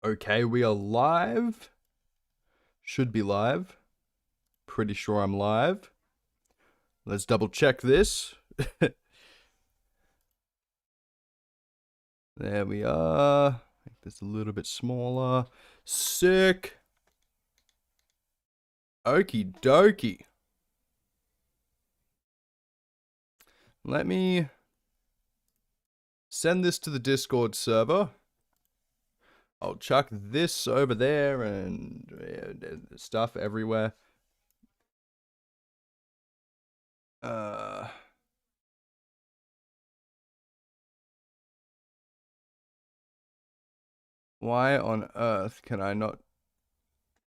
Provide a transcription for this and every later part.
Okay, we are live. Should be live. Pretty sure I'm live. Let's double check this. There we are. Make this a little bit smaller. Sick. Okie dokie. Let me send this to the Discord server. I'll chuck this over there and stuff everywhere. Why on earth can I not?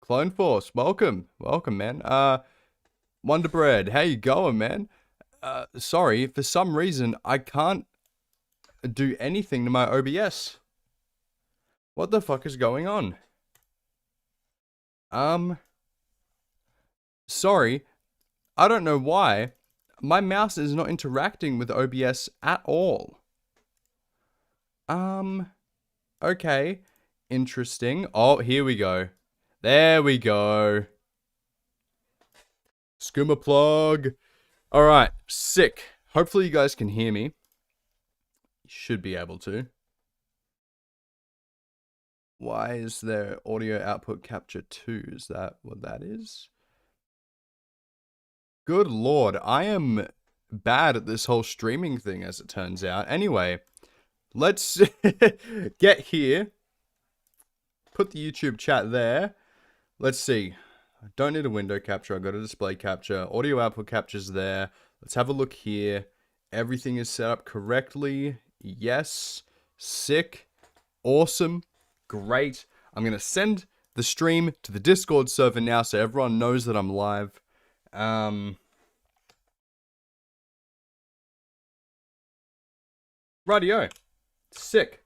Clone Force, welcome, man. Wonder Bread, how you going, man? Sorry, for some reason I can't do anything to my OBS. What the fuck is going on? Sorry, I don't know why. My mouse is not interacting with OBS at all. Okay. Interesting. Oh, here we go. There we go. SKOOMA plug. Alright, sick. Hopefully you guys can hear me. You should be able to. Why is there audio output capture 2? Is that what that is? Good lord, I am bad at this whole streaming thing as it turns out. Anyway, let's get here. Put the YouTube chat there. Let's see. I don't need a window capture. I got a display capture. Audio output capture's there. Let's have a look here. Everything is set up correctly. Yes. Sick. Awesome. Great. I'm going to send the stream to the Discord server now so everyone knows that I'm live. Rightio. Sick.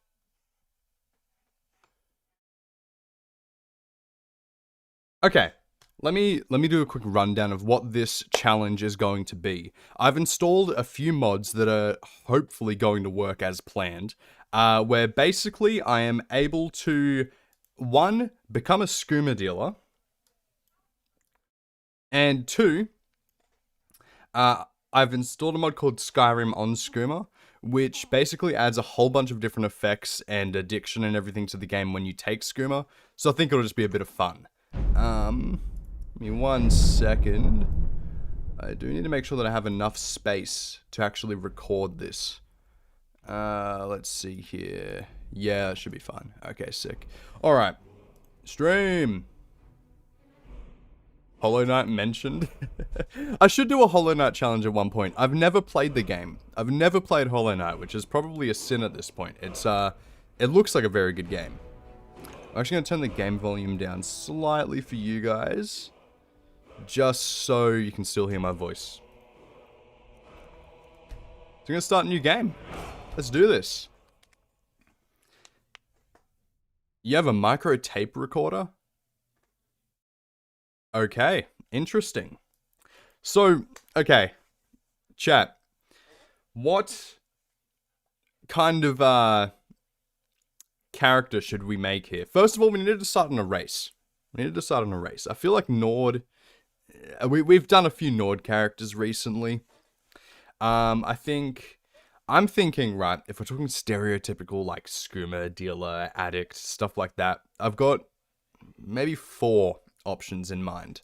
Okay, let me do a quick rundown of what this challenge is going to be. I've installed a few mods that are hopefully going to work as planned, where basically I am able to, 1, become a SKOOMA dealer, and 2, I've installed a mod called Skyrim on SKOOMA, which basically adds a whole bunch of different effects and addiction and everything to the game when you take SKOOMA, so I think it'll just be a bit of fun. Give me 1 second. I do need to make sure that I have enough space to actually record this. Let's see here. Yeah, it should be fine. Okay, sick. Alright. Stream. Hollow Knight mentioned. I should do a Hollow Knight challenge at one point. I've never played the game. I've never played Hollow Knight, which is probably a sin at this point. It looks like a very good game. I'm actually going to turn the game volume down slightly for you guys, just so you can still hear my voice. So I'm going to start a new game. Let's do this. You have a micro tape recorder? Okay, interesting. So, okay, chat. What kind of, character should we make here? First of all, we need to decide on a race. I feel like Nord... We've done a few Nord characters recently. I'm thinking, right, if we're talking stereotypical, like, SKOOMA, dealer, addict, stuff like that, I've got maybe 4 options in mind.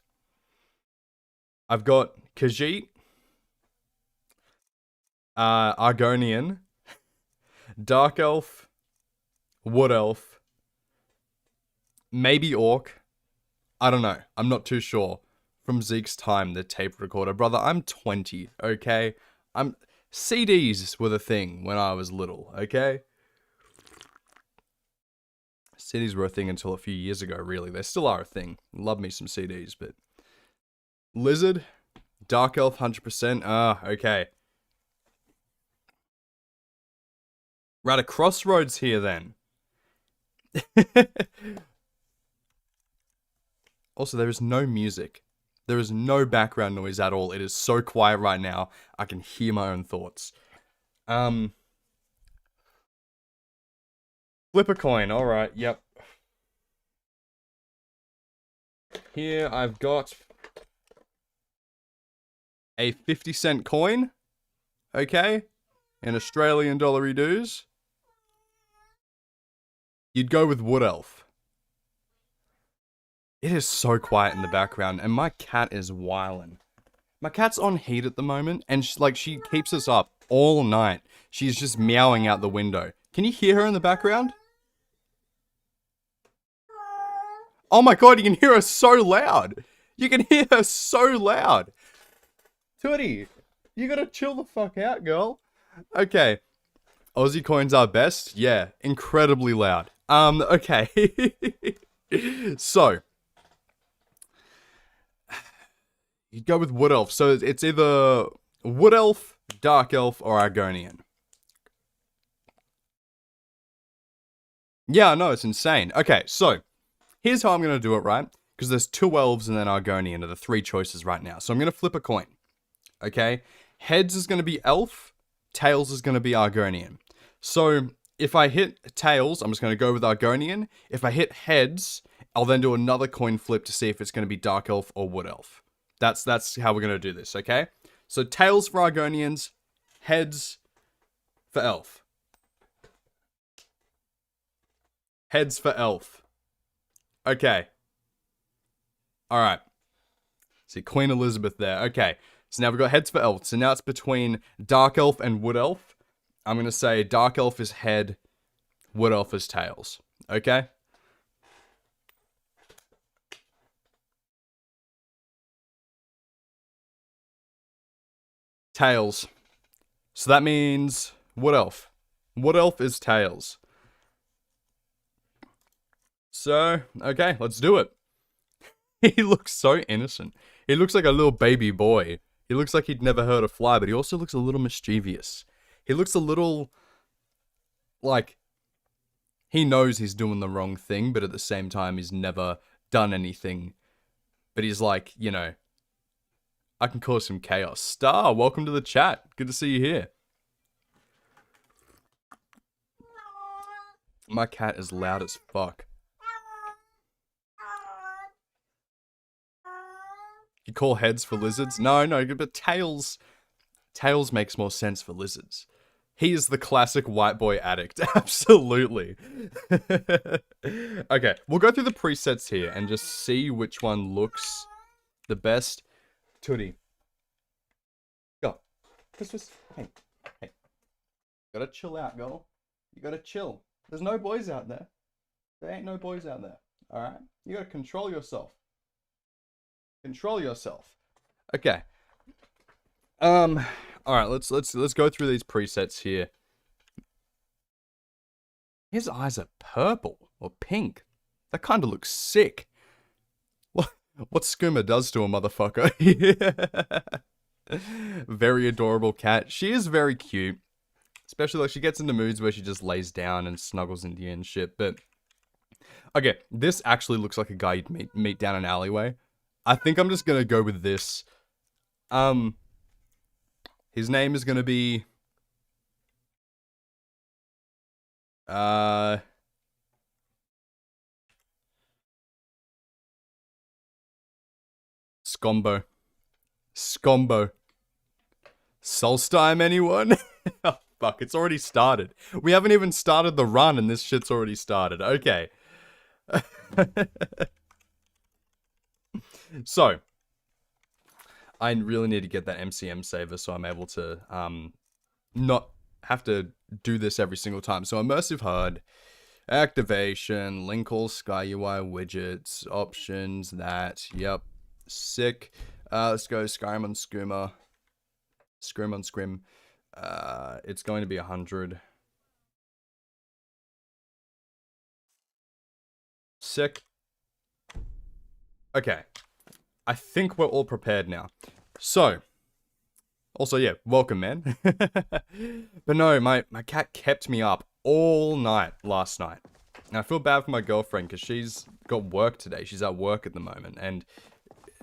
I've got Khajiit, Argonian, Dark Elf, Wood Elf, maybe Orc. I don't know. I'm not too sure. From Zeke's time, the tape recorder. Brother, I'm 20, okay? CDs were the thing when I was little, okay? CDs were a thing until a few years ago, really. They still are a thing. Love me some CDs, but... Lizard, Dark Elf, 100%. Okay. We're at a crossroads here, then. Also, there is no music. There is no background noise at all. It is so quiet right now. I can hear my own thoughts. Flip a coin. Alright, yep. here I've got a 50-cent coin. Okay? In Australian dollary dues. You'd go with Wood Elf. It is so quiet in the background, and my cat is wildin'. My cat's on heat at the moment, and she keeps us up all night. She's just meowing out the window. Can you hear her in the background? Oh my god, you can hear her so loud. You can hear her so loud. Tootie, you gotta chill the fuck out, girl. Okay. Aussie coins are best? Yeah, incredibly loud. Okay. So. You'd go with Wood Elf. So it's either Wood Elf, Dark Elf, or Argonian. Yeah, I know, it's insane. Okay, so. Here's how I'm going to do it, right? Because there's 2 elves and then Argonian are the 3 choices right now. So I'm going to flip a coin. Okay? Heads is going to be elf. Tails is going to be Argonian. So if I hit tails, I'm just going to go with Argonian. If I hit heads, I'll then do another coin flip to see if it's going to be Dark Elf or Wood Elf. That's how we're going to do this, okay? So tails for Argonians, heads for elf. Heads for elf. Okay. Alright. See, Queen Elizabeth there. Okay. So now we've got heads for elf. So now it's between Dark Elf and Wood Elf. I'm going to say Dark Elf is head, Wood Elf is tails. Okay? Tails. So that means Wood Elf. Wood Elf is tails. So, okay, let's do it. He looks so innocent. He looks like a little baby boy. He looks like he'd never heard a fly, but he also looks a little mischievous. He looks a little like he knows he's doing the wrong thing, but at the same time, he's never done anything. But he's like, you know, I can cause some chaos. Star, welcome to the chat. Good to see you here. My cat is loud as fuck. You call heads for lizards? No, but tails makes more sense for lizards. He is the classic white boy addict. Absolutely. Okay, we'll go through the presets here and just see which one looks the best. Tootie. Go. Hey. Gotta chill out, girl. You gotta chill. There's no boys out there. There ain't no boys out there. Alright? You gotta control yourself. Control yourself. Okay. Alright, let's go through these presets here. His eyes are purple or pink. That kind of looks sick. What SKOOMA does to a motherfucker. Very adorable cat. She is very cute. Especially like she gets into moods where she just lays down and snuggles into you and shit. But okay, this actually looks like a guy you'd meet down an alleyway. I think I'm just gonna go with this. His name is gonna be Scombo. Solstheim, anyone? Oh, fuck, it's already started. We haven't even started the run and this shit's already started. Okay. So, I really need to get that MCM saver so I'm able to not have to do this every single time. So immersive HUD, activation, link all Sky UI widgets, options, that, yep, sick. Let's go Skyrim on SKOOMA. Scrim on Scrim. It's going to be 100. Sick. Okay. I think we're all prepared now. So, also, yeah, welcome, man. But no, my cat kept me up all night last night. And I feel bad for my girlfriend because she's got work today. She's at work at the moment. And,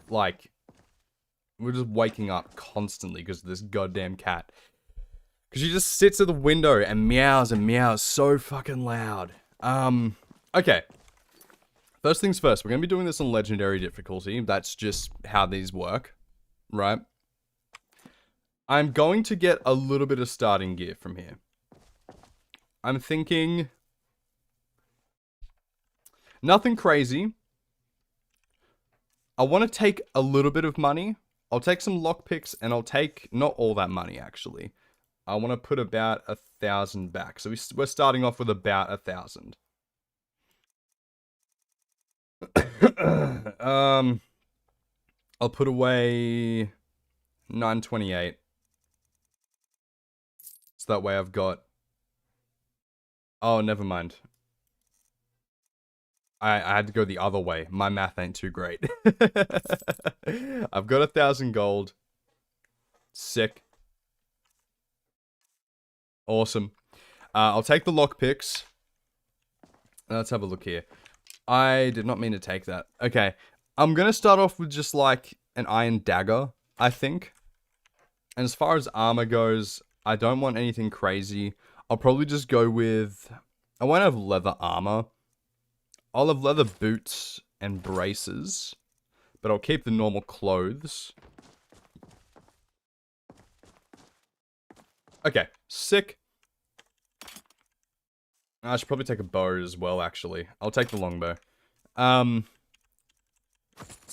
like, we're just waking up constantly because of this goddamn cat. Because she just sits at the window and meows so fucking loud. Okay. First things first, we're going to be doing this on legendary difficulty. That's just how these work, right? I'm going to get a little bit of starting gear from here. I'm thinking nothing crazy. I want to take a little bit of money. I'll take some lockpicks, and I'll take not all that money, actually. I want to put about 1,000 back. So we're starting off with about 1,000. I'll put away 928. So that way I've got... Oh, never mind. I had to go the other way. My math ain't too great. I've got 1,000 gold. Sick. Awesome. I'll take the lockpicks. Let's have a look here. I did not mean to take that. Okay. I'm going to start off with just like an iron dagger, I think. And as far as armor goes, I don't want anything crazy. I'll probably just go with... I won't have leather armor. I'll have leather boots and braces. But I'll keep the normal clothes. Okay, sick. I should probably take a bow as well, actually. I'll take the longbow. So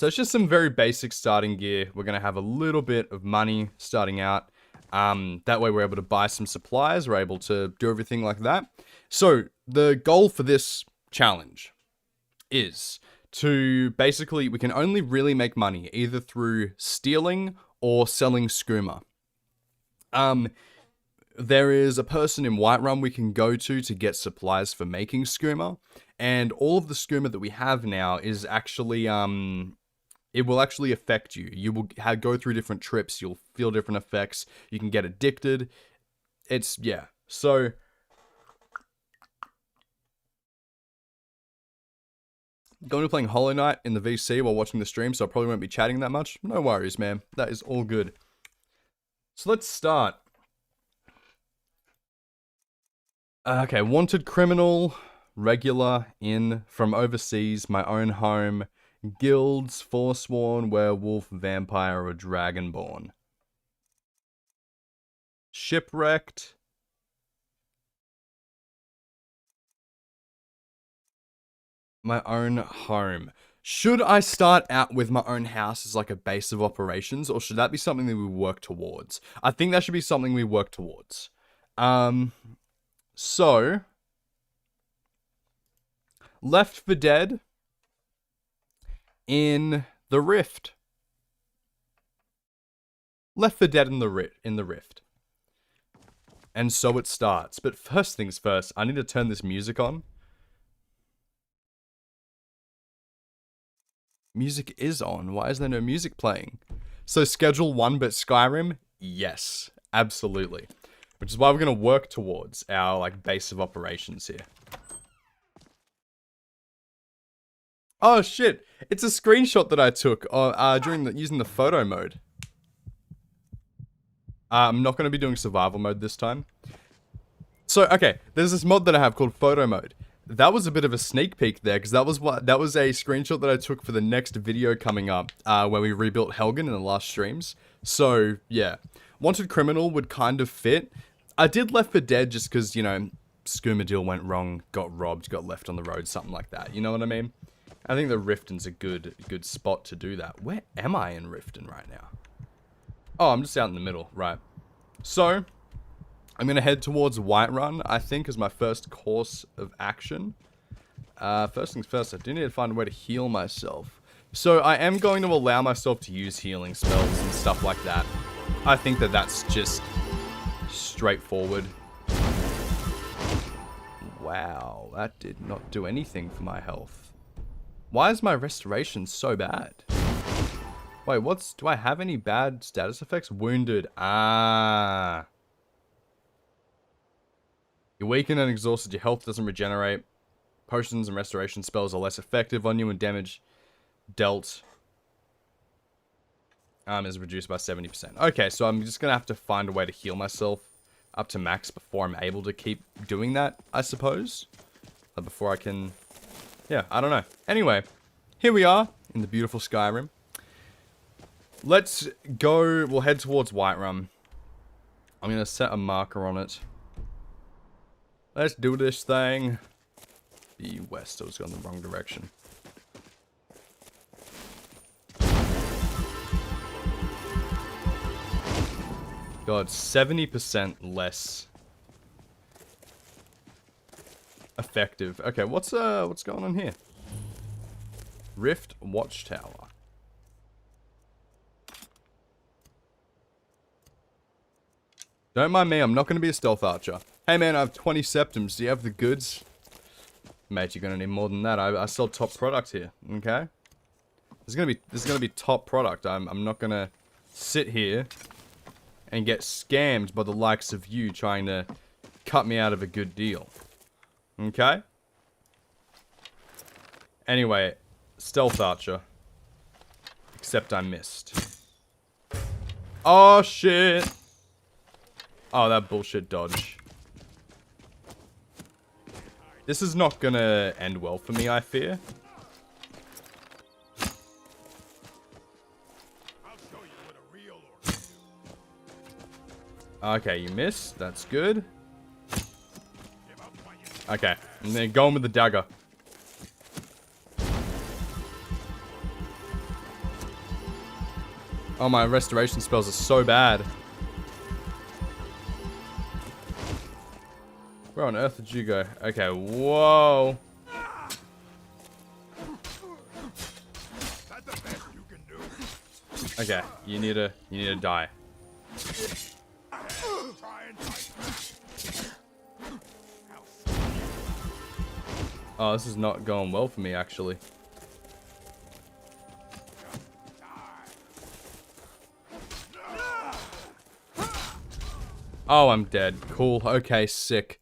it's just some very basic starting gear. We're going to have a little bit of money starting out. That way we're able to buy some supplies. We're able to do everything like that. So the goal for this challenge is to basically, we can only really make money either through stealing or selling skooma. There is a person in Whiterun we can go to get supplies for making skooma, and all of the skooma that we have now is actually, it will actually affect you. You will go through different trips, you'll feel different effects, you can get addicted. It's, yeah, so... Going to playing Hollow Knight in the VC while watching the stream, so I probably won't be chatting that much. No worries, man. That is all good. So let's start. Okay, wanted criminal, regular, in, from overseas, my own home, guilds, forsworn, werewolf, vampire, or dragonborn. Shipwrecked. My own home. Should I start out with my own house as like a base of operations, or should that be something that we work towards? I think that should be something we work towards. So, Left 4 Dead in the Rift. Left 4 Dead in the Rift. And so it starts. But first things first, I need to turn this music on. Music is on. Why is there no music playing? So schedule 1 but Skyrim? Yes, absolutely. Which is why we're going to work towards our like base of operations here. Oh shit, it's a screenshot that I took using the photo mode. I'm not going to be doing survival mode this time. So, okay, there's this mod that I have called photo mode. That was a bit of a sneak peek there, because that was a screenshot that I took for the next video coming up, where we rebuilt Helgen in the last streams. So, yeah. Wanted Criminal would kind of fit. I did Left 4 Dead just because, you know, skooma deal went wrong, got robbed, got left on the road, something like that. You know what I mean? I think the Riften's a good spot to do that. Where am I in Riften right now? Oh, I'm just out in the middle, right. So, I'm going to head towards Whiterun, I think, as my first course of action. First things first, I do need to find a way to heal myself. So, I am going to allow myself to use healing spells and stuff like that. I think that that's just straightforward. Wow, that did not do anything for my health. Why is my restoration so bad? Wait, do I have any bad status effects? Wounded. Ah. You're weakened and exhausted. Your health doesn't regenerate. Potions and restoration spells are less effective on you, and damage dealt is reduced by 70%. Okay, so I'm just going to have to find a way to heal myself up to max before I'm able to keep doing that, I suppose. Before I can Yeah, I don't know. Anyway, here we are in the beautiful Skyrim. Let's go, we'll head towards Whiterun. I'm going to set a marker on it. Let's do this thing. The west, I was going the wrong direction. God, 70% less effective. Okay, what's going on here? Rift Watchtower. Don't mind me, I'm not going to be a stealth archer. Hey man, I have 20 septums. Do you have the goods? Mate, you're going to need more than that. I sell top product here, okay? This is going to be top product. I'm not going to sit here and get scammed by the likes of you trying to cut me out of a good deal. Okay? Anyway, stealth archer. Except I missed. Oh, shit. Oh, that bullshit dodge. This is not gonna end well for me, I fear. Okay, you missed. That's good. Okay, and then going with the dagger. Oh, my restoration spells are so bad. Where on earth did you go? Okay, whoa. Okay, you need to die. Oh, this is not going well for me, actually. Oh, I'm dead. Cool. Okay, sick.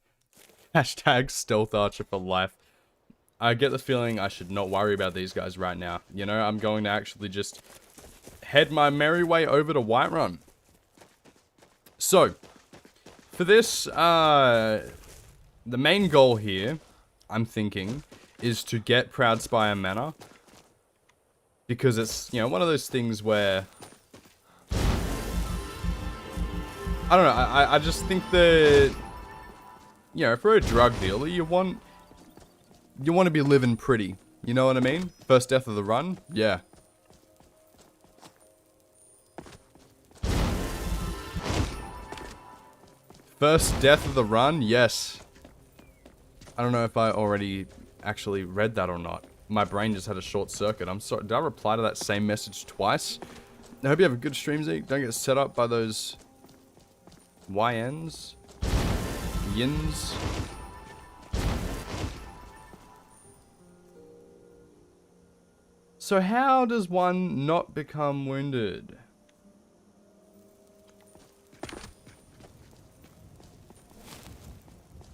Hashtag stealth archer for life. I get the feeling I should not worry about these guys right now. You know, I'm going to actually just head my merry way over to Whiterun. So, for this, the main goal here, I'm thinking, is to get Proudspire Manor. Because it's, you know, one of those things where... I don't know, I just think that... You know, for a drug dealer, you want to be living pretty. You know what I mean? First death of the run? Yeah. First death of the run? Yes. I don't know if I already actually read that or not. My brain just had a short circuit. I'm sorry. Did I reply to that same message twice? I hope you have a good stream, Zeke. Don't get set up by those YNs. Yins. So how does one not become wounded?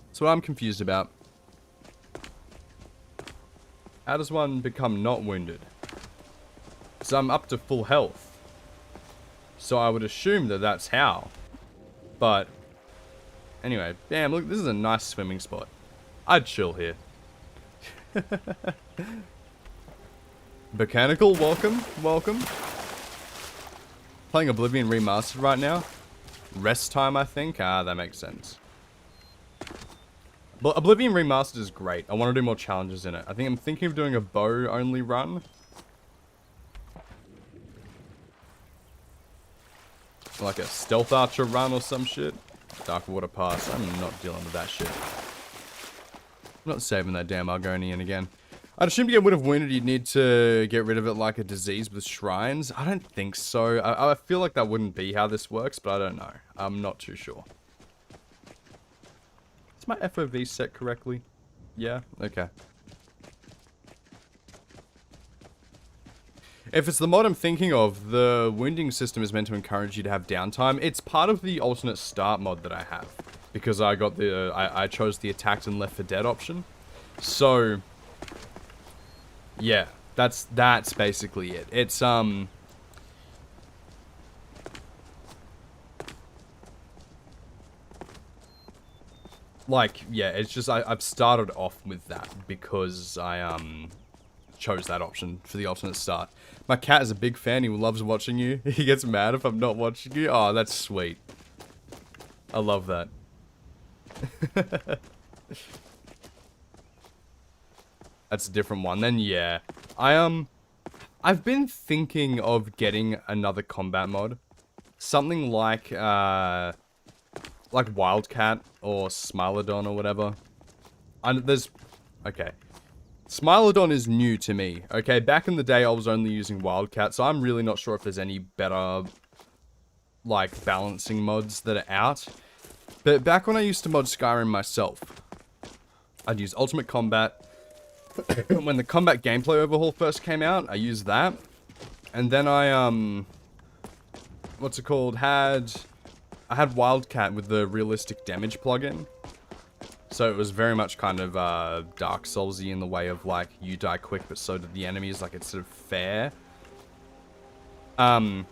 That's what I'm confused about. How does one become not wounded? So I'm up to full health. So I would assume that that's how. But... Anyway, damn, look, this is a nice swimming spot. I'd chill here. Botanical, welcome, welcome. Playing Oblivion Remastered right now. Rest time, I think. Ah, that makes sense. But Oblivion Remastered is great. I want to do more challenges in it. I think I'm thinking of doing a bow-only run. Like a stealth archer run or some shit. Dark Water Pass. I'm not dealing with that shit. I'm not saving that damn Argonian again. I'd assume to get rid of wounded, you'd need to get rid of it like a disease with shrines. I don't think so. I feel like that wouldn't be how this works, but I don't know. I'm not too sure. Is my FOV set correctly? Yeah? Okay. If it's the mod I'm thinking of, the wounding system is meant to encourage you to have downtime. It's part of the alternate start mod that I have. Because I got the, I chose the attacked and left for dead option. So, yeah, that's basically it. It's, like, yeah, it's just, I've started off with that because I, chose that option for the alternate start. My cat is a big fan. He loves watching you. He gets mad if I'm not watching you. Oh, that's sweet. I love that. That's a different one. Then, yeah. I've been thinking of getting another combat mod. Something like Wildcat or Smilodon or whatever. Okay. Smilodon is new to me. Okay, back in the day I was only using Wildcat, so I'm really not sure if there's any better, like, balancing mods that are out. But back when I used to mod Skyrim myself, I'd use Ultimate Combat. When the combat gameplay overhaul first came out, I used that. And then I, what's it called? I had Wildcat with the realistic damage plugin. So it was very much kind of, Dark Souls-y in the way of, like, you die quick, but so did the enemies. Like, it's sort of fair. But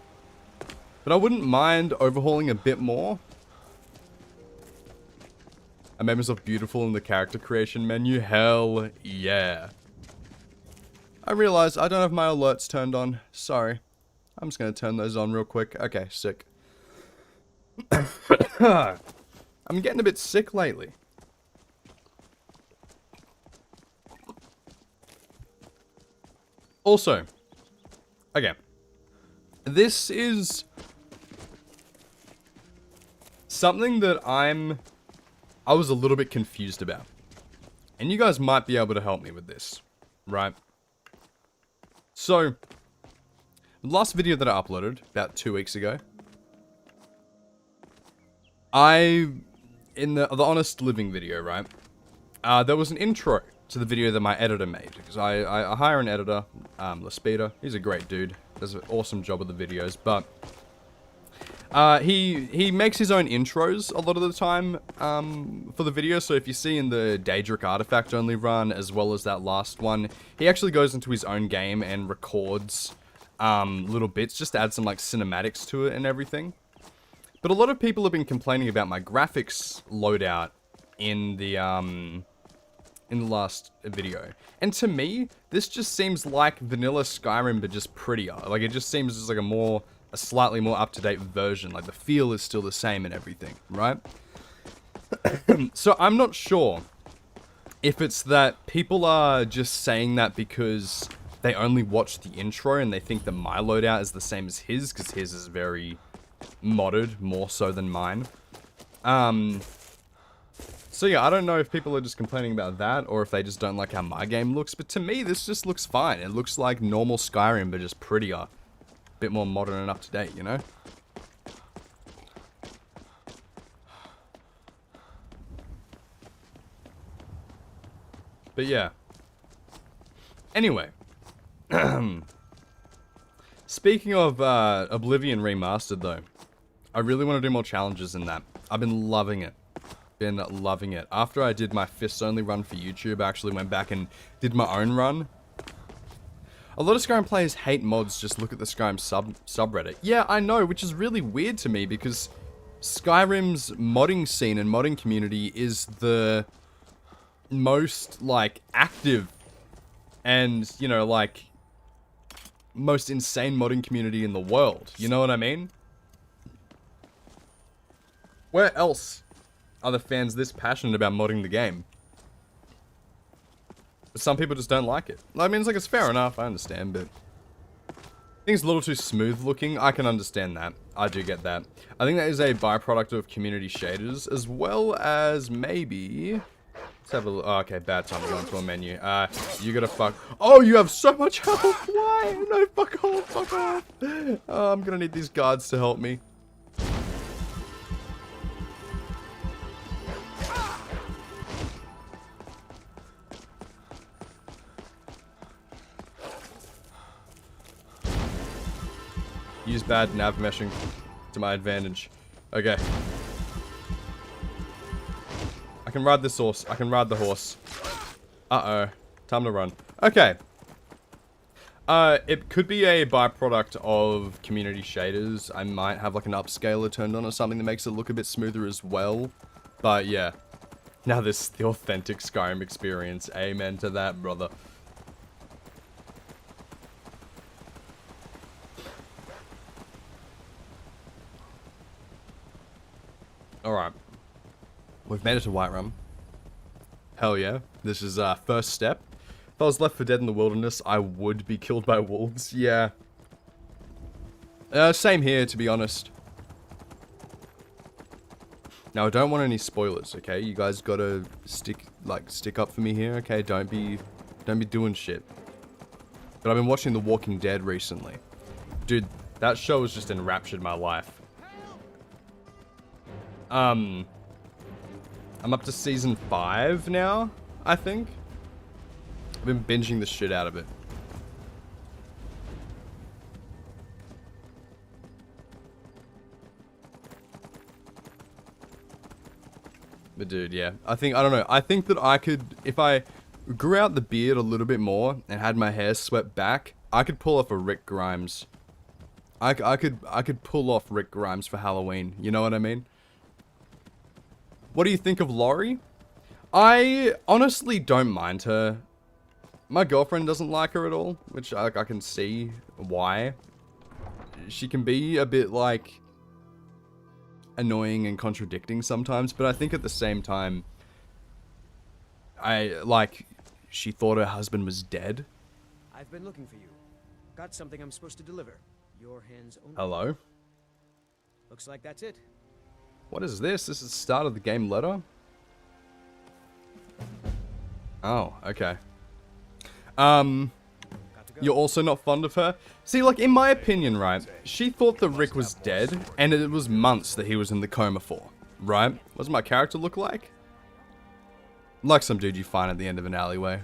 I wouldn't mind overhauling a bit more. I made myself beautiful in the character creation menu. Hell yeah. I realized I don't have my alerts turned on. Sorry. I'm just going to turn those on real quick. Okay, sick. I'm getting a bit sick lately. Also, okay. This is something that I was a little bit confused about. And you guys might be able to help me with this, right? So, the last video that I uploaded, about 2 weeks ago, in the Honest Living video, right? There was an intro to the video that my editor made. Because I hire an editor, Lespita. He's a great dude. Does an awesome job of the videos, but he makes his own intros a lot of the time for the video. So if you see in the Daedric Artifact only run, as well as that last one, he actually goes into his own game and records little bits just to add some like cinematics to it and everything. But a lot of people have been complaining about my graphics loadout in the last video. And to me, this just seems like vanilla Skyrim, but just prettier. Like, it just seems just like a slightly more up-to-date version. Like, the feel is still the same and everything, right? So, I'm not sure if it's that people are just saying that because they only watch the intro and they think that my loadout is the same as his, because his is very modded, more so than mine. So yeah, I don't know if people are just complaining about that, or if they just don't like how my game looks, but to me, this just looks fine. It looks like normal Skyrim, but just prettier. A bit more modern and up-to-date, you know? But yeah. Anyway. Speaking of Oblivion Remastered, though, I really want to do more challenges in that. I've been loving it. After I did my fists only run for YouTube, I actually went back and did my own run. A lot of Skyrim players hate mods, just look at the Skyrim subreddit. Yeah, I know, which is really weird to me because Skyrim's modding scene and modding community is the most, like, active and, you know, like, most insane modding community in the world. You know what I mean? Where else are the fans this passionate about modding the game? But some people just don't like it. I mean, it's like, it's fair enough, I understand, but I think it's a little too smooth looking. I can understand that. I do get that. I think that is a byproduct of community shaders, as well as maybe... Let's have a look. Oh, okay, bad time to go into a menu. You gotta fuck... Oh, you have so much health! Why? No, fuck off, fuck off! Oh, I'm gonna need these guards to help me. Use bad nav meshing to my advantage. Okay. I can ride this horse. I can ride the horse. Uh-oh. Time to run. Okay. It could be a byproduct of community shaders. I might have like an upscaler turned on or something that makes it look a bit smoother as well. But yeah. Now this is the authentic Skyrim experience. Amen to that, brother. Alright. We've made it to Whiterun. Hell yeah. This is our first step. If I was left for dead in the wilderness, I would be killed by wolves. Yeah. Same here, to be honest. Now, I don't want any spoilers, okay? You guys gotta stick up for me here, okay? Don't be doing shit. But I've been watching The Walking Dead recently. Dude, that show has just enraptured my life. I'm up to season 5 now, I think. I've been binging the shit out of it. But dude, yeah. I don't know. I think that I could, if I grew out the beard a little bit more and had my hair swept back, I could pull off a Rick Grimes. I could pull off Rick Grimes for Halloween. You know what I mean? What do you think of Laurie? I honestly don't mind her. My girlfriend doesn't like her at all, which I can see why. She can be a bit, like, annoying and contradicting sometimes, but I think at the same time, she thought her husband was dead. I've been looking for you. Got something I'm supposed to deliver. Your hands only. Hello? Looks like that's it. What is this? This is the start of the game letter? Oh, okay. You're also not fond of her? See, like, in my opinion, right, she thought that Rick was dead, and it was months that he was in the coma for, right? What does my character look like? Like some dude you find at the end of an alleyway.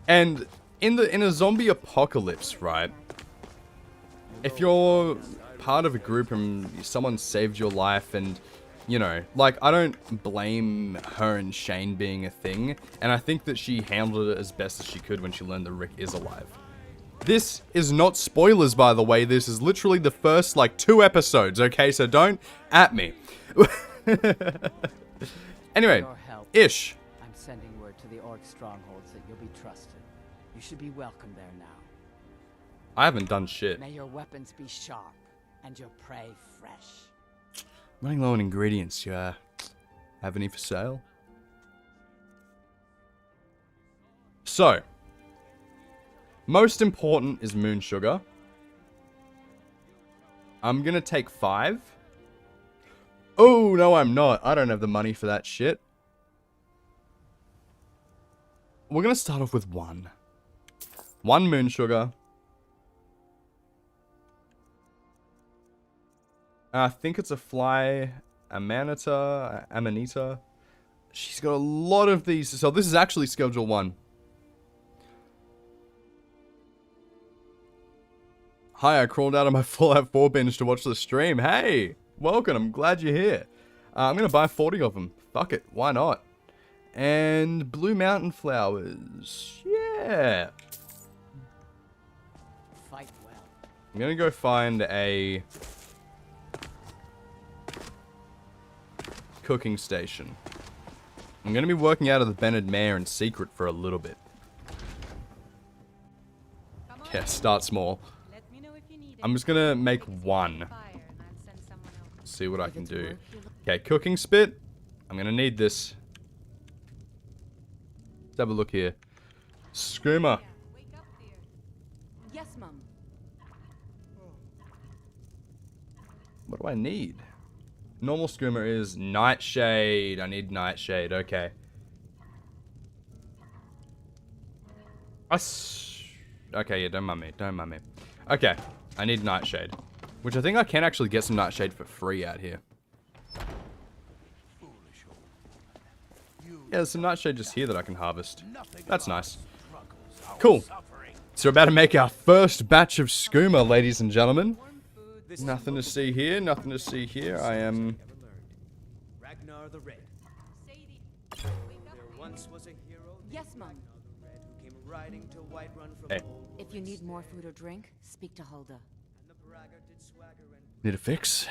And in a zombie apocalypse, right, if you're part of a group and someone saved your life and, you know, like, I don't blame her and Shane being a thing, and I think that she handled it as best as she could when she learned that Rick is alive. This is not spoilers, by the way. This is literally the first, like, 2 episodes, okay? So don't at me. Anyway, Ish. I'm sending word to the orc strongholds that you'll be trusted. You should be welcome there now. I haven't done shit. May your weapons be sharp and your prey fresh. Running low on ingredients, yeah. Have any for sale? So, most important is moon sugar. I'm gonna take 5. Oh, no, I'm not. I don't have the money for that shit. We're gonna start off with 1. 1 moon sugar. I think it's a fly, Amanita. She's got a lot of these. So this is actually schedule 1. Hi, I crawled out of my Fallout 4 binge to watch the stream. Hey, welcome. I'm glad you're here. I'm going to buy 40 of them. Fuck it. Why not? And Blue Mountain Flowers. Yeah. Fight well. I'm going to go find a cooking station. I'm going to be working out of the Bennett Mare in secret for a little bit. Yeah, start small. I'm just going to make 1. See what I can do. Okay, cooking spit. I'm going to need this. Let's have a look here. SKOOMA. Yes, Mum. What do I need? Normal SKOOMA is nightshade. I need nightshade. Okay. Okay, yeah, don't mind me. Don't mind me. Okay, I need nightshade. Which I think I can actually get some nightshade for free out here. Yeah, there's some nightshade just here that I can harvest. That's nice. Cool. So we're about to make our first batch of SKOOMA, ladies and gentlemen. Nothing to see here, nothing to see here. I am... Ragnar the Red. There once was a hero Yes, Mum. Ragnar the Red who came riding to Whiterun from Hey. old If you need more food or drink, speak to Hulda. and the braggart did swagger and Need a fix?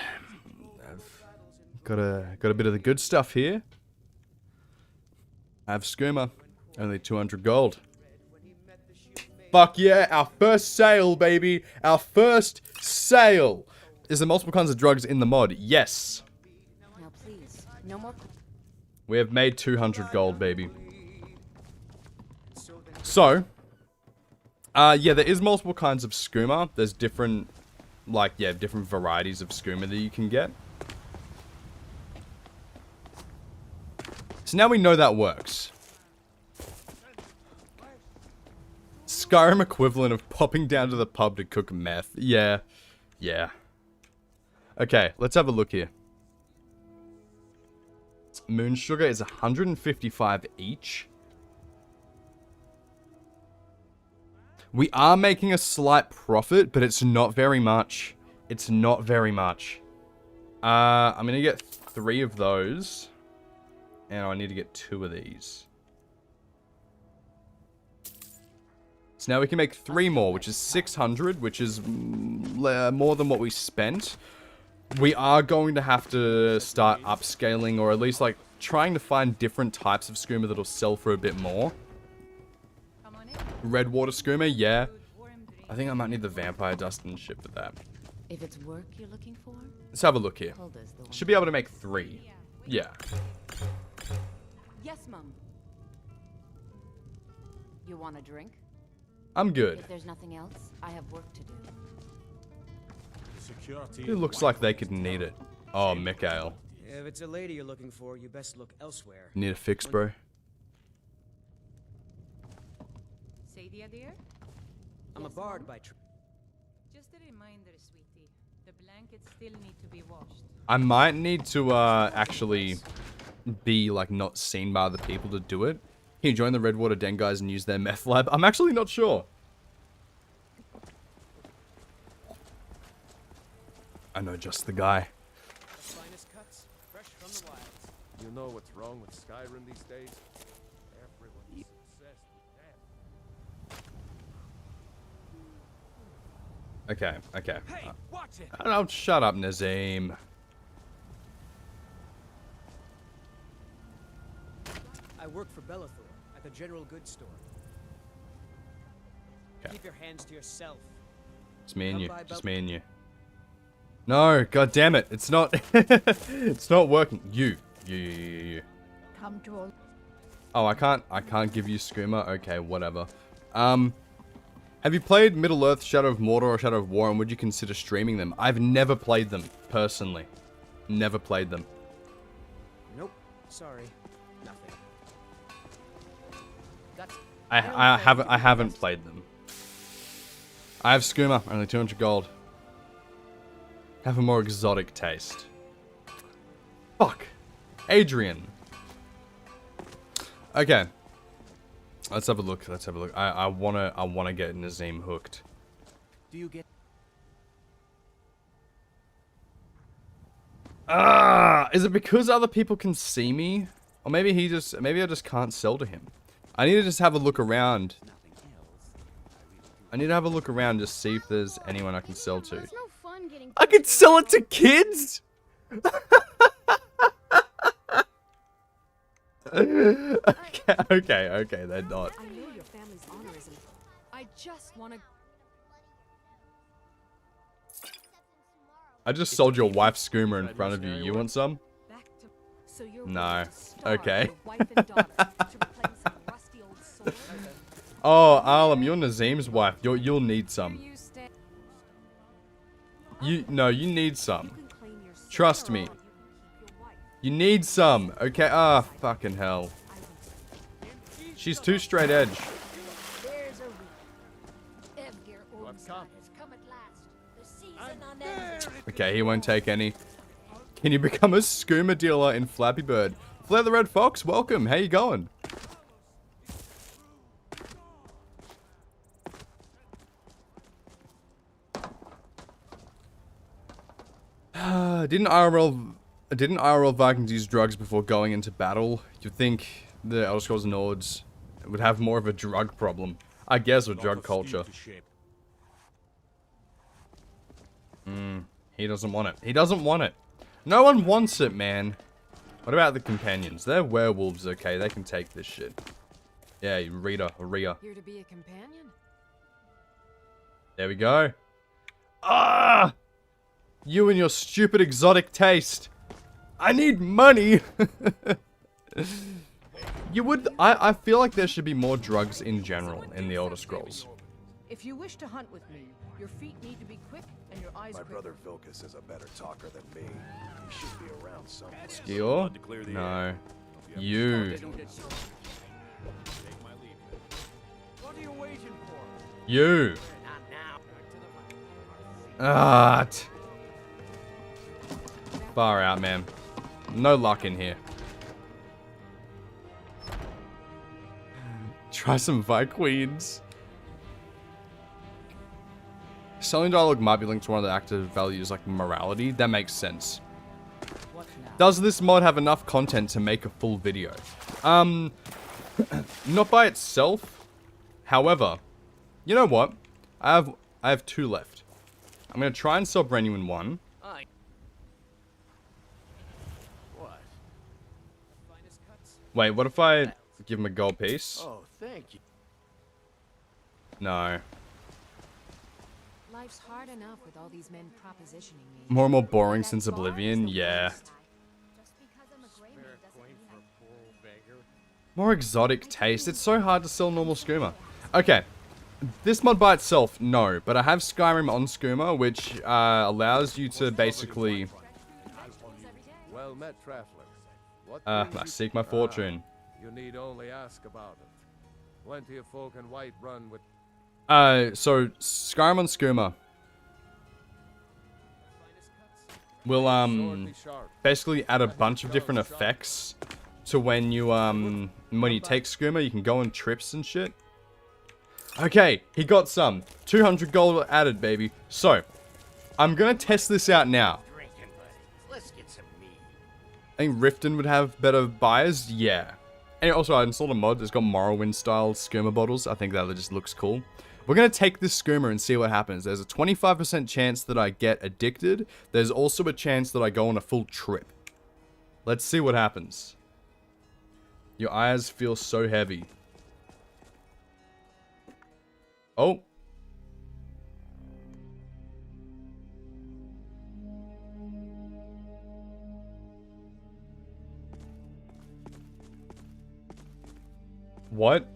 Got a bit of the good stuff here. I have skooma. Only 200 gold. Fuck yeah, our first sale, baby. Our first sale. Is there multiple kinds of drugs in the mod? Yes. Now please, no more. We have made 200 gold, baby. So, yeah, there is multiple kinds of skooma. There's different, like, yeah, different varieties of skooma that you can get. So now we know that works. Skyrim equivalent of popping down to the pub to cook meth. Yeah. Yeah. Okay, let's have a look here. Moon sugar is 155 each. We are making a slight profit, but it's not very much. It's not very much. I'm gonna get 3 of those. And I need to get 2 of these. So now we can make 3 more, which is 600, which is more than what we spent. We are going to have to start upscaling, or at least, like, trying to find different types of skooma that'll sell for a bit more. Red water skooma, yeah. I think I might need the vampire dust and shit for that. If it's work you're looking for, Let's have a look here. Hulda's the one. Should be able to make 3. Yeah. Yes, Mum. You want a drink? I'm good. If there's nothing else, I have work to do. It looks like they could need it. Oh, Mikhail. If it's a lady you're looking for, you best look elsewhere. Need a fix, bro? Sadia, dear? I'm a bard by trade. Just a reminder, sweetie. The blankets still need to be washed. I might need to, actually be, like, not seen by other people to do it. Can you join the Redwater Den guys and use their meth lab? I'm actually not sure. I know just the guy. Finest cuts, fresh from the wilds. You know what's wrong with Skyrim these days? Everyone's obsessed with death. Okay. Hey, watch it! Oh, shut up, Nazim. I work for Bellathor at the general goods store. Okay. Keep your hands to yourself. It's me and you. Come by Just me and you. No, god damn it. It's not it's not working. You. Come to all. Oh, I can't give you skooma. Okay, whatever. Have you played Middle-earth, Shadow of Mordor, or Shadow of War, and would you consider streaming them? I've never played them, personally. Never played them. Nope. Sorry. Nothing. That's I haven't played them. I have skooma, only 200 gold. Have a more exotic taste. Fuck. Adrian. Okay. Let's have a look. I wanna get Nazim hooked. Do you get... Is it because other people can see me? Or maybe I just can't sell to him. I need to just have a look around. I need to have a look around to see if there's anyone I can sell to. There's no fun getting I can sell it to kids? Okay, they're not. I know your family's honor isn't. I just want to. I just sold your wife skooma in front of you. You want some? Back to. So you're No. willing to starve Okay. your wife and daughter to replace a rusty old sword? Oh, Alam, you're Nazim's wife. You'll need some. You stay. You need some. You can claim your sword, Trust or me. you can keep your wife. You need some. Okay. Ah, fucking hell. I will. She's too straight edge. There's a week. Evgir Ormsson has come at last. The season on end. Okay, he won't take any. Can you become a skooma dealer in Flappy Bird? Flair the Red Fox, welcome. How you going? Didn't IRL Vikings use drugs before going into battle? You'd think the Elder Scrolls Nords would have more of a drug problem. I guess with drug culture. He doesn't want it. He doesn't want it. No one wants it, man. What about the companions? They're werewolves, okay? They can take this shit. Yeah, Rita. Here to be a companion? There we go. Ah! You and your stupid exotic taste. I need money. You would... I feel like there should be more drugs in general in the Elder Scrolls. If you wish to hunt with me, your feet need to be quick and your eyes My quick. brother Vilcus is a better talker than me. He should be around somewhere. Skill? No. You. What are you waiting for? You. Ah. Far out, man. No luck in here. Try some Vi Queens. Selling dialogue might be linked to one of the active values like morality. That makes sense. What now? Does this mod have enough content to make a full video? Not by itself. However, you know what? I have 2 left. I'm gonna try and sell Brenuin 1. What? Finest cuts? Wait, what if I give him a gold piece? Oh, thank you. No. Life's hard enough with all these men propositioning me. More and more boring since Oblivion, yeah. Just because I'm a gray man doesn't mean I More exotic taste. It's so hard to sell normal skooma. Okay. This mod by itself, no. But I have Skyrim on skooma, which allows you to basically... Well met, traveler. What I brings you- seek my fortune. You need only ask about it. Plenty of folk in Whiterun with So Skyrim on skooma will swordly sharp. basically add a bunch of different effects to when you take skooma. You can go on trips and shit. Okay, he got some 200 gold added, baby. So I'm gonna test this out now. Drinking, buddy. Let's get some meat. I think Riften would have better buyers. Yeah. And also, I installed a mod that's got Morrowind style skooma bottles. I think that just looks cool. We're going to take this skooma and see what happens. There's a 25% chance that I get addicted. There's also a chance that I go on a full trip. Let's see what happens. Your eyes feel so heavy. Oh. What?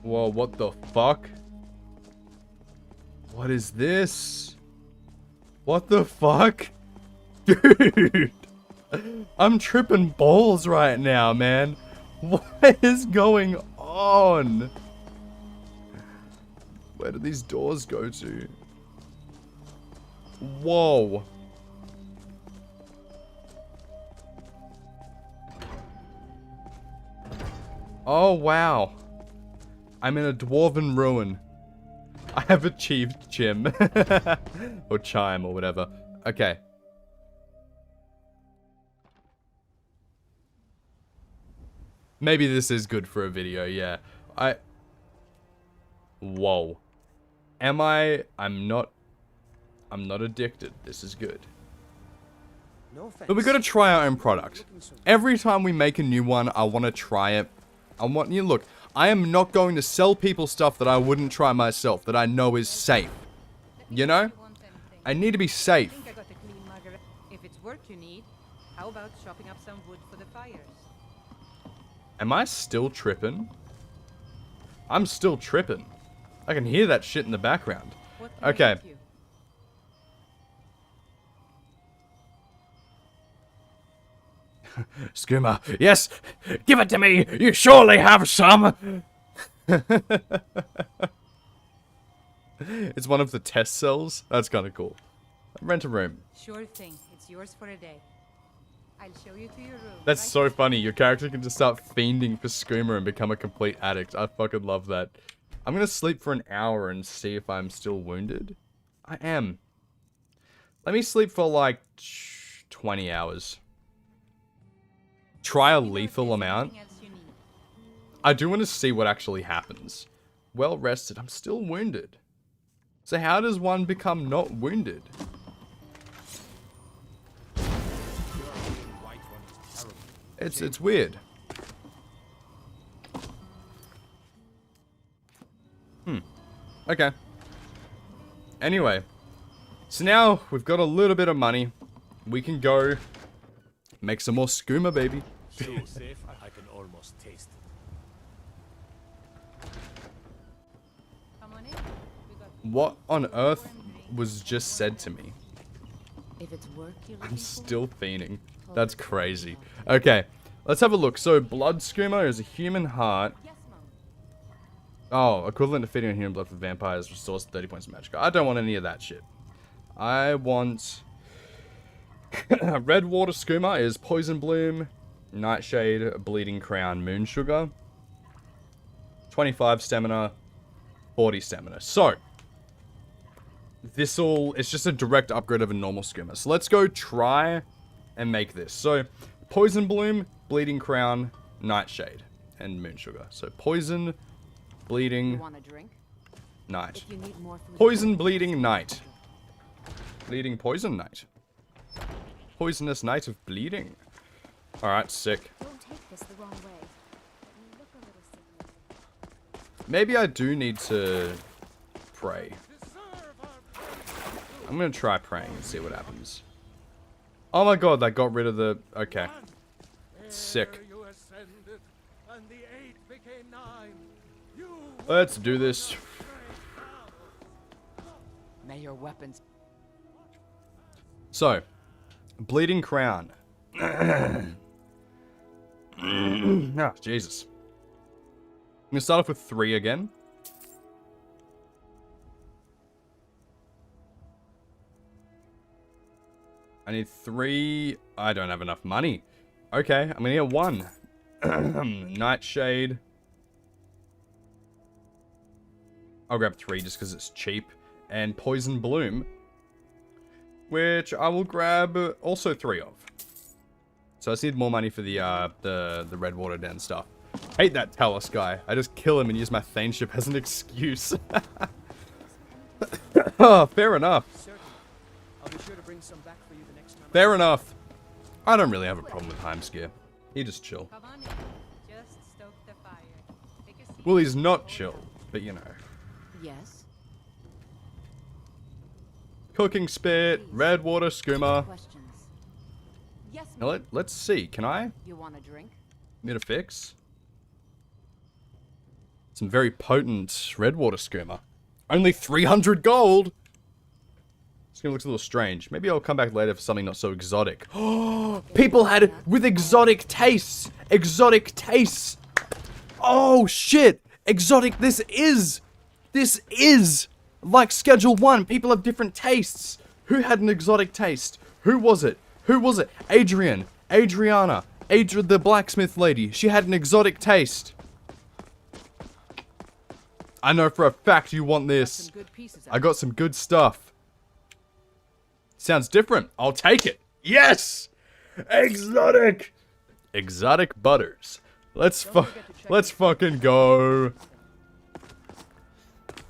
Whoa, what the fuck? What is this? What the fuck? Dude! I'm tripping balls right now, man. What is going on? Where do these doors go to? Whoa. Oh, wow. I'm in a dwarven ruin. I have achieved Chim. Or Chime, or whatever. Okay. Maybe this is good for a video, yeah. Whoa. I'm not addicted. This is good. No offense. But we gotta try our own product. Every time we make a new one, I want to try it. Look, I am not going to sell people stuff that I wouldn't try myself, that I know is safe. You know? I need to be I safe. think I got a clean Margaret. If it's work you need, how about chopping up some wood for the fires? Am I still tripping? I'm still tripping. I can hear that shit in the background. What can I Okay. get you? Skooma, yes! Give it to me! You surely have some! It's one of the test cells. That's kind of cool. Rent a room. Sure thing. It's yours for a day. I'll show you to your room. That's right? so funny. Your character can just start fiending for skooma and become a complete addict. I fucking love that. I'm gonna sleep for an hour and see if I'm still wounded. I am. Let me sleep for like 20 hours. Try a Let me know if lethal there's amount. anything else you need. I do want to see what actually happens. Well rested. I'm still wounded. So how does one become not wounded? It's weird. Okay. Anyway. So now we've got a little bit of money. We can go make some more skooma, baby. So safe, I can almost taste it. Come on in. We got What on earth was just said to me? If it's work you're I'm looking still fiending. That's crazy. Okay, let's have a look. So, blood skooma is a human heart. yes, Mom. Oh, equivalent to feeding on human blood for vampires restores 30 points of magic. I don't want any of that shit. I want... Red water skooma is poison bloom, nightshade, bleeding crown, moon sugar. 25 stamina, 40 stamina. So, it's just a direct upgrade of a normal skooma. So let's go try and make this. So, poison bloom, bleeding crown, nightshade, and moon sugar. So, poison, bleeding, You want a drink? night. If you need more food, Poison, bleeding, night. Bleeding, poison, night. Poisonous night of bleeding. Alright, sick. Don't take this the wrong way. You look a little sick. Maybe I do need to pray. I'm gonna try praying and see what happens. Oh my god, that got rid of the... Okay. Sick. You ascended, and the 8 became 9. You Let's do this. may your weapons So, bleeding crown. Ah, Jesus. I'm gonna start off with 3 again. I need 3. I don't have enough money. Okay, I'm gonna get 1. Nightshade. I'll grab 3 just because it's cheap. And Poison Bloom, which I will grab also 3 of. So I just need more money for the Red Water Den stuff. Hate that Talos guy. I just kill him and use my Thainship as an excuse. Oh, fair enough. Certainly. I'll be sure to bring some back for you the next time. Fair enough. I don't really have a problem with Heimskir. He just chill. Come on in. Just stoke the fire. Take a seat. Well, he's not chill, but you know. Yes. Cooking spit, red water skooma. Questions. Yes, Now let's see. Can I You want a drink? get a fix? Some very potent red water skooma. Only 300 gold. It's gonna look a little strange. Maybe I'll come back later for something not so exotic. Oh, people had it with exotic tastes. Exotic tastes. Oh shit! Exotic. This is like Schedule 1. People have different tastes. Who had an exotic taste? Who was it? Who was it? Adriana, the blacksmith lady. She had an exotic taste. I know for a fact you want this. some good pieces. I got some good stuff. Sounds different. I'll take it. Yes! Exotic! Exotic butters. Let's fucking go.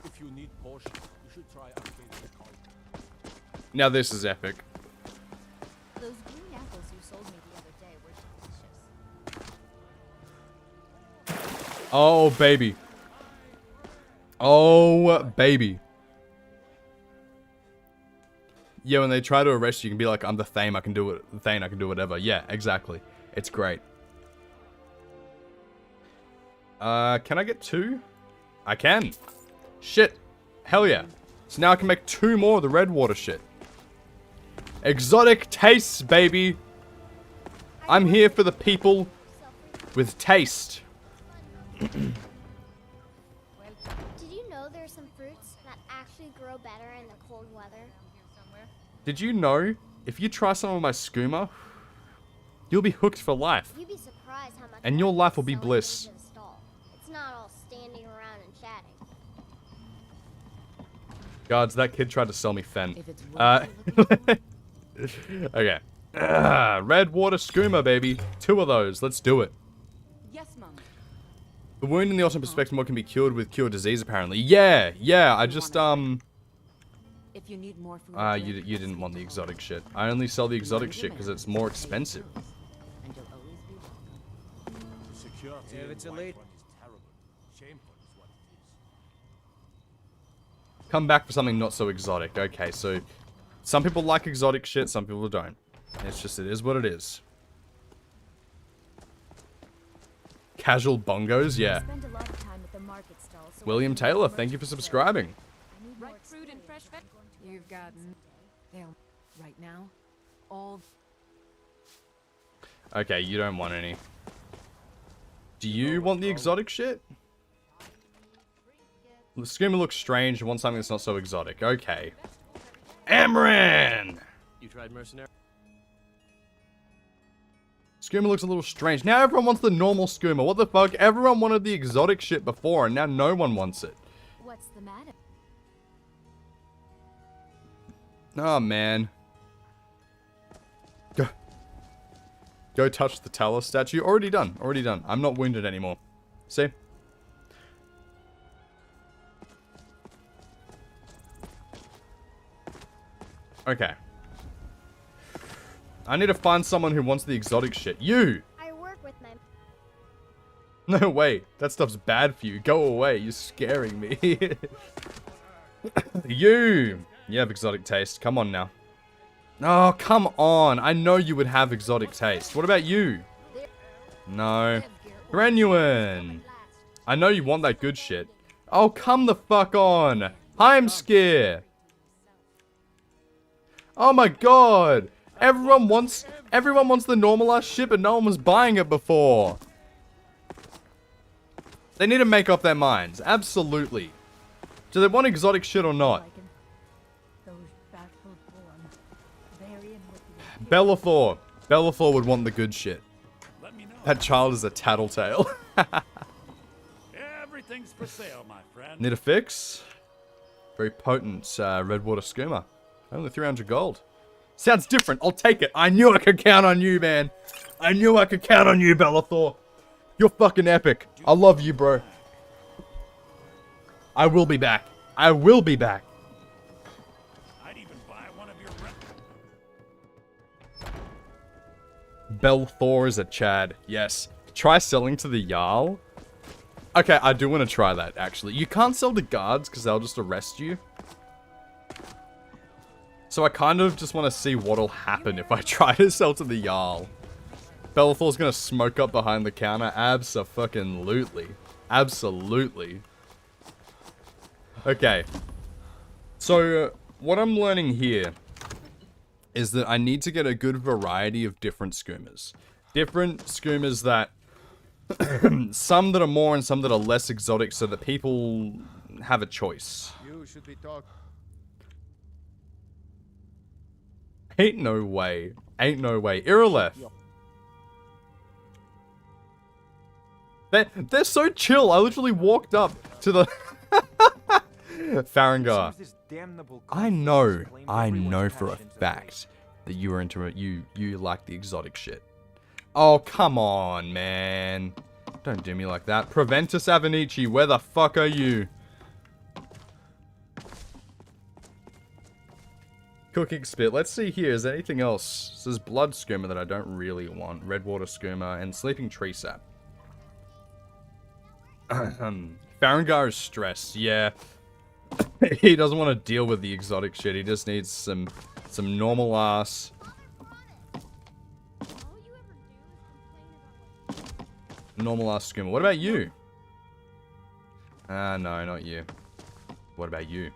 If you need potion, you should try upgrading the card. Now this is epic. Those green apples you sold me the other day were delicious. Oh, baby. Oh, baby. Yeah, when they try to arrest you, you can be like, I'm the Thane, I can do it. Thane, I can do whatever. Yeah, exactly. It's great. Can I get 2? I can. Shit. Hell yeah. So now I can make 2 more of the red water shit. Exotic tastes, baby. I'm here for the people with taste. Did you know there's some fruits that actually grow better in the cold weather? Did you know, if you try some of my skooma, you'll be hooked for life. You'd be surprised how much. And your work life will is be selling bliss. into the stall. It's not all standing around and chatting. Guards, that kid tried to sell me Fen. If it's work you're looking for. Okay. Red water skooma, baby. 2 of those. Let's do it. Yes, Mom. The wound in the alternate perspective mod can be cured with cure disease, apparently. Yeah, I just, If you need more food, You didn't want the exotic shit. I only sell the exotic shit because it's more expensive. And you'll always be welcome. The security If in it's a Whiterun late- is terrible. Shameful is what it is. Come back for something not so exotic. Okay, so some people like exotic shit, some people don't. It's just, it is what it is. Casual bongos, yeah. Spend a lot of time at the market stall, so William Taylor, thank you for subscribing. I need more Ripe fruit and fresh veg. You've got they'll right now. All Okay, you don't want any. Do you want the exotic shit? The Skooma looks strange. You want something that's not so exotic. Okay. Amran! You tried mercenary? Skooma looks a little strange. Now everyone wants the normal Skooma. What the fuck? Everyone wanted the exotic shit before, and now no one wants it. What's the matter? Oh, man. Go touch the Talos statue. Already done. Already done. I'm not wounded anymore. See? Okay. I need to find someone who wants the exotic shit. You! I work with my... No, wait. That stuff's bad for you. Go away. You're scaring me. You! You have exotic taste. Come on now. Oh, come on. I know you would have exotic taste. What about you? No. Genuine. I know you want that good shit. Oh, come the fuck on. I'm scared. Oh my god. Everyone wants the normal ass shit, but no one was buying it before. They need to make up their minds. Absolutely. Do they want exotic shit or not? Those bashful born, burying with the Bellathor. Bellathor would want the good shit. That child is a tattletale. Everything's for sale, my friend. Need a fix? Very potent Redwater Skooma. Only 300 gold. Sounds different. I'll take it. I knew I could count on you, man. I knew I could count on you, Bellathor. You're fucking epic. I love you, bro. I will be back. I will be back. I'd even buy one of your Bellathor is a Chad. Yes. Try selling to the Jarl. Okay, I do want to try that, actually. You can't sell to guards because they'll just arrest you. So I kind of just want to see what'll happen if I try to sell to the Jarl. Bellathor's gonna smoke up behind the counter. Abso-fucking-lutely. Absolutely. Okay. So, what I'm learning here is that I need to get a good variety of different Skoomas. Different Skoomas that... some that are more and some that are less exotic so that people have a choice. You should be talking. Ain't no way. Ain't no way. Irileth. They're so chill. I literally walked up to the... Farengar. I know for a fact that you were into it. You like the exotic shit. Oh, come on, man. Don't do me like that. Preventus Avenici, where the fuck are you? Cooking spit. Let's see here. Is there anything else? This is blood skooma that I don't really want. Redwater skooma and sleeping tree sap. Farengar is stressed. Yeah. He doesn't want to deal with the exotic shit. He just needs some normal ass. Normal ass skooma. What about you? No, not you. What about you?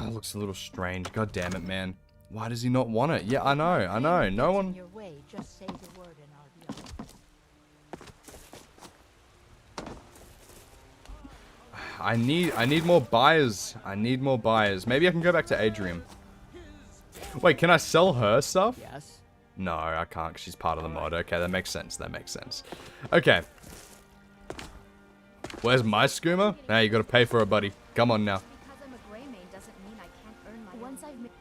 Looks a little strange. God damn it, man. Why does he not want it? Yeah, I know. No one... your way. Just say the word and I'll be on. I need more buyers. I need more buyers. Maybe I can go back to Adrian. Wait, can I sell her stuff? Yes. No, I can't because she's part of the mod. Okay, that makes sense. That makes sense. Okay. Where's my skooma? Now you gotta pay for it, buddy. Come on now. Because I'm a gray main doesn't mean I can't earn my once I've made...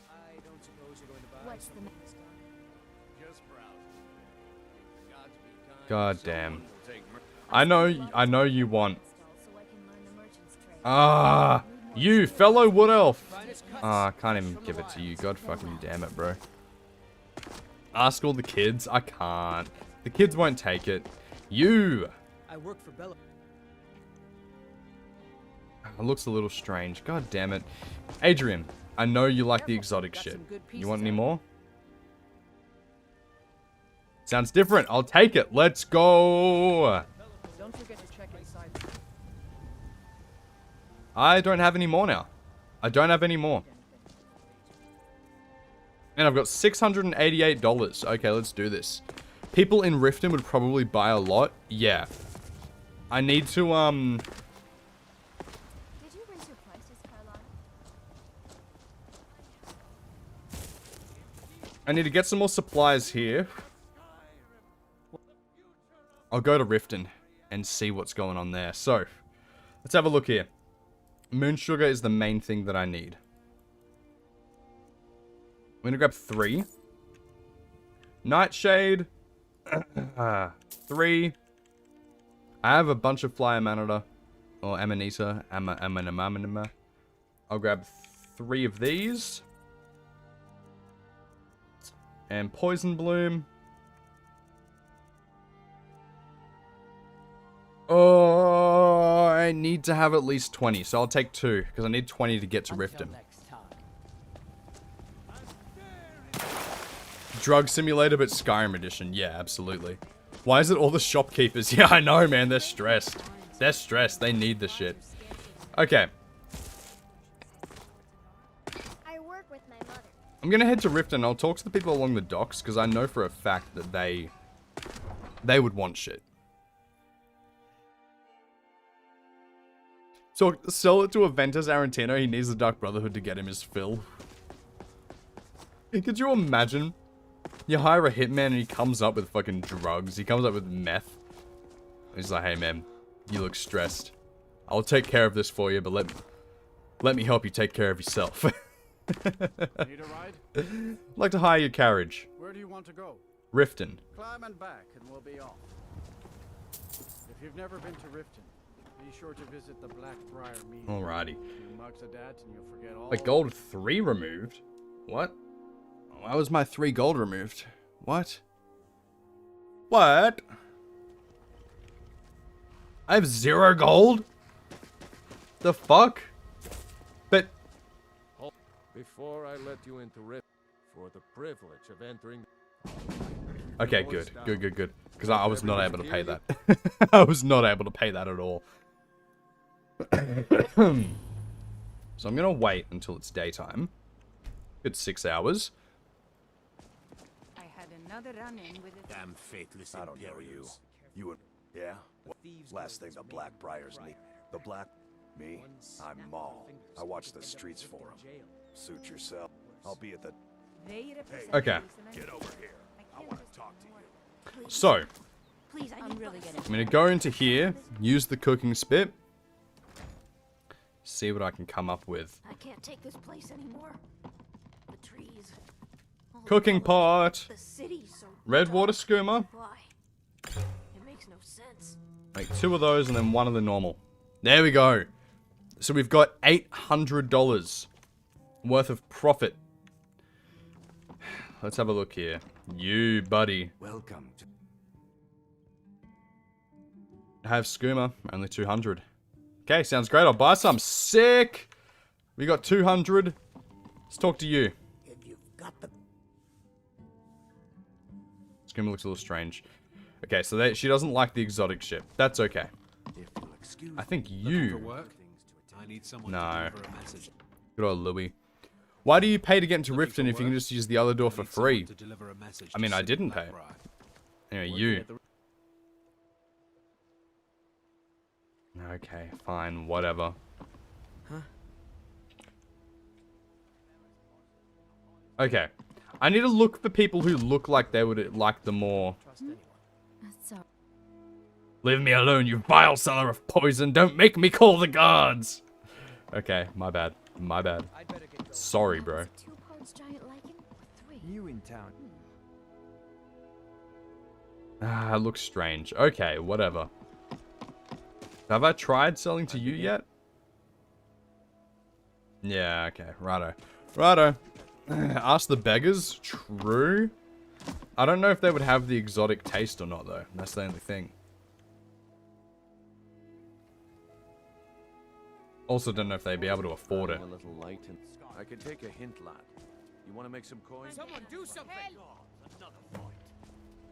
I don't suppose you're going to buy What's the something this time? Just browsing. Gods be kind. God damn. Someone will take I know you want. Ah, you fellow wood elf. Ah, I can't even give it to you. God fucking damn it, bro. Ask all the kids. I can't. The kids won't take it. You. I work for Bella. It looks a little strange. God damn it. Adrian, I know you like the exotic shit. You want any more? Sounds different. I'll take it. Let's go. Don't forget to check inside. I don't have any more now. I don't have any more. And I've got $688. Okay, let's do this. People in Riften would probably buy a lot. Yeah. I need to, Did you raise your prices, Carlotta? I need to get some more supplies here. I'll go to Riften and see what's going on there. So, let's have a look here. Moon sugar is the main thing that I need. I'm gonna grab 3. Nightshade. 3. I have a bunch of fly amanita. Or amanita. Amanita. I'll grab 3 of these. And poison bloom. Oh, I need to have at least 20, so I'll take 2, because I need 20 to get to Riften. Drug Simulator, but Skyrim edition. Yeah, absolutely. Why is it all the shopkeepers? Yeah, I know, man. They're stressed. They're stressed. They need the shit. Okay. I work with my mother. I'm going to head to Riften. I'll talk to the people along the docks, because I know for a fact that they would want shit. So, sell it to Aventus Arantino. He needs the Dark Brotherhood to get him his fill. Could you imagine? You hire a hitman and he comes up with fucking drugs. He comes up with meth. He's like, hey man, you look stressed. I'll take care of this for you, but let me help you take care of yourself. Need a ride? I'd like to hire your carriage. Where do you want to go? Riften. Climb and back, and we'll be off. If you've never been to Riften, be sure to visit the Blackbriar Mead. Alrighty. You mug the dat and you'll forget all. Like gold 3 removed? What? Why was my 3 gold removed? What? What? I have 0 gold? The fuck? But... Before I let you into Riften, for the privilege of entering... Okay, good. Good. Because I was not able to pay that. I was not able to pay that at all. So I'm gonna wait until it's daytime. Good 6 hours. I had another run-in with a Damn faithless I don't know you. You would... Yeah? What? Last thing the Blackbriars need. The Black... Me? I'm Maul. I watch the streets for them. Suit yourself. I'll be at the... they represent Okay. Get over here. I want to talk to you. So, Please, I'm really gonna. I'm gonna go into here, use the cooking spit, see what I can come up with. I can't take this place anymore. The trees. all the Cooking colors, pot. The city's so Redwater dark. skooma. Why? It makes no sense. Make 2 of those and then 1 of the normal. There we go. So we've got $800 worth of profit. Let's have a look here. You, buddy. Welcome to... I have skooma, only 200. Okay, sounds great. I'll buy some. Sick. We got 200. Let's talk to you. If you've got the... Skooma looks a little strange. Okay, so she doesn't like the exotic shit. That's okay. If you'll excuse I think you... work? I need someone No. to deliver a message. Good old Louis. Why do you pay to get into Riften if you can just use the other door for free? To deliver a message I mean, to I didn't pay. Blackbriar. Anyway, you. Okay, fine, whatever. Huh? Okay. I need to look for people who look like they would like the more. Trust anyone. So, Leave me alone, you vile seller of poison. Don't make me call the guards. Okay, my bad. My bad. I'd better get going. Sorry, bro. 2 parts giant lichen or 3? You in town. Ah, it looks strange. Okay, whatever. Have I tried selling to you yet? Yeah, okay. Righto. Righto. Ask the beggars? True. I don't know if they would have the exotic taste or not, though. That's the only thing. Also, don't know if they'd be able to afford it. A little light and I could take a hint, lad. You want to make some coin? Someone do something! Another fight.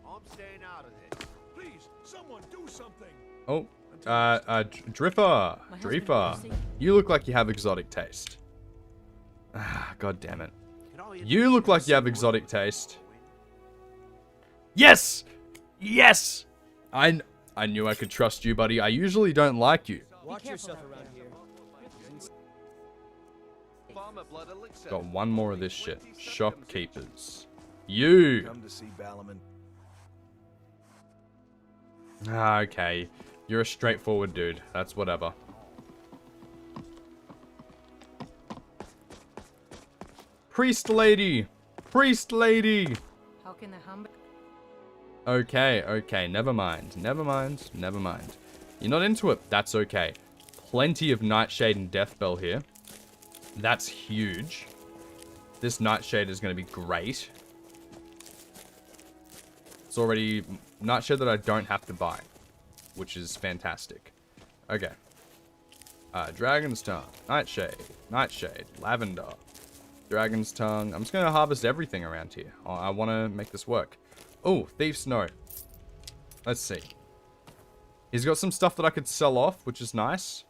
I'm staying out of this. Please, someone do something. Oh, Driffer. Driffer. You look like you have exotic taste. Ah, god damn it. You look like you have exotic taste. Yes! Yes! I knew I could trust you, buddy. I usually don't like you. Watch yourself around here. Got one more of this shit. Shopkeepers. You! Come to see Ballerman. Ah, okay. You're a straightforward dude. That's whatever. Priest lady! Priest lady! How can a humble... Okay, okay. Never mind. Never mind. Never mind. You're not into it. That's okay. Plenty of Nightshade and Deathbell here. That's huge. This Nightshade is going to be great. It's already Nightshade that I don't have to buy, which is fantastic. Okay. Dragon's Tongue, Nightshade, Nightshade, Lavender, Dragon's Tongue. I'm just going to harvest everything around here. I want to make this work. Oh, Thief's Note. Let's see. He's got some stuff that I could sell off, which is nice.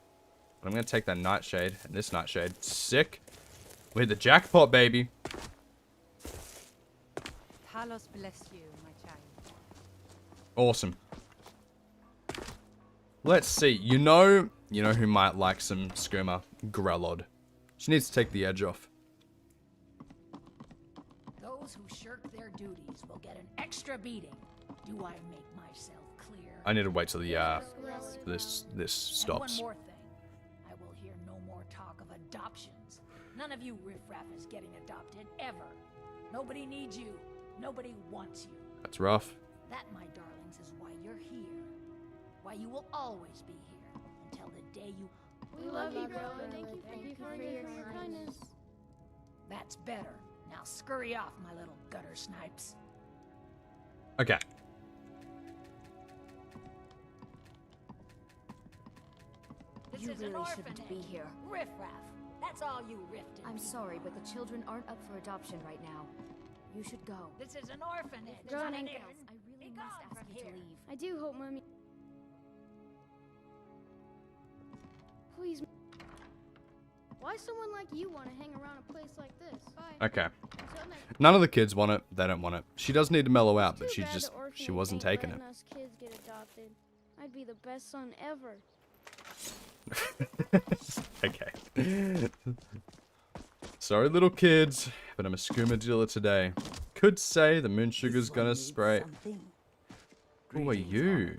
But I'm going to take that Nightshade and this Nightshade. Sick. We hit the jackpot, baby. Talos bless you, my child. Awesome. Let's see. You know who might like some skooma? Grelod. She needs to take the edge off. Those who shirk their duties will get an extra beating. Do I make myself clear? I need to wait till the this And stops. one more thing. I will hear no more talk of adoptions. None of you riffraff is getting adopted, ever. Nobody needs you. Nobody wants you. That's rough. That, my darlings, is why you're here. Why you will always be here. Until the day you... We love you, bro. Thank you for your kindness. That's better. Now scurry off, my little gutter snipes. Okay. This You is an really shouldn't orphanage. be here. Riffraff. That's all you Riften. I'm sorry, but the children aren't up for adoption right now. You should go. This is an orphanage. John not an and inn. I really Be must gone ask from you to here. leave. I do hope Mommy... Please. Why someone like you want to hang around a place like this? Bye. Okay. None of the kids want it. They don't want it. She does need to mellow out, but Too bad the she orphanage wasn't ain't taking it. letting us kids get adopted. I'd be the best son ever. Okay. Sorry, little kids, but I'm a skooma dealer today. Could say the moon sugar's gonna spray. Who are you?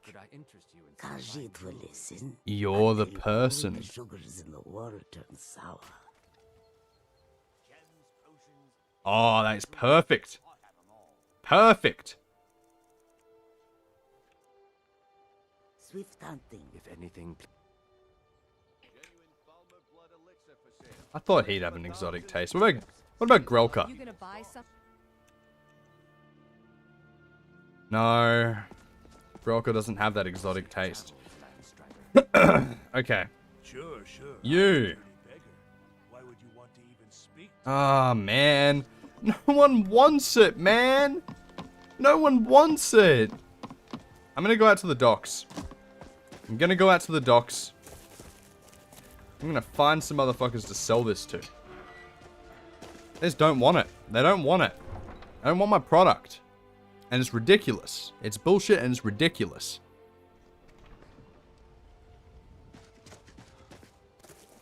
Could I interest you in Khajiit will listen. You're the until all person. The sugars in the water turn sour. Oh, that is perfect. Perfect. Swift hunting. If anything... I thought he'd have an exotic taste. What about Grelka? You gonna buy some? No. Grelka doesn't have that exotic taste. Okay. Sure. You. Why would you want to even speak? Ah, man. No one wants it, man. No one wants it. I'm gonna go out to the docks. I'm gonna go out to the docks. I'm gonna find some motherfuckers to sell this to. They just don't want it. They don't want it. They don't want my product. And it's ridiculous. It's bullshit and it's ridiculous.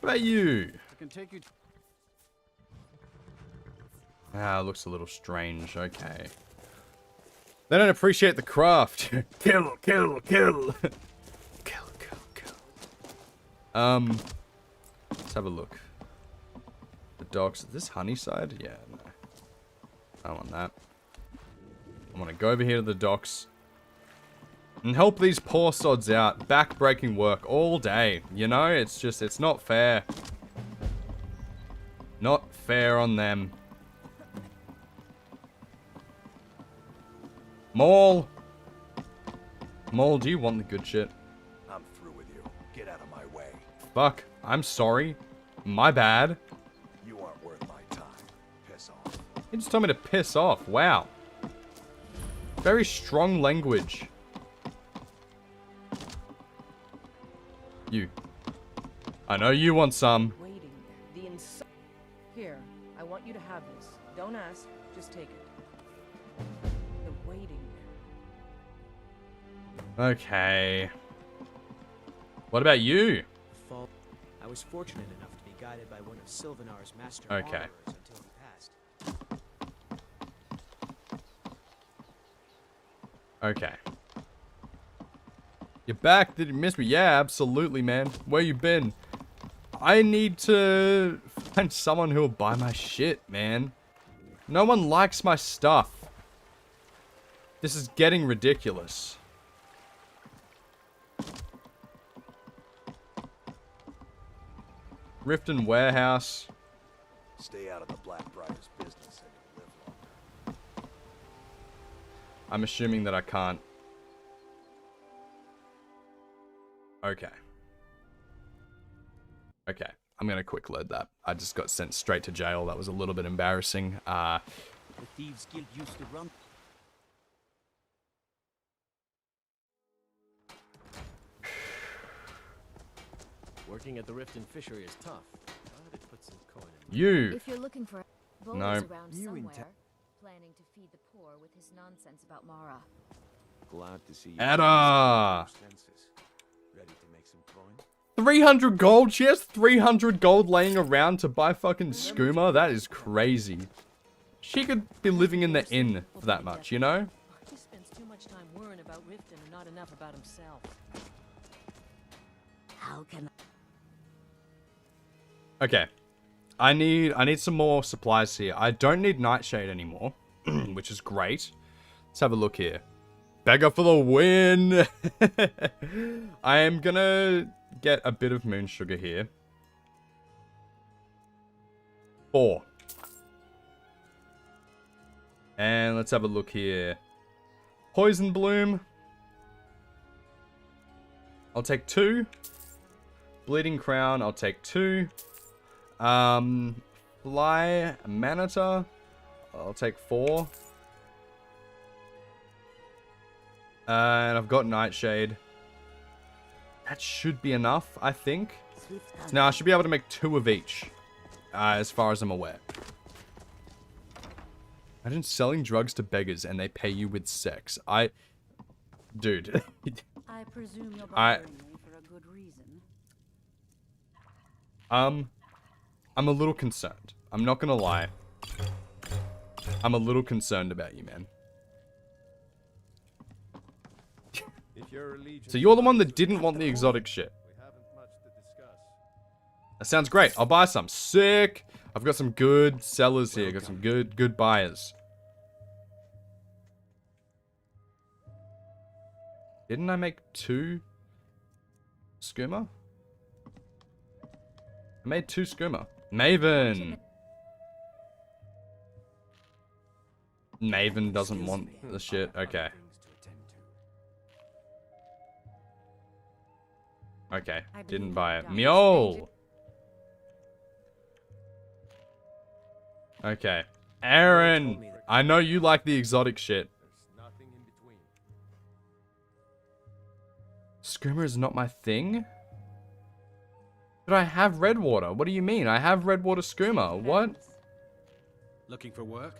What about you? I can take you. Ah, looks a little strange. Okay. They don't appreciate the craft. Kill. Kill. Let's have a look. The docks. Is this Honeyside? Yeah, no. I don't want that. I want to go over here to the docks. And help these poor sods out. Back-breaking work all day. You know, it's just, it's not fair. Not fair on them. Maul! Maul, do you want the good shit? I'm through with you. Get out of my way. Fuck. I'm sorry. My bad. You aren't worth my time. Piss off. You just told me to piss off. Wow. Very strong language. You. I know you want some. Waiting. Here, I want you to have this. Don't ask, just take it. The waiting. Okay. What about you? I was fortunate enough to be guided by one of Sylvanar's master Okay. armorers until he passed. Okay. You're back? Did you miss me? Yeah, absolutely, man. Where you been? I need to find someone who'll buy my shit, man. No one likes my stuff. This is getting ridiculous. Riften warehouse. Stay out of the Blackbriar's business and you'll live longer. I'm assuming that I can't. Okay. Okay. I'm gonna quick load that. I just got sent straight to jail. That was a little bit embarrassing. The Thieves Guild used to run. Working at the Riften fishery is tough, but it puts some coin in. You. If you're looking for Bo's No. around somewhere, planning to feed the poor with his nonsense about Mara. Glad to see you. Ada. Ready to make some coin? 300 gold? She has 300 gold laying around to buy fucking skooma? That is crazy. She could be living in the inn for that much, you know? He spends too much time worrying about Riften and not enough about himself. How can Okay. I need some more supplies here. I don't need Nightshade anymore, which is great. Let's have a look here. Beggar for the win! I am gonna get a bit of moon sugar here. 4. And let's have a look here. Poison bloom. I'll take 2. Bleeding crown, I'll take 2. Fly Manita, I'll take 4. And I've got Nightshade. That should be enough, I think. So now I should be able to make 2 of each, as far as I'm aware. Imagine selling drugs to beggars and they pay you with sex. Dude. I presume you're bothering me for a good reason. I'm a little concerned. I'm not gonna lie. I'm a little concerned about you, man. So you're the one that didn't want the exotic shit. That sounds great. I'll buy some. Sick. I've got some good sellers here. Got some good buyers. Didn't I make 2 skooma? I made 2 skooma. Maven. Maven doesn't want the shit. Okay. Okay. Didn't buy it. Mule. Okay. Aaron. I know you like the exotic shit. Skooma is not my thing? But I have red water. What do you mean? I have red water skooma. What? Looking for work?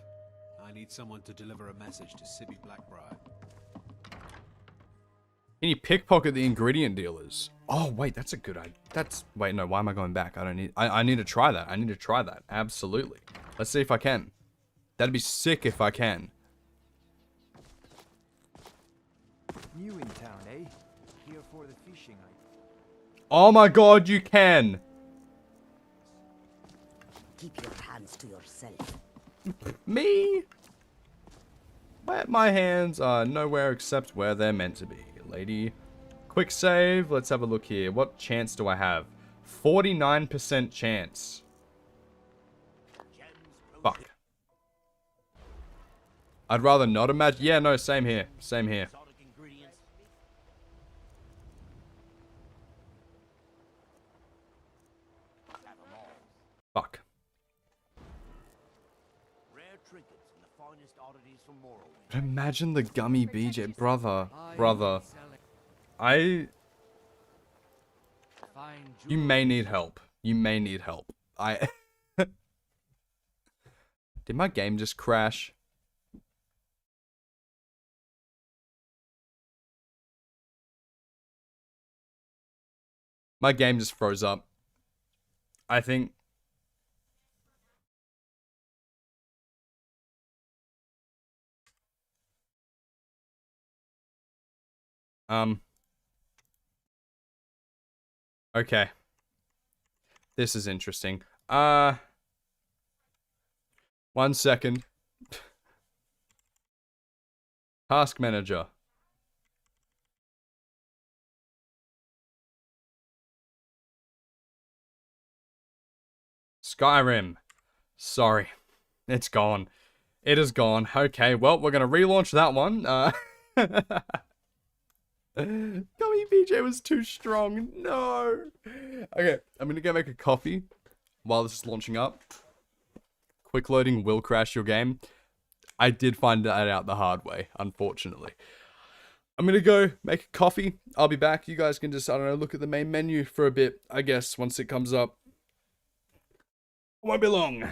I need someone to deliver a message to Sibby Blackbriar. Can you pickpocket the ingredient dealers? Oh, wait, that's a good idea. Wait, no, why am I going back? I need to try that. I need to try that. Absolutely. Let's see if I can. That'd be sick if I can. New in town, eh? Here for the fishing, Oh my god, you can! keep your hands to yourself? Me? My hands are nowhere except where they're meant to be. lady. Quick save. Let's have a look here. What chance do I have? 49% chance. Fuck. I'd rather not imagine. Yeah, no, same here. Same here. Fuck. Imagine the gummy BJ. Brother. You may need help. You may need help. Did my game just crash? My game just froze up. I think... Okay. This is interesting. 1 second. Task manager. Skyrim. Sorry. It's gone. It is gone. Okay, well, we're gonna relaunch that one. Gummy BJ was too strong. No. Okay, I'm gonna go make a coffee while this is launching up. Quick loading will crash your game. I did find that out the hard way, unfortunately. I'm gonna go make a coffee. I'll be back. You guys can just, I don't know, look at the main menu for a bit, I guess, once it comes up. Won't be long.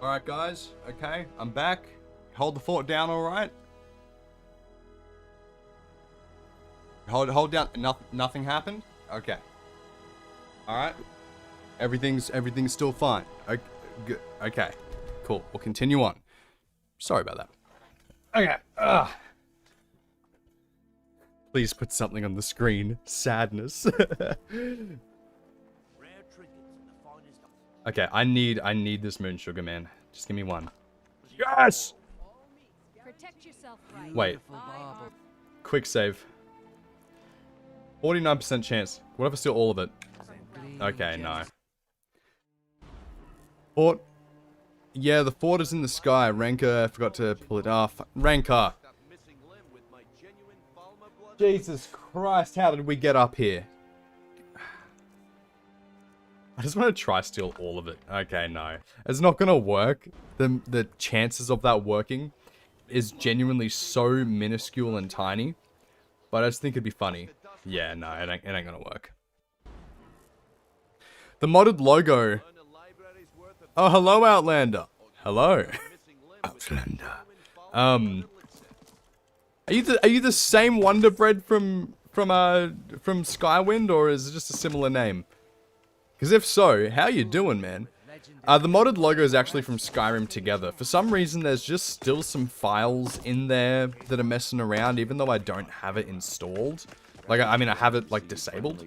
Alright, guys. Okay, I'm back. Hold the fort down, alright? Hold down. Nothing happened? Okay. Alright. Everything's still fine. Okay, good. Okay. Cool. We'll continue on. Sorry about that. Okay. Please put something on the screen. Sadness. Okay, I need this moon sugar, man. Just give me one. Yes! Protect yourself, right? Wait. Quick save. 49% chance. What if I steal all of it? Okay, no. Fort. Yeah, the fort is in the sky. Ranker, I forgot to pull it off. Ranker. Jesus Christ, how did we get up here? I just want to try steal all of it. Okay, no. It's not gonna work. The chances of that working is genuinely so minuscule and tiny. But I just think it'd be funny. Yeah, no, it ain't gonna work. The modded logo. Oh, hello, Outlander. Hello. Outlander. Are you the same Wonder Bread from Skywind, or is it just a similar name? Because if so, how you doing, man? The modded logo is actually from Skyrim Together. For some reason, there's just still some files in there that are messing around, even though I don't have it installed. Like, I mean, I have it, like, disabled.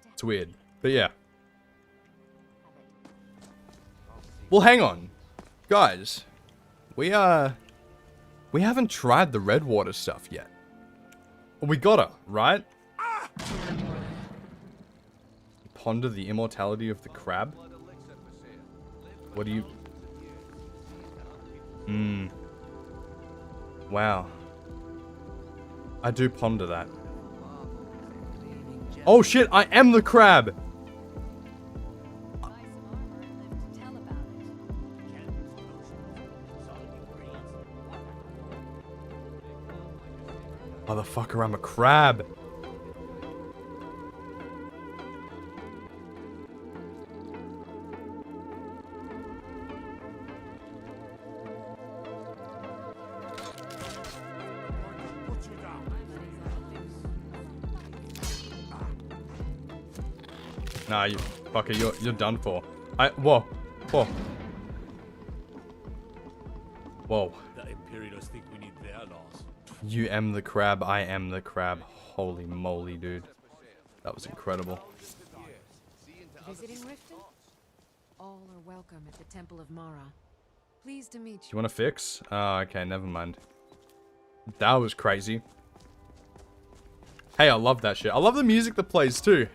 It's weird. But yeah. Well, hang on. Guys. We haven't tried the Redwater stuff yet. We gotta, right? Ponder the immortality of the crab? What do you... Wow. I do ponder that. Oh shit, I am the crab! Motherfucker, I'm a crab. Nah, you fucker, you're done for. Whoa. The Imperials think we need their laws. You am the crab, I am the crab. Holy moly, dude. That was incredible. Visiting Riften? All are welcome at the Temple of Mara. Pleased to meet you. Do you want to fix? Oh, okay, never mind. That was crazy. Hey, I love that shit. I love the music that plays too.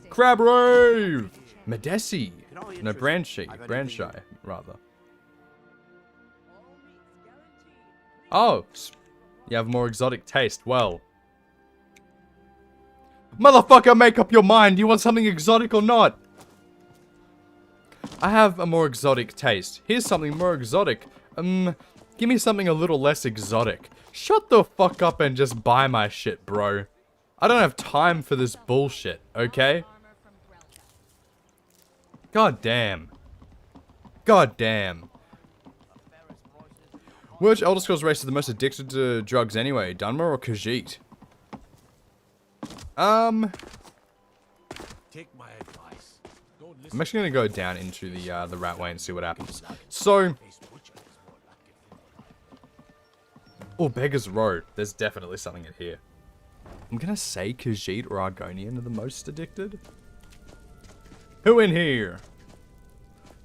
Crab Rave! Medesi. No, Branshai, rather. Oh, you have more exotic taste. Well. Motherfucker, make up your mind. Do you want something exotic or not? I have a more exotic taste. Here's something more exotic. Give me something a little less exotic. Shut the fuck up and just buy my shit, bro. I don't have time for this bullshit, okay? God damn. God damn. Which Elder Scrolls race is the most addicted to drugs anyway? Dunmer or Khajiit? Take my advice. I'm actually gonna go down into the Ratway and see what happens. So, oh, Beggar's Road. There's definitely something in here. I'm gonna say Khajiit or Argonian are the most addicted. Who in here?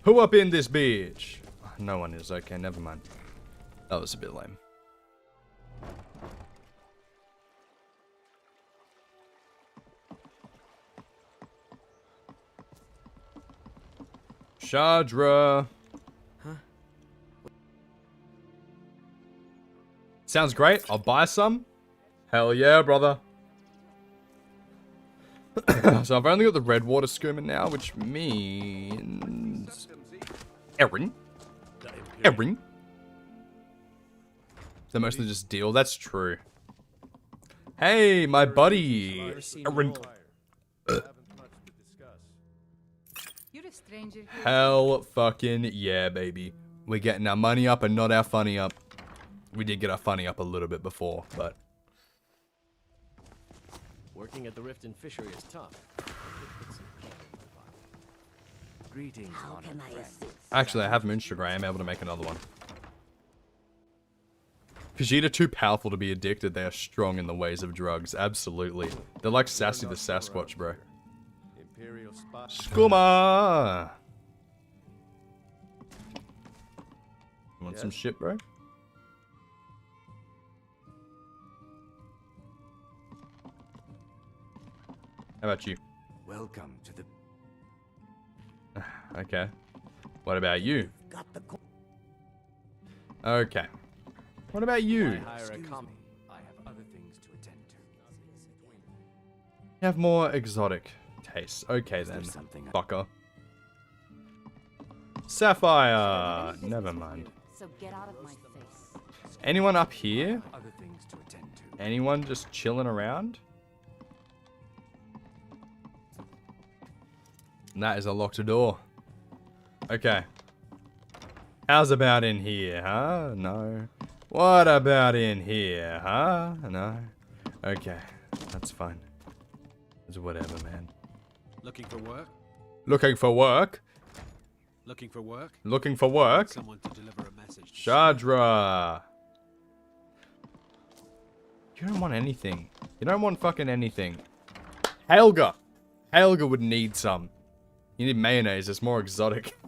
Who up in this bitch? No one is. Okay, never mind. That was a bit lame. Shadra. Huh? Sounds great. I'll buy some. Hell yeah, brother. So I've only got the Redwater Skooma now, which means... Erin. They mostly just deal. That's true. Hey, my buddy. Erin. stranger here. Hell fucking yeah, baby. We're getting our money up and not our funny up. We did get our funny up a little bit before, but... Working at the Riften fishery is tough. Greetings, honored friend. Actually, I have Moonsugar. I am able to make another one. Vegeta too powerful to be addicted. They are strong in the ways of drugs. Absolutely. They're like Sassy the Sasquatch, bro. SKOOMA! You want some shit, bro? How about you? Welcome to the... Okay. What about you? Okay. What about you? I hire a commie. I have other things to attend to. You have more exotic tastes. Okay then, fucker. Sapphire! Never mind. So get out of my face. Anyone up here? Other things to attend to. Anyone just chilling around? And that is a locked door. Okay. How's about in here, huh? No. What about in here, huh? No. Okay. That's fine. It's whatever, man. Looking for work? Looking for work? Looking for work? Looking for work? Someone to deliver a message. Shadra! You don't want anything. You don't want fucking anything. Helga! Helga would need some. You need mayonnaise, it's more exotic.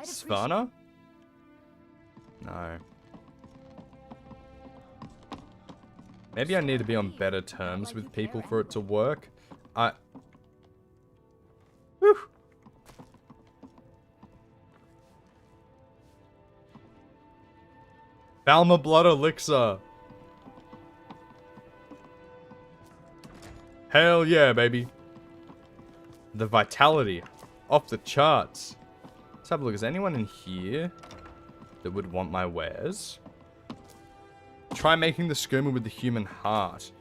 Svana? No. Maybe I need to be on better terms with people for it to work. Whew. Balma Blood Elixir. Hell yeah, baby. The vitality. Off the charts. Let's have a look. Is anyone in here that would want my wares? Try making the skooma with the human heart.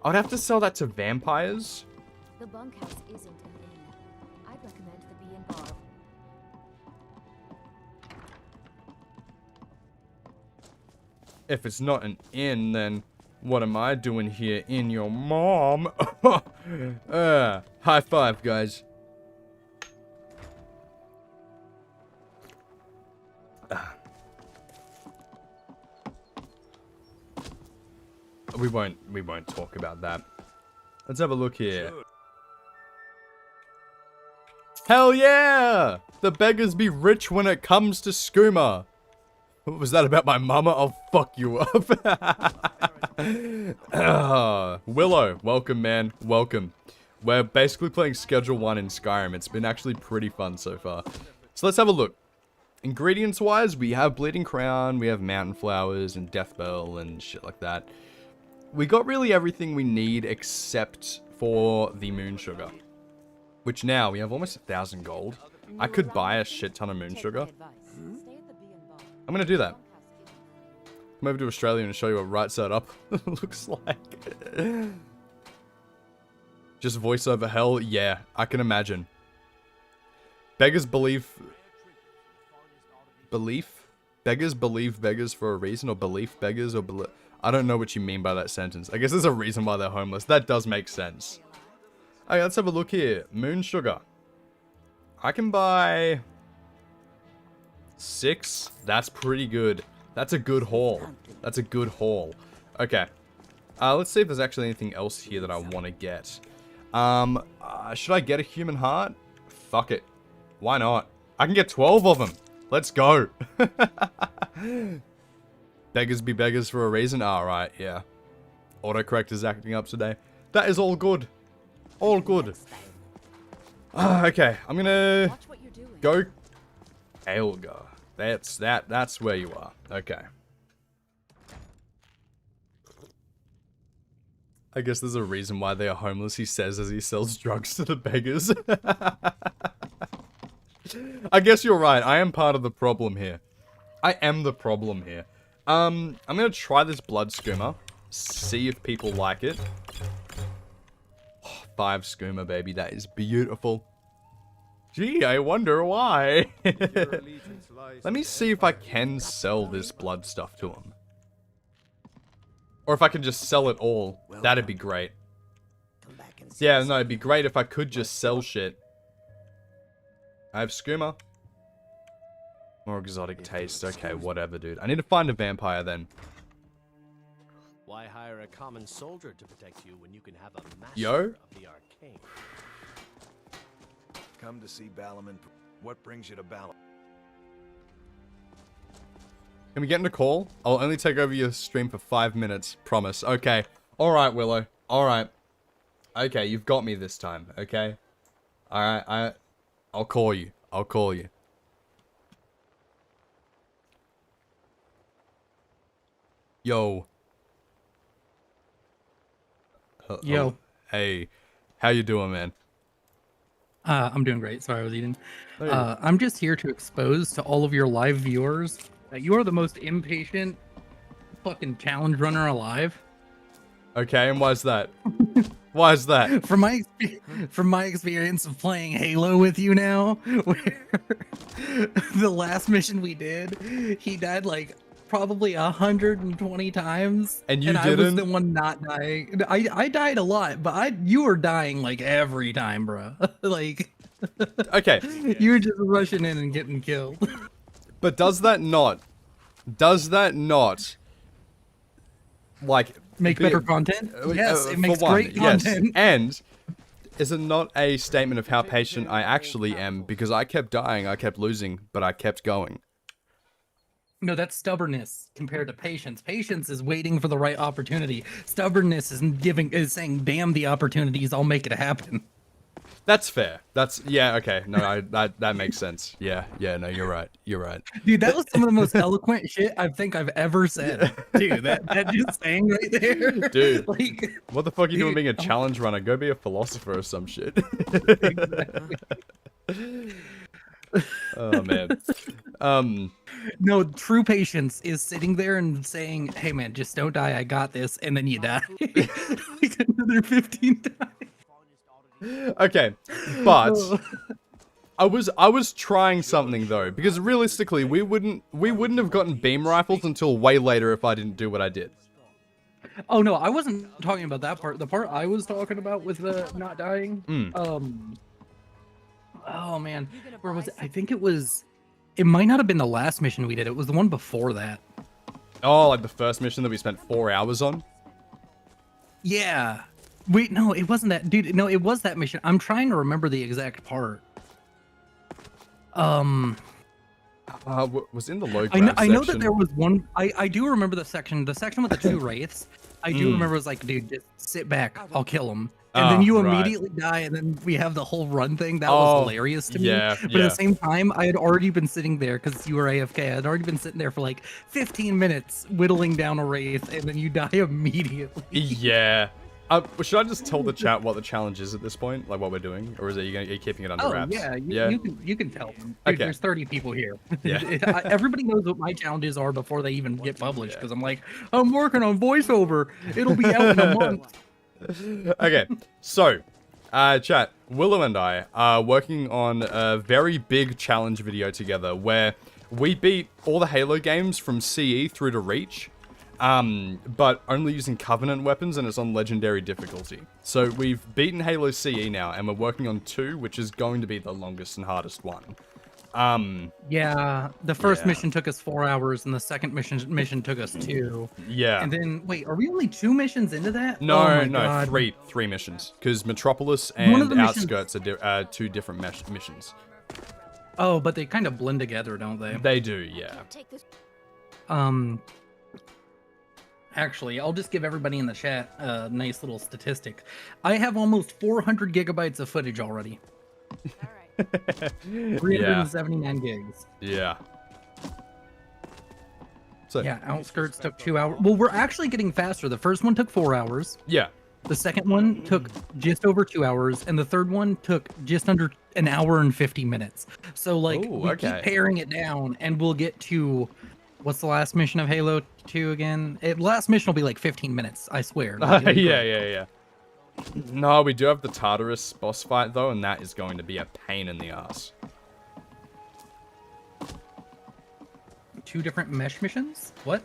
I would have to sell that to vampires. The bunkhouse isn't an inn. I'd recommend the Bee and Bar. If it's not an inn, then what am I doing here in your mom? High five, guys. We won't talk about that. Let's have a look here. Hell yeah! The beggars be rich when it comes to skooma. What was that about my mama? I'll fuck you up. Willow, welcome, man. Welcome. We're basically playing Schedule 1 in Skyrim. It's been actually pretty fun so far. So let's have a look. Ingredients-wise, we have Bleeding Crown, we have Mountain Flowers, and Death Bell, and shit like that. We got really everything we need except for the Moon Sugar. Which now, we have almost 1,000 gold. I could buy a shit ton of Moon Sugar. I'm gonna do that. Come over to Australia and show you what right side up looks like. Just voiceover hell? Yeah, I can imagine. Beggars believe... Belief? Beggars believe beggars for a reason, or belief beggars, or I don't know what you mean by that sentence. I guess there's a reason why they're homeless. That does make sense. Okay, let's have a look here. Moon Sugar. I can buy... 6? That's pretty good. That's a good haul. That's a good haul. Okay. Let's see if there's actually anything else here that I want to get. Should I get a human heart? Fuck it. Why not? I can get 12 of them. Let's go. Beggars be beggars for a reason. Alright, yeah. Autocorrect is acting up today. That is all good. All good. Okay, I'm gonna go Helga. That's where you are. Okay. I guess there's a reason why they are homeless, he says as he sells drugs to the beggars. I guess you're right. I am part of the problem here. I am the problem here. I'm gonna try this blood skooma. See if people like it. Oh, 5 skooma, baby. That is beautiful. Gee, I wonder why. Let me see if I can sell this blood stuff to him. Or if I can just sell it all. That'd be great. Yeah, no, it'd be great if I could just sell shit. I have skooma. More exotic taste. Okay, whatever, dude. I need to find a vampire then. Why hire a common soldier to protect you when you can have a master Yo? of the arcane? Come to see Balaman. What brings you to Balaman? Can we get in a call? I'll only take over your stream for 5 minutes. Promise. Okay. Alright, Willow. Alright. Okay, you've got me this time. Okay? Alright, I'll call you. I'll call you. Yo. Yo. Hey. How you doing, man? I'm doing great. Sorry, I was eating. There you go. I'm just here to expose to all of your live viewers that you are the most impatient fucking challenge runner alive. Okay, and why's that? Why is that? From my experience of playing Halo with you now, where the last mission we did, he died like probably 120 times, and you didn't? I was the one not dying. I died a lot, but you were dying like every time, bro. Like, okay, you were just rushing in and getting killed. But does that not, like, make better content? Yes, it makes great content. Yes. And is it not a statement of how patient I actually am? Because I kept dying, I kept losing, but I kept going. No, that's stubbornness compared to patience. Patience is waiting for the right opportunity. Stubbornness is saying, "Damn the opportunities, I'll make it happen." That's fair. Yeah, okay. No, that makes sense. Yeah, no, you're right. You're right. Dude, that was some of the most eloquent shit I think I've ever said. Dude, that just saying right there. Dude, like, what the fuck are you doing being a challenge runner? Go be a philosopher or some shit. Exactly. Oh, man. No, true patience is sitting there and saying, "Hey, man, just don't die. I got this," and then you die like another 15 times. Okay, but I was trying something though, because realistically, we wouldn't have gotten beam rifles until way later if I didn't do what I did. Oh no, I wasn't talking about that part. The part I was talking about with the not dying. Oh man, where was it? I think it might not have been the last mission we did. It was the one before that. Oh, like the first mission that we spent 4 hours on? Yeah. Wait, no, it wasn't that, dude. No, it was that mission. I'm trying to remember the exact part. Was in the low grab I know that there was one. I do remember the section with the 2 wraiths. I do remember it was like, dude, just sit back. I'll kill him. And then you immediately die, and then we have the whole run thing. That was hilarious to me. But at the same time, I had already been sitting there, because you were AFK, I had already been sitting there for like 15 minutes, whittling down a wraith, and then you die immediately. Yeah. Should I just tell the chat what the challenge is at this point? Like what we're doing? Or are you keeping it under wraps? Yeah, you can tell them. Dude, Okay. There's 30 people here. Yeah. Everybody knows what my challenges are before they even get published, because I'm like, I'm working on voiceover. It'll be out in a month. Okay, so, chat, Willow and I are working on a very big challenge video together where we beat all the Halo games from CE through to Reach, but only using Covenant weapons, and it's on Legendary difficulty. So we've beaten Halo CE now, and we're working on 2, which is going to be the longest and hardest one. Yeah, the first mission took us 4 hours, and the second mission took us 2. Yeah. And then, wait, are we only 2 missions into that? No, Oh my no, God. three missions, because Metropolis One of and the missions- Outskirts are 2 different missions. Oh, but they kind of blend together, don't they? They do, yeah. Actually, I'll just give everybody in the chat a nice little statistic. I have almost 400 gigabytes of footage already. 379 gigs. Yeah. So Yeah, Outskirts took 2 hours. Well, we're actually getting faster. The first one took 4 hours. Yeah. The second one took just over 2 hours, and the third one took just under an hour and 50 minutes. So, like, we keep paring it down, and we'll get to... What's the last mission of Halo 2 again? Last mission will be like 15 minutes, I swear. Like, yeah. No, we do have the Tartarus boss fight, though, and that is going to be a pain in the ass. 2 different mesh missions? What?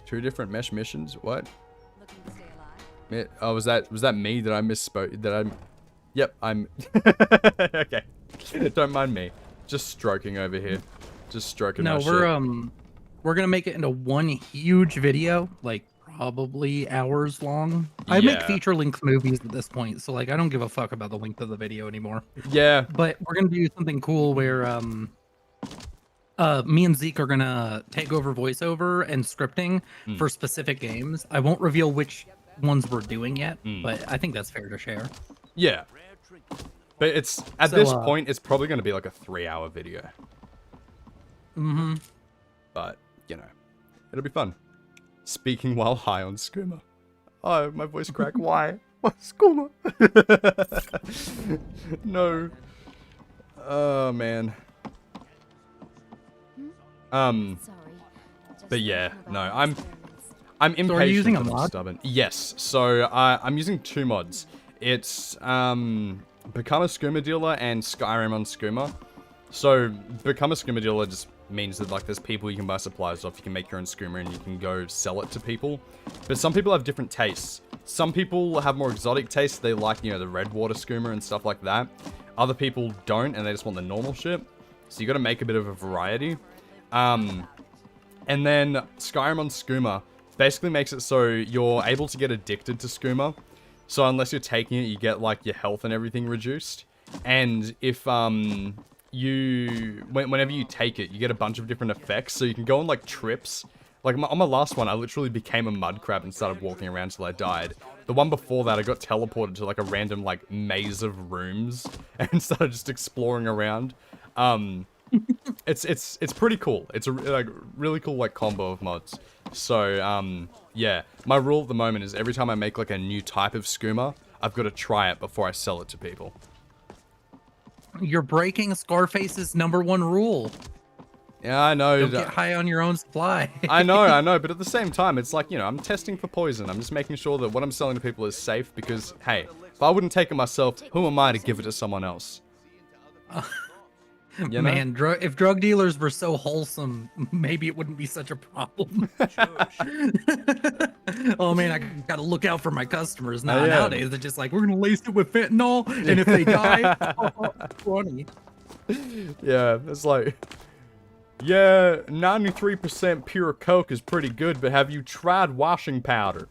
2 different mesh missions? What? Oh, was that me? Did I misspoke? Did I... Yep, I'm... Okay. Don't mind me. Just stroking over here. Just stroking my shit. No, we're gonna make it into one huge video, like probably hours long. I make feature-length movies at this point, so like I don't give a fuck about the length of the video anymore. Yeah. But we're gonna do something cool where me and Zeke are gonna take over voiceover and scripting for specific games. I won't reveal which ones we're doing yet, but I think that's fair to share. Yeah. But it's at this point, it's probably going to be like a 3-hour video. Mm-hmm. But, you know, it'll be fun. Speaking while high on SKOOMA. Oh, my voice crack. Why? Why SKOOMA? No. Oh, man. But yeah, no, I'm impatient. So are you using a and mod? Stubborn. Yes. So I'm using 2 mods. It's Become a SKOOMA Dealer and Skyrim on SKOOMA. So Become a SKOOMA Dealer just means that like there's people you can buy supplies off, you can make your own SKOOMA and you can go sell it to people. But some people have different tastes. Some people have more exotic tastes. They like, you know, the red water SKOOMA and stuff like that. Other people don't and they just want the normal shit. So you got to make a bit of a variety. And then Skyrim on SKOOMA basically makes it so you're able to get addicted to SKOOMA. So unless you're taking it, you get like your health and everything reduced. And if whenever you take it, you get a bunch of different effects. So you can go on like trips. Like on my last one, I literally became a mud crab and started walking around till I died. The one before that, I got teleported to like a random like maze of rooms and started just exploring around. It's pretty cool. It's a like really cool like combo of mods. So yeah, my rule at the moment is every time I make like a new type of SKOOMA, I've got to try it before I sell it to people. You're breaking Scarface's #1 rule. Yeah, I know. Don't get high on your own supply. I know, but at the same time, it's like, you know, I'm testing for poison. I'm just making sure that what I'm selling to people is safe because, hey, if I wouldn't take it myself, who am I to give it to someone else? You know? Man, if drug dealers were so wholesome, maybe it wouldn't be such a problem. Oh man, I gotta look out for my customers. Now nowadays they're just like, we're gonna lace it with fentanyl, and if they die, funny. Yeah, it's like, yeah, 93% pure coke is pretty good, but have you tried washing powder?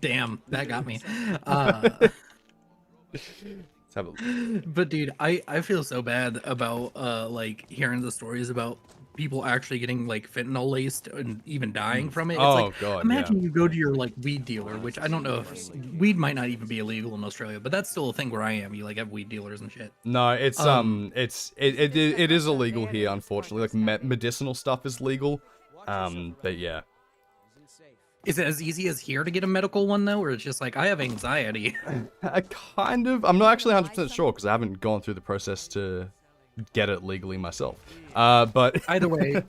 Damn, that got me. Let's have a... But dude, I feel so bad about like hearing the stories about people actually getting like fentanyl laced and even dying from it. It's like, God, imagine you go to your like weed dealer, which I don't know if weed might not even be illegal in Australia, but that's still a thing where I am. You like have weed dealers and shit. No, it's it is illegal here, unfortunately. Like medicinal stuff is legal, but yeah. Is it as easy as here to get a medical one though, or it's just like I have anxiety? Kind of. I'm not actually 100% sure because I haven't gone through the process to get it legally myself. But either way,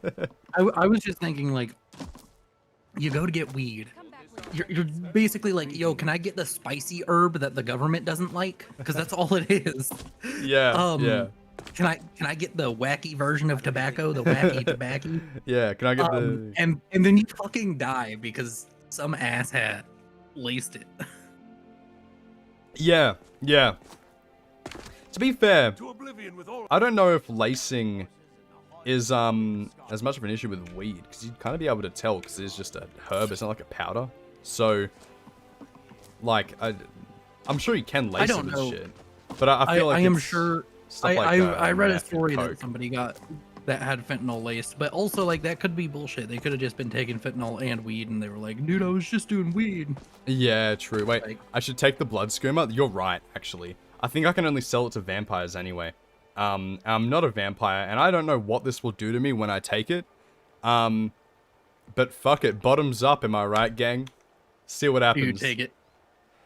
I was just thinking like, you go to get weed. You're basically like, yo, can I get the spicy herb that the government doesn't like? Because that's all it is. Yeah. Yeah. Can I get the wacky version of tobacco, the wacky tobacco? Yeah, can I get the... And then you fucking die because some asshat laced it. Yeah, yeah. To be fair, I don't know if lacing is as much of an issue with weed, because you'd kind of be able to tell, because it's just a herb, it's not like a powder. So, like, I'm sure you can lace it with shit. But I feel like I am sure... I read a story Coke. that somebody got that had fentanyl laced, but also like that could be bullshit. They could have just been taking fentanyl and weed, and they were like, "Dude, I was just doing weed." Yeah, true. Wait, like, I should take the blood SKOOMA. You're right, actually. I think I can only sell it to vampires anyway. I'm not a vampire, and I don't know what this will do to me when I take it. But fuck it, bottoms up. Am I right, gang? See what happens. You take it.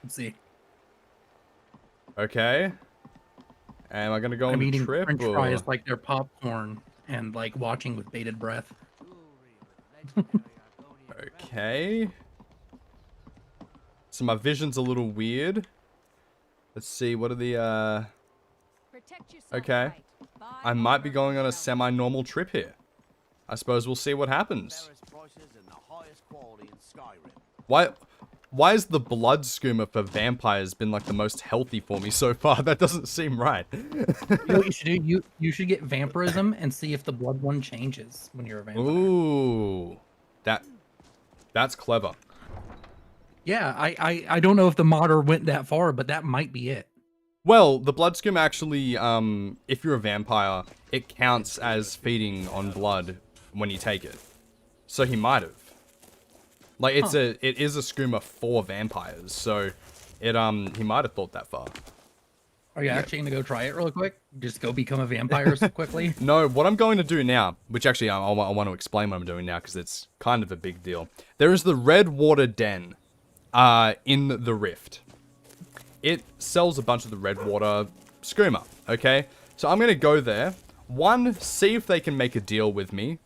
Let's see. Okay. Am I gonna go on I'm the eating trip French or? fries like they're popcorn and like watching with bated breath. Okay. So my vision's a little weird. Let's see, what are the, Okay. I might be going on a semi-normal trip here. I suppose we'll see what happens. Why is the blood skooma for vampires been like the most healthy for me so far? That doesn't seem right. You know what you should do? You should get vampirism and see if the blood one changes when you're a vampire. Ooh. That's clever. Yeah, I don't know if the modder went that far, but that might be it. Well, the blood skim actually, if you're a vampire, it counts as feeding on blood when you take it. So he might have. Like, it is a skooma for vampires, so he might have thought that far. Are you actually gonna go try it real quick? Just go become a vampire so quickly? No, what I'm going to do now, which actually I want to explain what I'm doing now because it's kind of a big deal. There is the Red Water Den in the Rift. It sells a bunch of the red water skooma, okay? So I'm going to go there. One, see if they can make a deal with me.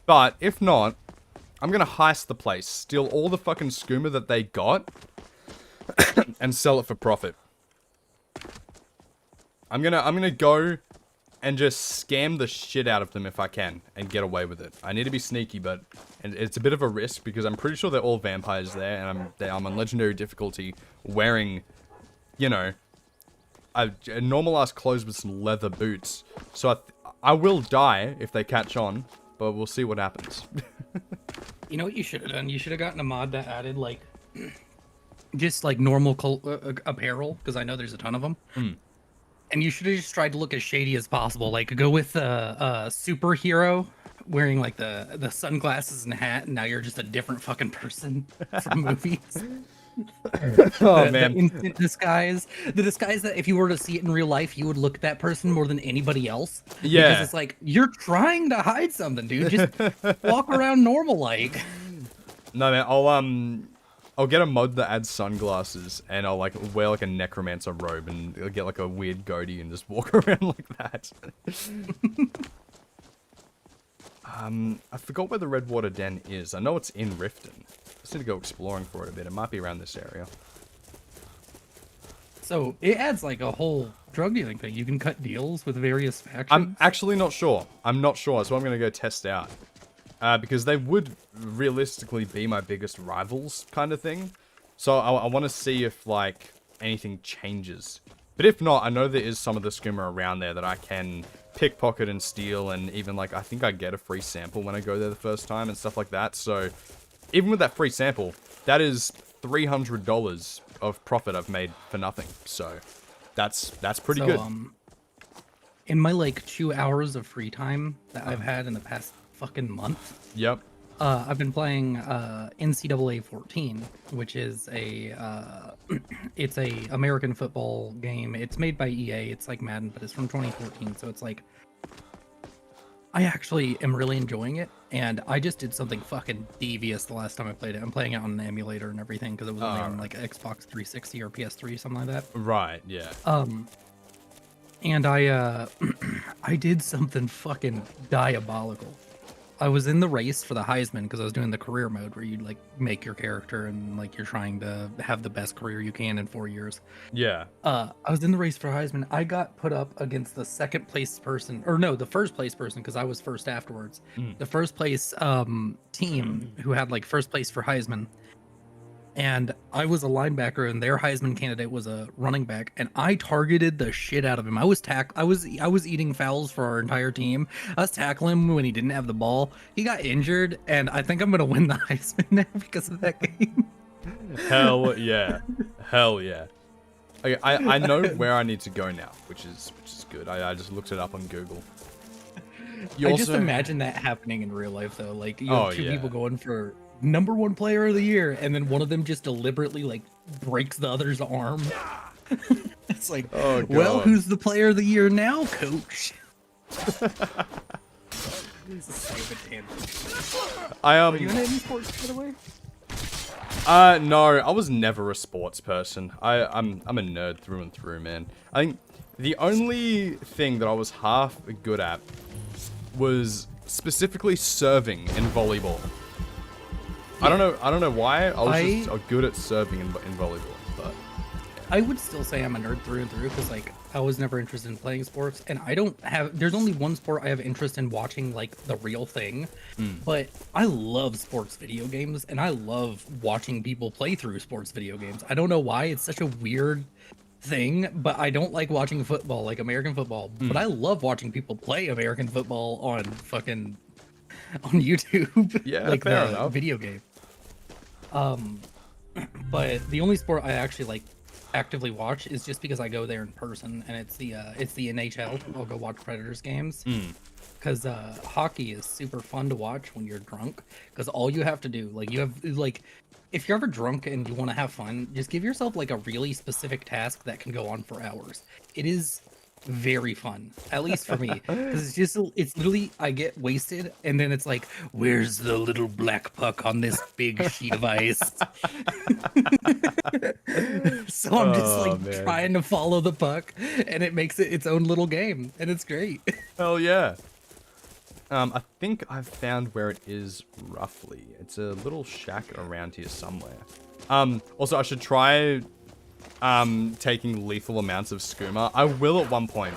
But if not, I'm going to heist the place, steal all the fucking skooma that they got, and sell it for profit. I'm gonna go and just scam the shit out of them if I can and get away with it. I need to be sneaky, but it's a bit of a risk because I'm pretty sure they're all vampires there, and I'm on legendary difficulty wearing, you know, a normal ass clothes with some leather boots. So I will die if they catch on, but we'll see what happens. You know what you should have done? You should have gotten a mod that added like just like normal apparel, because I know there's a ton of them. And you should have just tried to look as shady as possible. Like, go with a superhero wearing, like, the sunglasses and hat, and now you're just a different fucking person from movies. Oh, man. The instant disguise. The disguise that if you were to see it in real life, you would look at that person more than anybody else. Yeah. Because it's like, you're trying to hide something, dude. Just walk around normal-like. No, man, I'll get a mod that adds sunglasses, and I'll, like, wear, like, a necromancer robe, and I'll get, like, a weird goatee and just walk around like that. I forgot where the Redwater Den is. I know it's in Riften. Just need to go exploring for it a bit. It might be around this area. So, it adds, like, a whole drug dealing thing. You can cut deals with various factions. I'm actually not sure. I'm not sure, so I'm going to go test out. Because they would realistically be my biggest rivals kind of thing. So I want to see if, like, anything changes. But if not, I know there is some of the skooma around there that I can pickpocket and steal. And even, like, I think I get a free sample when I go there the first time and stuff like that. So even with that free sample, that is $300 of profit I've made for nothing. So that's pretty good. In my, like, 2 hours of free time that I've had in the past fucking month. Yep. I've been playing NCAA 14, which is it's a American football game. It's made by EA. It's like Madden, but it's from 2014. So it's like, I actually am really enjoying it. And I just did something fucking devious the last time I played it. I'm playing it on an emulator and everything because it was only on like Xbox 360 or PS3, something like that. Right. Yeah. And I did something fucking diabolical. I was in the race for the Heisman because I was doing the career mode where you like make your character and like you're trying to have the best career you can in 4 years. Yeah. I was in the race for Heisman. I got put up against the second place person, or no, the first place person because I was first afterwards. The first place team who had like first place for Heisman. And I was a linebacker, and their Heisman candidate was a running back, and I targeted the shit out of him. I was eating fouls for our entire team. I was tackling him when he didn't have the ball. He got injured, and I think I'm gonna win the Heisman now because of that game. Hell yeah, hell yeah. Okay, I know where I need to go now, which is good. I just looked it up on Google. I just imagine that happening in real life though. Like you have two people going for #1 player of the year, and then one of them just deliberately like breaks the other's arm. It's like, well, who's the player of the year now, coach? Are you into any sports, by the way? No, I was never a sports person. I'm a nerd through and through, man. I think The only thing that I was half good at was specifically serving in volleyball. Yeah. I don't know why. I was just good at serving in volleyball, but I would still say I'm a nerd through and through because like I was never interested in playing sports, and I don't have. There's only one sport I have interest in watching, like the real thing. But I love sports video games, and I love watching people play through sports video games. I don't know why it's such a weird thing, but I don't like watching football, like American football. But I love watching people play American football on YouTube. Yeah, like fair the enough. video game. But the only sport I actually like actively watch is just because I go there in person, and it's the NHL. I'll go watch Predators games because hockey is super fun to watch when you're drunk, because all you have to do, like, you have, like, if you're ever drunk and you want to have fun, just give yourself like a really specific task that can go on for hours. It is very fun, at least for me, because it's literally, I get wasted and then it's like, where's the little black puck on this big sheet of ice? So I'm just like trying to follow the puck, and it makes it its own little game, and it's great. Hell yeah. I think I've found where it is roughly. It's a little shack around here somewhere. Also, I should try taking lethal amounts of skooma. I will at one point.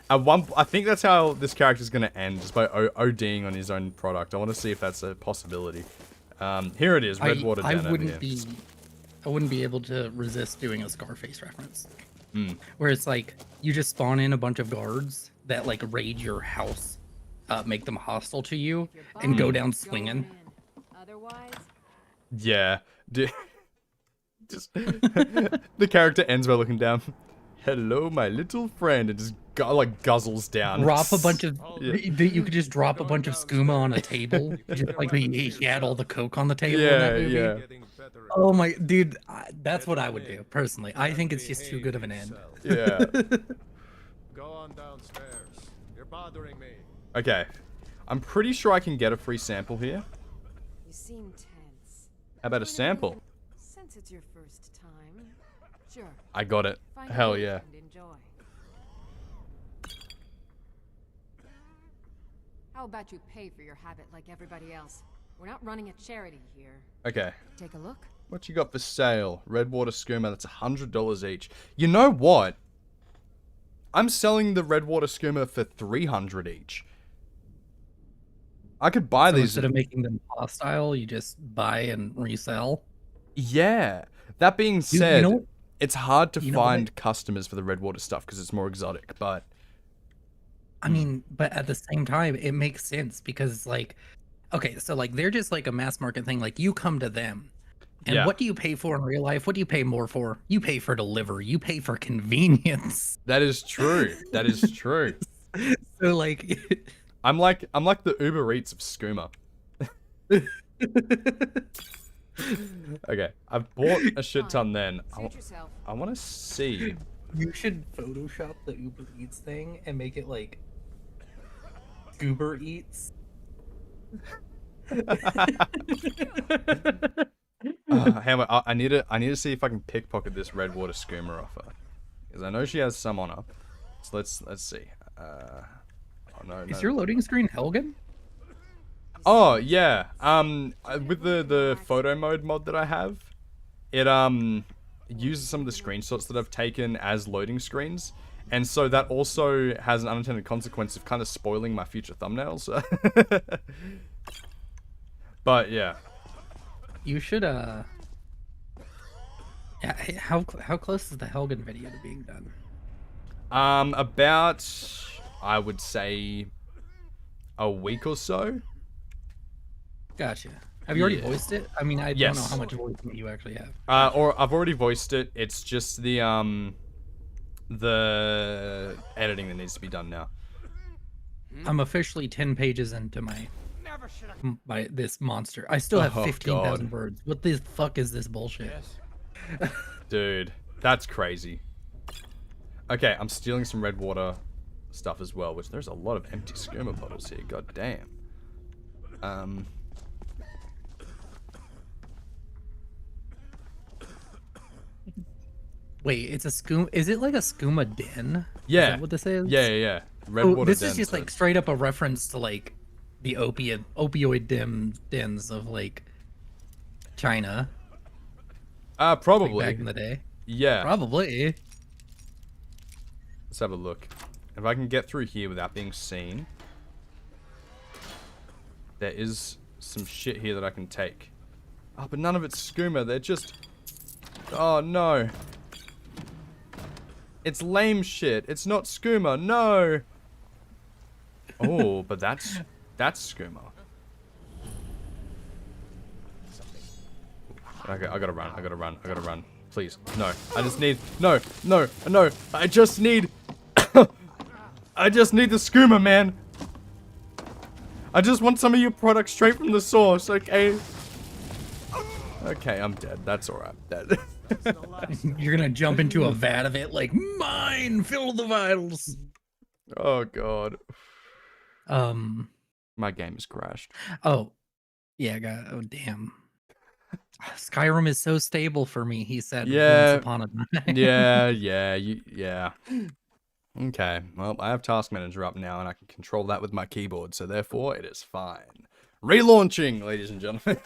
I think that's how this character's gonna end, just by ODing on his own product. I want to see if that's a possibility. Here it is, Redwater Den over here. I wouldn't be able to resist doing a Scarface reference. Where it's like, you just spawn in a bunch of guards that like raid your house, make them hostile to you, and go down swinging. Otherwise, yeah. Just the character ends by looking down. Hello, my little friend, and just like guzzles down. Drop a bunch of. You could just drop a bunch of skooma on a table, just like he had all the coke on the table. Yeah, in that movie. yeah. Oh my dude, that's what I would do personally. I think it's just too good of an end. Yeah. Go on downstairs. You're bothering me. Okay, I'm pretty sure I can get a free sample here. you seem tense. How about a sample? Since it's your first time, sure. I got it. Find Hell a yeah. and enjoy. How about you pay for your habit like everybody else? We're not running a charity here. Okay. Take a look. What you got for sale? Redwater skooma, that's $100 each. You know what? I'm selling the Redwater skooma for $300 each. I could buy So these. instead of making them hostile, you just buy and resell. Yeah. That being said, you know, it's hard to you know find customers for the Redwater stuff because it's more exotic, but I mean, but at the same time, it makes sense because, like, okay, so like they're just like a mass market thing. Like, you come to them, and Yeah. what do you pay for in real life? What do you pay more for? You pay for delivery. You pay for convenience. that is true. That is true. So like, I'm like the Uber Eats of skooma. Okay, I've bought a shit ton then. I want to see. you should Photoshop the Uber Eats thing and make it like Goober Eats. Hang on, I need to see if I can pickpocket this Redwater skooma off her, because I know she has some on her. So let's see. Oh, no, Is your loading screen Helgen? Oh yeah. With the photo mode mod that I have, it uses some of the screenshots that I've taken as loading screens, and so that also has an unintended consequence of kind of spoiling my future thumbnails. But yeah. You should yeah. How close is the Helgen video to being done? About, I would say, a week or so. Gotcha. Have you already Yeah. voiced it? I mean, I Yes. don't know how much voicing you actually have. Or I've already voiced it. It's just the editing that needs to be done now. I'm officially 10 pages into my this monster. I still have Oh, 15,000 God. words. What the fuck is this bullshit? Dude, that's crazy. Okay, I'm stealing some Redwater stuff as well, which there's a lot of empty skooma bottles here. God damn. Wait, it's a skooma. Is it like a skooma den? Yeah. that what this is? Yeah. Redwater this dens, is just so- like straight up a reference to like the opioid dens of like China. Probably. Like back in the day. Yeah. Probably. Let's have a look. If I can get through here without being seen. There is some shit here that I can take. Oh, but none of it's skooma. They're just... Oh, no. It's lame shit. It's not skooma. No. Oh, but that's skooma. Okay, I gotta run. Please. No. I just need... No. I just need... I just need the skooma, man. I just want some of your products straight from the source, okay? Okay, I'm dead. That's alright. Dead. You're gonna jump into a vat of it like, mine! Fill the vitals! Oh, God. My game has crashed. Oh. Yeah, oh, damn. Skyrim is so stable for me, he said. Yeah. Once upon a time. Yeah. Okay, well, I have Task Manager up now, and I can control that with my keyboard, so therefore, it is fine. Relaunching, ladies and gentlemen.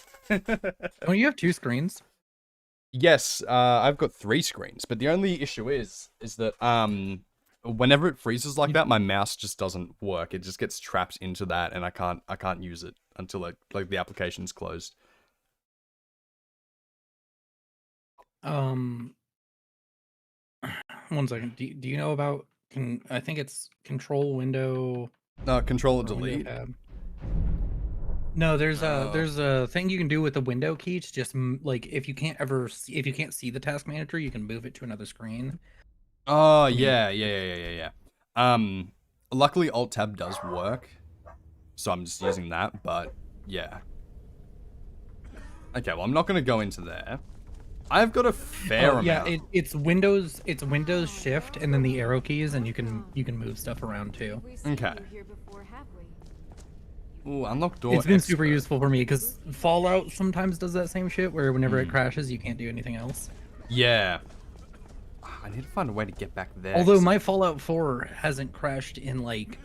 Oh, you have 2 screens? Yes, I've got 3 screens, but the only issue is that, whenever it freezes like that, my mouse just doesn't work. It just gets trapped into that, and I can't use it until, like the application's closed. One second. Do you know about... I think it's Control Window... Control and Delete? No, there's a thing you can do with the window key to just like if you can't see the task manager, you can move it to another screen. Oh yeah. Luckily Alt Tab does work, so I'm just using that. But yeah. Okay, well I'm not gonna go into there. I've got a fair amount. Yeah, it's Windows Shift and then the arrow keys, and you can move stuff around too. Okay. Ooh, unlock door. It's been super useful for me because Fallout sometimes does that same shit where whenever it crashes, you can't do anything else. Yeah. I need to find a way to get back there. Although my Fallout 4 hasn't crashed in like...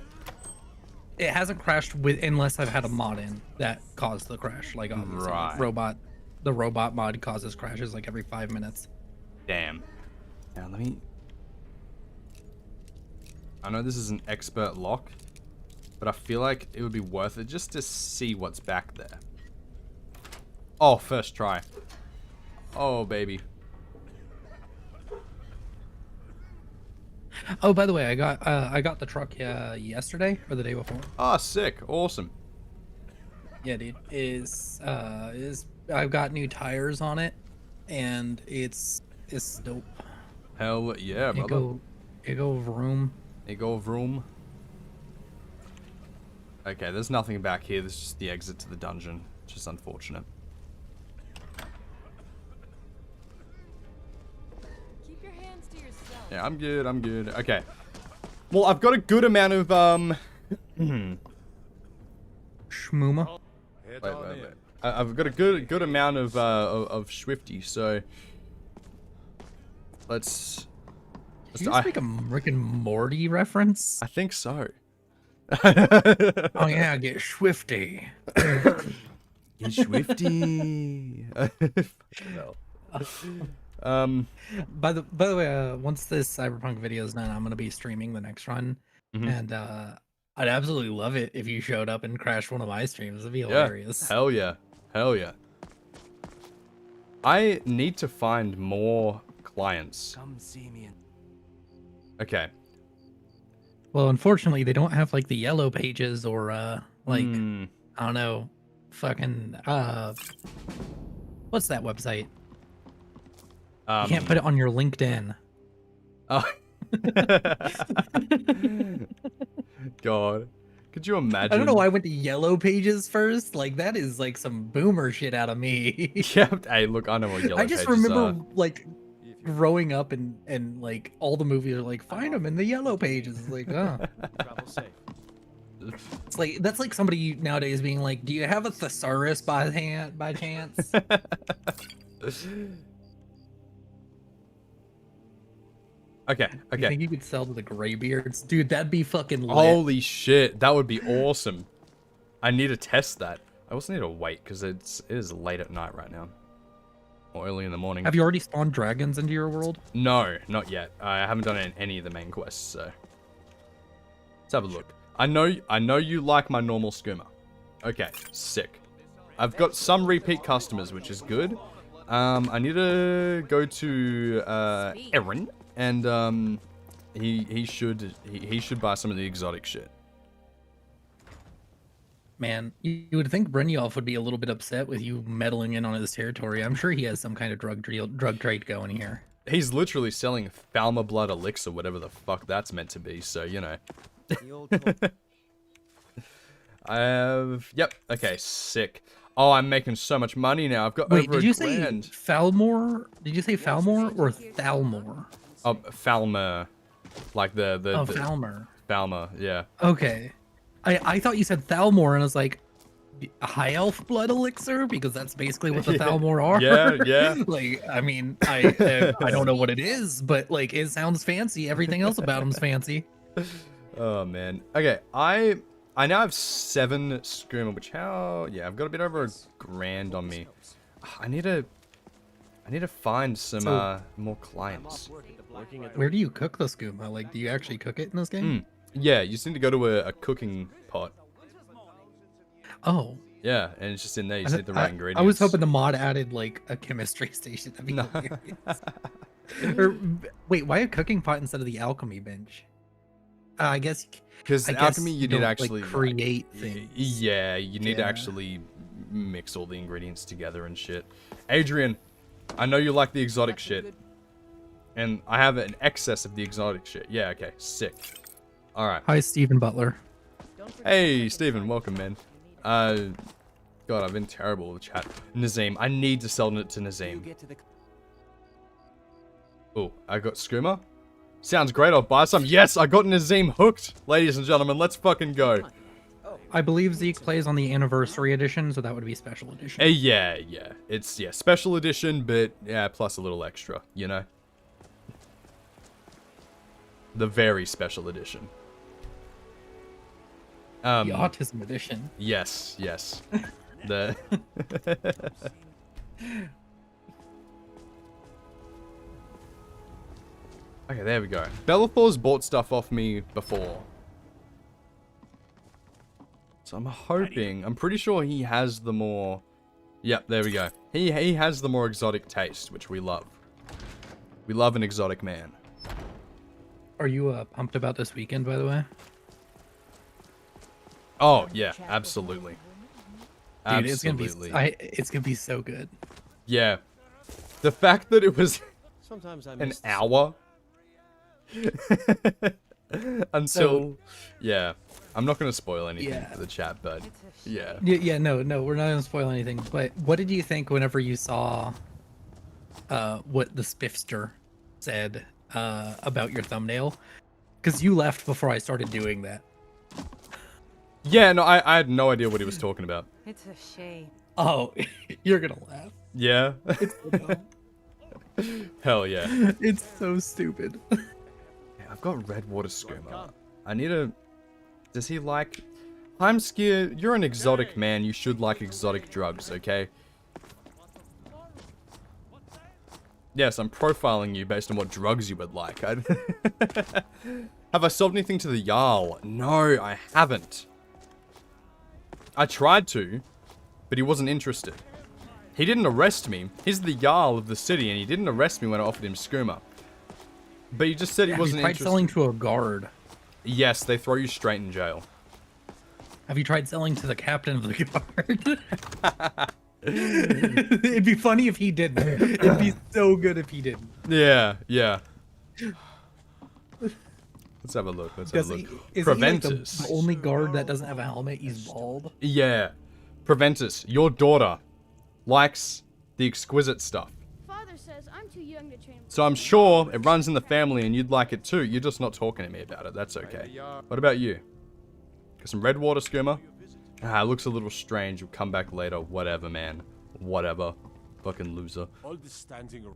It hasn't crashed unless I've had a mod in that caused the crash. Like obviously, right. The robot mod causes crashes like every 5 minutes. Damn. Now let me... I know this is an expert lock, but I feel like it would be worth it just to see what's back there. Oh, first try. Oh, baby. Oh, by the way, I got the truck yesterday or the day before. Oh, sick. Awesome. Yeah, dude. I've got new tires on it, and it's dope. Hell yeah, brother. It go vroom. It go vroom. Okay, there's nothing back here. There's just the exit to the dungeon, which is unfortunate. Keep your hands to yourself. Yeah, I'm good. Okay. Well, I've got a good amount of Schmooma. Wait. I've got a good amount of Swifty, so let's. Did you just make a Rick and Morty reference? I think so. Oh yeah, get Swifty. Get Swifty. By the way, once this Cyberpunk video is done, I'm gonna be streaming the next run, and I'd absolutely love it if you showed up and crashed one of my streams. It'd be hilarious. Hell yeah. I need to find more clients. Come see me. Okay. Well, unfortunately, they don't have like the yellow pages or like I don't know, fucking what's that website? You can't put it on your LinkedIn. Oh. God. Could you imagine? I don't know why I went to yellow pages first. Like that is like some boomer shit out of me. Yeah. Hey, look, I know what yellow pages I just remember like growing up and like all the movies are like find them in the yellow pages. It's like, oh. Travel safe. It's like that's like somebody nowadays being like, "Do you have a thesaurus by chance?" Okay, You okay. think you could sell to the Greybeards? Dude, that'd be fucking lit. Holy shit, that would be awesome. I need to test that. I also need to wait because it is late at night right now. Or early in the morning. Have you already spawned dragons into your world? No, not yet. I haven't done any of the main quests, so let's have a look. I know you like my normal skooma. Okay, sick. I've got some repeat customers, which is good. I need to go to Erin, and he should buy some of the exotic shit. Man, you would think Brynjolf would be a little bit upset with you meddling in on his territory. I'm sure he has some kind of drug trade going here. He's literally selling Falmer blood elixir, whatever the fuck that's meant to be. So you know. Yep. Okay. Sick. Oh, I'm making so much money now. I've got Wait, over did you $1,000. say Falmor? Did you say Falmor or Thalmor? Oh, Falmer, like the Falmer. Falmer, yeah. Okay. I thought you said Thalmor, and I was like, a high elf blood elixir, because that's basically what the Thalmor are. Yeah, yeah. Like, I mean, I don't know what it is, but like, it sounds fancy. Everything else about him's fancy. Oh man. Okay, I now have 7 skooma, which I've got a bit over $1,000 on me. I need to find some more clients. Where do you cook the skooma? Like, do you actually cook it in this game? Yeah, you just need to go to a cooking pot. Oh. Yeah, and it's just in there. You just need the right ingredients. I was hoping the mod added like a chemistry station. That'd be hilarious. Or wait, why a cooking pot instead of the alchemy bench? I guess because alchemy you need to like, actually create things. Yeah, you need to actually mix all the ingredients together and shit. Adrian, I know you like the exotic shit, and I have an excess of the exotic shit. Yeah, okay, sick. All right. Hi, Stephen Butler. Hey, Stephen, welcome, man. God, I've been terrible with chat. Nazim, I need to sell it to Nazim. Oh, I got skooma. Sounds great, I'll buy some. Yes, I got Nazim hooked. Ladies and gentlemen, let's fucking go. I believe Zeke plays on the anniversary edition, so that would be special edition. Yeah. It's, special edition, but, plus a little extra, you know? The very special edition. The autism edition. Yes. The... Okay, there we go. Bellathor's bought stuff off me before. So I'm hoping... I'm pretty sure he has the more... Yep, there we go. He has the more exotic taste, which we love. We love an exotic man. Are you pumped about this weekend, by the way? Oh, yeah, absolutely. Dude, Absolutely. it's gonna be so good. Yeah. The fact that it was Sometimes I an miss the hour until yeah. I'm not gonna spoil anything for the chat, but yeah. No, we're not gonna spoil anything. But what did you think whenever you saw what the spiffster said about your thumbnail? Because you left before I started doing that. Yeah, no, I had no idea what he was talking about. It's a shame. Oh, you're gonna laugh. Yeah. It's so dumb. Hell yeah. It's so stupid. Yeah, I've got Redwater skooma. I need to... Does he like... Heimskir, you're an exotic man. You should like exotic drugs, okay? Yes, I'm profiling you based on what drugs you would like. Have I sold anything to the Jarl? No, I haven't. I tried to, but he wasn't interested. He didn't arrest me. He's the Jarl of the city, and he didn't arrest me when I offered him skooma. But he just said he wasn't tried interested. selling to a guard? Yes, they throw you straight in jail. Have you tried selling to the captain of the guard? It'd be funny if he didn't. It'd be so good if he didn't. Yeah. Let's have a look. Is he like the only guard that doesn't have a helmet? He's bald. Yeah. Preventus, your daughter likes the exquisite stuff. Father says I'm too young to train. So I'm sure it runs in the family and you'd like it too. You're just not talking to me about it. That's okay. What about you? Got some Redwater skooma? Ah, it looks a little strange. You'll come back later. Whatever, man. Whatever. Fucking loser. All this standing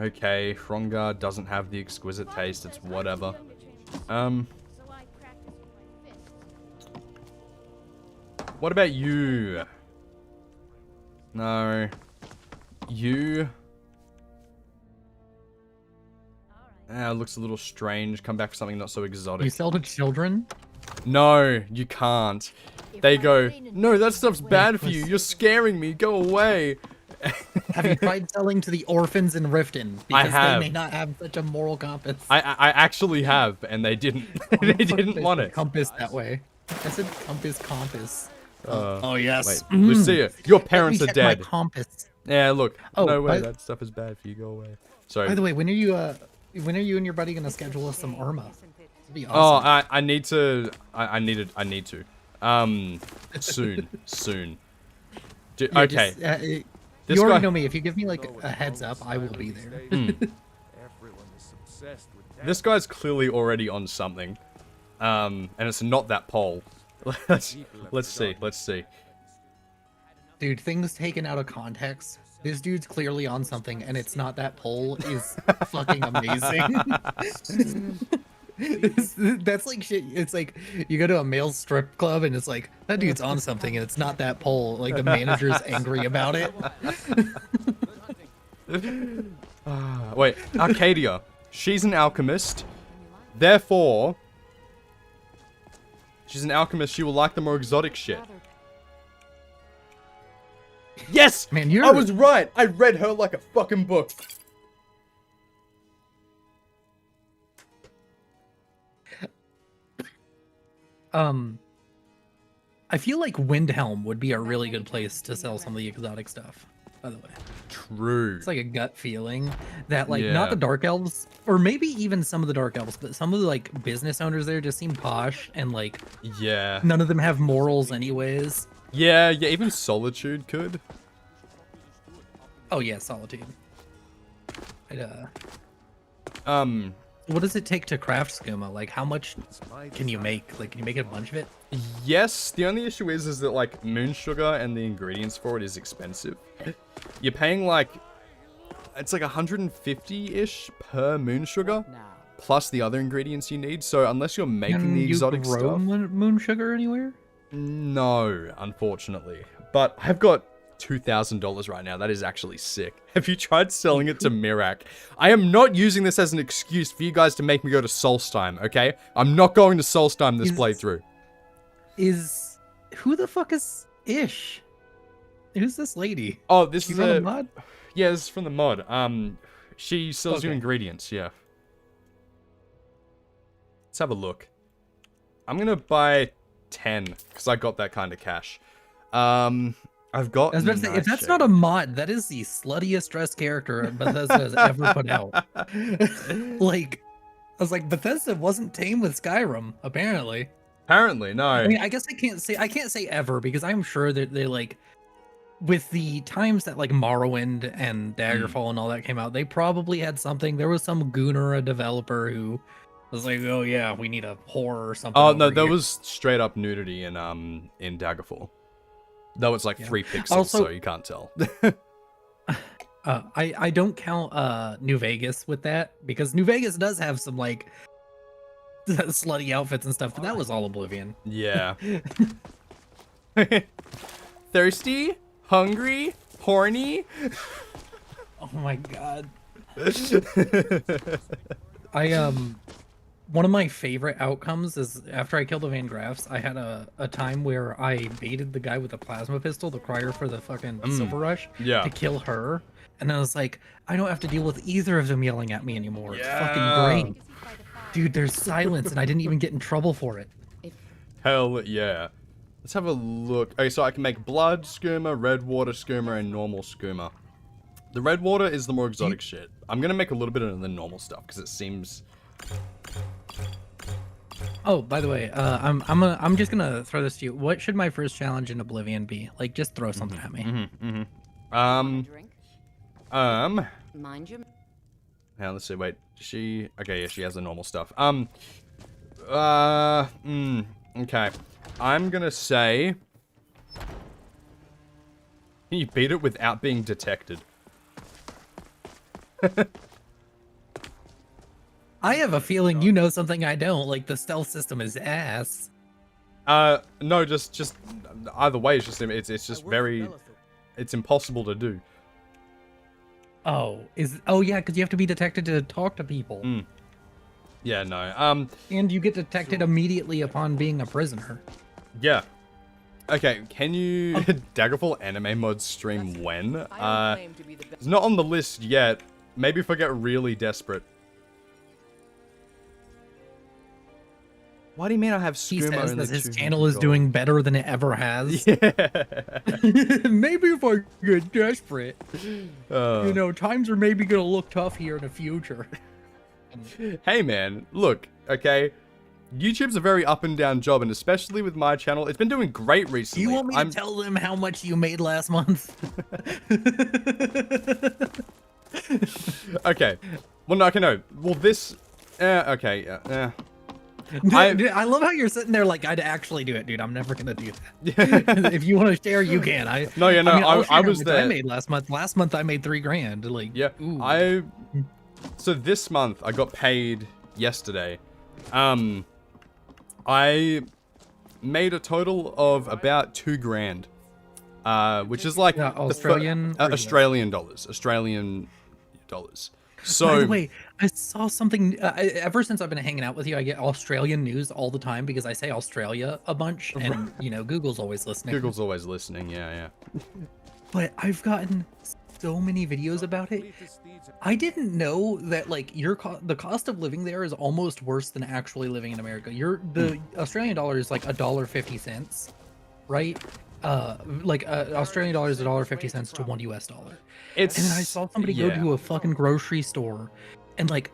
Okay, Hrongar doesn't have the exquisite taste. It's whatever. What about you? No. You. Looks a little strange. Come back for something not so exotic. You sell to children? No, you can't. They go, no, that stuff's bad for you. You're scaring me. Go away. Have you tried selling to the orphans in Riften? Because I have. they may not have such a moral compass. I actually have, and they didn't. They didn't want it. Compass that way. I said compass. Oh yes. Wait, Lucia, your parents are Let me check dead. my compass. Yeah, look. Oh, no way, by- that stuff is bad for you. Go away. Sorry. By the way, when are you and your buddy gonna schedule us some Arma? That'd be awesome. Oh, I need to. I need to. Soon. Yeah, Okay. just, This you already guy- know me. If you give me like a heads up, I will be there. Everyone is obsessed with This guy's clearly already on something. And it's not that pole. Let's see. Dude, things taken out of context. This dude's clearly on something, and it's not that pole is fucking amazing. That's like shit. It's like you go to a male strip club, and it's like that dude's on something, and it's not that pole. Like the manager's angry about it. Wait, Arcadia. She's an alchemist. Therefore, she's an alchemist. She will like the more exotic shit. Yes! Man, I was right. I read her like a fucking book. I feel like Windhelm would be a really good place to sell some of the exotic stuff, by the way. True. It's like a gut feeling that like Yeah. not the dark elves, or maybe even some of the dark elves, but some of the like business owners there just seem posh and like Yeah. none of them have morals anyways. Yeah, even Solitude could. Oh yeah, Solitude. I'd, what does it take to craft skooma? Like how much can you make? Like can you make a bunch of it? Yes, the only issue is that like moon sugar and the ingredients for it is expensive. You're paying like it's like 150-ish per moon sugar plus the other ingredients you need. So unless you're making Can the you exotic grow stuff, moon sugar anywhere? no, unfortunately. But I've got $2,000 right now. That is actually sick. Have you tried selling it to Mirak? I am not using this as an excuse for you guys to make me go to Solstheim, okay? I'm not going to Solstheim this playthrough. Who the fuck is Ish? Who's this lady? Oh, this She is from a the mod? Yeah, this is from the mod. She sells you Okay. ingredients, yeah. Let's have a look. I'm gonna buy 10 because I got that kind of cash. I've got. I was about to say, if that's not a mod, that is the sluttiest dressed character Bethesda has ever put out. Like, I was like, Bethesda wasn't tame with Skyrim, apparently. Apparently, no. I mean, I guess I can't say ever because I'm sure that they like, with the times that like Morrowind and Daggerfall and all that came out, they probably had something. There was some gooner, a developer who was like, oh yeah, we need a whore or something. Oh no, over there here." was straight up nudity in Daggerfall. Though it's like 3 pixels, Also- so you can't tell. I don't count New Vegas with that because New Vegas does have some like slutty outfits and stuff, but that was all Oblivion. Yeah. Thirsty? Hungry? Horny? Oh my god. One of my favorite outcomes is after I killed the Van Graffs, I had a time where I baited the guy with the plasma pistol, the crier for the fucking Silver Rush, Yeah. to kill her. And I was like, I don't have to deal with either of them yelling at me anymore. It's Yeah. fucking great. Dude, there's silence and I didn't even get in trouble for it. Hell yeah. Let's have a look. Okay, so I can make blood skooma, red water skooma, and normal skooma. The red water is the more exotic shit. I'm gonna make a little bit of the normal stuff because it seems. Oh, by the way, I'm just gonna throw this to you. What should my first challenge in Oblivion be? Like, just throw something at me. Mind your... Now let's see. Wait, she? Okay, yeah, she has the normal stuff. Okay. I'm gonna say. Can you beat it without being detected? I have a feeling you know something I don't. Like the stealth system is ass. No, just either way, it's just very, it's impossible to do. Oh, yeah, because you have to be detected to talk to people. Yeah, no. And you get detected immediately upon being a prisoner. Yeah. Okay, can you Daggerfall anime mod stream when? It's not on the list yet. Maybe if I get really desperate. Why do you mean I have He SKOOMA says in that the his 200 channel is gold? doing better than it ever has. Yeah. Maybe if I get desperate. You Uh, know, times are maybe gonna look tough here in the future. Hey man, look, okay? YouTube's a very up and down job, and especially with my channel, it's been doing great recently. You want me to tell them how much you made last month? Okay. Well, no, okay, no. Well, this... okay, yeah. I love how you're sitting there like, I'd actually do it, dude. I'm never gonna do that. If you want to share, you can. I was there. I made last month. Last month I made $3,000. Like, yeah, ooh. So this month I got paid yesterday. I made a total of about $2,000, which is like Australian Australian dollars. So, by the way, I saw something. Ever since I've been hanging out with you, I get Australian news all the time because I say Australia a bunch, and you know, Google's always listening. Google's always listening. Yeah. But I've gotten so many videos about it. I didn't know that like the cost of living there is almost worse than actually living in America. The Australian dollar is like $1.50, right? Australian dollar is $1.50 to $1 US. And then I saw somebody go to a fucking grocery store, and like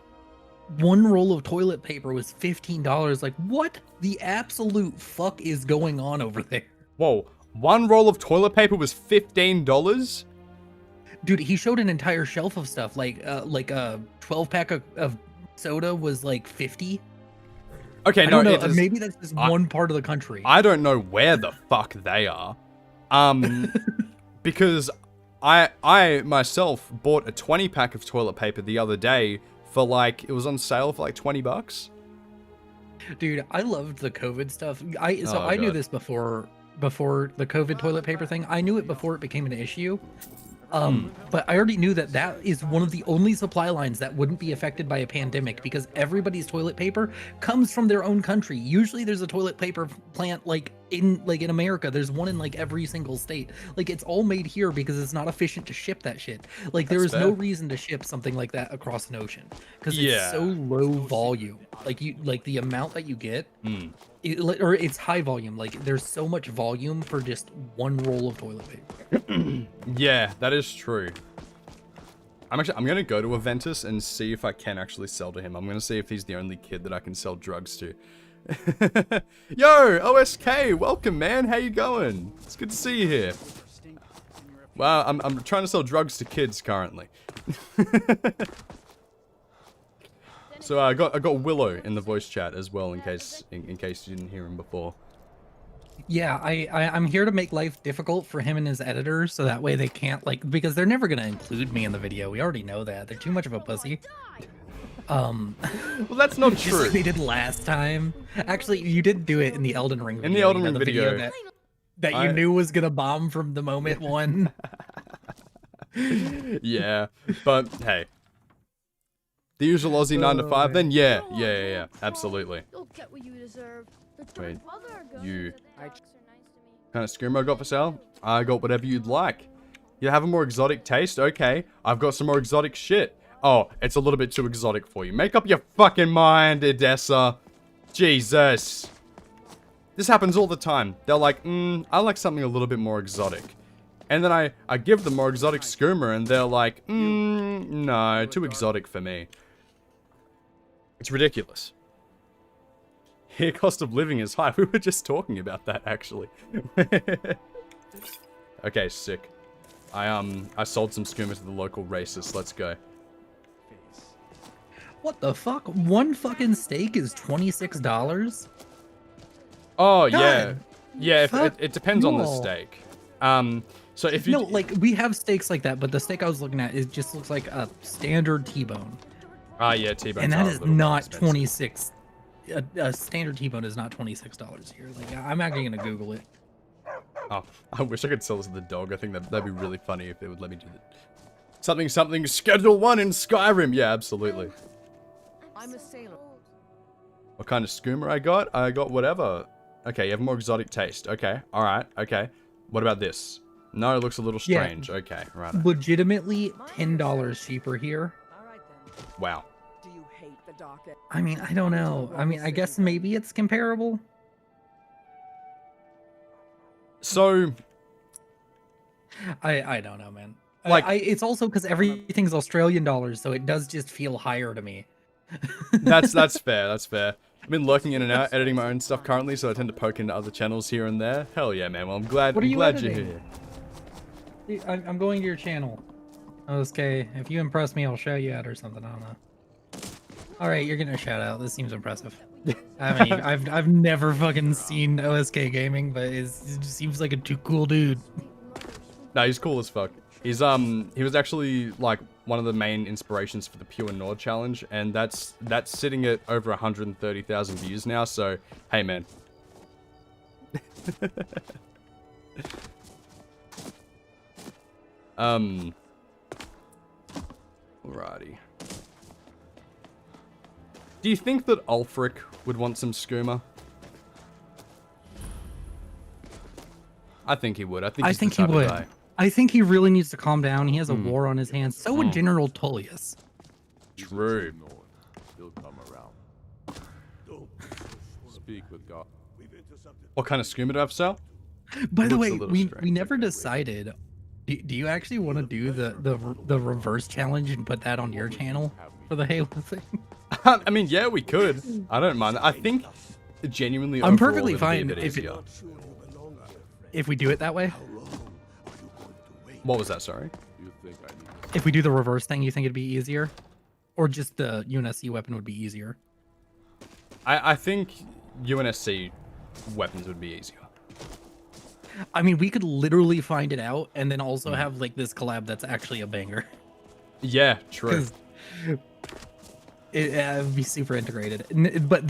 one roll of toilet paper was $15. Like, what the absolute fuck is going on over there? Whoa, one roll of toilet paper was $15? Dude, he showed an entire shelf of stuff. Like a 12-pack of soda was like 50. Okay, no, maybe that's just one part of the country. I don't know where the fuck they are. Because I myself bought a 20-pack of toilet paper the other day for like, it was on sale for like $20. Dude, I loved the COVID stuff. I knew this before the COVID toilet paper thing. I knew it before it became an issue. But I already knew that is one of the only supply lines that wouldn't be affected by a pandemic, because everybody's toilet paper comes from their own country. Usually there's a toilet paper plant in America. There's one in like every single state. Like, it's all made here because it's not efficient to ship that shit. Like, there is no reason to ship something like that across an ocean because it's so low volume. Like the amount that you get, it's high volume. Like, there's so much volume for just one roll of toilet paper. Yeah, that is true. I'm gonna go to Aventus and see if I can actually sell to him. I'm gonna see if he's the only kid that I can sell drugs to. Yo, OSK, welcome, man. How you going? It's good to see you here. Wow, I'm trying to sell drugs to kids currently. So I got Willow in the voice chat as well, in case you didn't hear him before. Yeah, I'm here to make life difficult for him and his editor, so that way they can't, because they're never gonna include me in the video. We already know that. They're too much of a pussy. Well, that's not just true. like they did last time. Actually, you did do it in the Elden Ring video. In the Elden Ring video. That you knew was gonna bomb from the moment one. Yeah, but hey. The usual Aussie 9 to 5, then yeah, absolutely. You'll get what you deserve. Wait, you kind of SKOOMA I got for sale? I got whatever you'd like. You have a more exotic taste? Okay, I've got some more exotic shit. Oh, it's a little bit too exotic for you. Make up your fucking mind, Edessa. Jesus. This happens all the time. They're like, I like something a little bit more exotic. And then I give them more exotic SKOOMA and they're like, no, too exotic for me. It's ridiculous. Here, cost of living is high. We were just talking about that, actually. Okay, sick. I sold some SKOOMA to the local racist. Let's go. What the fuck? One fucking steak is $26? Oh, God, yeah. Yeah, it depends on the steak. So if you... No, we have steaks like that, but the steak I was looking at, it just looks like a standard T-bone. Ah, yeah, T-bones And are that a is little more not expensive. 26. A standard T-bone is not $26 here. Like, I'm actually gonna Google it. Oh, I wish I could sell this to the dog. I think that'd be really funny if they would let me do that. Something, Schedule 1 in Skyrim. Yeah, absolutely. I'm a sailor. What kind of skooma I got? I got whatever. Okay, you have more exotic taste. Okay, alright, okay. What about this? No, it looks a little strange. Yeah. Okay, right. Legitimately $10 cheaper here. Wow. Do you hate the docket? I mean, I don't know. I mean, I guess maybe it's comparable. So... I don't know, man. Like, it's also because everything's Australian dollars, so it does just feel higher to me. that's fair, that's fair. I've been lurking in and out, editing my own stuff currently, so I tend to poke into other channels here and there. Hell yeah, man. Well, I'm glad you're editing? here. I'm going to your channel. Okay, if you impress me, I'll shout you out or something. I don't know. All right, you're getting a shout out. This seems impressive. I mean, I've never fucking seen OSK gaming, but it just seems like a too cool dude. No, he's cool as fuck. He's he was actually like one of the main inspirations for the Pure Nord challenge, and that's sitting at over 130,000 views now. So, hey, man. Alrighty. Do you think that Ulfric would want some skooma? I think he would. I think he would. I think he really needs to calm down. He has a war on his hands. So would General Tullius. True. He'll come around. Speak with God. What kind of skooma do I have to sell? By the way, we never decided. Do you actually want to do the reverse challenge and put that on your channel for the Halo thing? I mean, yeah, we could. I don't mind. I think genuinely, I'm overall, perfectly it'll be a fine bit easier. if we do it that way. What was that? Sorry. If we do the reverse thing, you think it'd be easier, or just the UNSC weapon would be easier? I think UNSC weapons would be easier. I mean, we could literally find it out and then also have like this collab that's actually a banger. Yeah, true. It would be super integrated. But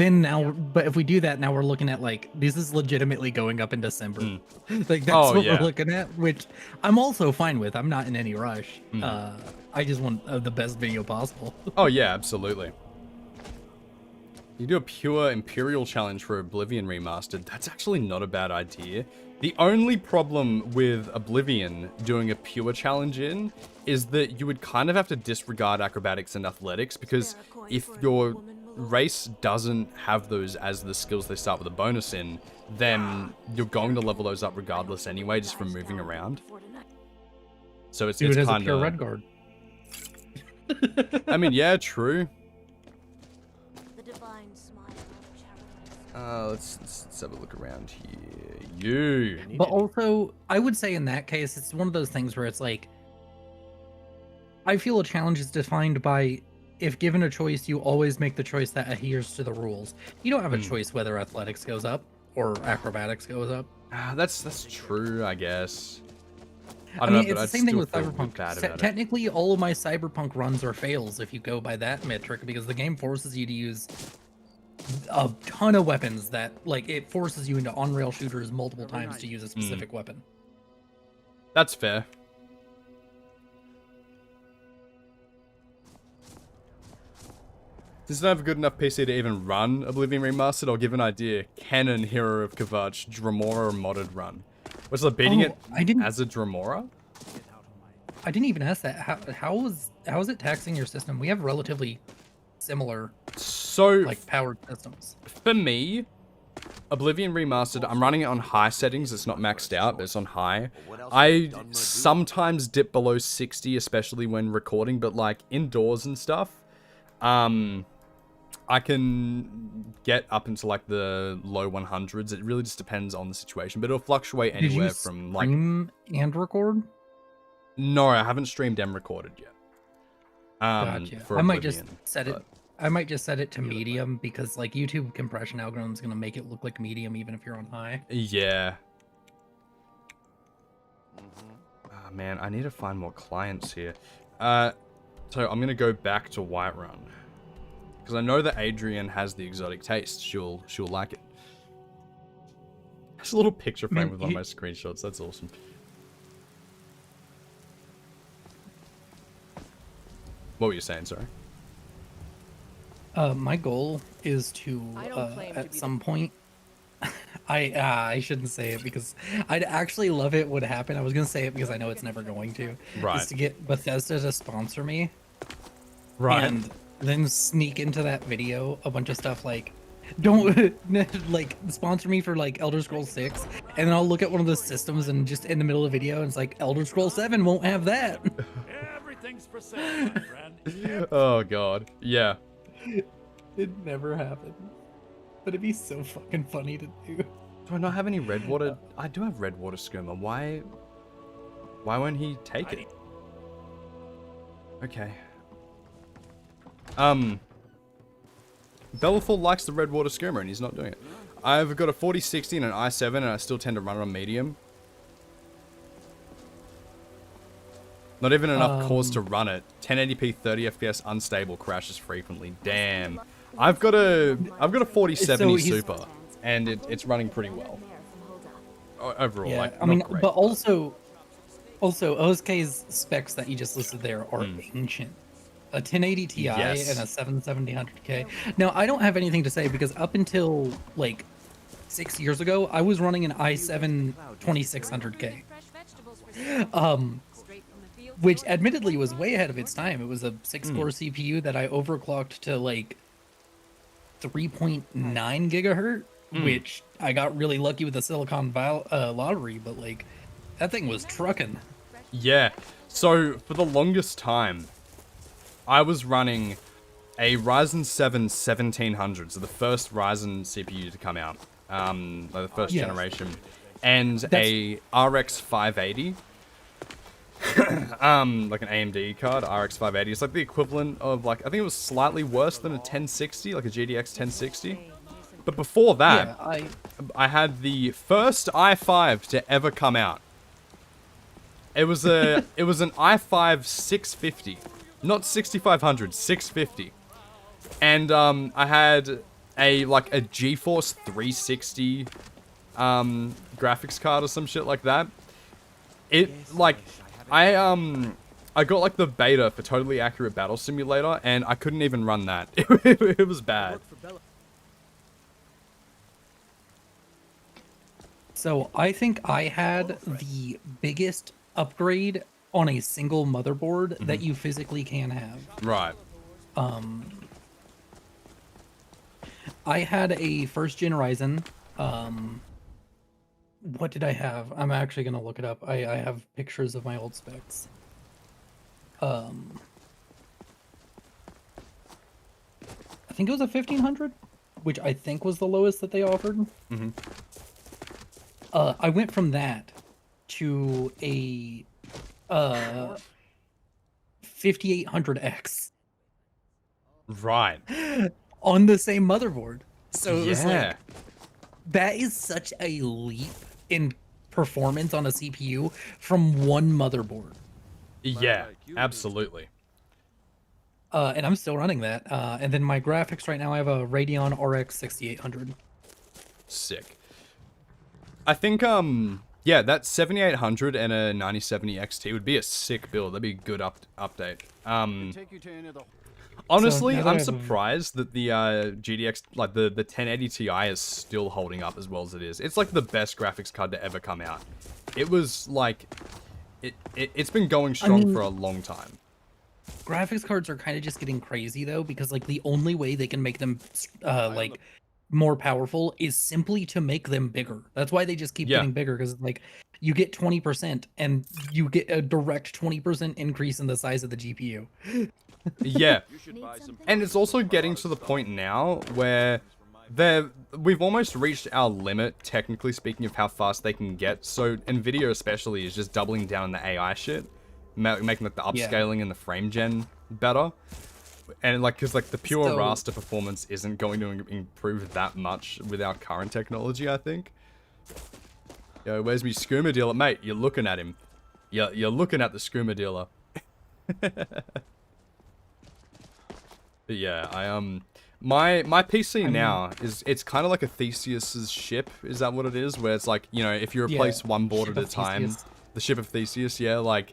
if we do that, now we're looking at like, this is legitimately going up in December. Like, that's what we're looking at, which I'm also fine with. I'm not in any rush. I just want the best video possible. Oh, yeah, absolutely. You do a pure Imperial challenge for Oblivion Remastered. That's actually not a bad idea. The only problem with Oblivion doing a pure challenge in is that you would kind of have to disregard acrobatics and athletics, because if your race doesn't have those as the skills they start with a bonus in, then you're going to level those up regardless anyway, just from moving around. So it's kind of pure red guard. I mean, yeah, true. Let's have a look around here. But also, I would say in that case, it's one of those things where it's like, I feel a challenge is defined by, if given a choice, you always make the choice that adheres to the rules. You don't have a choice whether athletics goes up or acrobatics goes up. That's true, I guess. I mean, it's the same thing with Cyberpunk. Technically, all of my Cyberpunk runs are fails if you go by that metric, because the game forces you to use a ton of weapons that, like, it forces you into on-rail shooters multiple times to use a specific weapon. That's fair. Does it have a good enough PC to even run Oblivion Remastered? I'll give an idea. Canon Hero of Kvatch, Dremora modded run. Was it beating it as a Dremora? I didn't even ask that. How is it taxing your system? We have relatively similar like powered systems. For me, Oblivion Remastered, I'm running it on high settings. It's not maxed out, but it's on high. I sometimes dip below 60, especially when recording, but like indoors and stuff, I can get up into like the low 100s. It really just depends on the situation, but it'll fluctuate anywhere from like... stream and record? No, I haven't streamed and recorded yet. Gotcha. I might just set it. I might just set it to medium, because like YouTube compression algorithm is gonna make it look like medium even if you're on high. Yeah. Oh, man, I need to find more clients here. So I'm gonna go back to Whiterun. Because I know that Adrian has the exotic taste. She'll like it. There's a little picture frame with one of my screenshots. That's awesome. What were you saying, sorry? My goal is to, at some point, I shouldn't say it because I'd actually love it would happen. I was gonna say it because I know it's never going to. Right. Is to get Bethesda to sponsor me. Right. And then sneak into that video a bunch of stuff like, don't like sponsor me for like Elder Scrolls 6, and then I'll look at one of the systems and just in the middle of the video, and it's like Elder Scrolls 7 won't have that. Everything's for sale, my friend. Oh god, yeah. It never happened, but it'd be so fucking funny to do. Do I not have any Redwater? I do have Redwater Skooma. Why won't he take it? Okay. Bellathor likes the Redwater Skooma and he's not doing it. I've got a 4060 and an i7 and I still tend to run it on medium. Not even enough cores to run it. 1080p 30 FPS unstable, crashes frequently. Damn. I've got a 4070 Super and it's running pretty well. Overall, Yeah, like, I mean, not great, but also OSK's specs that you just listed there are ancient. A 1080 Ti Yes. and a 770-100K. Now, I don't have anything to say because up until like 6 years ago, I was running an i7 2600K. Which admittedly was way ahead of its time. It was a 6-core CPU that I overclocked to like 3.9 gigahertz, which I got really lucky with the Silicon lottery, but like that thing was trucking. Yeah. So for the longest time, I was running a Ryzen 7 1700, so the first Ryzen CPU to come out, like the first generation, and a RX 580. Like an AMD card, RX 580. It's like the equivalent of like, I think it was slightly worse than a 1060, like a GTX 1060. But before that, I had the first i5 to ever come out. It was an i5 650, not 6500, 650. And I had a GeForce 360 graphics card or some shit like that. I got like the beta for Totally Accurate Battle Simulator, and I couldn't even run that. It was bad. So I think I had the biggest upgrade on a single motherboard that you physically can have. Right. I had a first-gen Ryzen. What did I have? I'm actually going to look it up. I have pictures of my old specs. I think it was a 1500, which I think was the lowest that they offered. I went from that to a 5800X. Right. On the same motherboard. So it was Yeah. like, that is such a leap in performance on a CPU from one motherboard. Yeah, absolutely. And I'm still running that. And then my graphics right now, I have a Radeon RX 6800. Sick. I think, yeah, that 7800 and a 9070 XT would be a sick build. That'd be a good update. Honestly, I'm surprised that the GTX, like the 1080 Ti is still holding up as well as it is. It's like the best graphics card to ever come out. It was like, it's been going strong for a long time. Graphics cards are kind of just getting crazy though, because like the only way they can make them like more powerful is simply to make them bigger. That's why they just keep getting bigger, because like you get 20% and you get a direct 20% increase in the size of the GPU. Yeah, and it's also getting to the point now where we've almost reached our limit, technically speaking, of how fast they can get. So Nvidia especially is just doubling down on the AI shit, making like the upscaling and the frame gen better. And like, because like the pure raster performance isn't going to improve that much with our current technology, I think. Yo, where's me SKOOMA dealer? Mate, you're looking at him. You're looking at the SKOOMA dealer. But yeah, my PC now it's kind of like a Theseus's ship. Is that what it is? Where it's like, you know, if you replace one board at a time, the ship of Theseus. Yeah, like,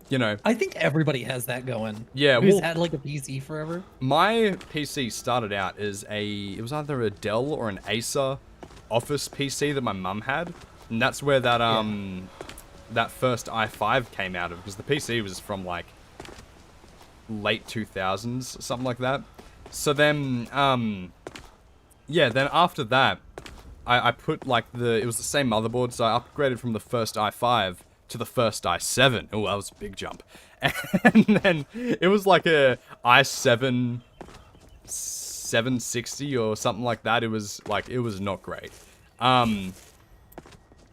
you know. I think everybody has that going. Yeah, who's well, had like a PC forever. My PC started out as it was either a Dell or an Acer Office PC that my mum had, and that's where that that first i5 came out of, because the PC was from like late 2000s, something like that. So then, yeah, then after that, I put like it was the same motherboard, so I upgraded from the first i5 to the first i7. Oh, that was a big jump. And then it was like a i7 760 or something like that. It was not great.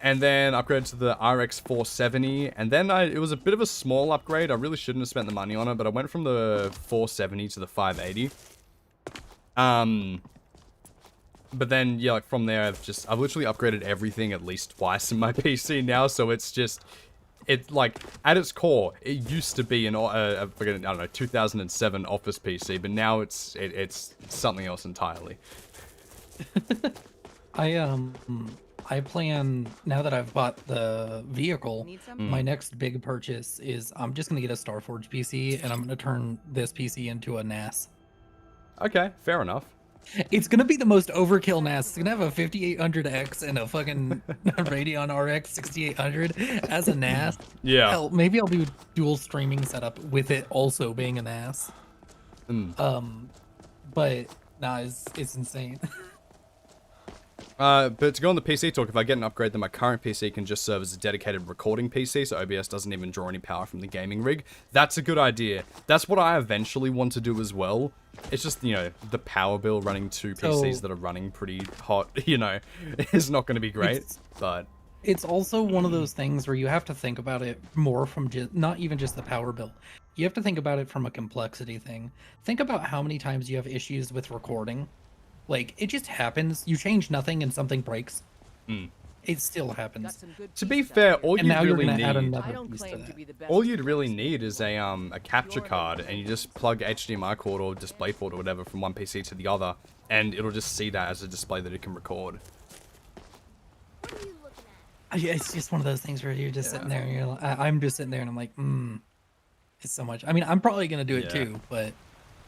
And then upgraded to the RX 470, and then it was a bit of a small upgrade. I really shouldn't have spent the money on it, but I went from the 470 to the 580. But then, yeah, like from there, I've literally upgraded everything at least twice in my PC now, so it's like, at its core, it used to be I don't know, 2007 Office PC, but now it's something else entirely. I plan, now that I've bought the vehicle, my next big purchase is I'm just going to get a Starforge PC, and I'm going to turn this PC into a NAS. Okay, fair enough. It's going to be the most overkill NAS. It's going to have a 5800X and a fucking Radeon RX 6800 as a NAS. Yeah. Hell, maybe I'll do dual streaming setup with it also being a NAS. But, nah, it's insane. But to go on the PC talk, if I get an upgrade, then my current PC can just serve as a dedicated recording PC, so OBS doesn't even draw any power from the gaming rig. That's a good idea. That's what I eventually want to do as well. It's just, you know, the power bill running two PCs that are running pretty hot, you know, is not going to be great, but... It's also one of those things where you have to think about it more from not even just the power bill. You have to think about it from a complexity thing. Think about how many times you have issues with recording. Like, it just happens. You change nothing and something breaks. It still happens. To be fair, all and you now really you're gonna add need, another piece to that. all you'd really need is a capture card, and you just plug HDMI cord or DisplayPort or whatever from one PC to the other, and it'll just see that as a display that it can record. Yeah, it's just one of those things where you're just sitting there, and you're like, I'm just sitting there, and I'm like, it's so much. I mean, I'm probably gonna do it too, but.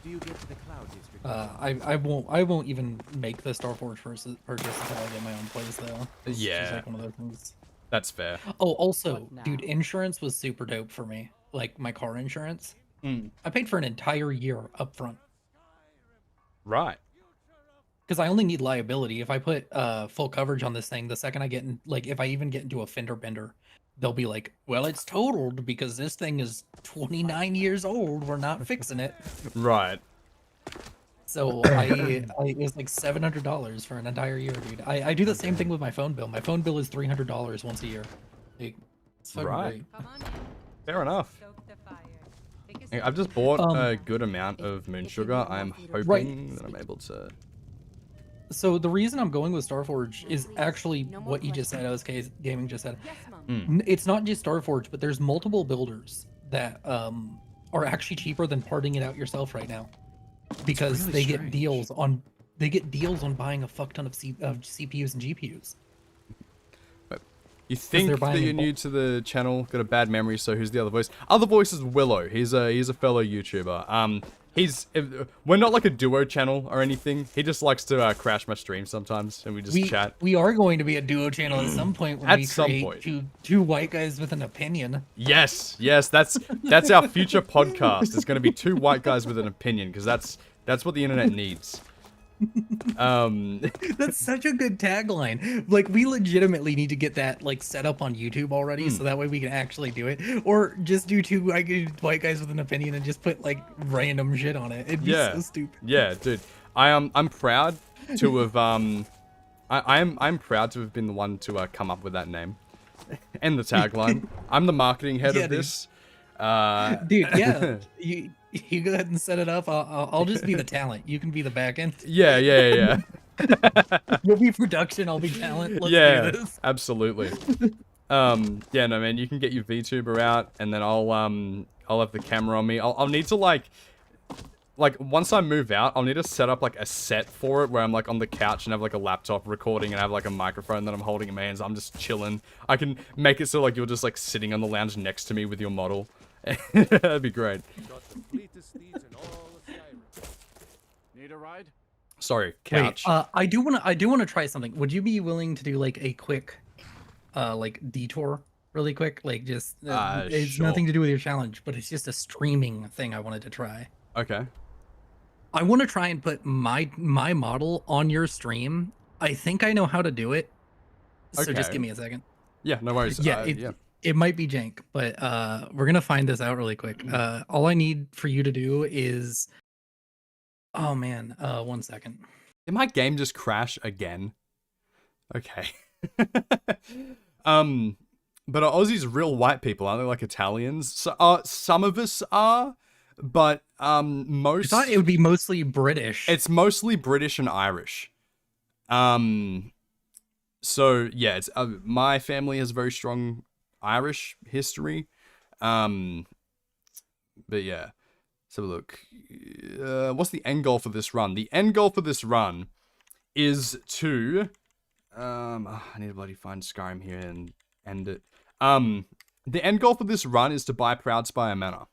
Do you get to the Cloud District? I won't even make the Starforge purchase until I get my own place though. It's just like one of those things. That's fair. Oh, also, dude, insurance was super dope for me. Like my car insurance. I paid for an entire year up front. Right. Because I only need liability. If I put full coverage on this thing, the second I get in, like, if I even get into a fender bender, they'll be like, well, it's totaled because this thing is 29 years old. We're not fixing it. Right. So it was like $700 for an entire year, dude. I do the same thing with my phone bill. My phone bill is $300 once a year. Like, it's fucking great. Fair enough. I've just bought a good amount of moon sugar. I'm hoping that I'm able to... So the reason I'm going with Starforge is actually what you just said, OSK Gaming just said. It's not just Starforge, but there's multiple builders that are actually cheaper than parting it out yourself right now, because they get deals on buying a fuck ton of CPUs and GPUs. You think that you're new to the channel, got a bad memory, so who's the other voice? Other voice is Willow. He's a fellow YouTuber. We're not like a duo channel or anything. He just likes to crash my stream sometimes, and we just chat. We are going to be a duo channel at some point when we create two white guys with an opinion. Yes, that's our future podcast. It's going to be two white guys with an opinion, because that's what the internet needs. That's such a good tagline. Like, we legitimately need to get that like set up on YouTube already, so that way we can actually do it, or just do two white guys with an opinion and just put like random shit on it. It'd be so stupid. Yeah, dude. I'm proud to have I'm proud to have been the one to come up with that name and the tagline. I'm the marketing head of this. Dude, yeah. You go ahead and set it up. I'll just be the talent. You can be the back end. Yeah. You'll be production. I'll be talent. Let's do this. Absolutely. Yeah, no, man. You can get your VTuber out, and then I'll have the camera on me. I'll need to like like, once I move out, I'll need to set up, like, a set for it where I'm, like, on the couch and have, like, a laptop recording and have, like, a microphone that I'm holding in my hands. I'm just chilling. I can make it so, like, you're just, like, sitting on the lounge next to me with your model. That'd be great. Need a ride? Sorry, couch. Wait, I do wanna try something. Would you be willing to do, like, a quick, like, detour? Really quick? Like, just, it's sure. nothing to do with your challenge, but it's just a streaming thing I wanted to try. Okay. I want to try and put my model on your stream. I think I know how to do it. So just Okay. give me a second. Yeah, no worries. Yeah, it might be jank, but we're gonna find this out really quick. All I need for you to do is, oh man, 1 second. Did my game just crash again? Okay. But are Aussies real white people? Aren't they like Italians? So, some of us are, but most. I thought it would be mostly British. It's mostly British and Irish. So yeah, it's my family has very strong Irish history. But yeah, let's have a look. What's the end goal for this run? The end goal for this run is to I need to bloody find Skyrim here and end it. The end goal for this run is to buy Proudspire Manor.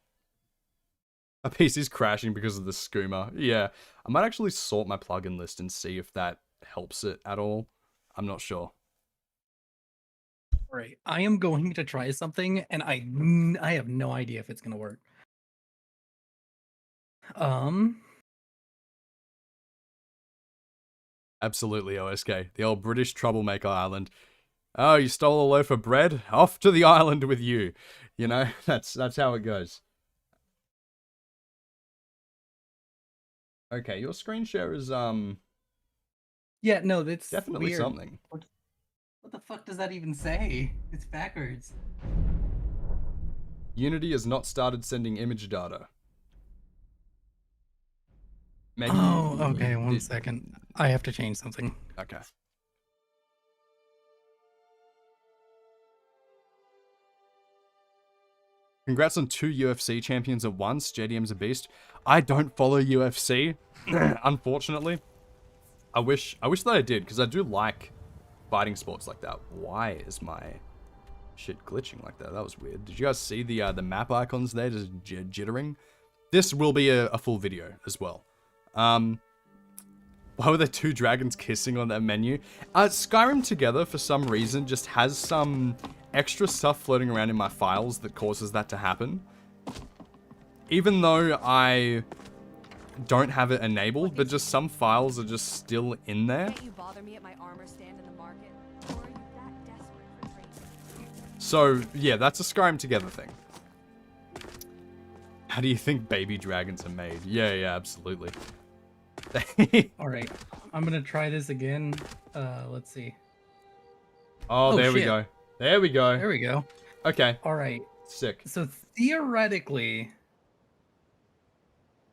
A PC's crashing because of the SKOOMA. Yeah, I might actually sort my plugin list and see if that helps it at all. I'm not sure. All right, I am going to try something, and I have no idea if it's gonna work. Absolutely, OSK. The old British troublemaker island. Oh, you stole a loaf of bread? Off to the island with you. You know, that's how it goes. Okay, your screen share is Yeah, no, that's definitely weird. something. What the fuck does that even say? It's backwards. Unity has not started sending image data. Maybe Oh, okay, 1 second. I have to change something. Okay. Congrats on 2 UFC champions at once. JDM's a beast. I don't follow UFC, unfortunately. I wish that I did, because I do like fighting sports like that. Why is my shit glitching like that? That was weird. Did you guys see the map icons there just jittering? This will be a full video as well. Why were there 2 dragons kissing on that menu? Skyrim Together, for some reason, just has some extra stuff floating around in my files that causes that to happen. Even though I don't have it enabled, but just some files are just still in there. Can't you bother me at my armor stand in the market? Or are you that desperate for training? So, yeah, that's a Skyrim Together thing. How do you think baby dragons are made? Yeah, absolutely. All right, I'm gonna try this again. Let's see. Oh, there we shit. go. There we go. There we go. Okay. All right. Sick. So theoretically, you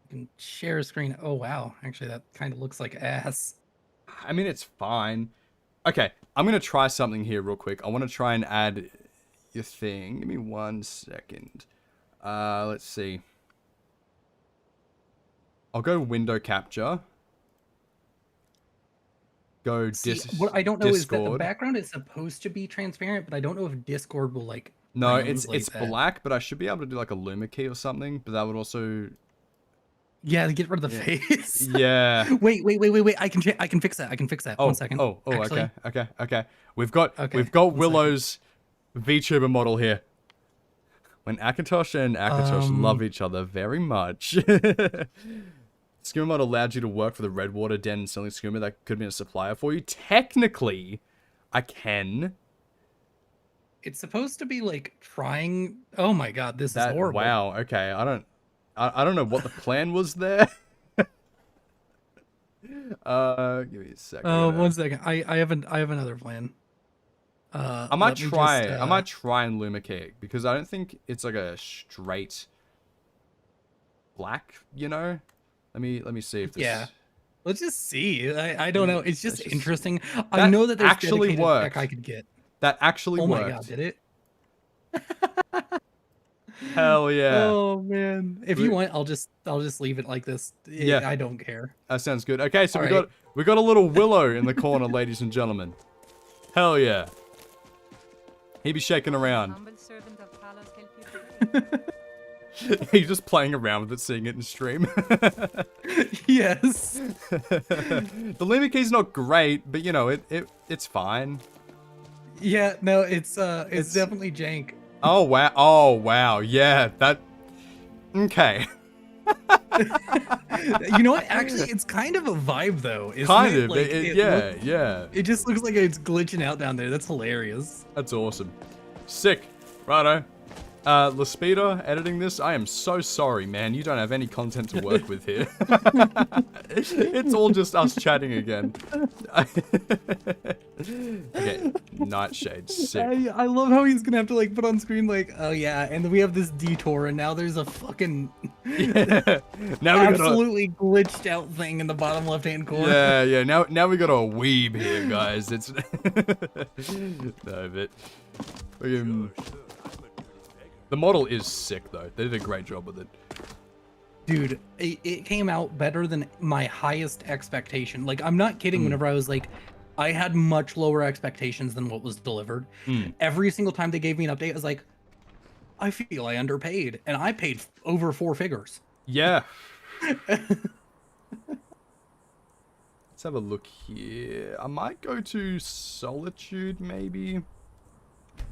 can share a screen. Oh wow, actually that kind of looks like ass. I mean, it's fine. Okay, I'm gonna try something here real quick. I want to try and add your thing. Give me 1 second. Let's see. I'll go window capture. Go what I don't know is that the background is supposed to be transparent, but I don't know if Discord will like. No, it's black, but I should be able to do like a Luma key or something. But that would also. Yeah, to get rid of the face. Yeah. Wait. I can fix that. I can fix that. Oh, 1 second. Actually. Okay. We've got Willow's VTuber model here. When Akatosh and Akatosh love each other very much. SKOOMA mod allowed you to work for the Redwater Den and selling SKOOMA. That could be a supplier for you. Technically, I can. It's supposed to be like trying. Oh my god, this is horrible. Wow. Okay, I don't know what the plan was there. Give me a second. 1 second. I have another plan. I might try and Luma key because I don't think it's like a straight black, you know? Let me see if this. Yeah. Let's just see. I don't know. It's just interesting. I know that there's actually worked. I could get. That actually worked. Oh my god, did it? Hell yeah. Oh man. If you want, I'll just leave it like this. Yeah. I don't care. That sounds good. Okay, so All we got a little Willow in the corner, ladies and gentlemen. Hell yeah. He be shaking around. Humble servant of Talos help you. He's just playing around with it, seeing it in stream. Yes. The limit key's not great, but you know, it's fine. Yeah, no, it's definitely jank. Oh wow. Oh wow. Yeah, that okay. You know what? Actually, it's kind of a vibe though, isn't Kind it? of. Like, Yeah. It just looks like it's glitching out down there. That's hilarious. That's awesome. Sick. Righto. Laspida, editing this, I am so sorry, man. You don't have any content to work with here. It's all just us chatting again. Okay, Nightshade, sick. I love how he's gonna have to like put on screen like, oh yeah, and we have this detour, and now there's a fucking Now we absolutely glitched out thing in the bottom left-hand corner. Yeah. Now we got a weeb here, guys. It's no, but the model is sick though. They did a great job with it. Dude, it came out better than my highest expectation. Like, I'm not kidding. Whenever I was like, I had much lower expectations than what was delivered. Every single time they gave me an update, I was like, I feel I underpaid, and I paid over 4 figures. Yeah. Let's have a look here. I might go to Solitude, maybe.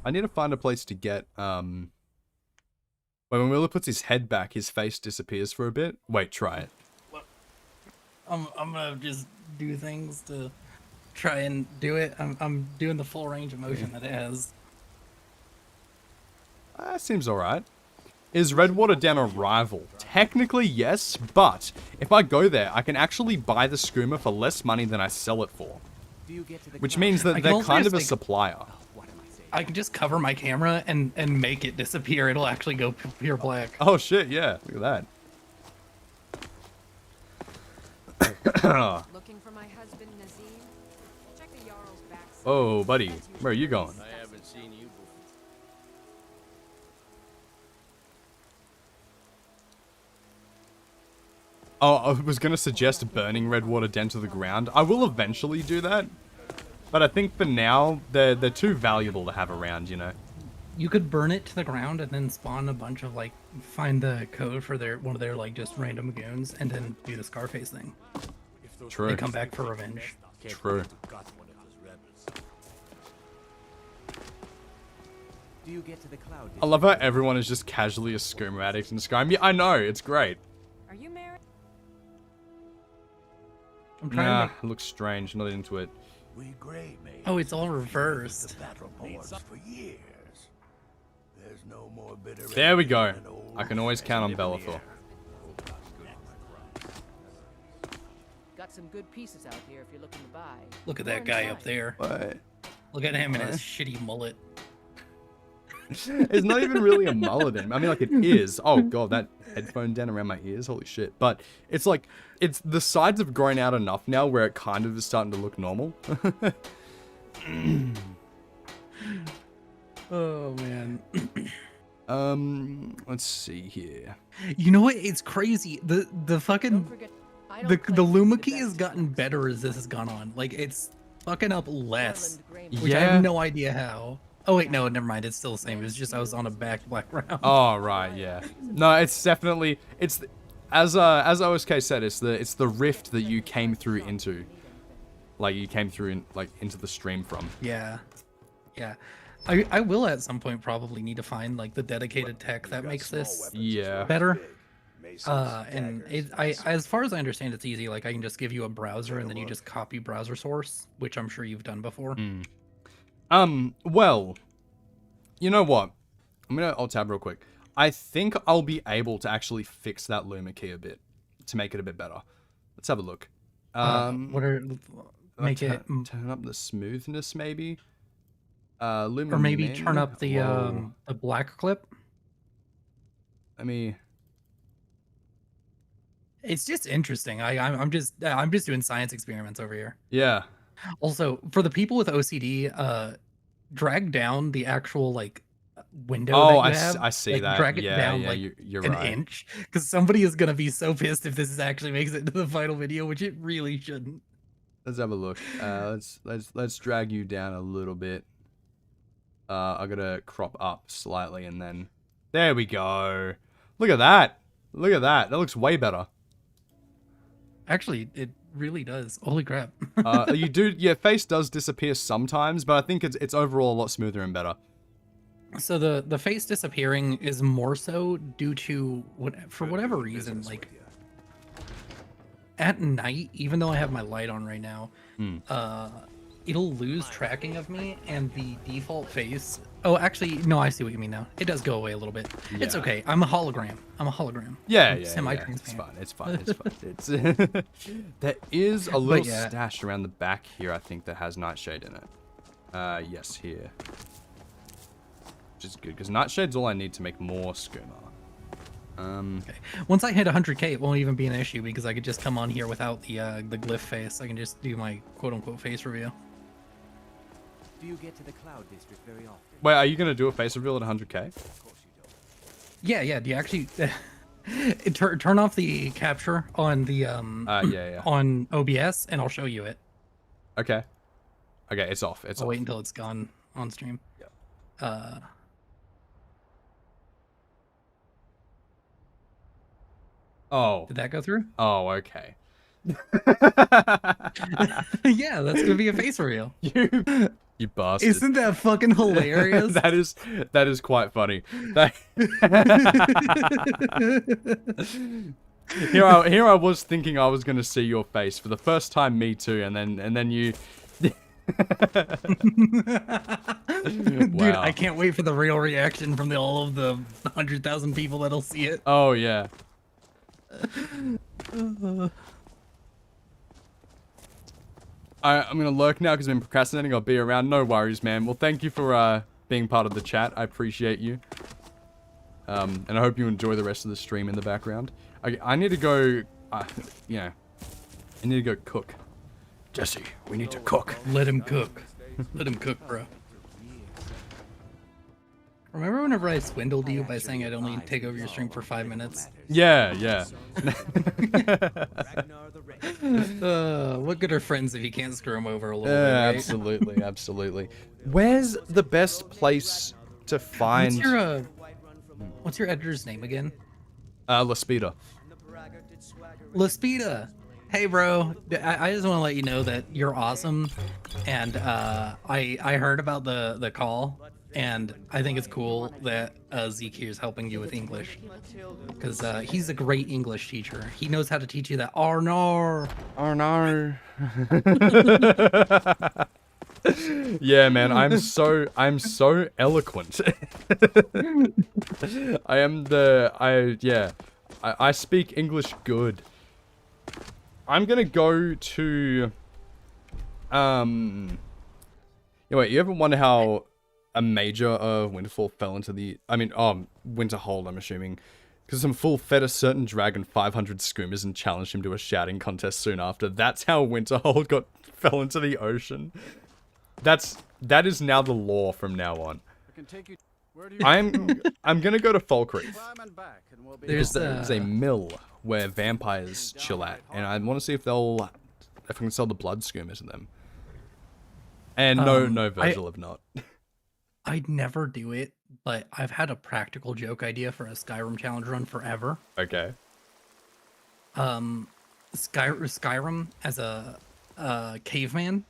I need to find a place to get, Wait, when Willow puts his head back, his face disappears for a bit. Wait, try it. I'm gonna just do things to try and do it. I'm doing the full range of motion that it has. Seems alright. Is Redwater Den a rival? Technically, yes, but if I go there, I can actually buy the skooma for less money than I sell it for. Which means that they're kind of a supplier. I can just cover my camera and make it disappear. It'll actually go pure black. Oh shit, yeah. Look at that. Looking for my husband Nazim? Check the Jarl's back. Oh, buddy. Where are you going? I haven't seen you before. Oh, I was going to suggest burning Redwater Den to the ground. I will eventually do that. But I think for now, they're too valuable to have around, you know? You could burn it to the ground and then spawn a bunch of, like, find the code for one of their, like, just random goons and then do the Scarface thing. True. They come back for revenge. True. Do you get to the cloud? I love how everyone is just casually a skooma addict in Skyrim. Yeah, I know, it's great. Are you married? I'm trying Nah, to it looks strange, not into it. We gray made Oh, it's all reversed. battle boards for years. There's no more bitter There we go. than old I can always count on Bellathor. Got some good pieces out here if you're looking to buy. Look at Or that guy inside. up there. What? Look at him and his shitty mullet. It's not even really a mullet anymore. I mean, like, it is. Oh, God, that headphone down around my ears. Holy shit. But it's like, the sides have grown out enough now where it kind of is starting to look normal. Oh, man. Let's see here. You know what? It's crazy. The fucking... The Luma key has gotten better as this has gone on. Like, it's fucking up less. Which I Yeah. have no idea how. Oh, wait, no, never mind. It's still the same. It was just I was on a background. Oh, right, yeah. No, it's definitely... As OSK said, it's the rift that you came through into. Like, you came through into the stream from. Yeah. Yeah. I will at some point probably need to find like the dedicated tech that makes this better. And as far as I understand, it's easy. Like I can just give you a browser and then you just copy browser source, which I'm sure you've done before. Well, you know what? I'm gonna alt tab real quick. I think I'll be able to actually fix that Luma key a bit to make it a bit better. Let's have a look. Make it turn up the smoothness maybe. Luma or maybe min? turn up the black clip. It's just interesting. I'm just doing science experiments over here. Yeah. Also, for the people with OCD, drag down the actual like window Oh, that you I have. I see like, that. Drag it Yeah, down yeah, like you're an right. inch, because somebody is gonna be so pissed if this actually makes it to the final video, which it really shouldn't. Let's have a look. Let's drag you down a little bit. I gotta crop up slightly and then there we go. Look at that. Look at that. That looks way better. Actually, it really does. Holy crap. You do, yeah, face does disappear sometimes, but I think it's overall a lot smoother and better. So the face disappearing is more so due to for whatever reason, like at night, even though I have my light on right now, it'll lose tracking of me, and the default face. Oh, actually, no, I see what you mean now. It does go away a little bit. It's Yeah. okay. I'm a hologram. I'm a hologram. Yeah, I'm yeah, semi-transparent. It's fine. It's fine. It's fine. There is a little yeah. stash around the back here, I think, that has Nightshade in it. Yes, here. Which is good, because Nightshade's all I need to make more skooma. Okay. Once I hit 100k, it won't even be an issue because I could just come on here without the glyph face. I can just do my quote-unquote face reveal. Do you get to the Cloud District very often? Wait, are you gonna do a face reveal at 100k? Yeah. Do you actually turn off the capture on the yeah. on OBS, and I'll show you it. Okay. Okay, it's off. It's I'll off. wait until it's gone on stream. Yeah. Oh. Did that go through? Oh, okay. Yeah, that's gonna be a face reveal. You bastard. Isn't that fucking hilarious? that is quite funny. That... here I was thinking I was gonna see your face for the first time. Me too, and then you. Dude, Wow. I can't wait for the real reaction from all of the 100,000 people that'll see it. Oh yeah. I'm gonna lurk now because I've been procrastinating. I'll be around. No worries, man. Well, thank you for being part of the chat. I appreciate you. And I hope you enjoy the rest of the stream in the background. I need to go. I need to go cook. Jesse, we need to cook. Let him cook. Let him cook, bro. Remember whenever I swindled you by saying I'd only take over your stream for 5 minutes? Yeah, yeah. What good are friends if you can't screw them over a little bit, right? Absolutely, absolutely. Where's the best place to find... What's your editor's name again? Laspida. Laspida! Hey, bro. I just want to let you know that you're awesome, and I heard about the call, and I think it's cool that Zeke here is helping you with English, because he's a great English teacher. He knows how to teach you that Arnar. Yeah, man, I'm so eloquent. I speak English good. I'm gonna go to wait, you ever wonder how a major of Winterfell fell into the Winterhold, I'm assuming, because some fool fed a certain dragon 500 skoomas and challenged him to a shouting contest soon after. That's how Winterhold fell into the ocean. That is now the law from now on. I'm gonna go to Falkreath. There's a mill where vampires chill at, and I want to see if I can sell the blood skooma to them. And no, Virgil have not. I'd never do it, but I've had a practical joke idea for a Skyrim challenge run forever. Okay. Skyrim as a caveman,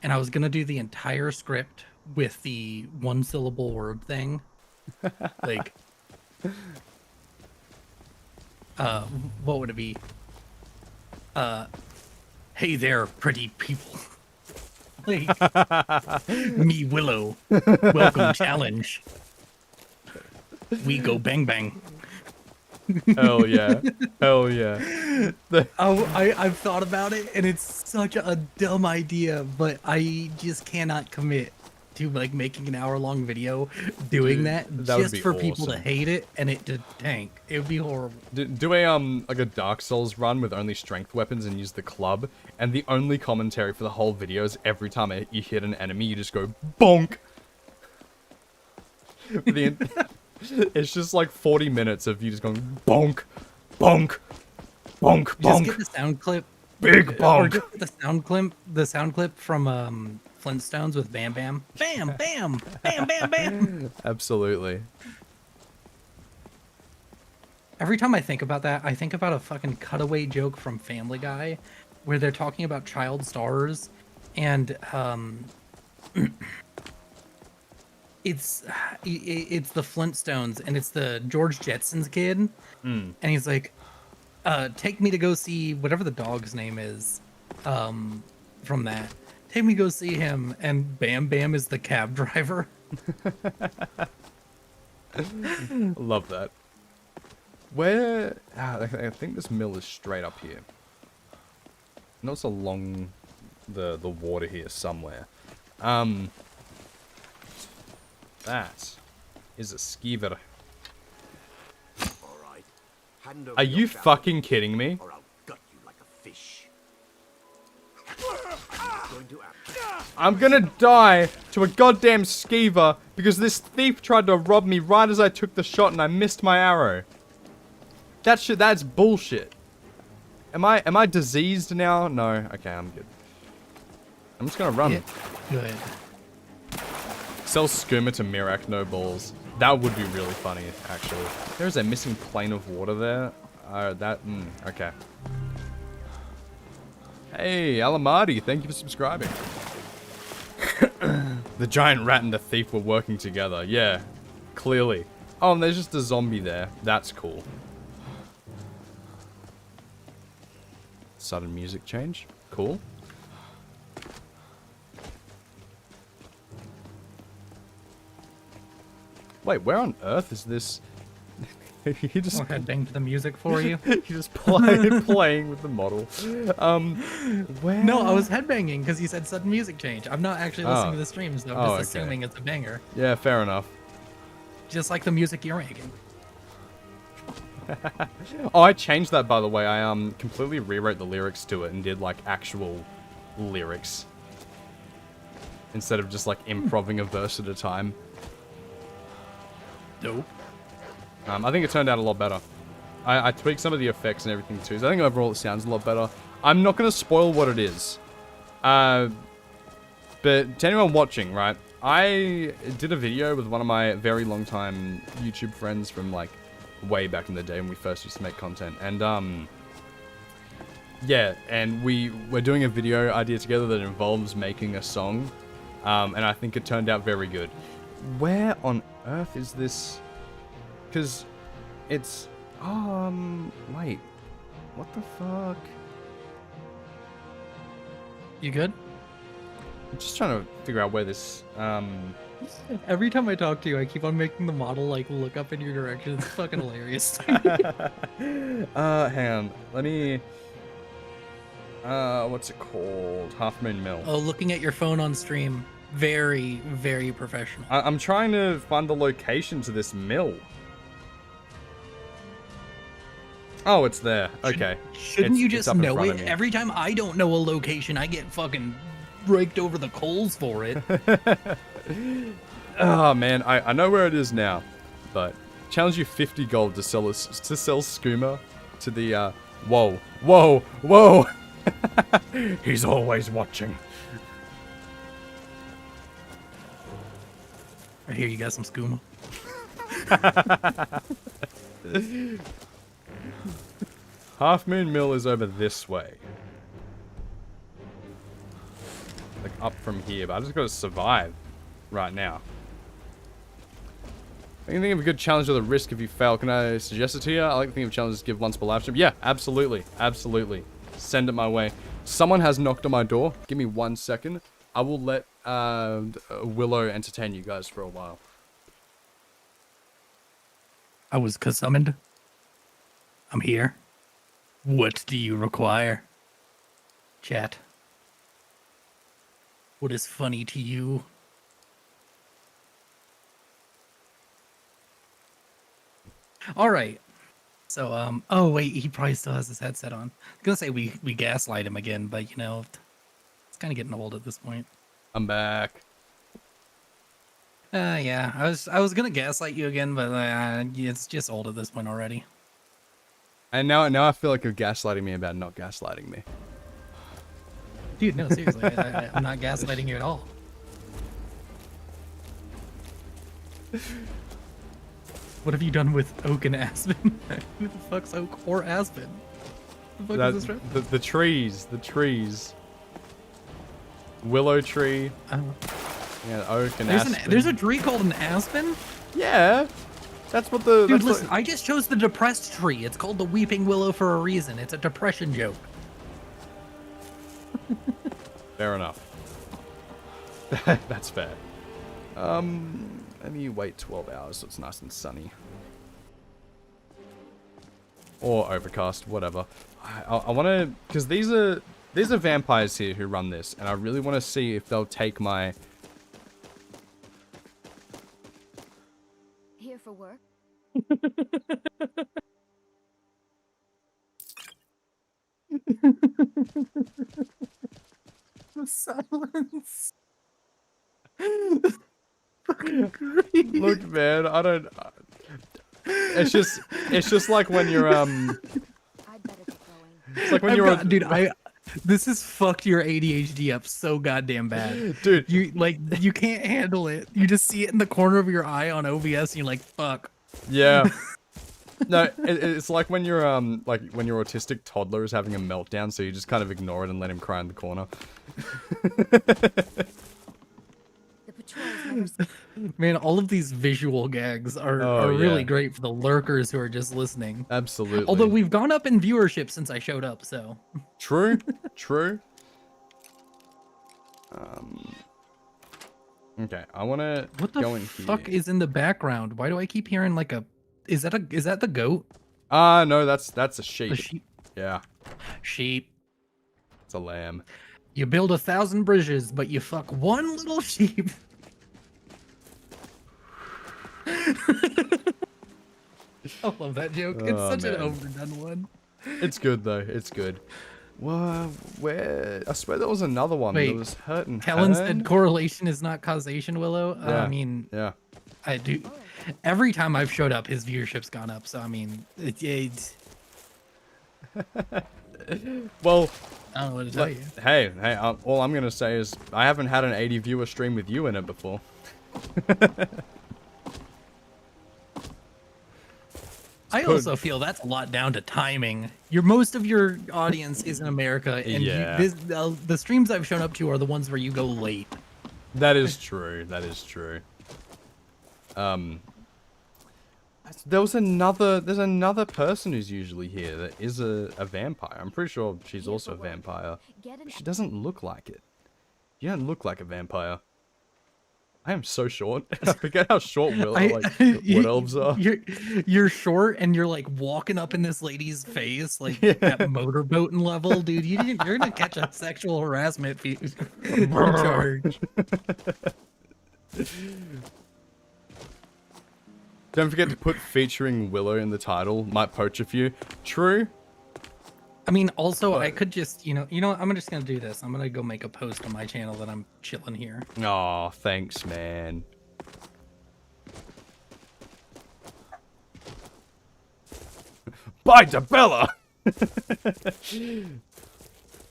and I was gonna do the entire script with the one-syllable word thing, like, what would it be? Hey there, pretty people. Like, me, Willow. Welcome, challenge. We go bang bang. Hell yeah. Hell yeah. I've thought about it, and it's such a dumb idea, but I just cannot commit to like making an hour-long video doing that just for people to hate it and it to tank. It would be horrible. Do a like a Dark Souls run with only strength weapons and use the club, and the only commentary for the whole video is every time you hit an enemy, you just go bonk. It's just like 40 minutes of you just going bonk, bonk, bonk, bonk. Just get the sound clip. Big Or bonk. just get the sound clip from Flintstones with Bam Bam. Bam, bam, bam, bam, bam. Absolutely. Every time I think about that, I think about a fucking cutaway joke from Family Guy where they're talking about child stars and it's the Flintstones and it's the George Jetson's kid. And he's like, take me to go see whatever the dog's name is from that. Take me to go see him, and Bam Bam is the cab driver. Love that. Where? I think this mill is straight up here. I know it's along the water here somewhere. That is a skeever. Are you fucking kidding me? Or I'll gut you like a fish. I'm gonna die to a goddamn skeever because this thief tried to rob me right as I took the shot and I missed my arrow. That's bullshit. Am I diseased now? No. Okay, I'm good. I'm just gonna run. Yeah, good. Sell skooma to Mirak, no balls. That would be really funny, actually. There's a missing plane of water there. Okay. Hey, Alamadi, thank you for subscribing. The giant rat and the thief were working together. Yeah, clearly. Oh, and there's just a zombie there. That's cool. Sudden music change. Cool. Wait, where on earth is this? He just headbang to the music for you. He just playing with the model. Where? No, I was headbanging because you said sudden music change. I'm not actually listening to the stream, so I'm just assuming it's a banger. Yeah, fair enough. Just like the music you're making. Oh, I changed that, by the way. I completely rewrote the lyrics to it and did like actual lyrics instead of just like improving a verse at a time. Dope. I think it turned out a lot better. I tweaked some of the effects and everything too, so I think overall it sounds a lot better. I'm not going to spoil what it is. But to anyone watching, right, I did a video with one of my very long time YouTube friends from like way back in the day when we first used to make content. And yeah, and we're doing a video idea together that involves making a song. And I think it turned out very good. Where on earth is this? Because it's... wait. What the fuck? You good? I'm just trying to figure out where this... Every time I talk to you, I keep on making the model, like, look up in your direction. It's fucking hilarious. Hang on. Let me... what's it called? Half Moon Mill. Oh, looking at your phone on stream. Very, very professional. I'm trying to find the location to this mill. Oh, it's there. Okay. Shouldn't you just know it? Every time I don't know a location, I get fucking raked over the coals for it. Oh, man. I know where it is now. But challenge you 50 gold to sell skooma to the, whoa. Whoa. Whoa. He's always watching. Right here, you got some skooma. Half Moon Mill is over this way. Like up from here, but I just gotta survive right now. I can think of a good challenge with a risk if you fail. Can I suggest it to you? I like to think of challenges give once per live stream. Yeah, absolutely. Absolutely. Send it my way. Someone has knocked on my door. Give me 1 second. I will let Willow entertain you guys for a while. I was summoned. I'm here. What do you require? Chat. What is funny to you? Alright. So, oh wait, he probably still has his headset on. I was gonna say we gaslight him again, but you know, it's kind of getting old at this point. I'm back. Yeah, I was gonna gaslight you again, but it's just old at this point already. And now I feel like you're gaslighting me about not gaslighting me. Dude, no, seriously, I'm not gaslighting you at all. What have you done with oak and aspen? Who the fuck's oak or aspen? The fuck is this from? The trees. Willow tree. Yeah, oak and aspen. There's a tree called an aspen? Yeah. That's what the... Dude, listen, I just chose the depressed tree. It's called the weeping willow for a reason. It's a depression joke. Fair enough. That's fair. Let me wait 12 hours so it's nice and sunny. Or overcast, whatever. I want to... Because these are vampires here who run this. And I really want to see if they'll take my... Here for work? The silence. Fucking great. Look, man, I don't... It's just like when you're, It's like when you're... Dude, this has fucked your ADHD up so goddamn bad. Dude. You can't handle it. You just see it in the corner of your eye on OBS and you're like, fuck. Yeah. No, it's like when you're, when your autistic toddler is having a meltdown, so you just kind of ignore it and let him cry in the corner. Man, all of these visual gags are really great for the lurkers who are just listening. Absolutely. Although we've gone up in viewership since I showed up, so. True. Okay, I want to go in here. What the fuck is in the background? Why do I keep hearing like a... Is that the goat? No, that's a sheep. A sheep? Yeah. Sheep. It's a lamb. You build 1,000 bridges, but you fuck one little sheep. I love that joke. It's such an overdone one. It's good though. It's good. Well, where? I swear there was another one. Wait, that was hurt and Helen said correlation is not causation, Willow. Yeah. I mean, yeah. I do. Every time I've showed up, his viewership's gone up. So I mean, it's well, I don't know what to tell you. Hey, all I'm gonna say is I haven't had an 80 viewer stream with you in it before. I also feel that's a lot down to timing. Most of your audience is in America, and the streams I've shown up to are the ones where you go late. That is true. That is true. There's another person who's usually here that is a vampire. I'm pretty sure she's also a vampire. But she doesn't look like it. You don't look like a vampire. I am so short. I forget how short wood elves are. You're short and you're like walking up in this lady's face like at motorboating level, dude. You're gonna catch a sexual harassment charge. Don't forget to put featuring Willow in the title. Might poach a few. True. I mean, also, I could just, you know, I'm just going to do this. I'm going to go make a post on my channel that I'm chilling here. Aw, thanks, man. Bye, Dabella!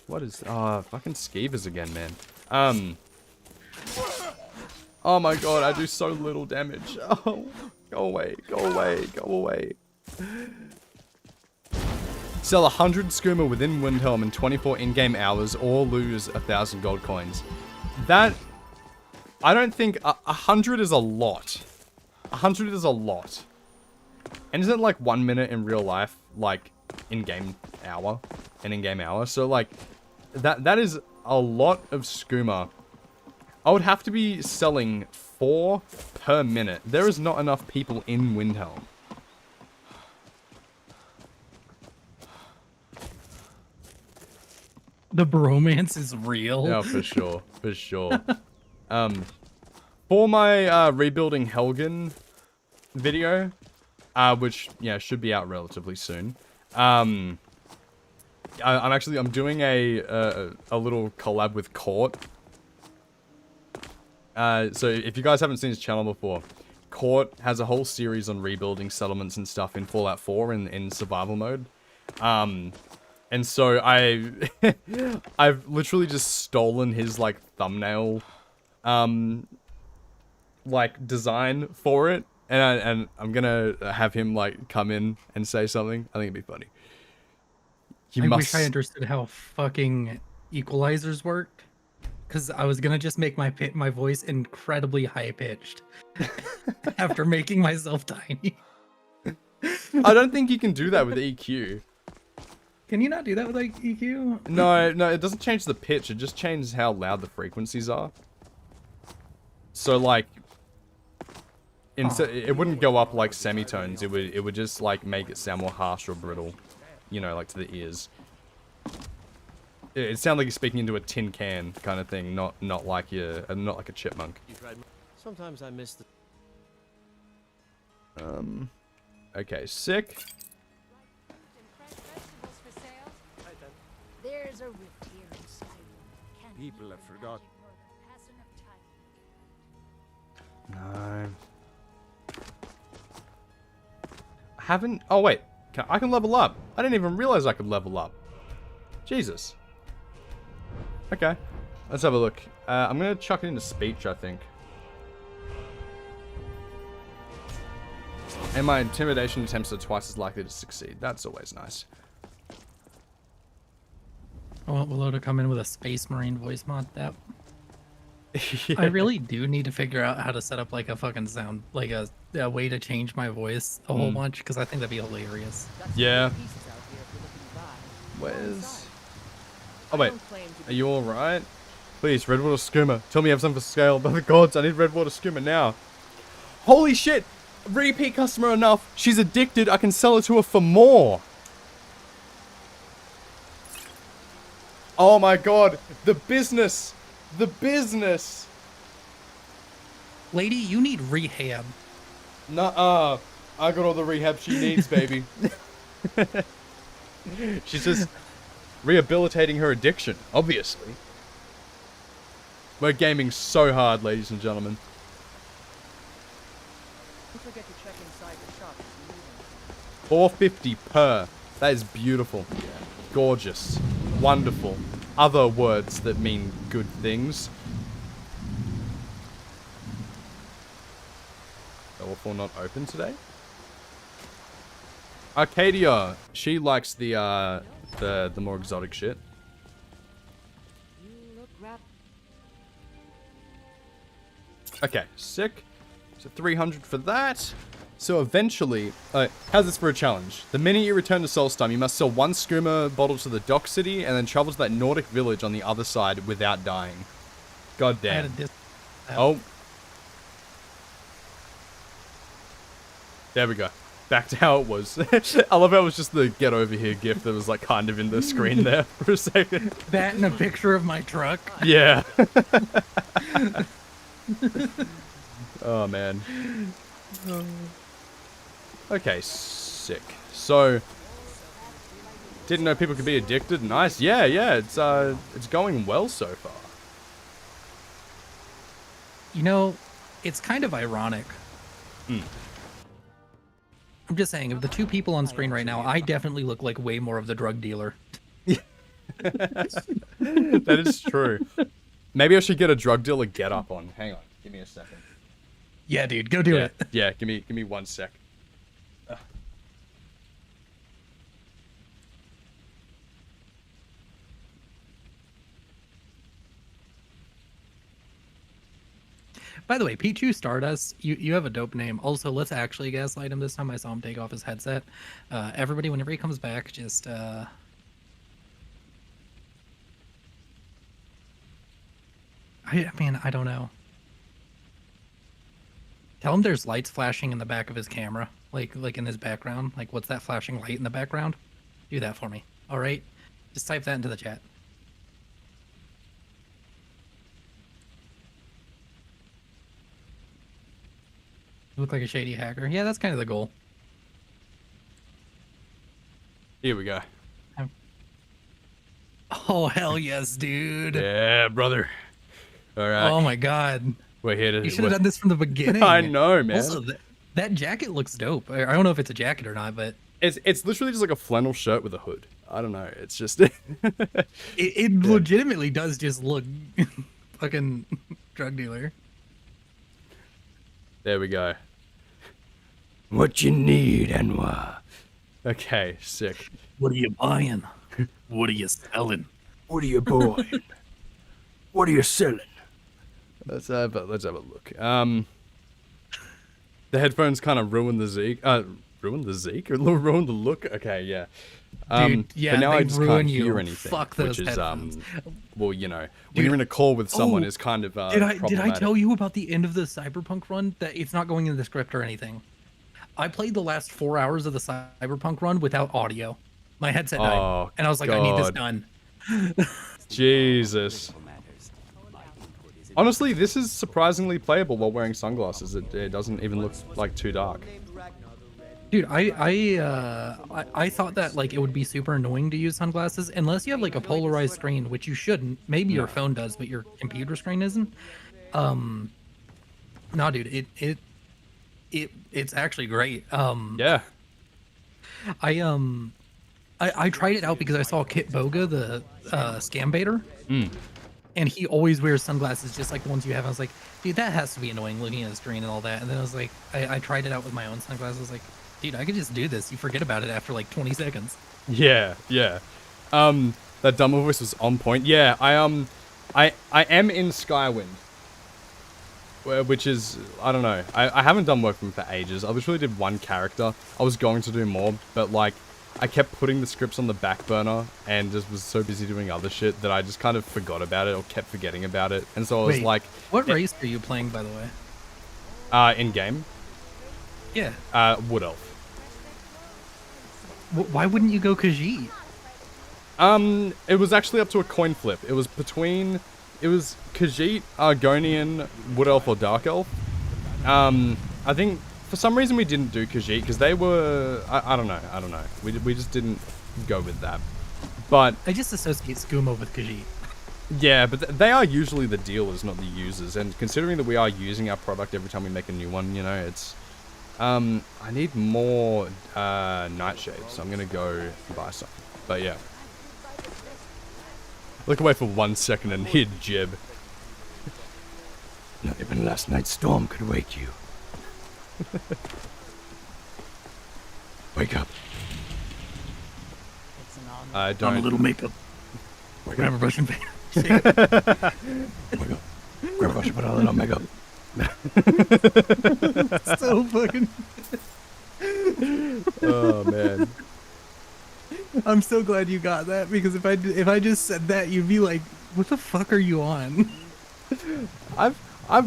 What is... fucking skeevers again, man. Oh my god, I do so little damage. Oh, go away, go away, go away. Sell 100 skooma within Windhelm in 24 in-game hours or lose 1,000 gold coins. That... I don't think... 100 is a lot. 100 is a lot. And isn't like 1 minute in real life, like, in-game hour? An in-game hour? So, like, that is a lot of skooma. I would have to be selling 4 per minute. There is not enough people in Windhelm. The bromance is real. Yeah, for sure. For sure. For my rebuilding Helgen video, which, yeah, should be out relatively soon. I'm doing a little collab with Court. So if you guys haven't seen his channel before, Court has a whole series on rebuilding settlements and stuff in Fallout 4 in survival mode. And so I've literally just stolen his like thumbnail like design for it, and I'm gonna have him like come in and say something. I think it'd be funny. I wish I understood how fucking equalizers worked, because I was gonna just make my voice incredibly high pitched after making myself tiny. I don't think you can do that with EQ. Can you not do that with like EQ? No, it doesn't change the pitch. It just changes how loud the frequencies are. So like, it wouldn't go up like semitones. It would just like make it sound more harsh or brittle, you know, like to the ears. It sounds like you're speaking into a tin can kind of thing, not like a chipmunk. Sometimes I miss the. Okay, sick. There's a rift here in Skyrim. Can People have forgotten. pass enough time? No. I haven't. Oh wait, I can level up. I didn't even realize I could level up. Jesus. Okay, let's have a look. I'm gonna chuck it into speech, I think. And my intimidation attempts are twice as likely to succeed. That's always nice. I want Willow to come in with a Space Marine voice mod. That I really do need to figure out how to set up like a fucking sound, like a way to change my voice a whole bunch, because I think that'd be hilarious. Yeah. Where's... Oh wait, are you alright? Please, Redwater Skooma. Tell me you have something for scale. By the gods, I need Redwater Skooma now. Holy shit! Repeat customer enough. She's addicted. I can sell it to her for more. Oh my god. The business. The business. Lady, you need rehab. Nuh-uh. I got all the rehab she needs, baby. She's just rehabilitating her addiction, obviously. We're gaming so hard, ladies and gentlemen. Don't forget to check inside the shop if you need $4.50 them. per. That is beautiful. Gorgeous. Wonderful. Other words that mean good things. Level 4 not open today? Arcadia. She likes the more exotic shit. Okay, sick. So 300 for that. So eventually, how's this for a challenge? The minute you return to Solstheim, you must sell 1 skooma bottle to the dock city and then travel to that Nordic village on the other side without dying. God damn. Oh. There we go. Back to how it was. I love how it was just the get over here gif that was like kind of in the screen there for a second. That and a picture of my truck. Yeah. Oh man. Okay, sick. So, didn't know people could be addicted. Nice. Yeah, it's going well so far. You know, it's kind of ironic. I'm just saying, of the 2 people on screen right now, I definitely look like way more of the drug dealer. That is true. Maybe I should get a drug dealer get up on. Hang on, give me a second. Yeah, dude, go do it. Yeah, give me 1 sec. By the way, Pichu Stardust, you have a dope name. Also, let's actually gaslight him this time. I saw him take off his headset. Everybody, whenever he comes back, just... I mean, I don't know. Tell him there's lights flashing in the back of his camera. Like in his background. Like, what's that flashing light in the background? Do that for me. Alright? Just type that into the chat. You look like a shady hacker. Yeah, that's kind of the goal. Here we go. Oh, hell yes, dude. Yeah, brother. Alright. Oh my god. We're here to. You should have done this from the beginning. I know, man. Also, that jacket looks dope. I don't know if it's a jacket or not, but it's literally just like a flannel shirt with a hood. I don't know. It's just it legitimately does just look fucking drug dealer. There we go. What you need, Anwar? Okay, sick. What are you buying? What are you selling? What are you buying? What are you selling? Let's have a look. The headphones kind of ruined the Zeke. Ruined the Zeke or ruined the look. Okay, yeah. Dude, yeah, but now I they just ruin can't you. hear anything. Fuck those which is headphones. well, you know, when you're in a call with someone, is kind of did I problematic. tell you about the end of the Cyberpunk run? That it's not going in the script or anything. I played the last 4 hours of the Cyberpunk run without audio. My headset died, and I was like, I need this done. Jesus. Honestly, this is surprisingly playable while wearing sunglasses. It doesn't even look like too dark. Dude, I thought that like it would be super annoying to use sunglasses unless you have like a polarized screen, which you shouldn't. Maybe your phone does, but your computer screen isn't. No, dude, it's actually great. Yeah. I tried it out because I saw Kit Boga, the scam baiter, and he always wears sunglasses just like the ones you have. I was like, dude, that has to be annoying looking at the screen and all that. And then I was like, I tried it out with my own sunglasses. I was like, dude, I could just do this. You forget about it after like 20 seconds. Yeah, yeah. That dumber voice was on point. Yeah, I am in Skywind. Which is, I don't know. I haven't done Workman for ages. I literally did one character. I was going to do more, but like, I kept putting the scripts on the back burner and just was so busy doing other shit that I just kind of forgot about it or kept forgetting about it. And so I was like... What race are you playing, by the way? In-game? Yeah. Wood Elf. Why wouldn't you go Khajiit? It was actually up to a coin flip. It was between... It was Khajiit, Argonian, Wood Elf, or Dark Elf. I think for some reason we didn't do Khajiit because they were... I don't know. We just didn't go with that. But... I just associate SKOOMA with Khajiit. Yeah, but they are usually the dealers, not the users. And considering that we are using our product every time we make a new one, you know, it's... I need more nightshades, so I'm gonna go buy some. But yeah. Look away for 1 second and he'd jib. Not even last night's storm could wake you. Wake up. I don't... I'm a little makeup. Grab a brush and paint. Wake up. Grab a brush and put on a little makeup. So fucking... Oh, man. I'm so glad you got that, because if I just said that, you'd be like, "What the fuck are you on?" I've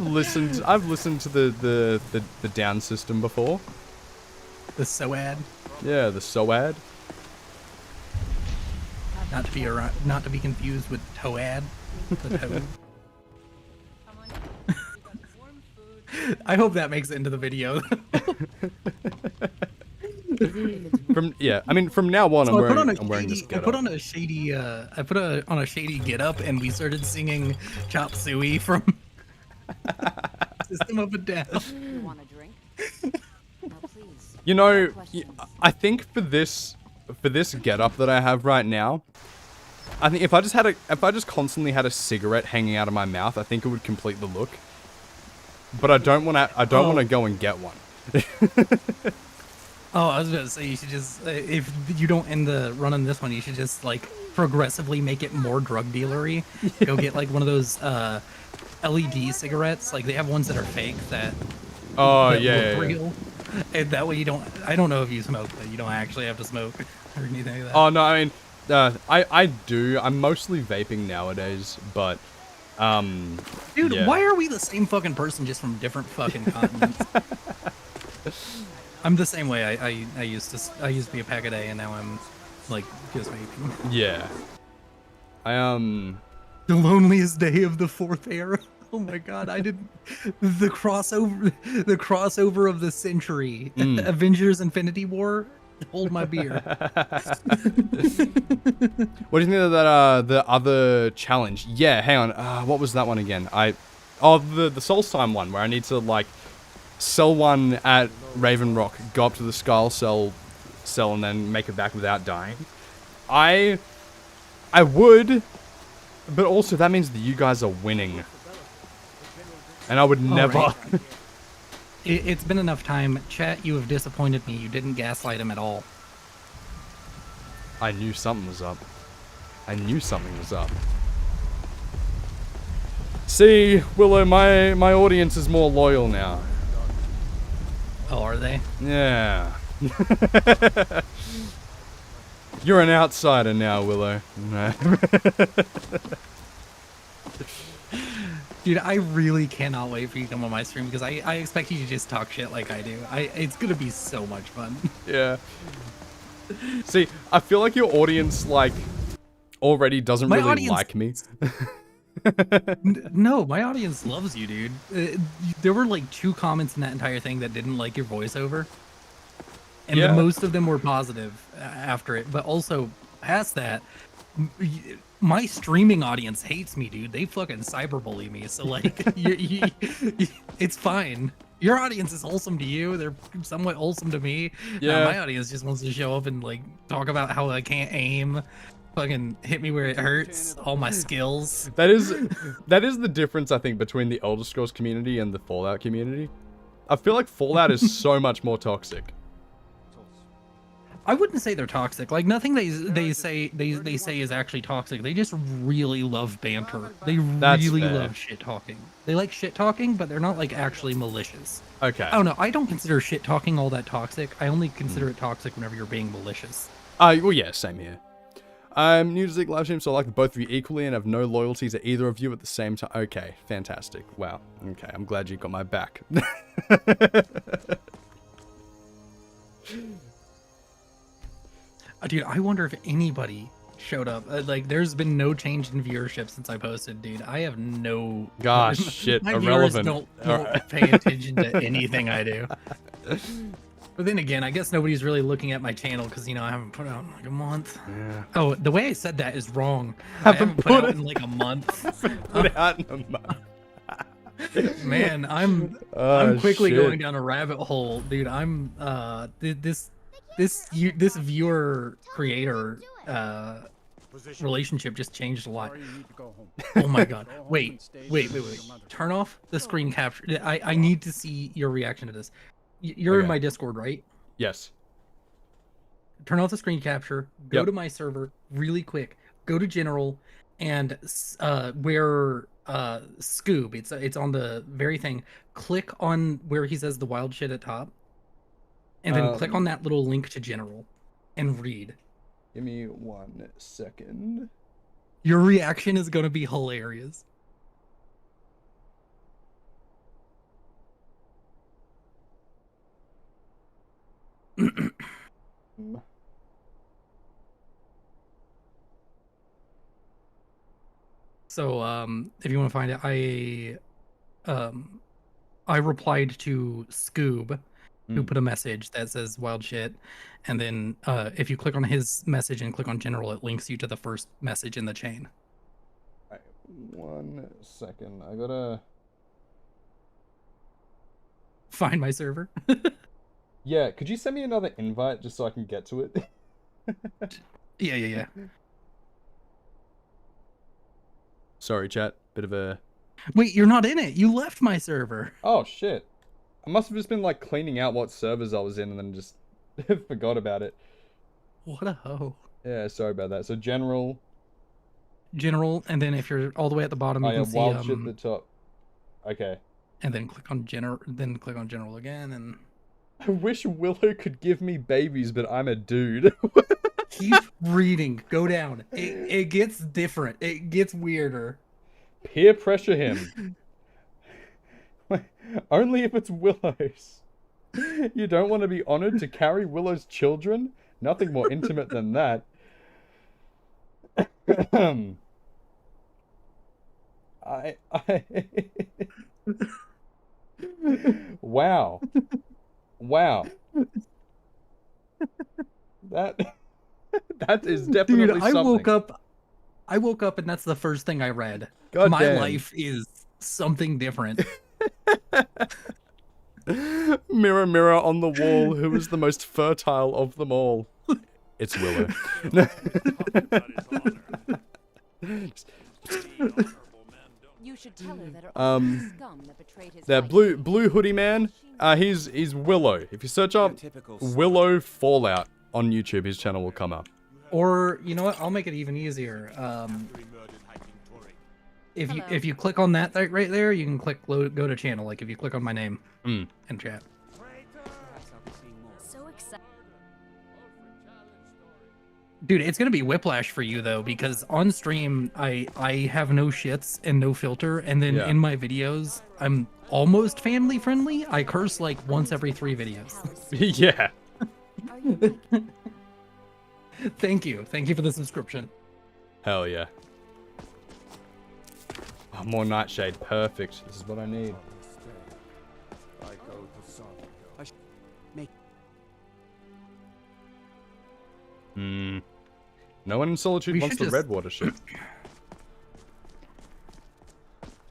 listened to the down system before. The SOAD. Yeah, the SOAD. Not to be confused with TOAD. The toad. I hope that makes it into the video. From now on, so I'm wearing this getup. I put on a shady getup, and we started singing Chop Suey from System of a Down. You want a drink? No, please. You know, I think for this getup that I have right now, I think if I just constantly had a cigarette hanging out of my mouth, I think it would complete the look. But I don't want to go and get one. Oh, I was about to say, you should just, if you don't end the run on this one, you should just, like, progressively make it more drug dealery. Yeah. Go get, like, one of those LED cigarettes. Like, they have ones that are fake that, look real. And that way you don't, I don't know if you smoke, but you don't actually have to smoke or anything like that. Oh, no, I mean, I do. I'm mostly vaping nowadays, but, Dude, yeah. Why are we the same fucking person just from different fucking continents? I'm the same way. I used to be a pack a day, and now I'm like just vaping. Yeah. The loneliest day of the fourth era. Oh my god, I did the crossover of the century. Avengers Infinity War. Hold my beer. What do you think of that the other challenge? Yeah, hang on. What was that one again? Oh, the Solstheim one, where I need to, like, sell one at Raven Rock, go up to the Skull cell, and then make it back without dying. I would, but also that means that you guys are winning. And I would never... Right. It's been enough time. Chat, you have disappointed me. You didn't gaslight him at all. I knew something was up. I knew something was up. See, Willow, my audience is more loyal now. Oh, are they? Yeah. You're an outsider now, Willow. Dude, I really cannot wait for you to come on my stream because I expect you to just talk shit like I do. It's gonna be so much fun. Yeah. See, I feel like your audience, like, already doesn't really like me. No, my audience loves you, dude. There were like 2 comments in that entire thing that didn't like your voiceover. And Yeah. most of them were positive after it. But also, past that, my streaming audience hates me, dude. They fucking cyberbully me. So, like, it's fine. Your audience is wholesome to you. They're somewhat wholesome to me. Yeah. My audience just wants to show up and, like, talk about how I can't aim. Fucking hit me where it hurts. All my skills. That is the difference, I think, between the Elder Scrolls community and the Fallout community. I feel like Fallout is so much more toxic. I wouldn't say they're toxic. Like, nothing they say is actually toxic. They just really love banter. They really love shit talking. They like shit talking, but they're not like actually malicious. Okay. I don't know. I don't consider shit talking all that toxic. I only consider it toxic whenever you're being malicious. Well, yeah, same here. I'm new to Zeke live stream, so I like both of you equally and have no loyalty to either of you at the same time. Okay, fantastic. Wow. Okay, I'm glad you got my back. Dude, I wonder if anybody showed up. Like, there's been no change in viewership since I posted, dude. I have no... Gosh, shit, my irrelevant. viewers don't pay attention to anything I do. But then again, I guess nobody's really looking at my channel because, you know, I haven't put out in like a month. Yeah. Oh, the way I said that is wrong. I haven't put out in like a month. Put it out in a month. Man, I'm quickly going down a rabbit hole, dude. I'm this viewer creator relationship just changed a lot. Oh my god. Wait. Turn off the screen capture. I need to see your reaction to this. You're in my Discord, right? Yes. Turn off the screen capture. Go to my server really quick. Go to general and where Scoob, it's on the very thing. Click on where he says the wild shit at top. And then click on that little link to general and read. Give me 1 second. Your reaction is going to be hilarious. So, if you want to find it, I replied to Scoob, who put a message that says wild shit, and then if you click on his message and click on general, it links you to the first message in the chain. All right, 1 second. I gotta find my server. Yeah, could you send me another invite just so I can get to it? Yeah. Sorry, chat. Bit of a... Wait, you're not in it. You left my server. Oh, shit. I must have just been, like, cleaning out what servers I was in and then just forgot about it. What a hoe. Yeah, sorry about that. So, general, and then if you're all the way at the bottom, you can see... wild shit at the top. Okay. And then click on general again, and... I wish Willow could give me babies, but I'm a dude. Keep reading. Go down. It gets different. It gets weirder. Peer pressure him. Only if it's Willow's. You don't want to be honored to carry Willow's children? Nothing more intimate than that. Wow. Wow. That is definitely Dude, something. I woke up and that's the first thing I read. God My damn. life is something different. Mirror, mirror on the wall, who is the most fertile of them all? It's Willow. You should tell her that her scum that betrayed his that blue hoodie man, he's Willow. If you search up Willow Fallout on YouTube, his channel will come up. Or you know what? I'll make it even easier. If you click on that right there, you can click go to channel. Like if you click on my name and chat. So excited. Dude, it's gonna be whiplash for you though, because on stream I have no shits and no filter, and then in my videos I'm almost family friendly. I curse like once every 3 videos. Yeah. Thank you for the subscription. Hell yeah. Oh, more Nightshade, perfect. This is what I need. No one in Solitude wants the Redwater ship.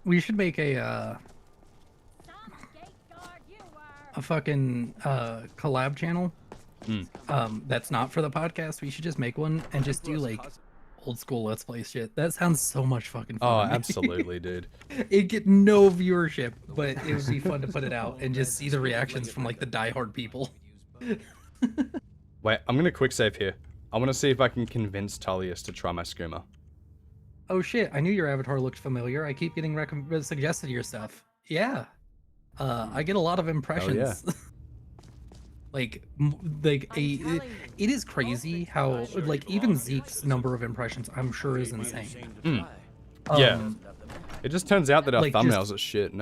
We should make a fucking collab channel. That's not for the podcast. We should just make one and just do like old school Let's Play shit. That sounds so much fucking fun. Oh, absolutely, dude. It'd get no viewership, but it would be fun to put it out and just see the reactions from like the diehard people. Wait, I'm gonna quick save here. I want to see if I can convince Tullius to try my skooma. Oh shit, I knew your avatar looked familiar. I keep getting suggested your stuff. Yeah. I get a lot of impressions. Oh, yeah. it is crazy how like even Zeke's number of impressions I'm sure is insane. Yeah. It just turns out that our like thumbnails are shit.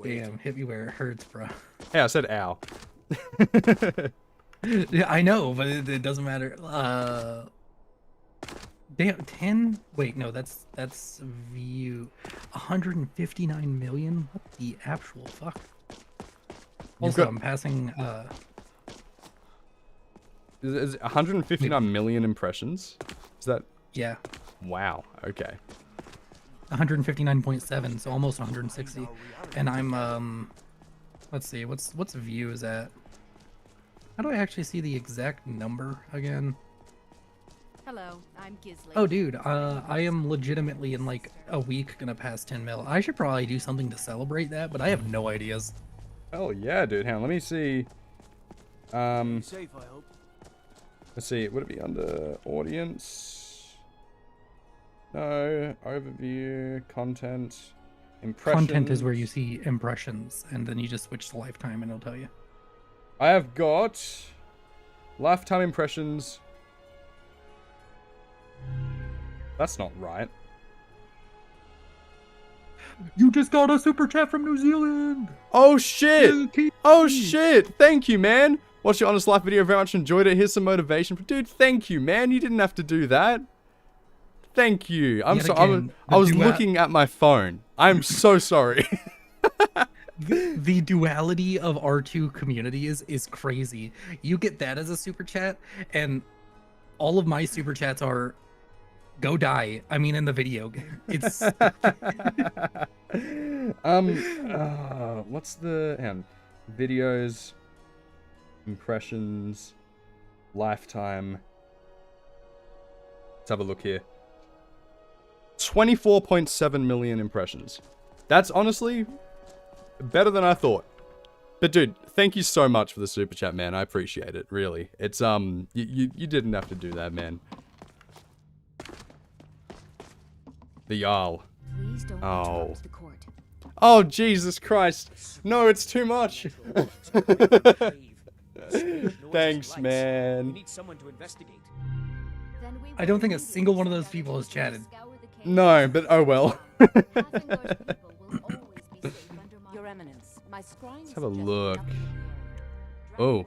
Damn, hit me where it hurts, bro. Hey, I said ow. Yeah, I know, but it doesn't matter. Damn, 10? Wait, no, that's view. 159 million? What the actual fuck? Also, I'm passing, Is 159 million impressions? Is that? Yeah. Wow, okay. 159.7, so almost 160. And I'm, let's see, what's view is at? How do I actually see the exact number again? Hello, I'm Gisley. Oh, dude, I am legitimately in like a week gonna pass 10 mil. I should probably do something to celebrate that, but I have no ideas. Oh yeah, dude. Hang on, let me see. Safe, I hope. Let's see. Would it be under audience? No. Overview. Content. Impressions. Content is where you see impressions, and then you just switch to lifetime, and it'll tell you. I have got lifetime impressions. That's not right. You just got a super chat from New Zealand. Oh shit! Oh shit! Thank you, man. Watched your Honest Life video, very much enjoyed it. Here's some motivation. Dude, thank you, man. You didn't have to do that. Thank you. I'm sorry. I was looking at my phone. I'm so sorry. The duality of our two communities is crazy. You get that as a super chat, and all of my super chats are go die. I mean, in the video game. It's what's the videos, impressions, lifetime. Let's have a look here. 24.7 million impressions. That's honestly better than I thought. But dude, thank you so much for the super chat, man. I appreciate it, really. It's you didn't have to do that, man. The Jarl. Please don't Oh. the court. Oh, Jesus Christ. No, it's too much. Thanks, man. We need someone to investigate. I don't think a single one of those people has chatted. No, but oh well. Your Eminence, my scrying. Let's have a look. Oh.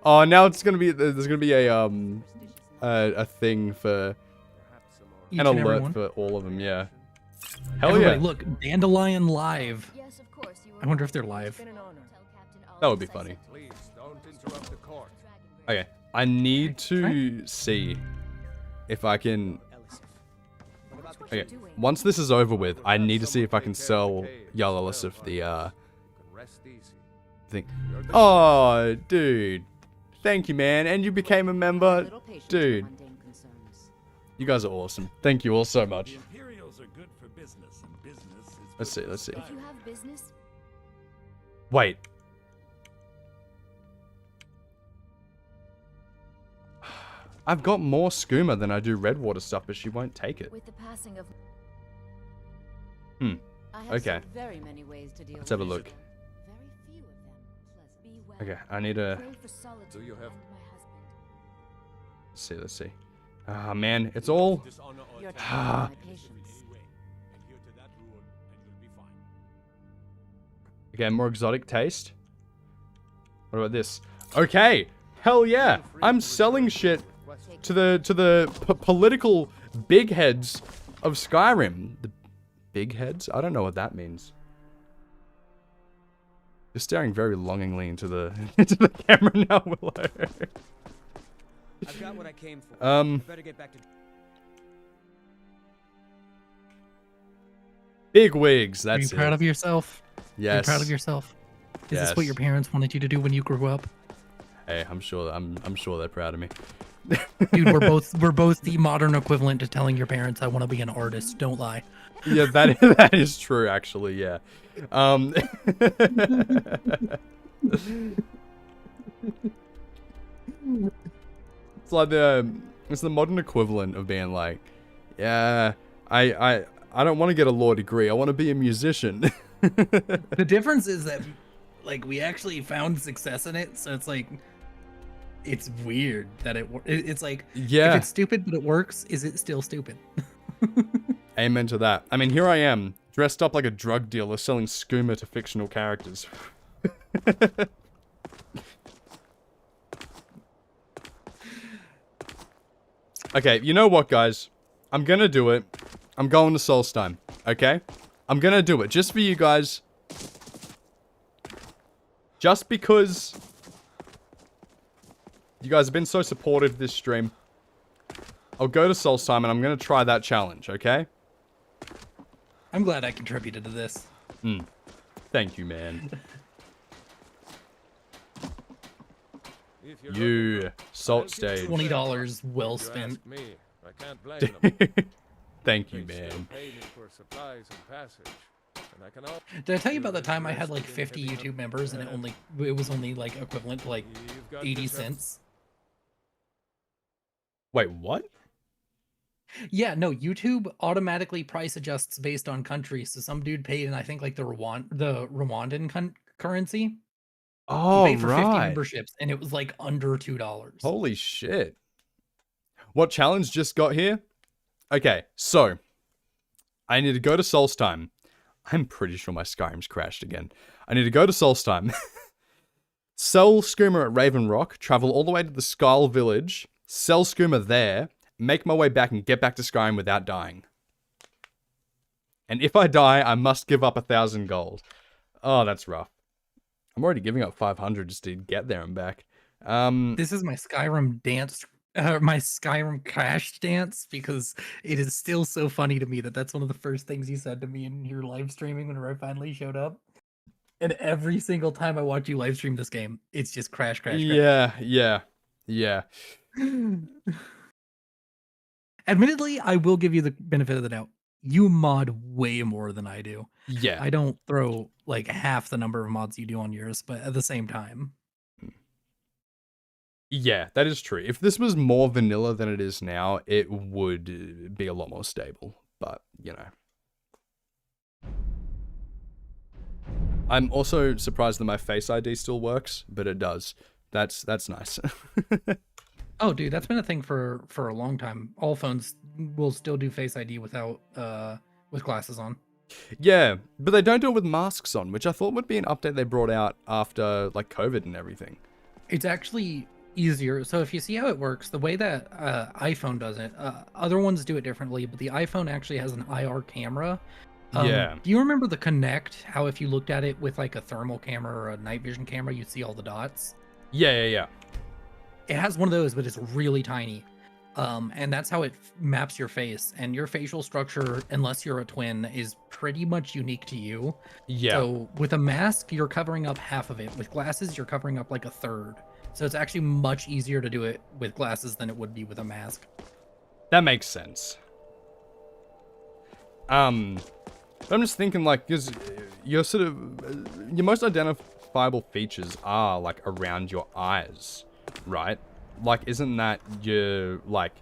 Now it's gonna be there's gonna be a thing for an alert for all of them. Yeah. Hell Everybody, yeah. look, Dandelion live. I wonder if they're live. That would be funny. Please don't interrupt the court. Okay, I need to see if I can Okay, once this is over with, I need to see if I can sell Yellow the thing. Oh, dude. Thank you, man. And you became a member. Dude. You guys are awesome. Thank you all so much. Let's see. If you have business, Wait. I've got more skooma than I do Redwater stuff, but she won't take it. with the passing of I have Okay. so very many ways to deal Let's have a with look. it. Very few of them pleasant. Be well. Okay, I need to... pray for solitude Do you have- and my husband. Let's see. Ah, man. It's all... Your Ah. time, my patience. Okay, more exotic taste. What about this? Okay, hell yeah! I'm selling shit to the political big heads of Skyrim. The big heads? I don't know what that means. You're staring very longingly into the into the camera now, Willow. I've got what I came for. I better get back to. Big wigs. Are you That's it. proud of yourself? Yes. Are you proud of yourself? Is this what Yes. your parents wanted you to do when you grew up? Hey, I'm sure they're proud of me. Dude, we're both the modern equivalent to telling your parents I want to be an artist. Don't lie. Yeah, that is true, actually. Yeah. It's like it's the modern equivalent of being like, yeah, I don't want to get a law degree. I want to be a musician. The difference is that, like, we actually found success in it, so it's like, it's weird that it's like, Yeah. if it's stupid but it works, is it still stupid? Amen to that. I mean, here I am, dressed up like a drug dealer selling skooma to fictional characters. Okay, you know what, guys? I'm gonna do it. I'm going to Solstheim, okay? I'm gonna do it, just for you guys. Just because you guys have been so supportive this stream. I'll go to Solstheim and I'm gonna try that challenge, okay? I'm glad I contributed to this. Thank you, man. You salt stage. $20 well spent. I can't blame them. Thank you, They still man. pay me for supplies and passage, and I can al- Did I tell you about the time I had like 50 YouTube members and it was only like equivalent to like 80 cents? Wait, what? Yeah, no, YouTube automatically price adjusts based on country. So some dude paid in I think like the Rwandan currency. Oh, He paid for 50 right. memberships and it was like under $2. Holy shit. What challenge just got here? Okay, so I need to go to Solstheim. I'm pretty sure my Skyrim's crashed again. I need to go to Solstheim. Sell skooma at Raven Rock, travel all the way to the Skull Village, sell skooma there, make my way back and get back to Skyrim without dying. And if I die, I must give up 1,000 gold. Oh, that's rough. I'm already giving up 500 just to get there and back. This is my Skyrim dance, my Skyrim crash dance, because it is still so funny to me that that's one of the first things you said to me in your live streaming whenever I finally showed up. And every single time I watch you live stream this game, it's just crash, crash, crash. Yeah. Admittedly, I will give you the benefit of the doubt. You mod way more than I do. Yeah. I don't throw like half the number of mods you do on yours, but at the same time. Yeah, that is true. If this was more vanilla than it is now, it would be a lot more stable. But, you know. I'm also surprised that my Face ID still works, but it does. That's nice. Oh, dude, that's been a thing for a long time. All phones will still do Face ID without with glasses on. Yeah, but they don't do it with masks on, which I thought would be an update they brought out after like COVID and everything. It's actually easier. So if you see how it works, the way that iPhone does it, other ones do it differently, but the iPhone actually has an IR camera. Yeah. Do you remember the Kinect? How if you looked at it with like a thermal camera or a night vision camera, you'd see all the dots? Yeah. It has one of those, but it's really tiny. And that's how it maps your face. And your facial structure, unless you're a twin, is pretty much unique to you. Yeah. So with a mask, you're covering up half of it. With glasses, you're covering up like a third. So it's actually much easier to do it with glasses than it would be with a mask. That makes sense. I'm just thinking, like, because your sort of your most identifiable features are like around your eyes, right? Like, isn't that your, like,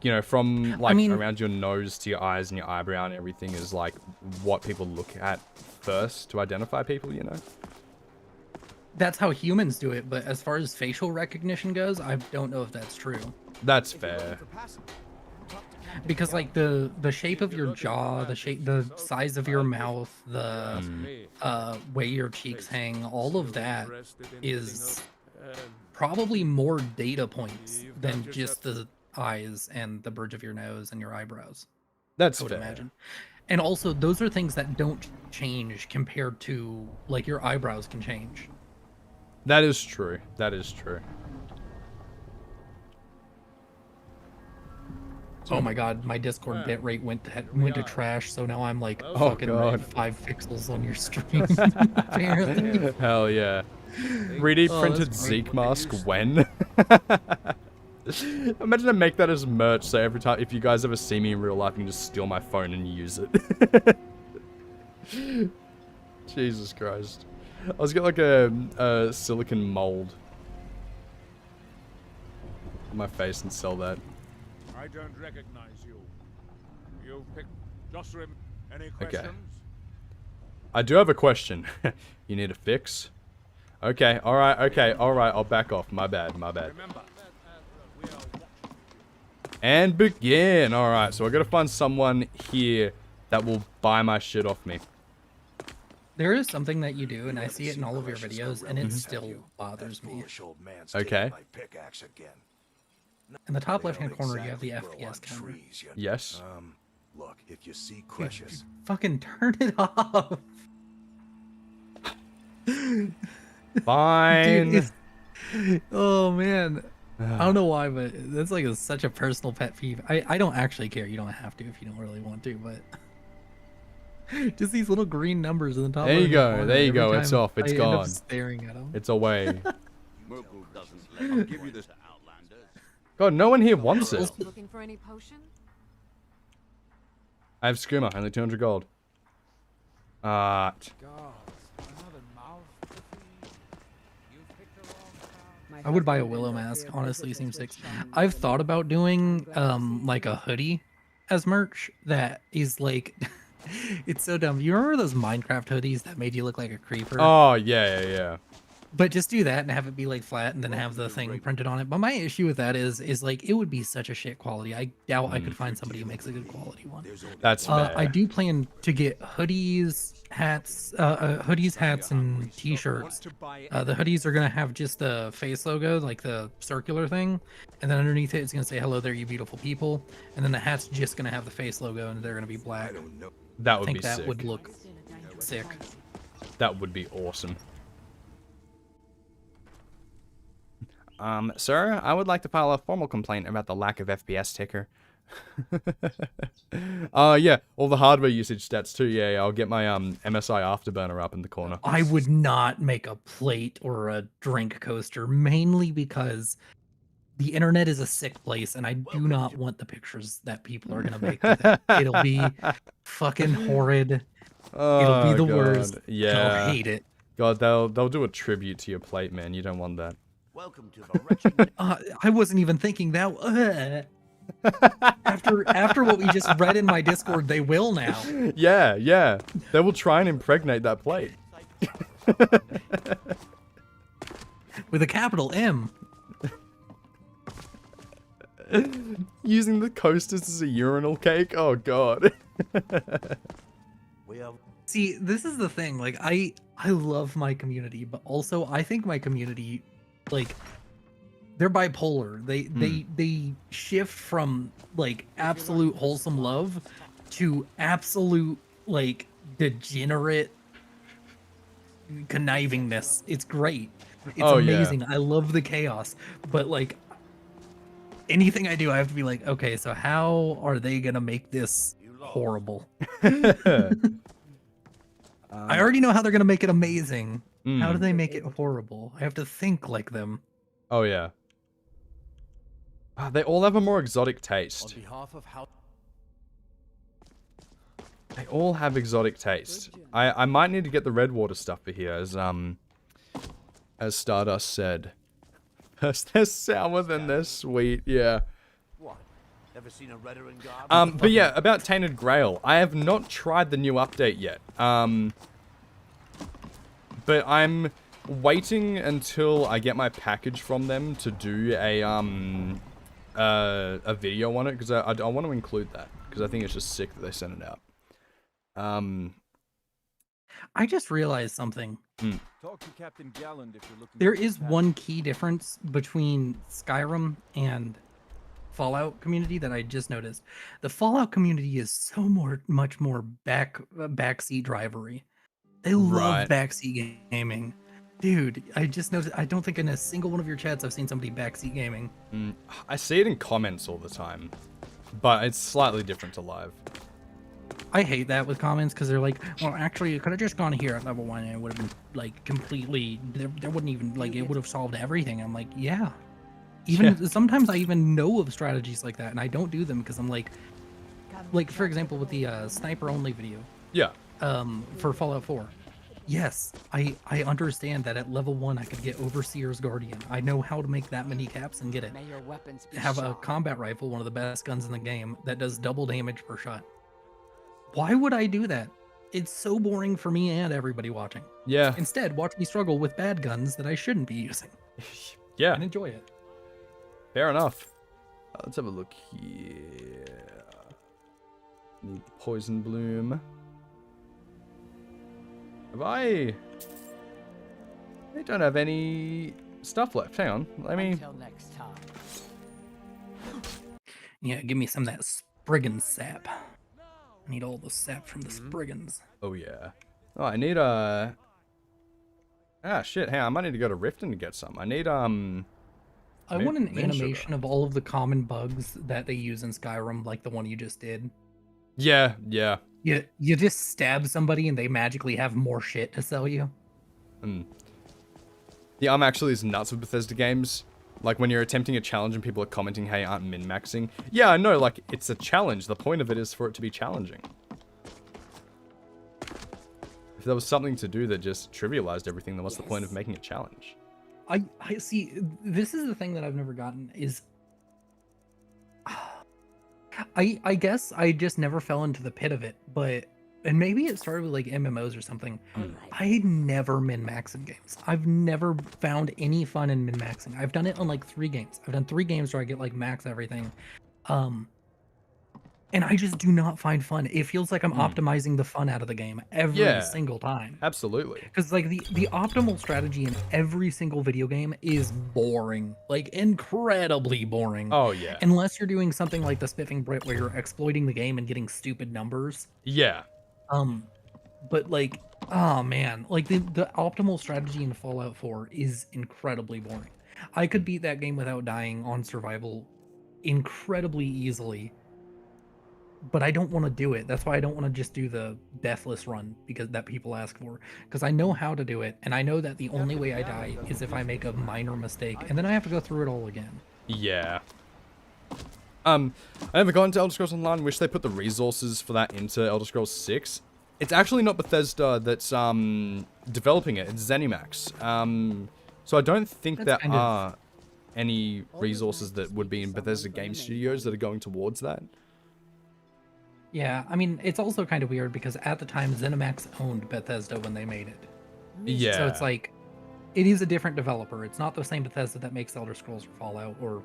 you know, from like around your nose to your eyes and your eyebrow and everything is like what people look at first to identify people, you know? That's how humans do it, but as far as facial recognition goes, I don't know if that's true. That's fair. Because like the shape of your jaw, the size of your mouth, the way your cheeks hang, all of that is probably more data points than just the eyes and the bridge of your nose and your eyebrows. That's I would fair. imagine. And also, those are things that don't change compared to, like, your eyebrows can change. That is true. That is true. Oh my god, my Discord bitrate went to trash, so now I'm like fucking God. 5 pixels on your stream. Apparently. Hell yeah. 3D printed that's Zeke mask when? Imagine I make that as merch, so every time, if you guys ever see me in real life, you can just steal my phone and use it. Jesus Christ. I was get like a silicon mold on my face and sell that. I don't recognize you. You picked just any questions? Okay. I do have a question. You need a fix? Okay, alright, I'll back off. My bad. And begin! Alright, so I gotta find someone here that will buy my shit off me. There is something that you do, and I see it in all of your videos, and it still bothers me. Okay. In the top left-hand corner, you have the FPS counter. Yes. Look, if you see Dude, precious, fucking turn it off. Fine. Dude, oh man, I don't know why, but that's like such a personal pet peeve. I don't actually care. You don't have to if you don't really want to, but just these little green numbers in the top. There you go. corner, There you every go. It's time off. It's I end up gone. staring at them. It's away. God, no one here wants it. Looking for any potion? I have SKOOMA, only 200 gold. I would buy a Willow mask. Honestly, seems sick. I've thought about doing like a hoodie as merch that is like, it's so dumb. You remember those Minecraft hoodies that made you look like a creeper? Oh yeah. But just do that and have it be like flat and then have the thing printed on it. But my issue with that is like it would be such a shit quality. I doubt I could find somebody who makes a good quality one. That's fair. I do plan to get hoodies, hats, and t-shirts. The hoodies are gonna have just the face logo, like the circular thing, and then underneath it, it's gonna say "Hello there, you beautiful people." And then the hat's just gonna have the face logo, and they're gonna be black. That would I think be that sick. would look sick. That would be awesome. Sir, I would like to file a formal complaint about the lack of FPS ticker. Yeah, all the hardware usage stats too. Yeah, I'll get my MSI Afterburner up in the corner. I would not make a plate or a drink coaster, mainly because the internet is a sick place, and I do not want the pictures that people are gonna make with it. It'll be fucking horrid. It'll be the worst. Yeah, I'll hate it. God, they'll do a tribute to your plate, man. You don't want that. Welcome to the wretched. I wasn't even thinking that. After what we just read in my Discord, they will now. Yeah. They will try and impregnate that plate. With a capital M. Using the coasters as a urinal cake? Oh, God. See, this is the thing. Like, I love my community, but also I think my community, like, they're bipolar. They shift from like absolute wholesome love to absolute like degenerate connivingness. It's great. It's amazing. I love the chaos, but like anything I do, I have to be like, okay, so how are they gonna make this horrible? I already know how they're gonna make it amazing. How do they make it horrible? I have to think like them. Oh yeah. They all have a more exotic taste. On behalf of how They all have exotic taste. I might need to get the Redwater stuff for here, as Stardust said. First they're sour, then they're sweet. Yeah. What? Never seen a Whiterun guard? But yeah, about Tainted Grail. I have not tried the new update yet. But I'm waiting until I get my package from them to do a video on it, because I want to include that, because I think it's just sick that they sent it out. I just realized something. talk to Captain Galland if you're looking. There is one key difference between Skyrim and Fallout community that I just noticed. The Fallout community is so much more backseat drivery. They love backseat gaming. Dude, I just noticed, I don't think in a single one of your chats I've seen somebody backseat gaming. I see it in comments all the time, but it's slightly different to live. I hate that with comments, because they're like, well, actually, it could have just gone here at level 1 and it would have been, like, completely, there wouldn't even, like, it would have solved everything. I'm like, yeah. Sometimes I even know of strategies like that, and I don't do them because I'm like, for example, with the sniper-only video. Yeah. For Fallout 4. Yes, I understand that at level 1 I could get Overseer's Guardian. I know how to make that many caps and get it. May your weapons be Have a combat rifle, one of the best guns in the game, that does double damage per shot. Why would I do that? It's so boring for me and everybody watching. Yeah. Instead, watch me struggle with bad guns that I shouldn't be using. Yeah. And enjoy it. Fair enough. Let's have a look here. Need Poison Bloom. I don't have any stuff left. Hang on. Let me. Until next time. Yeah, give me some of that Spriggan sap. I need all the sap from the Spriggans. Oh yeah. Oh, I need a. Ah shit. Hey, I might need to go to Riften to get some. I need I want an animation of all of the common bugs that they use in Skyrim, like the one you just did. Yeah, yeah. You just stab somebody and they magically have more shit to sell you. Yeah, I'm actually as nuts with Bethesda games. Like when you're attempting a challenge and people are commenting, hey, aren't min-maxing. Yeah, I know, like, it's a challenge. The point of it is for it to be challenging. If there was something to do that just trivialized everything, then what's the point of making a challenge? I see, this is the thing that I've never gotten is... I guess I just never fell into the pit of it, but... And maybe it started with like MMOs or something. I never min-max in games. I've never found any fun in min-maxing. I've done it on like 3 games. I've done 3 games where I get like max everything. And I just do not find fun. It feels like I'm optimizing the fun out of the game every single time. Absolutely. Because like the optimal strategy in every single video game is boring. Like incredibly boring. Oh yeah. Unless you're doing something like the Spiffing Brit where you're exploiting the game and getting stupid numbers. Yeah. But like, oh man, like the optimal strategy in Fallout 4 is incredibly boring. I could beat that game without dying on survival incredibly easily, but I don't want to do it. That's why I don't want to just do the deathless run because that people ask for, because I know how to do it, and I know that the only way I die is if I make a minor mistake, and then I have to go through it all again. Yeah. I never got into Elder Scrolls Online. Wish they put the resources for that into Elder Scrolls 6. It's actually not Bethesda that's developing it. It's ZeniMax. So I don't think there are any resources that would be in Bethesda Game Studios that are going towards that. Yeah, I mean, it's also kind of weird because at the time ZeniMax owned Bethesda when they made it. Yeah. So it's like, it is a different developer. It's not the same Bethesda that makes Elder Scrolls or Fallout or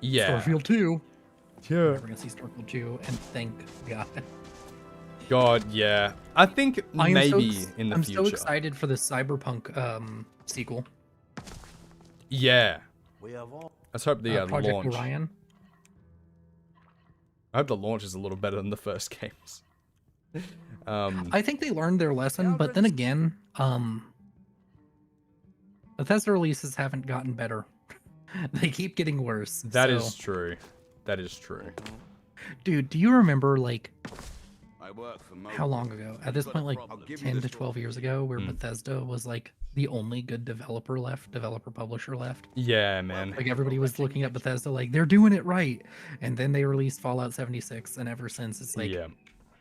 Starfield 2. Yeah. We're gonna see Starfield 2, and thank God. God, yeah. I think maybe in the future. I'm so excited for the Cyberpunk sequel. Yeah. Let's hope the Project launch. Orion. I hope the launch is a little better than the first games. I think they learned their lesson, but then again, Bethesda releases haven't gotten better. They keep getting worse. That so. is true. That is true. Dude, do you remember like I work for how long ago? At this point, like 10 to 12 years ago, where Bethesda was like the only good developer publisher left. Yeah, man. Like everybody was looking at Bethesda like they're doing it right, and then they released Fallout 76, and ever since it's like,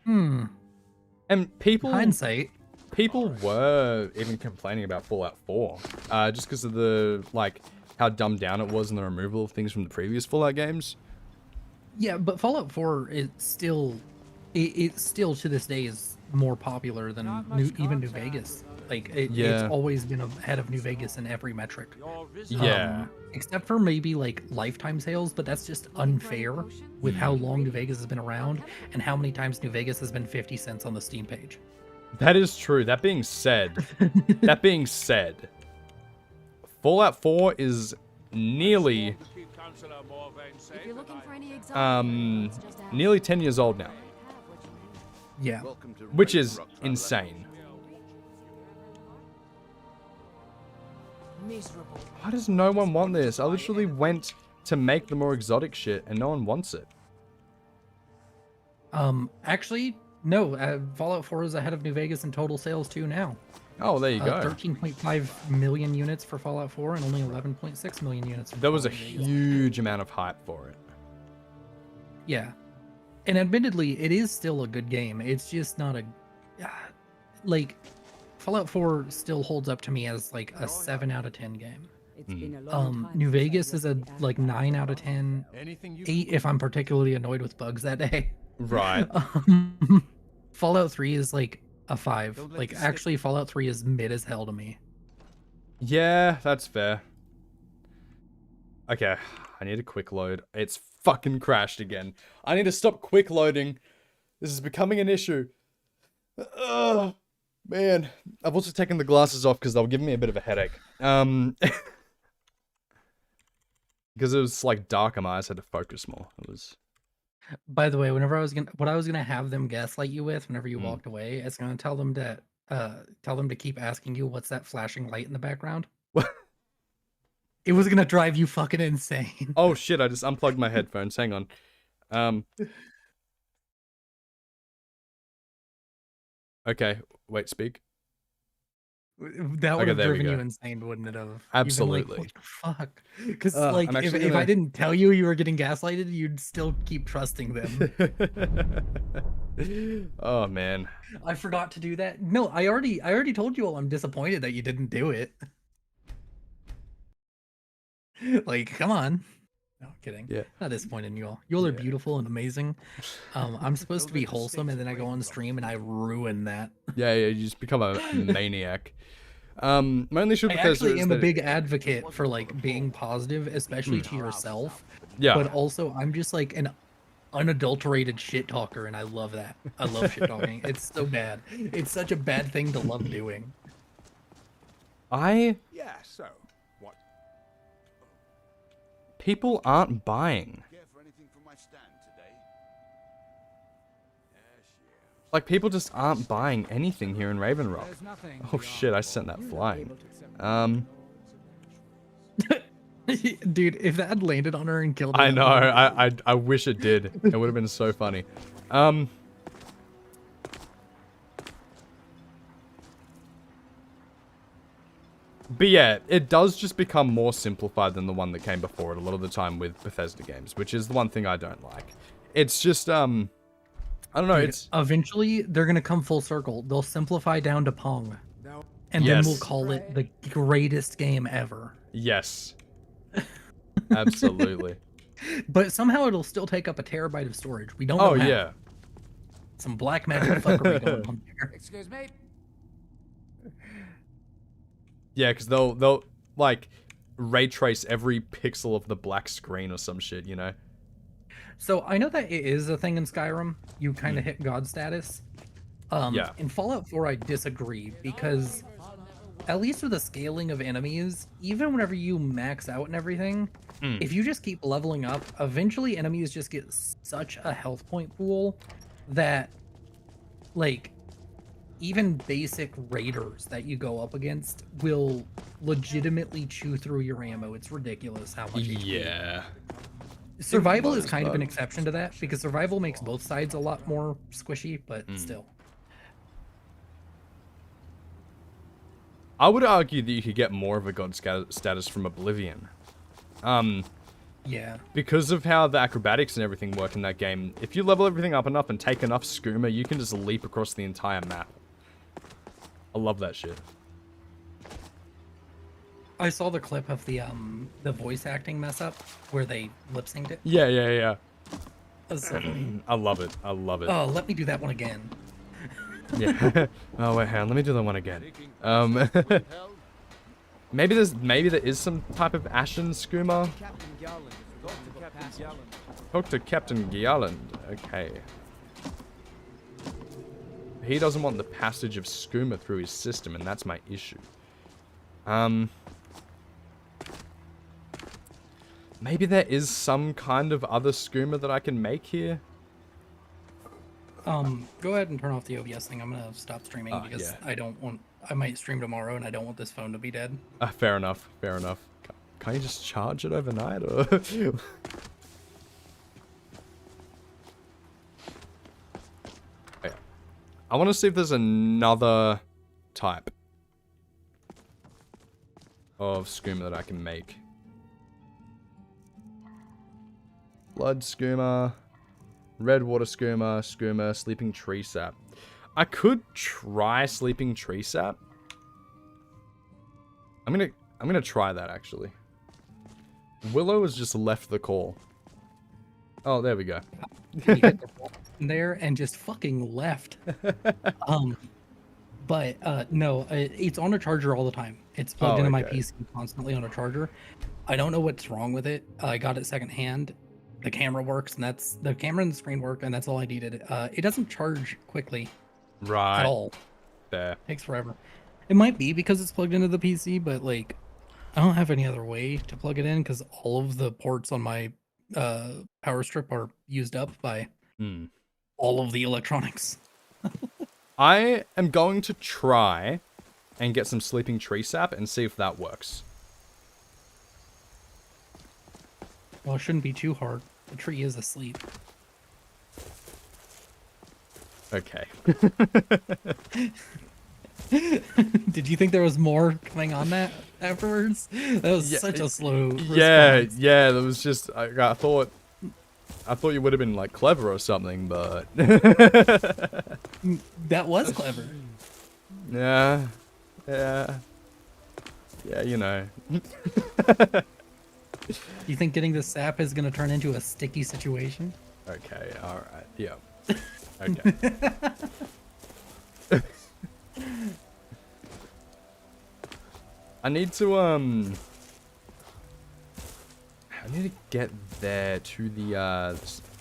And hindsight. People were even complaining about Fallout 4, just because of the how dumbed down it was and the removal of things from the previous Fallout games. Yeah, but Fallout 4 is still, it still to this day is more popular than even New Vegas. Like it's always been ahead of New Vegas in every metric. Yeah. Except for maybe like lifetime sales, but that's just unfair with how long New Vegas has been around and how many times New Vegas has been 50 cents on the Steam page. That is true. That being said, Fallout 4 is nearly nearly 10 years old now. Yeah. Which is insane. Why does no one want this? I literally went to make the more exotic shit and no one wants it. Actually, no, Fallout 4 is ahead of New Vegas in total sales too now. Oh, there you go. 13.5 million units for Fallout 4 and only 11.6 million units for There was a Fallout New Vegas. huge amount of hype for it. Yeah. And admittedly, it is still a good game. It's just not a... like, Fallout 4 still holds up to me as, like, a 7 out of 10 game. New Vegas is a, like, 9 out of 10. 8 if I'm particularly annoyed with bugs that day. Right. Fallout 3 is, like, a 5. Like, actually, Fallout 3 is mid as hell to me. Yeah, that's fair. Okay, I need a quick load. It's fucking crashed again. I need to stop quick loading. This is becoming an issue. Ugh, man. I've also taken the glasses off because they'll give me a bit of a headache. Because it was like dark and my eyes had to focus more. It was... By the way, what I was gonna have them gaslight you with whenever you walked away, is gonna tell them to keep asking you what's that flashing light in the background. It was gonna drive you fucking insane. Oh shit, I just unplugged my headphones. Hang on. Okay, wait, speak. That would have driven you insane, wouldn't it have? Absolutely. Like, what the fuck? Because like, if I didn't tell you you were getting gaslighted, you'd still keep trusting them. Oh man. I forgot to do that. No, I already told you all I'm disappointed that you didn't do it. Like, come on. No, kidding. Yeah. Not disappointed in you all. You all are beautiful and amazing. I'm supposed to be wholesome, and then I go on stream and I ruin that. Yeah, you just become a maniac. My only issue with I actually am a big advocate for like being positive, especially to yourself. Yeah. But also, I'm just like an unadulterated shit talker, and I love that. I love shit talking. It's so bad. It's such a bad thing to love doing. Yeah, so what? People aren't buying. Like, people just aren't buying anything here in Raven Rock. Oh shit, I sent that flying. Dude, if that had landed on her and killed her... I know, I wish it did. It would have been so funny. But yeah, it does just become more simplified than the one that came before it a lot of the time with Bethesda games, which is the one thing I don't like. It's just, I don't know, Dude, it's... Eventually, they're gonna come full circle. They'll simplify down to Pong. And then we'll call it the greatest game ever. Yes. Absolutely. But somehow it'll still take up a terabyte of storage. We don't know how. Yeah. Some black magic fuckery going on there. Excuse me? Yeah, because they'll like ray trace every pixel of the black screen or some shit, you know? So I know that it is a thing in Skyrim. You kind of hit God status. Yeah. In Fallout 4, I disagree because at least with the scaling of enemies, even whenever you max out and everything, if you just keep leveling up, eventually enemies just get such a health point pool that, like, even basic raiders that you go up against will legitimately chew through your ammo. It's ridiculous how much. Yeah. Survival is kind of an exception to that because survival makes both sides a lot more squishy, but still. I would argue that you could get more of a god status from Oblivion. Yeah. Because of how the acrobatics and everything work in that game, if you level everything up enough and take enough skooma, you can just leap across the entire map. I love that shit. I saw the clip of the voice acting mess up where they lip synced it. Yeah. That's so funny. I love it. I love it. Oh, let me do that one again. Yeah. Oh wait, hang on. Let me do that one again. Maybe there is some type of ashen skooma. Talk to Captain Gjalland. Okay. He doesn't want the passage of skooma through his system, and that's my issue. Maybe there is some kind of other skooma that I can make here. Go ahead and turn off the OBS thing. I'm gonna stop streaming because yeah. I might stream tomorrow and I don't want this phone to be dead. Fair enough. Fair enough. Can't you just charge it overnight or? Okay. I want to see if there's another type of skooma that I can make. Blood skooma, red water skooma, sleeping tree sap. I could try sleeping tree sap. I'm gonna try that actually. Willow has just left the call. Oh, there we go. He hit the ball there and just fucking left. No, it's on a charger all the time. It's plugged into my PC constantly on a charger. I don't know what's wrong with it. I got it secondhand. The camera works, and the camera and the screen work, and that's all I needed. It doesn't charge quickly, at all. There. Takes forever. It might be because it's plugged into the PC, but like, I don't have any other way to plug it in because all of the ports on my power strip are used up by all of the electronics. I am going to try and get some sleeping tree sap and see if that works. Well, it shouldn't be too hard. The tree is asleep. Okay. Did you think there was more coming on that afterwards? That was such a slow response. Yeah, that was just I thought you would have been like clever or something, but that was clever. Yeah, you know. You think getting the sap is going to turn into a sticky situation? Okay, alright, yeah. Okay. I need to get there to the,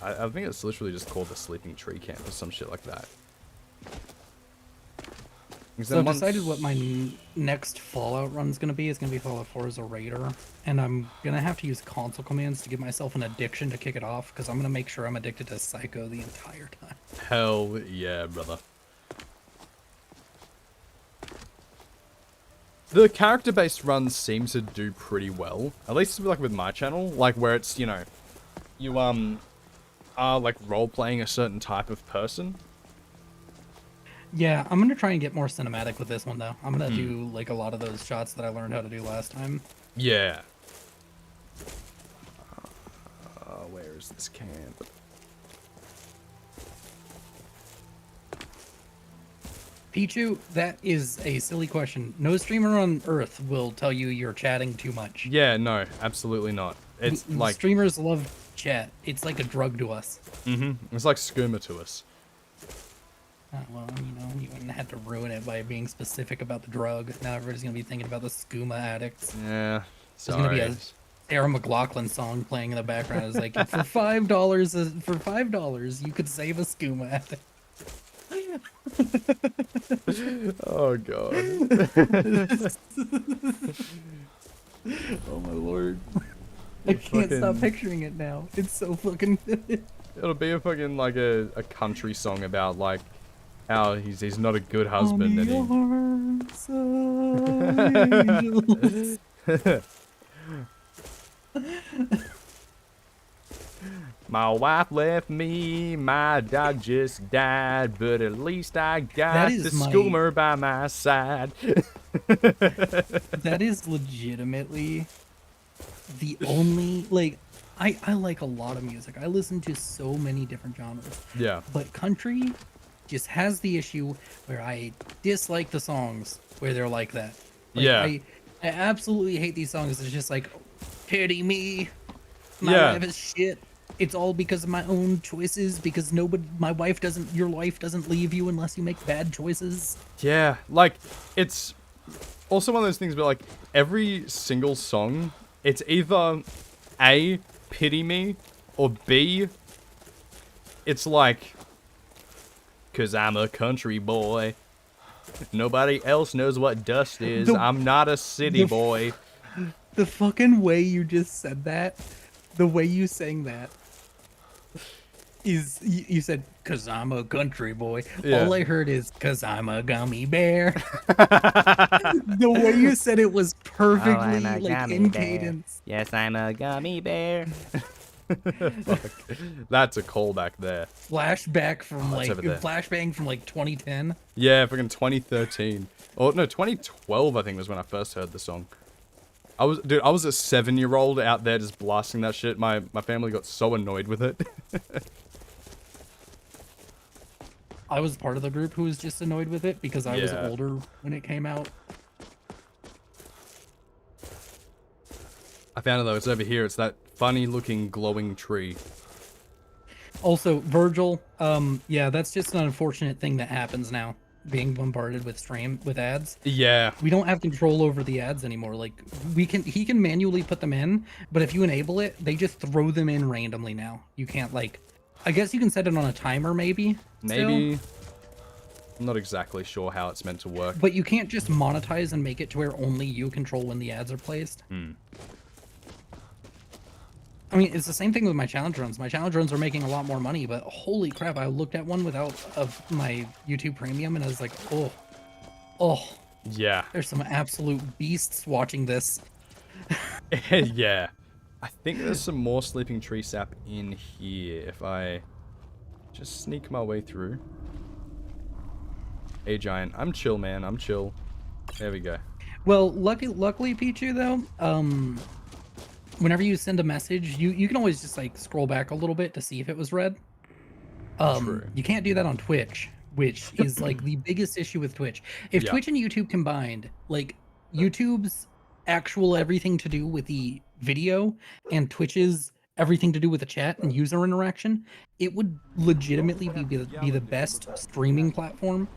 I think it's literally just called the Sleeping Tree Camp or some shit like that. So I've decided what my next Fallout run is going to be. It's going to be Fallout 4 as a raider. And I'm going to have to use console commands to give myself an addiction to kick it off, because I'm going to make sure I'm addicted to Psycho the entire time. Hell yeah, brother. The character-based runs seem to do pretty well. At least like with my channel, like where it's, you know, you are like role-playing a certain type of person. Yeah, I'm going to try and get more cinematic with this one, though. I'm going to do, like, a lot of those shots that I learned how to do last time. Yeah. Where is this camp? Pichu, that is a silly question. No streamer on Earth will tell you you're chatting too much. Yeah, no, absolutely not. It's like... Streamers love chat. It's like a drug to us. It's like skooma to us. Well, you know, you wouldn't have to ruin it by being specific about the drug. Now everybody's going to be thinking about the skooma addicts. Yeah, sorry. There's going to be a Sarah McLachlan song playing in the background. It's like, for $5, you could save a skooma addict. Oh, God. Oh, my Lord. I can't stop picturing it now. It's so fucking... It'll be a fucking, like, a country song about, like, how he's not a good husband. On And the arms of angels. My wife left me, my dog just died, but at least I got That the is my- skoomer by my side. That is legitimately the only, like, I like a lot of music. I listen to so many different genres. Yeah. But country just has the issue where I dislike the songs where they're like that. Like, Yeah. I absolutely hate these songs. It's just like, pity me. My Yeah. life is shit. It's all because of my own choices, because your wife doesn't leave you unless you make bad choices. Yeah, like, it's also one of those things where, like, every single song, it's either A, pity me, or B, it's like, 'cause I'm a country boy. Nobody else knows what dust is. I'm not a city boy. The fucking way you just said that, the way you sang that, is you said, 'cause I'm a country boy. Yeah. All I heard is, 'cause I'm a gummy bear. The way you said it was perfectly like in cadence. Yes, I'm a gummy bear. Fuck. That's a callback there. Flashback from What's over there? flashbang from like 2010. Yeah, fucking 2013. Oh no, 2012 I think was when I first heard the song. I was a 7-year-old out there just blasting that shit. My family got so annoyed with it. I was part of the group who was just annoyed with it because I was Yeah. older when it came out. I found it though, it's over here. It's that funny looking glowing tree. Also, Virgil, yeah, that's just an unfortunate thing that happens now, being bombarded with ads. Yeah. We don't have control over the ads anymore. Like, he can manually put them in, but if you enable it, they just throw them in randomly now. You can't, like, I guess you can set it on a timer maybe. Maybe. I'm not exactly sure how it's meant to work. But you can't just monetize and make it to where only you control when the ads are placed. I mean, it's the same thing with my challenge runs. My challenge runs are making a lot more money, but holy crap, I looked at one without my YouTube Premium and I was like, oh. Yeah. There's some absolute beasts watching this. Yeah. I think there's some more sleeping tree sap in here if I just sneak my way through. Hey, Giant. I'm chill, man. I'm chill. There we go. Well, luckily, Pichu, though, whenever you send a message, you can always just, like, scroll back a little bit to see if it was read. True. You can't do that on Twitch, which is, like, the biggest issue with Twitch. If Twitch and YouTube combined, like, YouTube's actual everything to do with the video and Twitch's everything to do with the chat and user interaction, it would legitimately be the best streaming platform.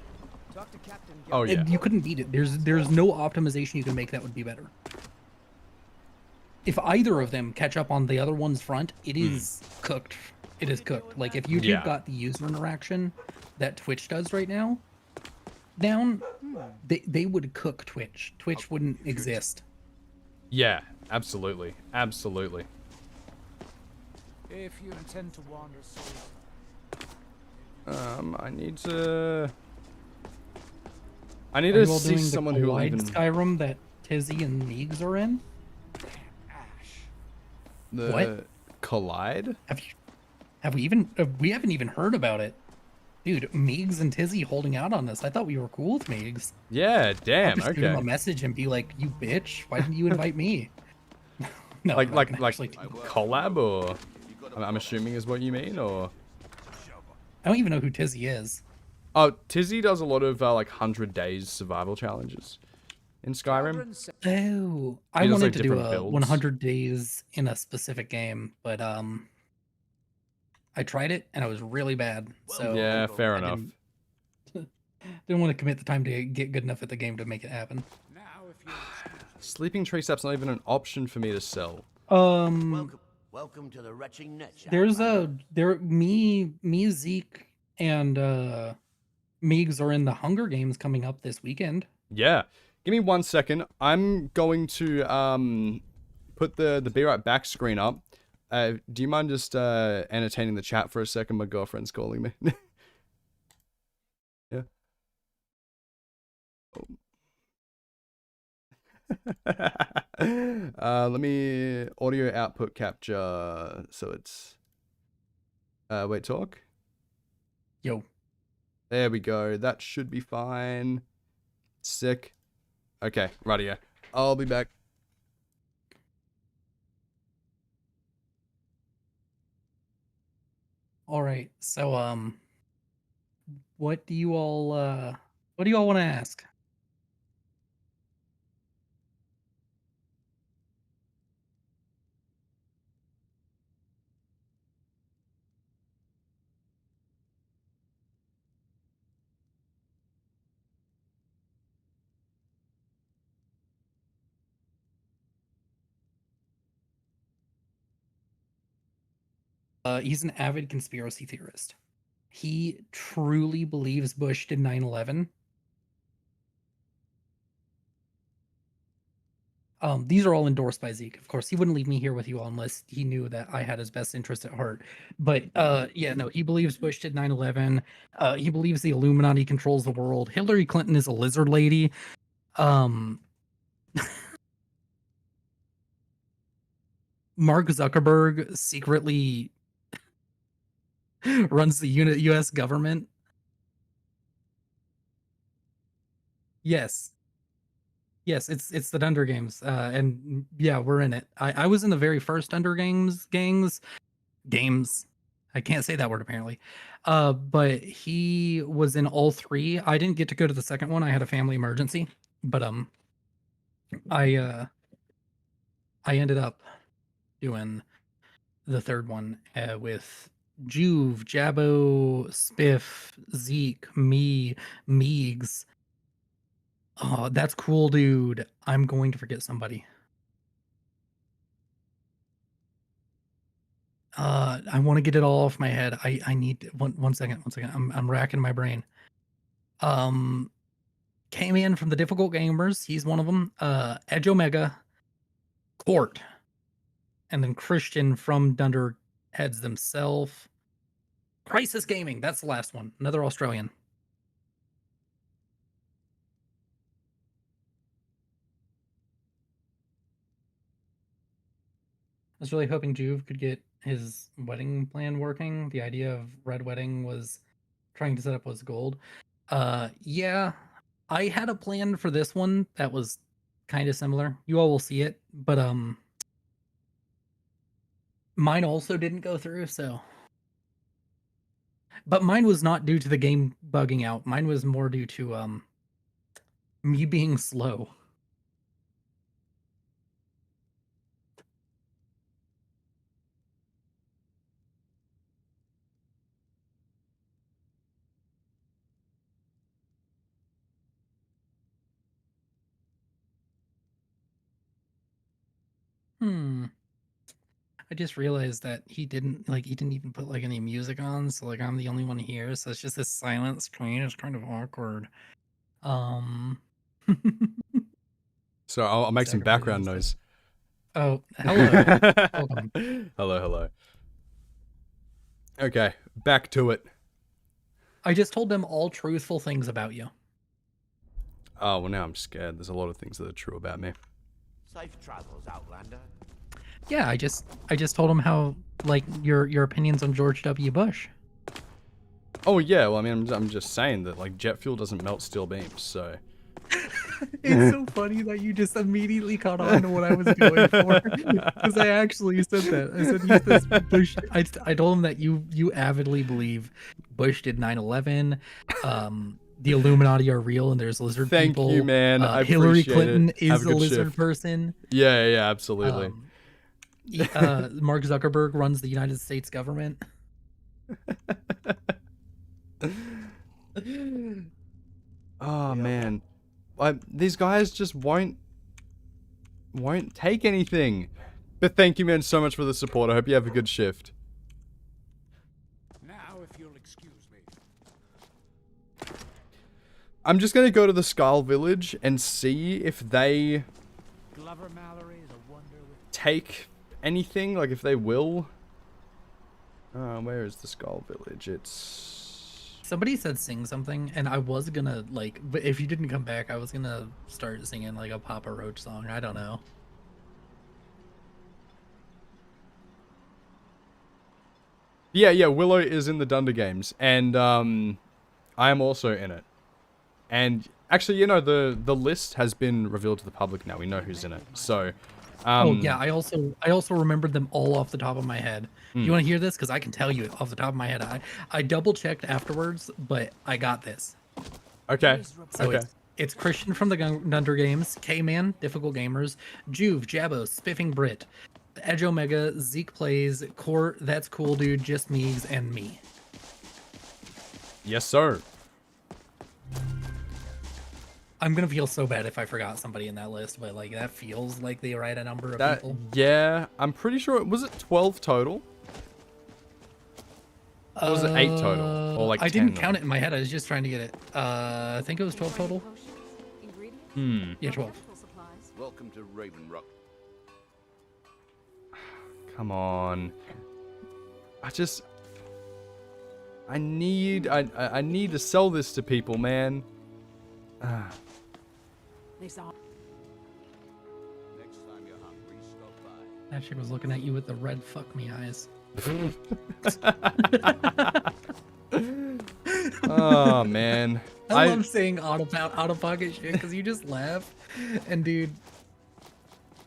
Oh, yeah. You couldn't beat it. There's no optimization you can make that would be better. If either of them catch up on the other one's front, it is cooked. It is cooked. Like, if YouTube got the user interaction that Twitch does right now down, they would cook Twitch. Twitch wouldn't exist. Yeah, absolutely. Absolutely. If you intend to wander I need to Are you all see doing the someone who will Collide even... Skyrim that Tizzy and Meegs are in? The What? Collide? We haven't even heard about it. Dude, Meegs and Tizzy holding out on us. I thought we were cool with Meegs. Yeah, damn, I'll just shoot him okay. a message and be like, you bitch, why didn't you invite me? No, like I'm not gonna actually- collab, or... I'm assuming is what you mean, or... I don't even know who Tizzy is. Oh, Tizzy does a lot of, like, 100 days survival challenges in Skyrim. Oh, I He does, wanted like, to do different a builds. 100 days in a specific game, but I tried it and I was really bad. So Yeah, fair I enough. Didn't want to commit the time to get good enough at the game to make it happen. Sleeping tree sap's not even an option for me to sell. Welcome to the retching net shop. There's me, Zeke, and Meegs are in the Hunger Games coming up this weekend. Yeah. Give me 1 second. I'm going to put the Be Right Back screen up. Do you mind just entertaining the chat for a second? My girlfriend's calling me. Yeah. Let me audio output capture. So it's wait, talk. Yo. There we go. That should be fine. Sick. Okay, rightio. I'll be back. All right. So what do you all want to ask? He's an avid conspiracy theorist. He truly believes Bush did 9/11. These are all endorsed by Zeke. Of course, he wouldn't leave me here with you all unless he knew that I had his best interest at heart. But yeah, no, he believes Bush did 9/11. He believes the Illuminati controls the world. Hillary Clinton is a lizard lady. Mark Zuckerberg secretly runs the U.S. government. Yes. Yes, it's the Dunder Games, and yeah, we're in it. I was in the very first Dunder Games. I can't say that word apparently, but he was in all three. I didn't get to go to the second one. I had a family emergency, but I ended up doing the third one with Juve, Jabbo, Spiff, Zeke, me, Meegs. Oh, that's cool, dude. I'm going to forget somebody. I want to get it all off my head. I need one second. I'm racking my brain. Came in from the Difficult Gamers. He's one of them. Edge Omega, Court, and then Christian from Dunder Heads themselves. Crisis Gaming. That's the last one. Another Australian. I was really hoping Juve could get his wedding plan working. The idea of Red Wedding was trying to set up was gold. Yeah, I had a plan for this one that was kind of similar. You all will see it, but mine also didn't go through, so. But mine was not due to the game bugging out. Mine was more due to me being slow. I just realized that he didn't even put like any music on, so like I'm the only one here, so it's just this silent screen. It's kind of awkward. So I'll make some background noise. Oh, hello. Hello. Okay, back to it. I just told them all truthful things about you. Oh, well now I'm scared. There's a lot of things that are true about me. Safe travels, Outlander. Yeah, I just told them how like your opinions on George W. Bush. Oh yeah, well I mean I'm just saying that like jet fuel doesn't melt steel beams, so. It's so funny that you just immediately caught on to what I was going for, because I actually said that. I said use this Bush. I told him that you avidly believe Bush did 9/11. The Illuminati are real and there's lizard people. Thank you, man. I Hillary appreciate Clinton it. is a lizard person. Yeah, absolutely. Mark Zuckerberg runs the United States government. Oh man, these guys just won't take anything. But thank you, man, so much for the support. I hope you have a good shift. Now, if you'll excuse me. I'm just gonna go to the Skull Village and see if they take anything, like if they will. Where is the Skull Village? It's Somebody said sing something, and I was gonna, like, but if you didn't come back, I was gonna start singing, like, a Papa Roach song. I don't know. Yeah, Willow is in the Dunder games, and I am also in it. And actually, you know, the list has been revealed to the public now. We know who's in it. So, oh yeah, I also remembered them all off the top of my head. You want to hear this? Because I can tell you off the top of my head. I double checked afterwards, but I got this. Okay. So okay. It's Christian from the Dunder Games, K-Man, Difficult Gamers, Juve, Jabos, Spiffing Brit, Edge Omega, Zeke Plays, Court, That's Cool Dude, Just Meegs, and me. Yes, sir. I'm gonna feel so bad if I forgot somebody in that list, but like that feels like the right number of people. Yeah, I'm pretty sure. Was it 12 total? Or was it 8 total? Or like I 10 didn't count it in my head. I was just trying to get it. I think it was 12 total. Yeah, 12. Welcome to Raven Rock. Come on. I need to sell this to people, man. Next time you're hungry, stop by. That chick was looking at you with the red fuck me eyes. Oh man. I love saying out of pocket shit because you just laugh. And dude,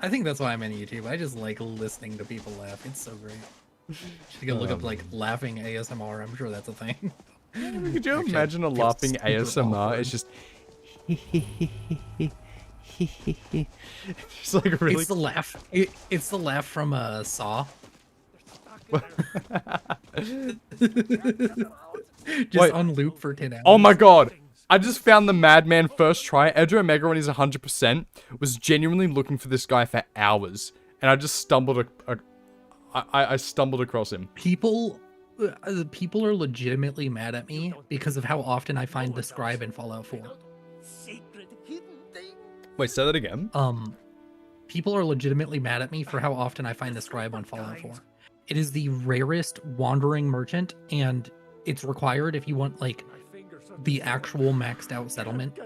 I think that's why I'm in YouTube. I just like listening to people laugh. It's so great. Should go look up like laughing ASMR. I'm sure that's a thing. Could you imagine a laughing ASMR? It's just it's like really. It's the laugh. It's the laugh from Saw. Just Wait. on loop for 10 hours. Oh my god. I just found the Madman first try. Edge Omega when he's 100% was genuinely looking for this guy for hours. And I just stumbled I stumbled across him. People are legitimately mad at me because of how often I find the scribe in Fallout 4. Wait, say that again? People are legitimately mad at me for how often I find the scribe on Fallout 4. It is the rarest wandering merchant, and it's required if you want like the actual maxed out settlement,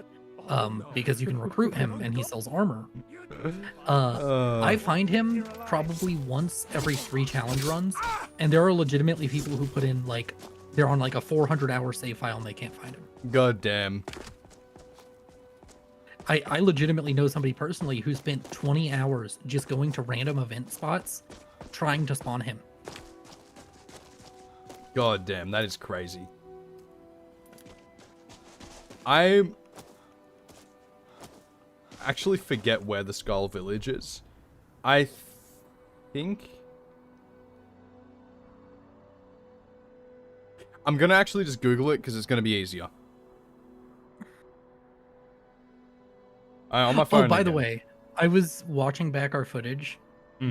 because you can recruit him and he sells armor. I find him probably once every 3 challenge runs, and there are legitimately people who put in like they're on like a 400-hour save file and they can't find him. God damn. I legitimately know somebody personally who spent 20 hours just going to random event spots trying to spawn him. God damn, that is crazy. I actually forget where the Skull Village is. I think I'm gonna actually just Google it because it's gonna be easier. On my phone. Oh, by the again. way, I was watching back our footage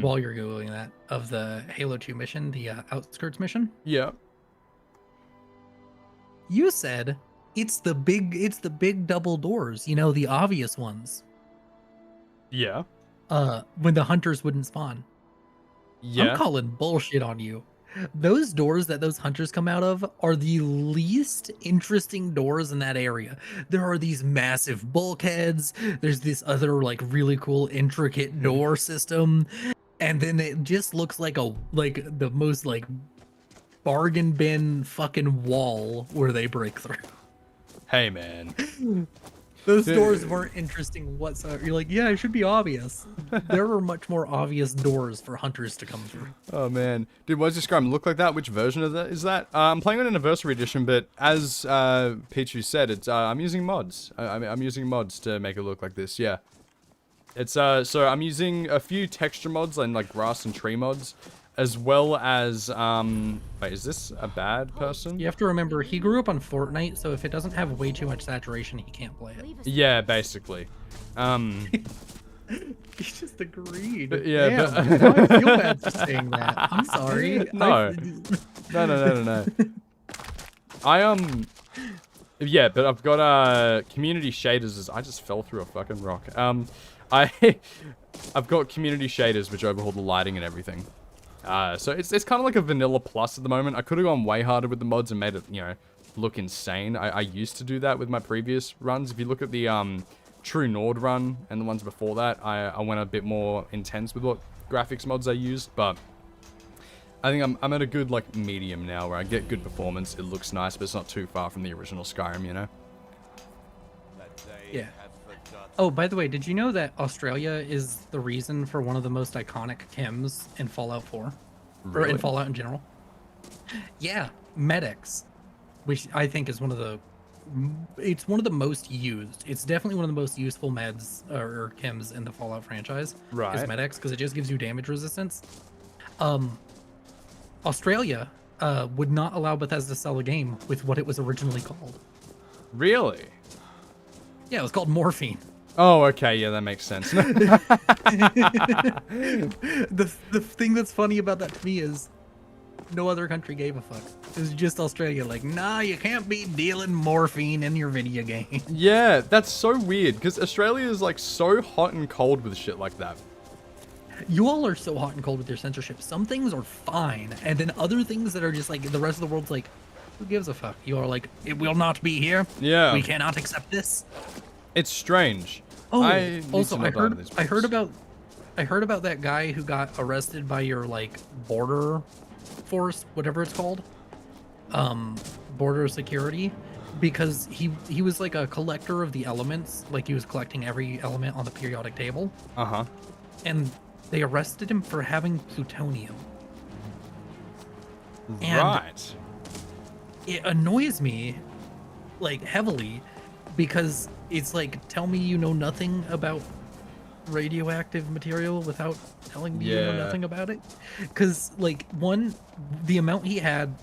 while you're Googling that of the Halo 2 mission, the Outskirts mission. Yeah. You said it's the big double doors, you know, the obvious ones. Yeah. When the hunters wouldn't spawn. Yeah. I'm calling bullshit on you. Those doors that those hunters come out of are the least interesting doors in that area. There are these massive bulkheads. There's this other like really cool intricate door system. And then it just looks like the most like bargain bin fucking wall where they break through. Hey man. Those doors weren't interesting whatsoever. You're like, yeah, it should be obvious. There were much more obvious doors for hunters to come through. Oh man, dude, why does this Skyrim look like that? Which version of that is that? I'm playing on Anniversary Edition, but as Pichu said, it's I'm using mods. I'm using mods to make it look like this. Yeah, it's so I'm using a few texture mods and like grass and tree mods, as well as wait, is this a bad person? You have to remember he grew up on Fortnite, so if it doesn't have way too much saturation, he can't play it. Yeah, basically. He just agreed. Yeah, damn, but I feel bad for saying that. I'm sorry. No. No. Yeah, but I've got community shaders. I just fell through a fucking rock. I've got community shaders which overhaul the lighting and everything. So it's kind of like a vanilla plus at the moment. I could have gone way harder with the mods and made it, you know, look insane. I used to do that with my previous runs. If you look at the True Nord run and the ones before that, I went a bit more intense with what graphics mods I used, but I think I'm at a good, like, medium now where I get good performance, it looks nice, but it's not too far from the original Skyrim, you know? Yeah. Oh, by the way, did you know that Australia is the reason for one of the most iconic chems in Fallout 4? Or in Fallout in general? Yeah, medics. Which I think is one of the... It's one of the most used. It's definitely one of the most useful meds or chems in the Fallout franchise. Right. Is medics, because it just gives you damage resistance. Australia would not allow Bethesda to sell a game with what it was originally called. Really? Yeah, it was called Morphine. Oh, okay, yeah, that makes sense. The thing that's funny about that to me is no other country gave a fuck. It was just Australia, like, nah, you can't be dealing morphine in your video game. Yeah, that's so weird, because Australia is, like, so hot and cold with shit like that. You all are so hot and cold with your censorship. Some things are fine, and then other things that are just like, the rest of the world's like, who gives a fuck? You are like, it will not be here. Yeah. We cannot accept this. It's strange. Oh, I heard about that guy who got arrested by your, like, border force, whatever it's called, border security, because he was like a collector of the elements, like he was collecting every element on the periodic table. And they arrested him for having plutonium. Right. It annoys me, like, heavily, because it's like, tell me you know nothing about radioactive material without telling me you know nothing about it. Because, like, one, the amount he had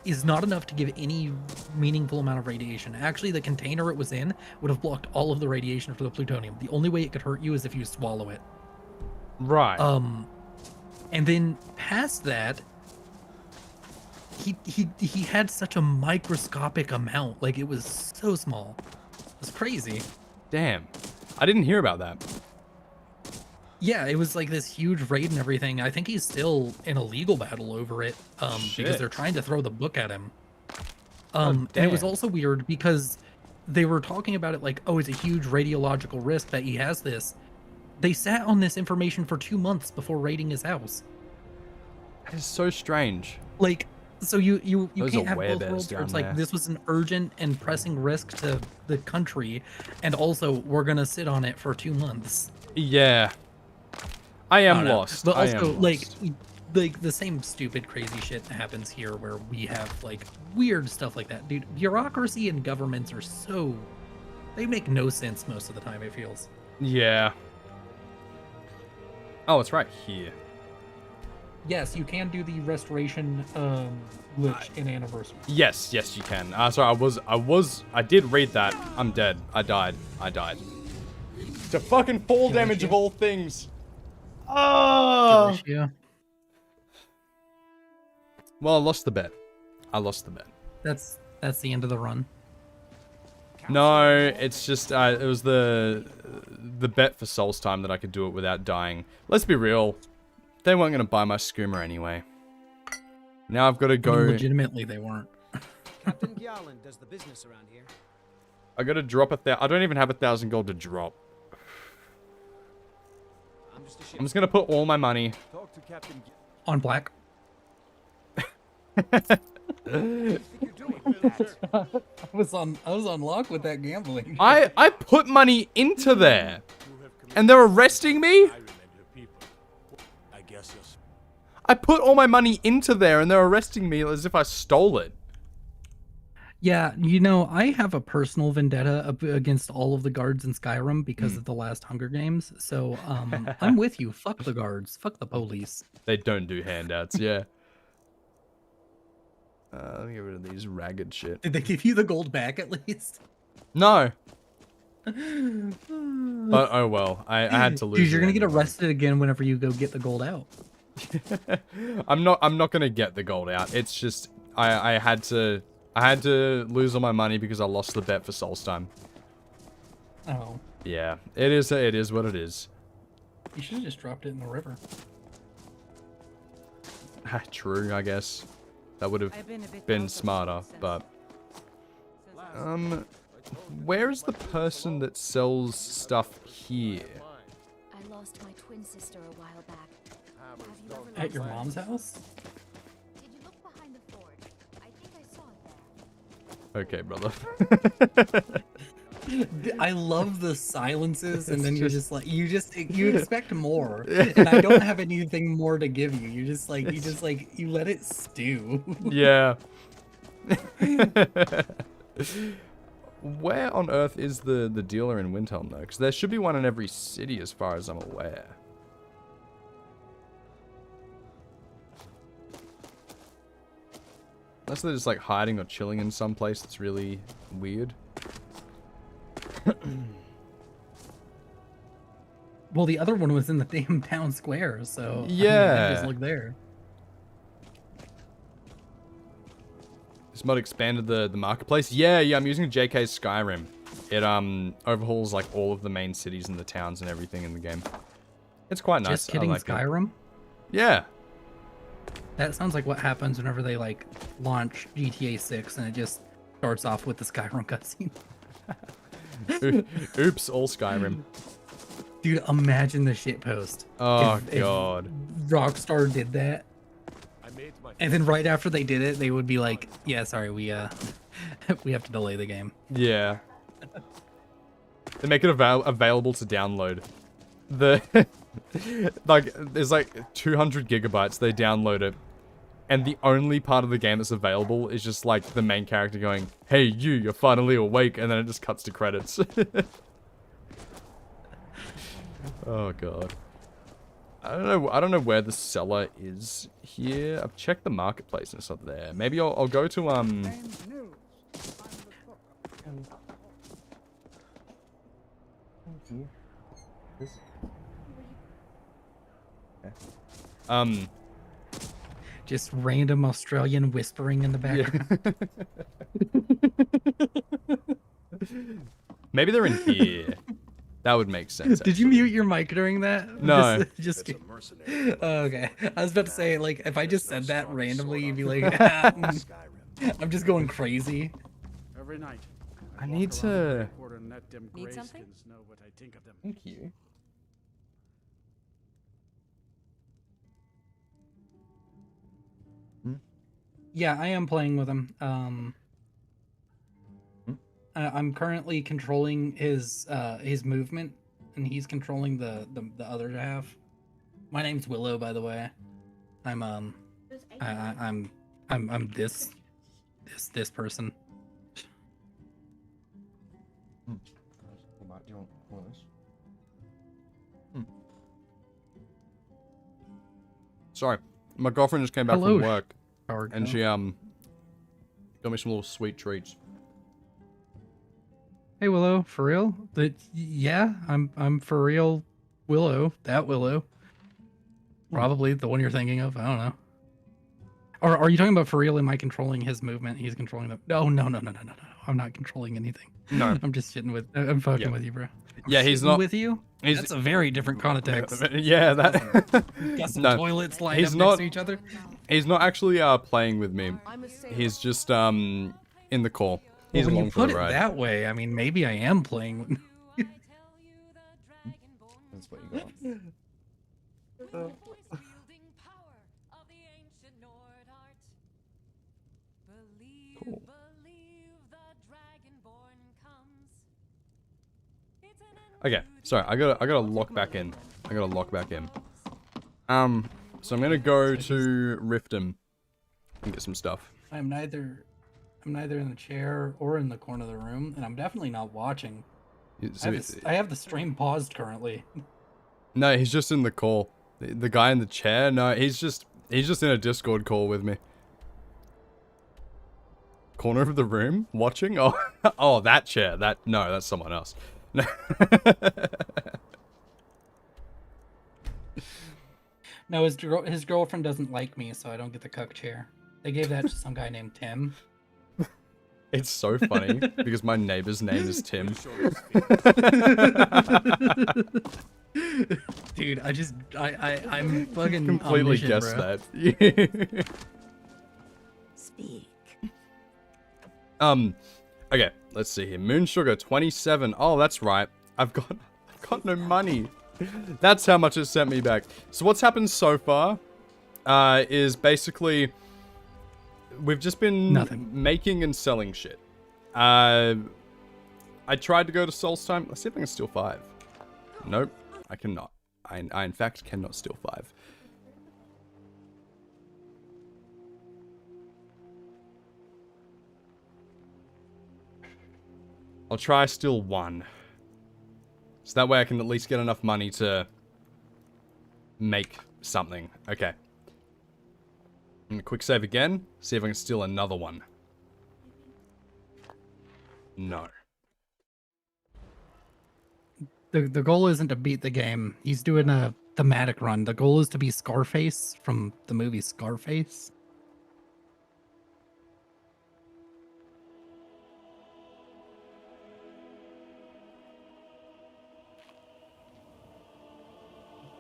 is not enough to give any meaningful amount of radiation. Actually, the container it was in would have blocked all of the radiation for the plutonium. The only way it could hurt you is if you swallow it. Right. And then past that, he had such a microscopic amount. Like, it was so small. It was crazy. Damn. I didn't hear about that. Yeah, it was like this huge raid and everything. I think he's still in a legal battle over it, because they're trying to throw the book at him. And it was also weird because they were talking about it like, oh, it's a huge radiological risk that he has this. They sat on this information for 2 months before raiding his house. That is so strange. Like, so you Those can't are have both werebears worlds where down it's like, there. this was an urgent and pressing risk to the country, and also we're gonna sit on it for 2 months. Yeah. I am lost. But I am also, lost. like the same stupid crazy shit that happens here where we have like weird stuff like that. Dude, bureaucracy and governments are so, they make no sense most of the time, it feels. Yeah. Oh, it's right here. Yes, you can do the restoration glitch in Anniversary. Yes, yes, you can. Sorry, I did read that. I'm dead. I died. It's a fucking fall damage of all things. Oh! Yeah. Well, I lost the bet. That's the end of the run. No, it's just, it was the bet for Soul's Time that I could do it without dying. Let's be real. They weren't going to buy my Skooma anyway. Now I've got to go... Legitimately, they weren't. Captain Gjallan does the business around here. I got to drop I don't even have 1,000 gold to drop. I'm just going to put all my money... Talk to Captain on black. I was on lock with that gambling. I put money into there. And they're arresting me? I put all my money into there and they're arresting me as if I stole it. Yeah, you know, I have a personal vendetta against all of the guards in Skyrim because of the last Hunger Games. So, I'm with you. Fuck the guards. Fuck the police. They don't do handouts, yeah. Let me get rid of these ragged shit. Did they give you the gold back at least? No. But oh well, I had to lose. Dude, you're it gonna get anyway. arrested again whenever you go get the gold out. I'm not gonna get the gold out. It's just I had to lose all my money because I lost the bet for Soul's Time. Oh. Yeah, it is what it is. You should have just dropped it in the river. True, I guess. That would have been smarter, but Where's the person that sells stuff here? I lost my twin sister a while back. Have you ever At your lost mom's house? Did you look behind the fort? I think I saw it there. Okay, brother. I love the silences, and then you're just like, you expect more, and I don't have anything more to give you. You let it stew. Yeah. Where on earth is the dealer in Windhelm though? Because there should be one in every city as far as I'm aware. Unless they're just like hiding or chilling in some place that's really weird. Well, the other one was in the damn town square, so yeah, I just look there. This mod expanded the marketplace. Yeah, I'm using JK's Skyrim. It overhauls like all of the main cities and the towns and everything in the game. It's quite nice. Just kidding, I like Skyrim? It. Yeah. That sounds like what happens whenever they like launch GTA 6 and it just starts off with the Skyrim cutscene. Oops, all Skyrim. Dude, imagine the shitpost. Oh god. If Rockstar did that. And then right after they did it, they would be like, "Yeah, sorry, we we have to delay the game." Yeah. They make it available to download. Like there's like 200 gigabytes. They download it, and the only part of the game that's available is just like the main character going, "Hey, you're finally awake," and then it just cuts to credits. Oh god. I don't know where the seller is here. I've checked the marketplace and it's not there. Maybe I'll go to just random Australian whispering in the background. Yeah. Maybe they're in here. That would make sense. Did you mute your mic during that? No. Just oh, okay. I was about to say, like, if I just said that randomly, you'd be like, I'm just going crazy. Every night. I need to. Need something? Know what I think of them. Thank you. Yeah, I am playing with him. I'm currently controlling his movement, and he's controlling the other half. My name's Willow, by the way. I'm this person. Sorry, my girlfriend just came back Hello, from work, Howard, and she got me some little sweet treats. Hey Willow, for real? Yeah, I'm for real. Willow, that Willow. Probably the one you're thinking of. I don't know. Or are you talking about for real? Am I controlling his movement? He's controlling the. No. I'm not controlling anything. No. I'm just shitting with. I'm fucking with you, bro. Yeah, he's not with you. That's a very different context. Yeah, that. Got some No, toilets lined he's up not, next to each other. He's not actually playing with me. He's just in the call. He's Well, when along you for put the it ride. that way, I mean, maybe I am playing. That's what you got. Cool. Okay, sorry, I gotta lock back in. So I'm gonna go to Riften and get some stuff. I'm neither in the chair or in the corner of the room, and I'm definitely not watching. I have the stream paused currently. No, he's just in the call. The guy in the chair. No, he's just in a Discord call with me. Corner of the room, watching. Oh, oh, that chair. No, that's someone else. No. No, his girlfriend doesn't like me, so I don't get the cuck chair. They gave that to some guy named Tim. It's so funny because my neighbor's name is Tim. Dude, I'm fucking completely omniscient, guessed bro. that. Speak. Okay. let's see here. Moon Sugar, 27. Oh, that's right. I've got no money. That's how much it sent me back. So what's happened so far is basically we've just been making and selling shit. I tried to go to Soul's Time. Let's see if I can steal 5. Nope, I cannot. I in fact cannot steal 5. I'll try steal 1. So that way I can at least get enough money to make something. Okay. I'm gonna quick save again. See if I can steal another one. No. The goal isn't to beat the game. He's doing a thematic run. The goal is to be Scarface from the movie Scarface.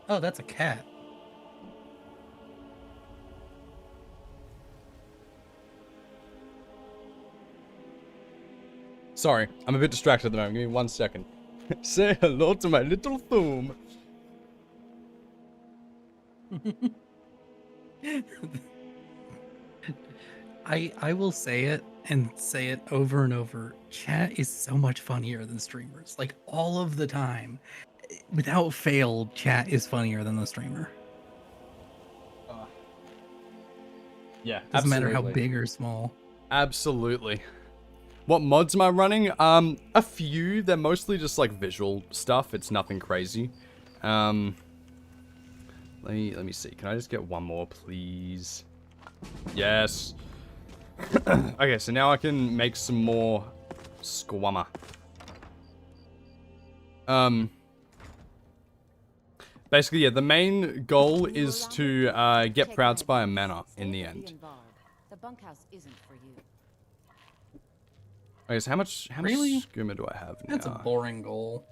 Oh, that's a cat. Sorry, I'm a bit distracted at the moment. Give me 1 second. Say hello to my little Thoom. I will say it and say it over and over. Chat is so much funnier than streamers. Like all of the time. Without fail, chat is funnier than the streamer. Yeah, doesn't matter how big or small. Absolutely. What mods am I running? A few. They're mostly just like visual stuff. It's nothing crazy. Let me see. Can I just get one more, please? Yes. Okay, so now I can make some more SKOOMA. Basically, yeah, the main goal is to get Proud Spire Manor in the end. The bunkhouse isn't for you. Okay, so how much SKOOMA do I have now? That's a boring goal.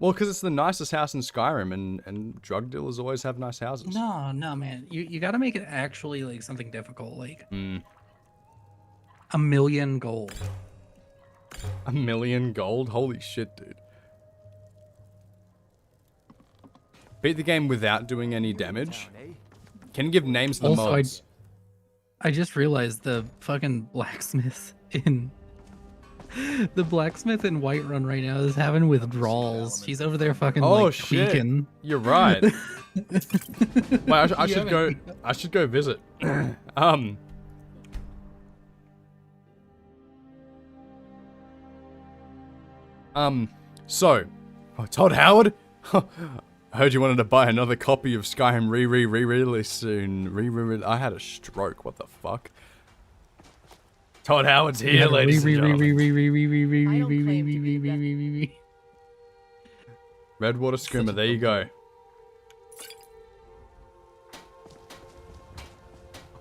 Well, because it's the nicest house in Skyrim, and drug dealers always have nice houses. No, man. You gotta make it actually like something difficult, like $1 million gold. $1 million gold? Holy shit, dude. Beat the game without doing any damage. Can you give names to the mods? I just realized the fucking blacksmith in Whiterun right now is having withdrawals. She's over there fucking tweaking. You're right. Wait, I should go. I should go visit. So, Todd Howard. I heard you wanted to buy another copy of Skyrim re-release soon. I had a stroke. What the fuck? Todd Howard's here, ladies and gentlemen. Redwater SKOOMA, there you go.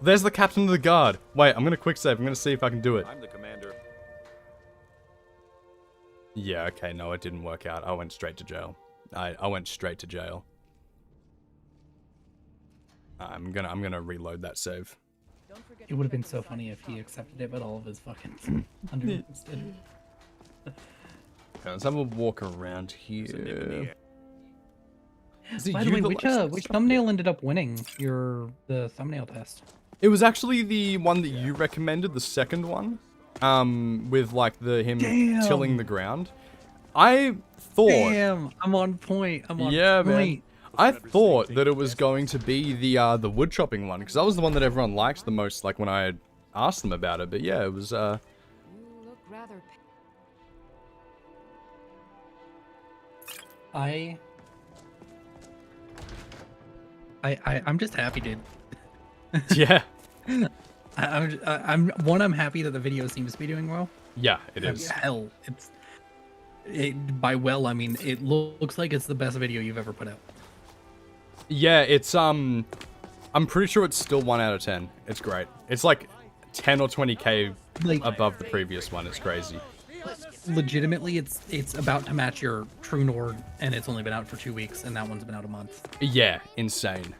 There's the captain of the guard. Wait, I'm gonna quick save. I'm gonna see if I can do it. I'm the commander. Yeah, okay, no, it didn't work out. I went straight to jail. I went straight to jail. I'm gonna reload that save. It would have been so funny if he accepted it, but all of his fucking underlings did. Let's have a walk around here. By the way, which thumbnail ended up winning the thumbnail test? It was actually the one that you recommended, the second one, with like him tilling the ground. I thought. Damn, I'm on point. Yeah, man. I thought that it was going to be the wood chopping one because that was the one that everyone liked the most. Like when I had asked them about it, but yeah, it was. You look rather. I'm just happy, dude. Yeah. I'm happy that the video seems to be doing well. Yeah, it is. Hell, by well I mean it looks like it's the best video you've ever put out. Yeah, it's I'm pretty sure it's still 1 out of 10. It's great. It's like 10 or 20k above the previous one. It's crazy. Legitimately, it's about to match your True Nord, and it's only been out for 2 weeks, and that one's been out a month. Yeah, insane.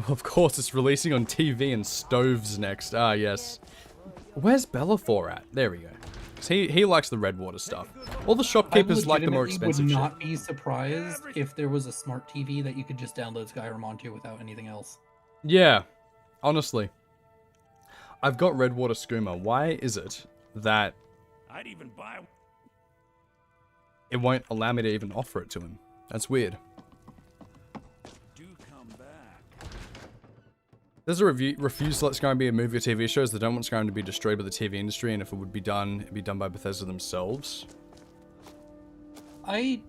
Of course, it's releasing on TV and stoves next. Ah, yes. Where's Bellafor at? There we go. 'Cause he likes the Redwater stuff. All the shopkeepers like the more expensive would shit. not be surprised if there was a smart TV that you could just download Skyrim onto without anything else. Yeah, honestly. I've got Redwater SKOOMA. Why is it that I'd even buy it won't allow me to even offer it to him? That's weird. Do come back. There's a refuse to let Skyrim be a movie or TV shows. They don't want Skyrim to be destroyed by the TV industry, and if it would be done, it'd be done by Bethesda themselves. I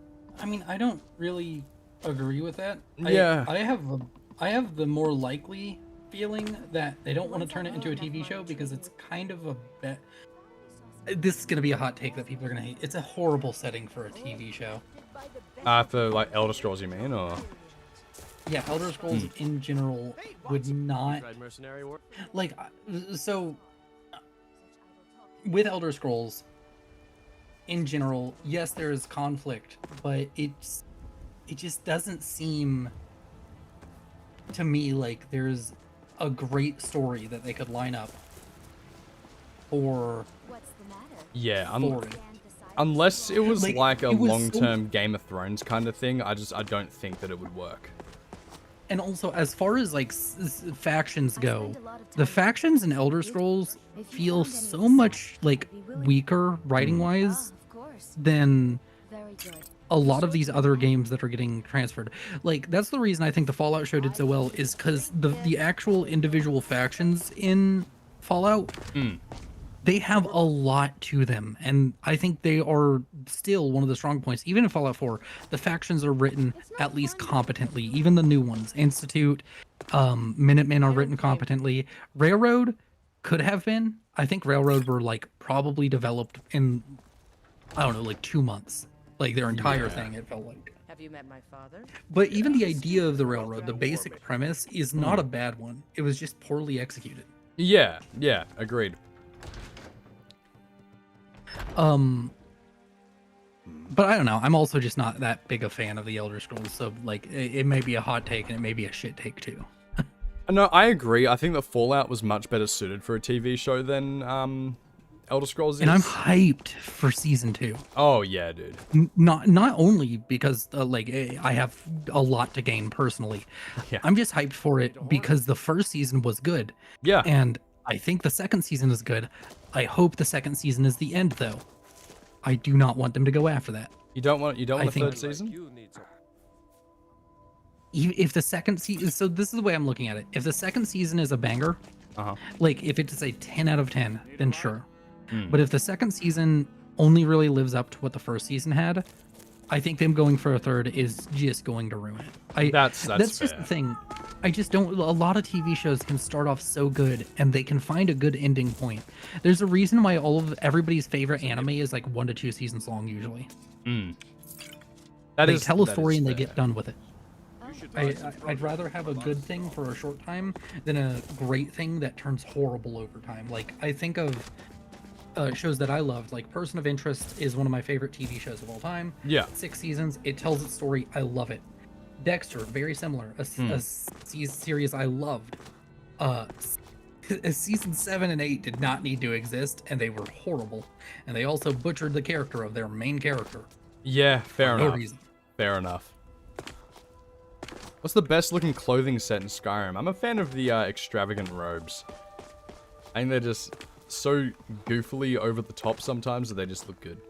mean, I don't really agree with that. Yeah. I have the more likely feeling that they don't want to turn it into a TV show because it's kind of a bet. This is gonna be a hot take that people are gonna hate. It's a horrible setting for a TV show. For like Elder Scrolls, you mean, or? Yeah, Elder Scrolls in general would not like. So with Elder Scrolls, in general, yes, there is conflict, but it just doesn't seem to me like there's a great story that they could line up for. Yeah, unless it was like a long-term Game of Thrones kind of thing, I don't think that it would work. And also, as far as like factions go, the factions in Elder Scrolls feel so much like weaker writing-wise than a lot of these other games that are getting transferred. Like, that's the reason I think the Fallout show did so well, is because the actual individual factions in Fallout, they have a lot to them, and I think they are still one of the strong points. Even in Fallout 4, the factions are written at least competently. Even the new ones, Institute, Minutemen, are written competently. Railroad could have been. I think Railroad were like probably developed in, I don't know, like 2 months. Like their entire thing, it felt like. Have you met my father? But even the idea of the railroad, the basic premise, is not a bad one. It was just poorly executed. Yeah, agreed. But I don't know. I'm also just not that big a fan of the Elder Scrolls, so like it may be a hot take and it may be a shit take too. No, I agree. I think that Fallout was much better suited for a TV show than Elder Scrolls is. And I'm hyped for season 2. Oh yeah, dude. Not only because like I have a lot to gain personally. Yeah. I'm just hyped for it because the first season was good. Yeah. And I think the second season is good. I hope the second season is the end though. I do not want them to go after that. You don't want a third season? If the second season, so this is the way I'm looking at it. If the second season is a banger, like if it's a 10 out of 10, then sure. But if the second season only really lives up to what the first season had, I think them going for a third is just going to ruin it. That's just the thing. I just don't. A lot of TV shows can start off so good, and they can find a good ending point. There's a reason why everybody's favorite anime is like 1 to 2 seasons long usually. They tell a story and they get done with it. I'd rather have a good thing for a short time than a great thing that turns horrible over time. Like I think of shows that I loved, like Person of Interest is one of my favorite TV shows of all time. Yeah. 6 seasons. It tells its story. I love it. Dexter, very similar. A series I loved. Season 7 and 8 did not need to exist, and they were horrible. And they also butchered the character of their main character. Yeah, fair enough. No reason. Fair enough. What's the best looking clothing set in Skyrim? I'm a fan of the extravagant robes. I think they're just so goofily over the top sometimes that they just look good.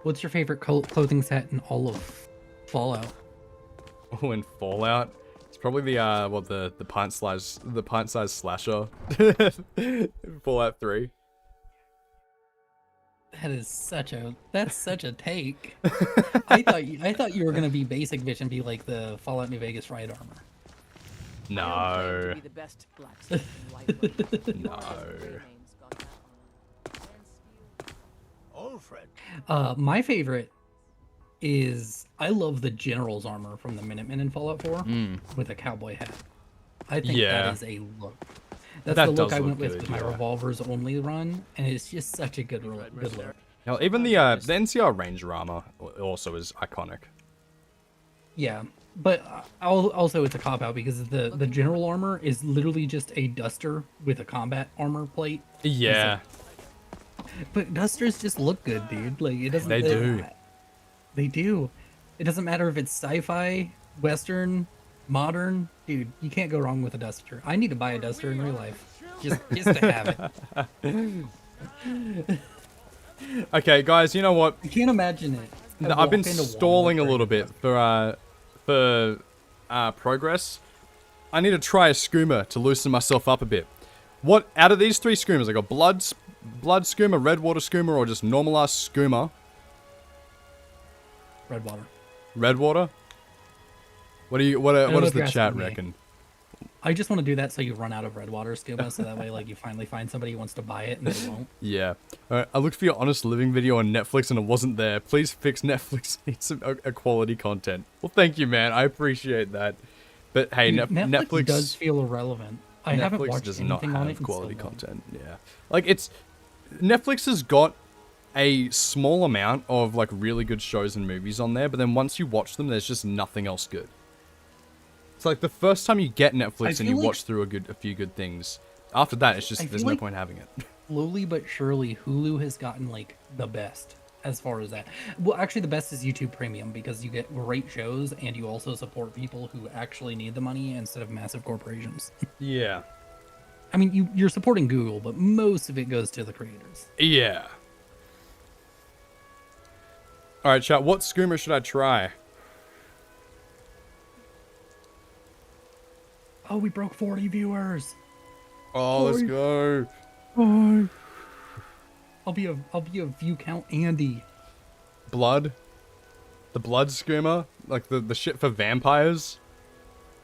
What's your favorite clothing set in all of Fallout? Oh, in Fallout, it's probably the pint-sized slasher. Fallout 3. That's such a take. I thought you were gonna be basic bitch and be like the Fallout New Vegas ride armor. No. No. Old friend. My favorite is I love the General's armor from the Minutemen in Fallout 4 with a cowboy hat. I think that is a look. That's the look I went with my revolvers only run, and it's just such a good look. Now, even the NCR Ranger armor also is iconic. Yeah, but also it's a cop out because the general armor is literally just a duster with a combat armor plate. Yeah. But dusters just look good, dude. Like it doesn't. They do. They do. It doesn't matter if it's sci-fi, western, modern, dude. You can't go wrong with a duster. I need to buy a duster in real life, just to have it. Okay, guys, you know what? I can't imagine it. I've been stalling a little bit for progress. I need to try a skooma to loosen myself up a bit. What out of these 3 skoomas? I got blood skooma, red water skooma, or just normal ass skooma? Red water. Red water. What does the chat reckon? I just want to do that so you run out of red water skooma, so that way like you finally find somebody who wants to buy it and they won't. Yeah. Alright, I looked for your honest living video on Netflix and it wasn't there. Please fix Netflix. Needs some quality content. Well, thank you, man. I appreciate that. But hey, Dude, Netflix does feel irrelevant. I haven't watched does anything not on have it quality content. Yeah. Like Netflix has got a small amount of like really good shows and movies on there, but then once you watch them, there's just nothing else good. It's like the first time you get Netflix and you watch through a few good things. After that, it's just there's no point having it. Slowly but surely, Hulu has gotten like the best as far as that. Well, actually, the best is YouTube Premium because you get great shows and you also support people who actually need the money instead of massive corporations. Yeah. I mean, you're supporting Google, but most of it goes to the creators. Yeah. All right, chat. What skooma should I try? Oh, we broke 40 viewers. Oh, let's go. Oh. I'll be a view count Andy. Blood? The blood skooma? Like the shit for vampires?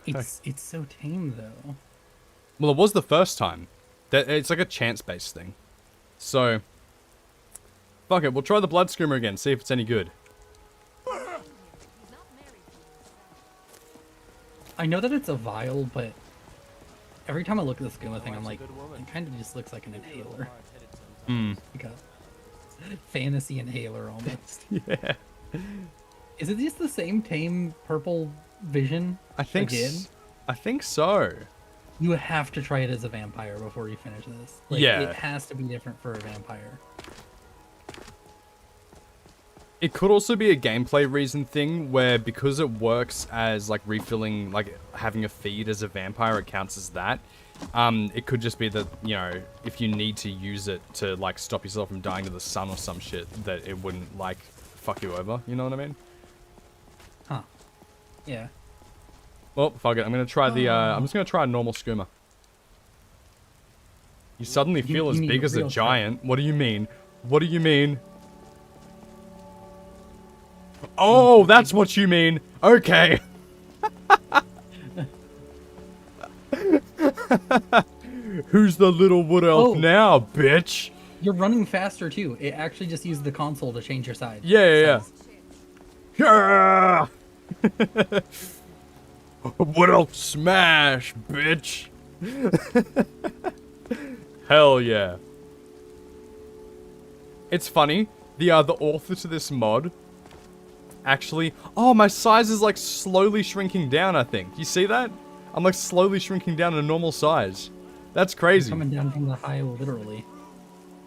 It's so tame though. Well, it was the first time. It's like a chance-based thing. So, fuck it. We'll try the blood skooma again. See if it's any good. I know that it's a vial, but every time I look at the skooma thing, I'm like, it kind of just looks like an inhaler. Like a fantasy inhaler almost. Yeah. Is it just the same tame purple vision? I think so. You have to try it as a vampire before you finish this. Like, yeah. It has to be different for a vampire. It could also be a gameplay reason thing where because it works as like refilling, like having a feed as a vampire, it counts as that. It could just be that, you know, if you need to use it to like stop yourself from dying to the sun or some shit, that it wouldn't like fuck you over. You know what I mean? Huh. Yeah. Well, fuck it. I'm gonna try I'm just gonna try a normal skooma. You suddenly feel as big as a giant. What do you mean? What do you mean? Oh, that's what you mean. Okay. Who's the little wood elf now, bitch? You're running faster too. It actually just used the console to change your side. Yeah. Wood elf smash, bitch. Hell yeah. It's funny. The author to this mod actually... Oh, my size is like slowly shrinking down, I think. You see that? I'm like slowly shrinking down to normal size. That's crazy. You're coming down from the high, literally.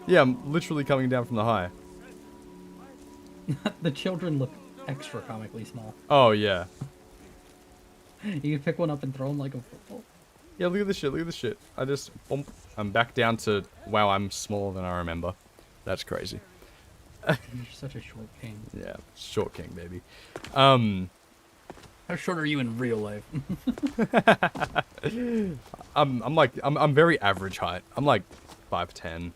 Yeah, I'm literally coming down from the high. The children look extra comically small. Oh, yeah. You can pick one up and throw them like a football. Yeah, look at this shit, look at this shit. I'm back down to... Wow, I'm smaller than I remember. That's crazy. You're such a short king. Yeah, short king, baby. How short are you in real life? I'm very average height. I'm like 5'10".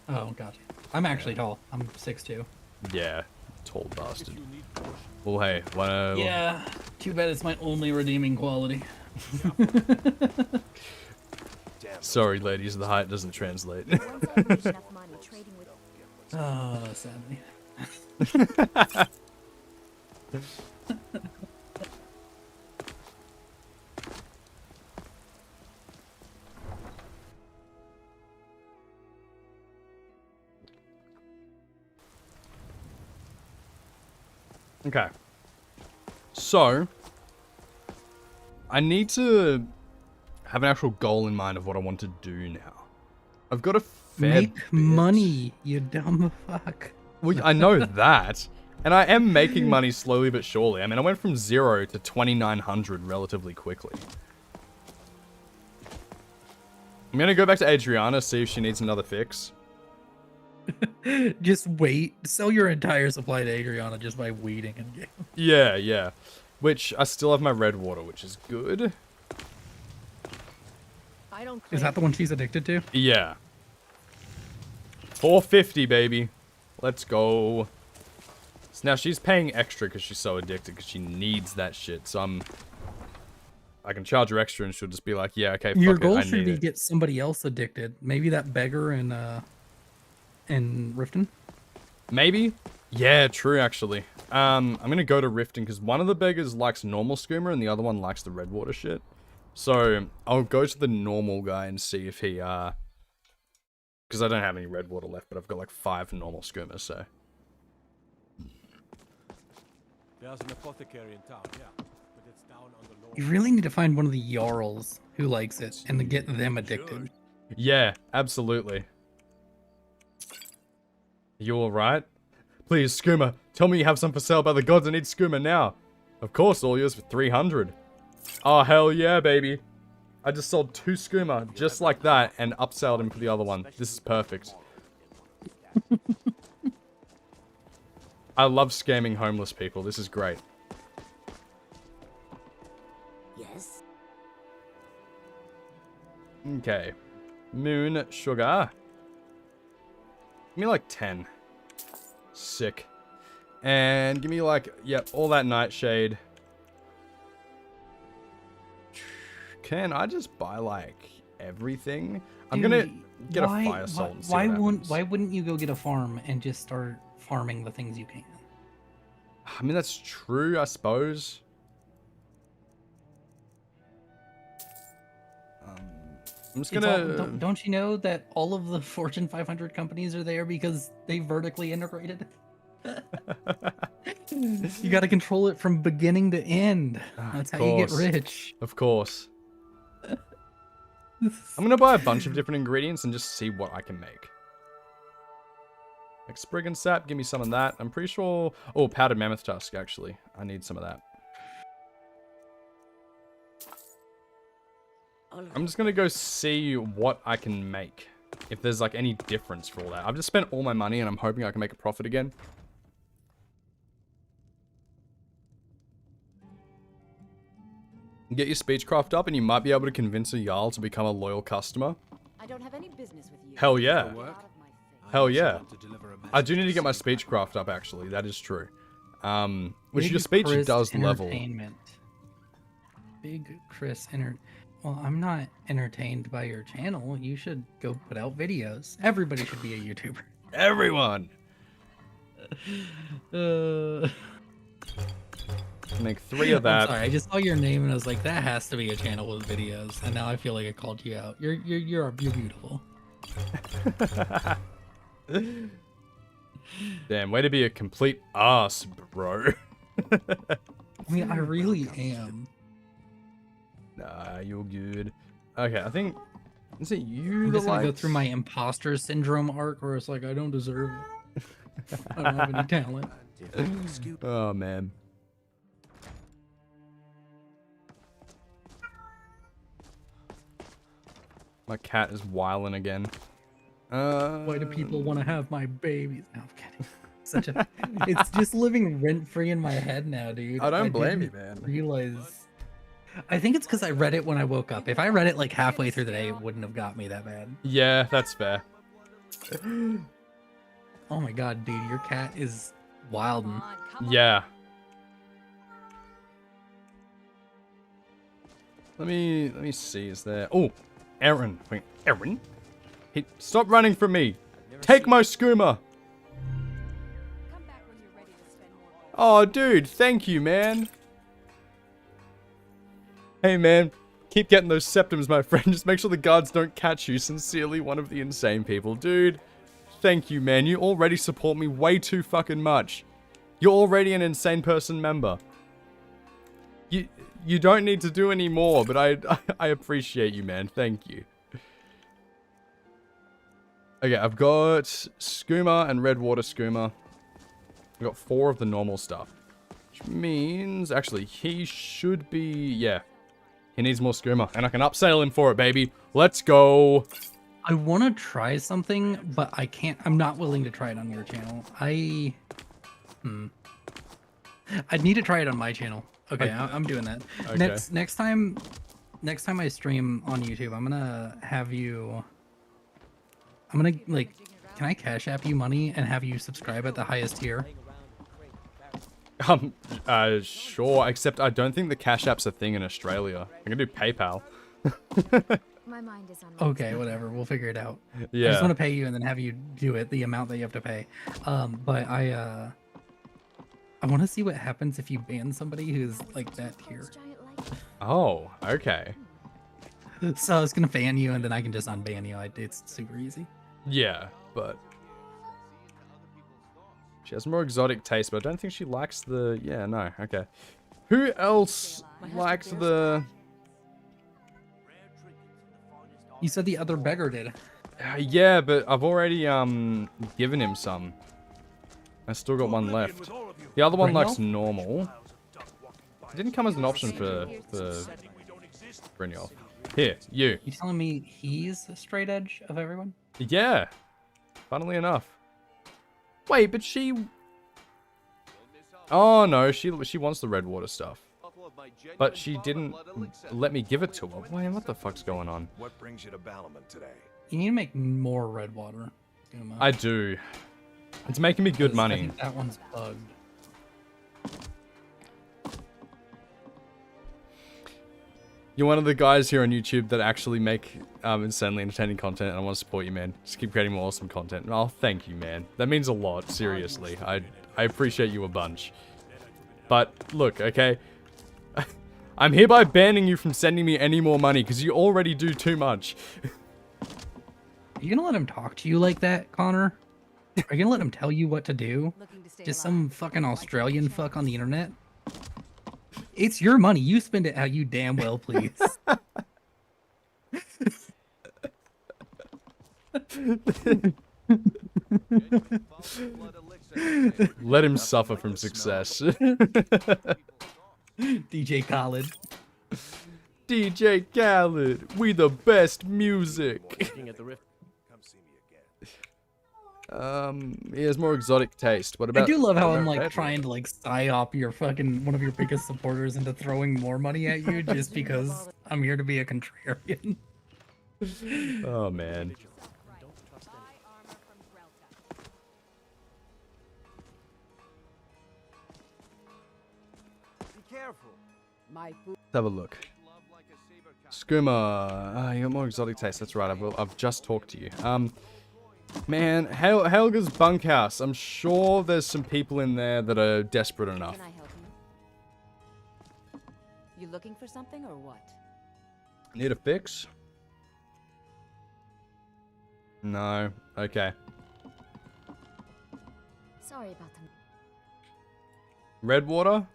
Oh, gotcha. I'm actually tall. I'm 6'2". Yeah, tall bastard. Well, hey, yeah, too bad it's my only redeeming quality. Sorry, ladies, the height doesn't translate. Oh, sadly. Okay. So, I need to have an actual goal in mind of what I want to do now. I've got a fair Make money, you dumb fuck. Well, I know that. And I am making money slowly but surely. I mean, I went from 0 to 2,900 relatively quickly. I'm gonna go back to Adriana, see if she needs another fix. Just wait. Sell your entire supply to Adriana just by waiting in game. Yeah, yeah. Which, I still have my red water, which is good. Is that the one she's addicted to? Yeah. 450, baby. Let's go. So now she's paying extra because she's so addicted, because she needs that shit. So I can charge her extra and she'll just be like, yeah, okay, fuck Your it, goal I should need be it. get somebody else addicted. Maybe that beggar in Riften. Maybe? Yeah, true, actually. I'm gonna go to Riften because one of the beggars likes normal skooma and the other one likes the red water shit. So I'll go to the normal guy and see if he, because I don't have any red water left, but I've got like 5 normal skooma, so. There's an apothecary in town, yeah. But it's down on the lower. You really need to find one of the Jarls who likes it and to get them addicted. Yeah, absolutely. You alright? Please, skooma, tell me you have some for sale by the gods. I need skooma now. Of course, all yours for 300. Oh, hell yeah, baby. I just sold 2 skooma just like that and upselled him for the other one. This is perfect. I love scamming homeless people. This is great. Yes. Okay. Moon sugar. Give me like 10. Sick. And give me like, yep, all that nightshade. Can I just buy like everything? I'm gonna get a fire salt and see what happens. Why wouldn't you go get a farm and just start farming the things you can? I mean, that's true, I suppose. I'm just gonna... Don't you know that all of the Fortune 500 companies are there because they vertically integrated? You got to control it from beginning to end. That's how you get rich. Of course. I'm gonna buy a bunch of different ingredients and just see what I can make. Like sprig and sap, give me some of that. I'm pretty sure... Oh, powdered mammoth tusk, actually. I need some of that. I'm just gonna go see what I can make. If there's like any difference for all that. I've just spent all my money and I'm hoping I can make a profit again. Get your speechcraft up and you might be able to convince a Jarl to become a loyal customer. I don't have any business with you. Hell yeah. Hell yeah. I do need to get my speechcraft up actually, that is true. Which your speech does level. Big Chris Well, I'm not entertained by your channel. You should go put out videos. Everybody should be a YouTuber. Everyone! Make 3 of that. I'm sorry, I just saw your name and I was like, that has to be a channel with videos. And now I feel like I called you out. You're beautiful. Damn, way to be a complete ass, bro. I mean, I really am. Nah, you're good. Okay, I think... Is it you I'm that just gonna go likes... through my imposter syndrome arc where it's like, I don't deserve it. I don't have any talent. Oh, man. My cat is wilding again. Why do people want to have my babies? No, I'm kidding. Such a... It's just living rent-free in my head now, dude. I don't blame you, didn't man. Realize... I think it's because I read it when I woke up. If I read it like halfway through the day, it wouldn't have got me that bad. Yeah, that's fair. Oh my god, dude, your cat is wildin'. Yeah. Let me see, is there... Oh, Aaron. Wait, Aaron? Hey, stop running from me. Take my skooma. Oh, dude, thank you, man. Hey, man, keep getting those septums, my friend. Just make sure the guards don't catch you. Sincerely, one of the insane people. Dude, thank you, man. You already support me way too fucking much. You're already an insane person member. You don't need to do any more, but I appreciate you, man. Thank you. Okay, I've got skooma and redwater skooma. I've got 4 of the normal stuff. Which means, actually, he should be, yeah. He needs more skooma, and I can upsell him for it, baby. Let's go. I want to try something, but I can't. I'm not willing to try it on your channel. I'd need to try it on my channel. Okay, I'm doing that. Okay. Next time I stream on YouTube, I'm gonna have you. I'm gonna like, can I Cash App you money and have you subscribe at the highest tier? Sure. Except I don't think the Cash App's a thing in Australia. I can do PayPal. My mind is on Okay, whatever. We'll figure it out. Yeah. I just want to pay you and then have you do it, the amount that you have to pay. But I want to see what happens if you ban somebody who's like that tier. Oh, okay. So I was gonna ban you and then I can just unban you. It's super easy. Yeah, but she has more exotic taste, but I don't think she likes the... Yeah, no, okay. Who else likes the... You said the other beggar did. Yeah, but I've already given him some. I still got one left. The other one likes normal. It didn't come as an option for Brynjolf. Here, you. You telling me he's the straight edge of everyone? Yeah. Funnily enough. Wait, but she... Oh no, she wants the redwater stuff. But she didn't let me give it to her. Wait, what the fuck's going on? What brings you to Balamon today? You need to make more redwater. I do. It's making me good money. I think that one's bugged. You're one of the guys here on YouTube that actually make insanely entertaining content, and I want to support you, man. Just keep creating more awesome content. Oh, thank you, man. That means a lot, seriously. I appreciate you a bunch. But, look, okay? I'm hereby banning you from sending me any more money, because you already do too much. Are you gonna let him talk to you like that, Connor? Are you gonna let him tell you what to do? Just some fucking Australian fuck on the internet? It's your money. You spend it how you damn well please. Let him suffer from success. DJ Khaled. DJ Khaled, we the best music. He has more exotic taste. What about... I do love how I'm like trying to like psyop your fucking one of your biggest supporters into throwing more money at you just because I'm here to be a contrarian. Oh man. Be careful. My food. Let's have a look. Skooma. You got more exotic taste. That's right. I've just talked to you. Man, Helga's bunkhouse. I'm sure there's some people in there that are desperate enough. Can I help you? You looking for something or what? Need a fix? No. Okay. Sorry about them. Redwater?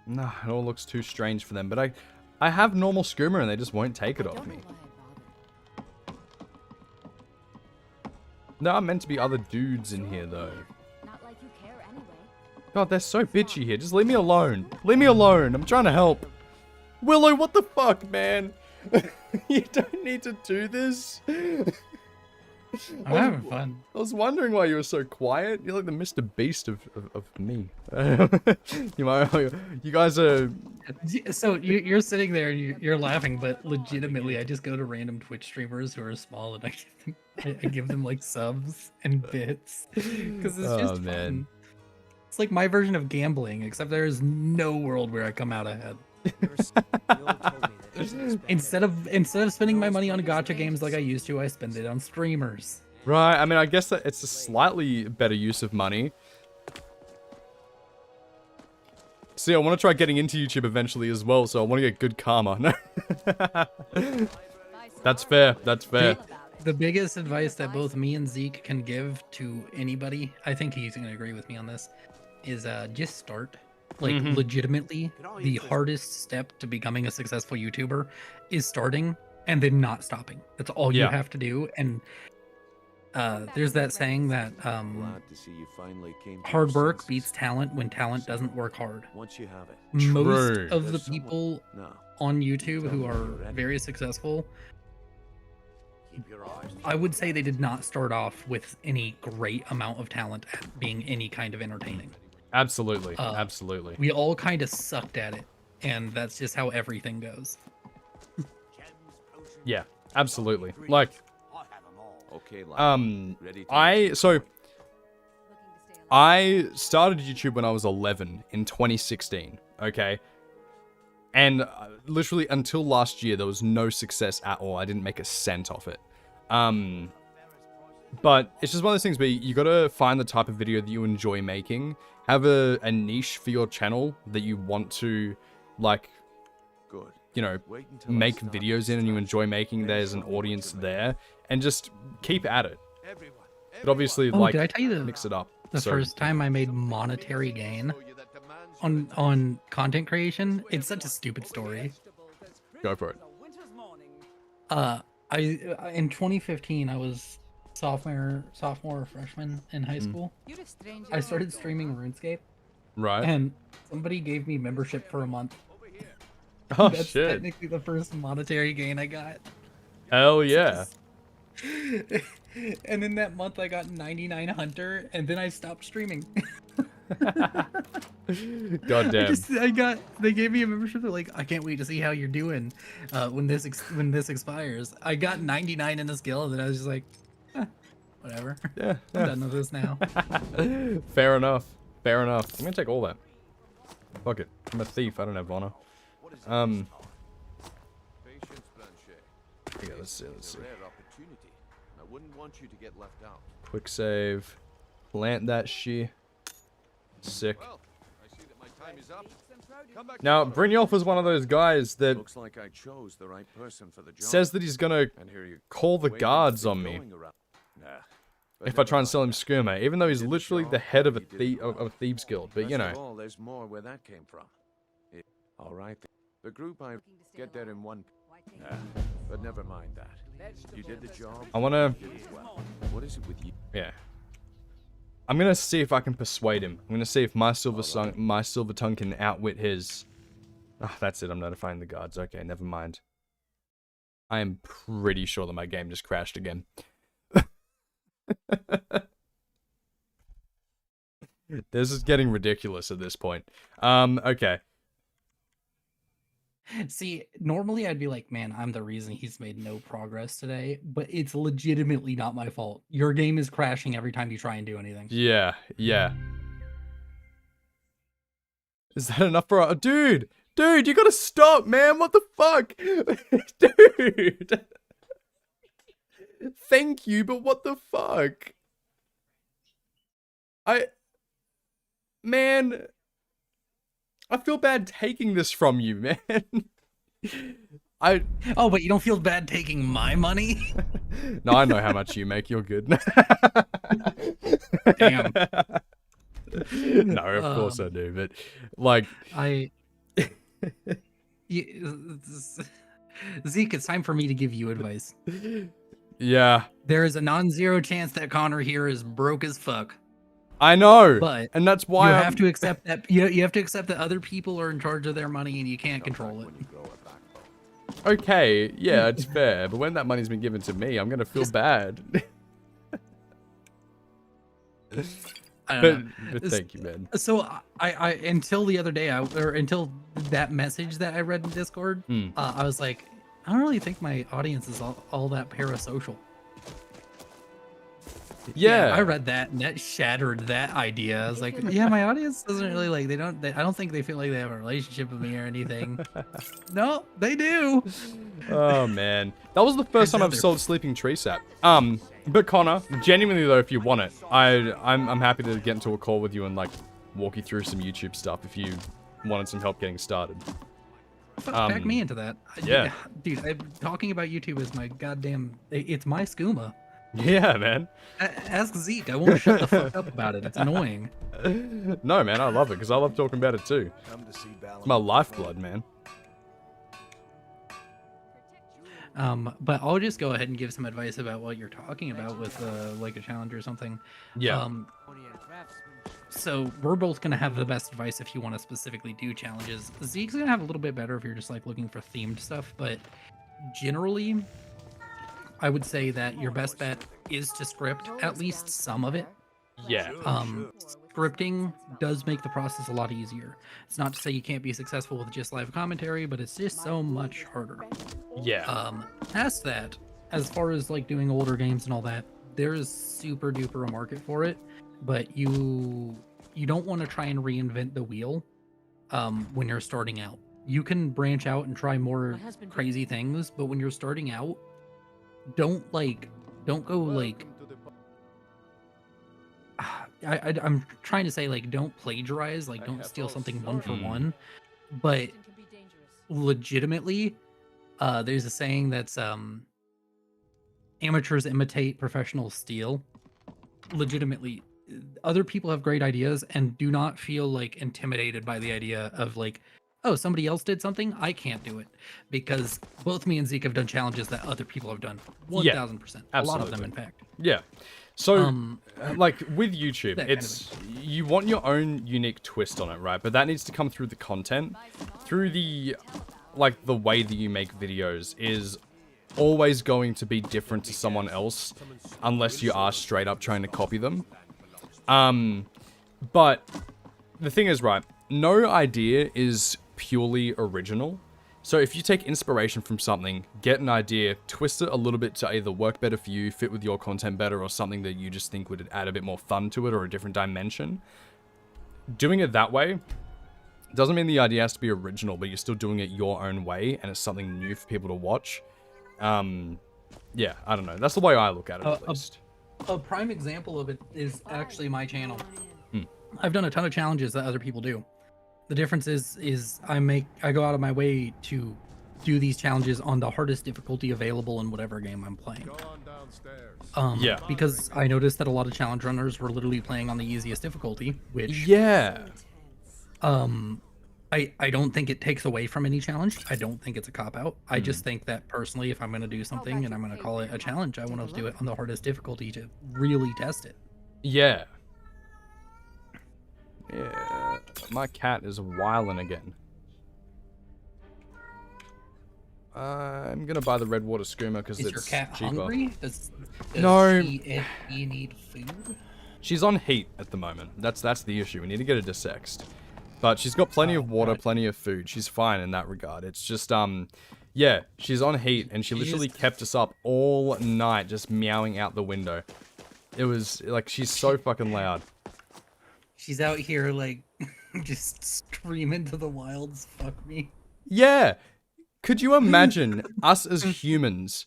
No, it all looks too strange for them. But I have normal skooma and they just won't take it off me. There are meant to be other dudes in here, though. Not like you care anyway. God, they're so bitchy here. Just leave me alone. Leave me alone. I'm trying to help. Willow, what the fuck, man? You don't need to do this. I'm having fun. I was wondering why you were so quiet. You're like the Mr. Beast of me. You guys are... So you're sitting there and you're laughing, but legitimately I just go to random Twitch streamers who are small and I give them like subs and bits because it's just fun. It's like my version of gambling, except there is no world where I come out ahead. Instead of spending my money on gacha games like I used to, I spend it on streamers. Right, I mean, I guess that it's a slightly better use of money. See, I want to try getting into YouTube eventually as well, so I want to get good karma. No. That's fair, that's fair. The biggest advice that both me and Zeke can give to anybody, I think he's going to agree with me on this, is just start. Like legitimately, the hardest step to becoming a successful YouTuber is starting and then not stopping. That's all you have to do. And there's that saying that hard work beats talent when talent doesn't work hard. Once you have it. Most of the people on YouTube who are very successful, I would say they did not start off with any great amount of talent at being any kind of entertaining. Absolutely. Absolutely. We all kind of sucked at it, and that's just how everything goes. Yeah, absolutely. Like, okay, I started YouTube when I was 11 in 2016, okay? And literally until last year, there was no success at all. I didn't make a cent off it. But it's just one of those things where you gotta find the type of video that you enjoy making, have a niche for your channel that you want to, like, you know, make videos in and you enjoy making. There's an audience there, and just keep at it. But obviously, like, did I tell you mix it up. The first time I made monetary gain on content creation, it's such a stupid story. Go for it. In 2015, I was sophomore or freshman in high school. I started streaming RuneScape. Right. And somebody gave me membership for a month. Oh, That's shit. technically the first monetary gain I got. Hell yeah. And in that month, I got 99 Hunter, and then I stopped streaming. Goddamn. They gave me a membership. They're like, I can't wait to see how you're doing when this expires. I got 99 in this guild, and I was just like, whatever. Yeah. I'm done with this now. Fair enough. Fair enough. I'm gonna take all that. Fuck it. I'm a thief. I don't have honor. Yeah, let's see. I wouldn't want you to get left out. Quick save. Plant that shit. Sick. Well, I see that my time is up. Come back Now, Brynjolf was one of those guys that looks like I chose the right person for the job. says that he's gonna call the guards on me if I try and sell him skooma, even though he's literally the head of a thieves guild. But you know, there's more where that came from. All right, the group I get there in one. But never mind that. You did the job. I wanna. What is it with you? Yeah. I'm gonna see if I can persuade him. I'm gonna see if my silver tongue can outwit his. Oh, that's it. I'm notifying the guards. Okay, never mind. I am pretty sure that my game just crashed again. This is getting ridiculous at this point. Okay. See, normally I'd be like, man, I'm the reason he's made no progress today, but it's legitimately not my fault. Your game is crashing every time you try and do anything. Yeah, yeah. Is that enough for a dude? Dude, you gotta stop, man. What the fuck? Dude. Thank you, but what the fuck? Man, I feel bad taking this from you, man. Oh, but you don't feel bad taking my money? No, I know how much you make. You're good. Damn. No, of course I do, but like Zeke, it's time for me to give you advice. Yeah. There is a non-zero chance that Connor here is broke as fuck. I know, but and that's why you have to accept that. You have to accept that other people are in charge of their money and you can't control it. Okay, yeah, it's fair, but when that money's been given to me, I'm gonna feel bad. But thank you, man. So I until the other day, until that message that I read in Discord, I was like, I don't really think my audience is all that parasocial. Yeah, I read that and that shattered that idea. I was like, yeah, my audience doesn't really like. I don't think they feel like they have a relationship with me or anything. No, they do. Oh man, that was the first time I've sold Sleeping Tree Sap. But Connor, genuinely though, if you want it, I'm happy to get into a call with you and like walk you through some YouTube stuff if you wanted some help getting started. Back me into that. Yeah, dude. Talking about YouTube is my goddamn. It's my SKOOMA. Yeah, man. Ask Zeke. I won't shut the fuck up about it. It's annoying. No, man, I love it because I love talking about it too. It's my lifeblood, man. But I'll just go ahead and give some advice about what you're talking about with like a challenge or something. Yeah. So we're both gonna have the best advice if you want to specifically do challenges. Zeke's gonna have a little bit better if you're just like looking for themed stuff, but generally, I would say that your best bet is to script at least some of it. Yeah. Scripting does make the process a lot easier. It's not to say you can't be successful with just live commentary, but it's just so much harder. Yeah. Past that, as far as like doing older games and all that, there is super duper a market for it, but you don't want to try and reinvent the wheel when you're starting out. You can branch out and try more crazy things, but when you're starting out, don't go like I'm trying to say, like, don't plagiarize, like, don't steal something one for one, but legitimately, there's a saying that's amateurs imitate, professionals steal. Legitimately, other people have great ideas and do not feel like intimidated by the idea of like, oh, somebody else did something, I can't do it, because both me and Zeke have done challenges that other people have done. 1000%. A lot of them, in fact. Yeah. So, like with YouTube, it's you want your own unique twist on it, right? But that needs to come through the content, through the like the way that you make videos is always going to be different to someone else, unless you are straight up trying to copy them. But the thing is, right? No idea is purely original. So if you take inspiration from something, get an idea, twist it a little bit to either work better for you, fit with your content better, or something that you just think would add a bit more fun to it or a different dimension. Doing it that way doesn't mean the idea has to be original, but you're still doing it your own way, and it's something new for people to watch. Yeah, I don't know. That's the way I look at it, at least. A prime example of it is actually my channel. I've done a ton of challenges that other people do. The difference is I go out of my way to do these challenges on the hardest difficulty available in whatever game I'm playing. Yeah. Because I noticed that a lot of challenge runners were literally playing on the easiest difficulty, which I don't think it takes away from any challenge. I don't think it's a cop-out. I just think that personally, if I'm going to do something and I'm going to call it a challenge, I want to do it on the hardest difficulty to really test it. Yeah. Yeah, my cat is wilding again. I'm gonna buy the Redwater Skooma because it's your cat cheaper. Hungry? Does no. He need food? She's on heat at the moment. That's the issue. We need to get her desexed. But she's got plenty of water, plenty of food. She's fine in that regard. It's just yeah, she's on heat and she literally kept us up all night just meowing out the window. It was like she's so fucking loud. She's out here, like, just screaming to the wilds, fuck me. Yeah. Could you imagine us as humans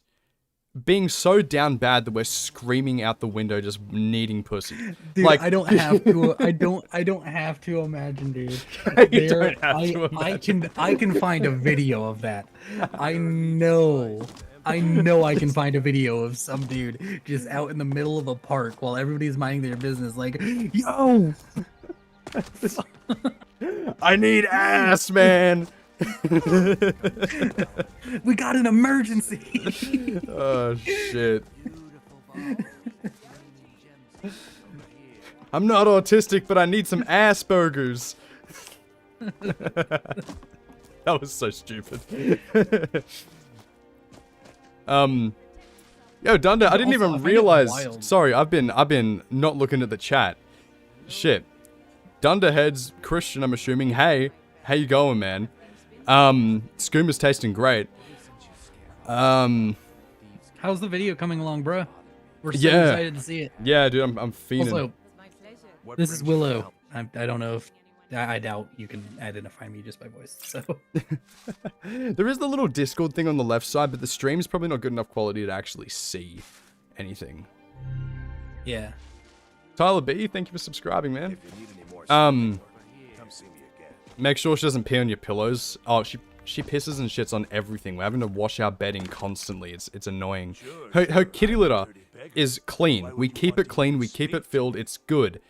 being so down bad that we're screaming out the window just needing pussy? Dude, like, I don't have to, I don't have to imagine, dude. I can find a video of that. I know I can find a video of some dude just out in the middle of a park while everybody's minding their business like, yo! I need ass, man! We got an emergency! Oh, shit. I'm not autistic, but I need some ass burgers. That was so stupid. Yo, Dunder, I didn't even realize. Sorry, I've been not looking at the chat. Shit. Dunderheads, Christian, I'm assuming. Hey, how you going, man? Skooma's tasting great. How's the video coming along, bro? We're so excited to see it. Yeah, dude, I'm fiending. Also, this is Willow. I don't know if I doubt you can identify me just by voice. So there is the little Discord thing on the left side, but the stream's probably not good enough quality to actually see anything. Yeah. Tyler B, thank you for subscribing, man. Make sure she doesn't pee on your pillows. Oh, she pisses and shits on everything. We're having to wash our bedding constantly. It's annoying. Her kitty litter is clean. We keep it clean, we keep it filled, it's good.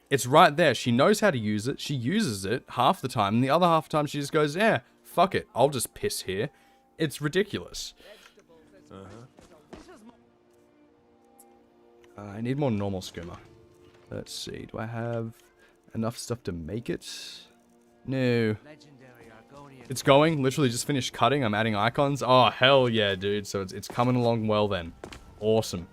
It's right there. She knows how to use it. She uses it half the time, and the other half the time she just goes, yeah, fuck it, I'll just piss here. It's ridiculous. I need more normal skooma. Let's see, do I have enough stuff to make it? No. It's going, literally just finished cutting, I'm adding icons. Oh, hell yeah, dude. So it's coming along well then. Awesome.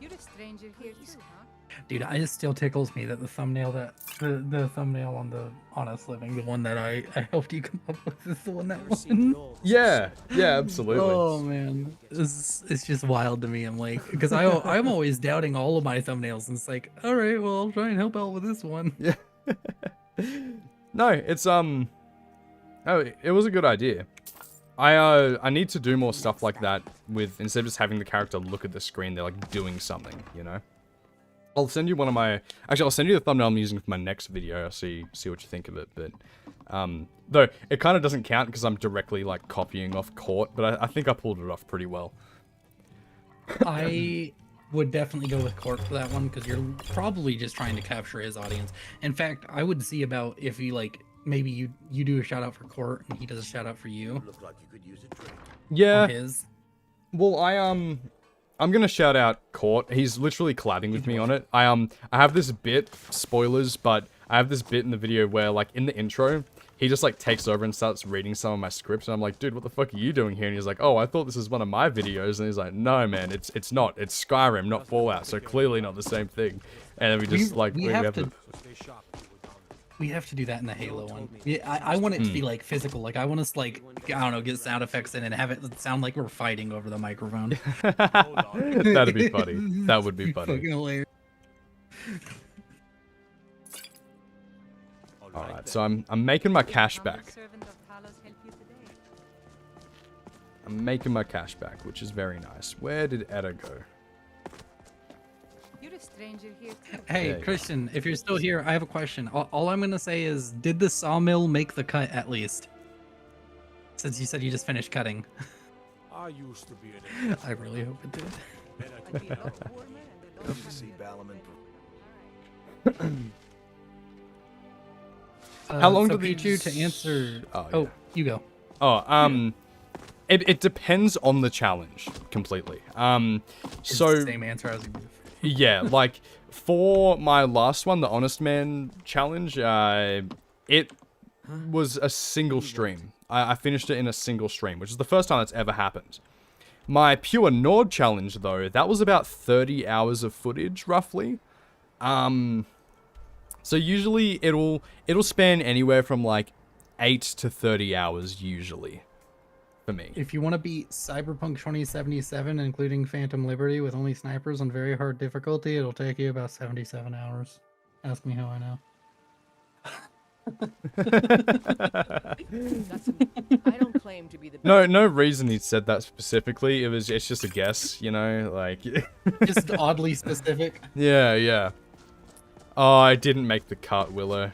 You're a stranger here too, huh? Dude, it just still tickles me that the thumbnail the thumbnail on the Honest Living, the one that I helped you come up with, is the one that won. Yeah, absolutely. Oh man, it's just wild to me. I'm like, because I'm always doubting all of my thumbnails, and it's like, all right, well, I'll try and help out with this one. Yeah. No, it's oh, it was a good idea. I need to do more stuff like that with, instead of just having the character look at the screen, they're like doing something, you know? I'll send you one of my, actually I'll send you the thumbnail I'm using for my next video. I'll see what you think of it, but though it kind of doesn't count because I'm directly like copying off Court, but I think I pulled it off pretty well. I would definitely go with Court for that one because you're probably just trying to capture his audience. In fact, I would see about if you like, maybe you do a shout out for Court and he does a shout out for you. Look like you could use a drink. Yeah. His. Well, I'm gonna shout out Court. He's literally collabing with me on it. I have this bit, spoilers, but I have this bit in the video where, like, in the intro, he just, like, takes over and starts reading some of my scripts, and I'm like, dude, what the fuck are you doing here? And he's like, oh, I thought this was one of my videos, and he's like, no, man, it's not. It's Skyrim, not Fallout, so clearly not the same thing. And then we just, we have to do that in the Halo one. Yeah, I want it to be like physical. Like I want us like, I don't know, get sound effects in and have it sound like we're fighting over the microphone. That'd be funny. That would be funny. Fucking hilarious. All right, so I'm making my cash back. I'm making my cash back, which is very nice. Where did Etta go? You're a stranger here too. Hey, Christian, if you're still here, I have a question. All I'm gonna say is, did the sawmill make the cut at least? Since you said you just finished cutting. I used to be I really hope it did. How long so do these... to answer? Oh, oh yeah. You go. Oh, it depends on the challenge completely. It's so the same answer as yeah, like for my last one, the Honest Man challenge, it was a single stream. I finished it in a single stream, which is the first time that's ever happened. My Pure Nord challenge, though, that was about 30 hours of footage, roughly. So usually it'll span anywhere from like 8 to 30 hours usually for me. If you want to beat Cyberpunk 2077, including Phantom Liberty with only snipers on very hard difficulty, it'll take you about 77 hours. Ask me how I know. I don't claim to be the no reason he said that specifically. It's just a guess, you know, like just oddly specific. Yeah. Oh, I didn't make the cut, Willow.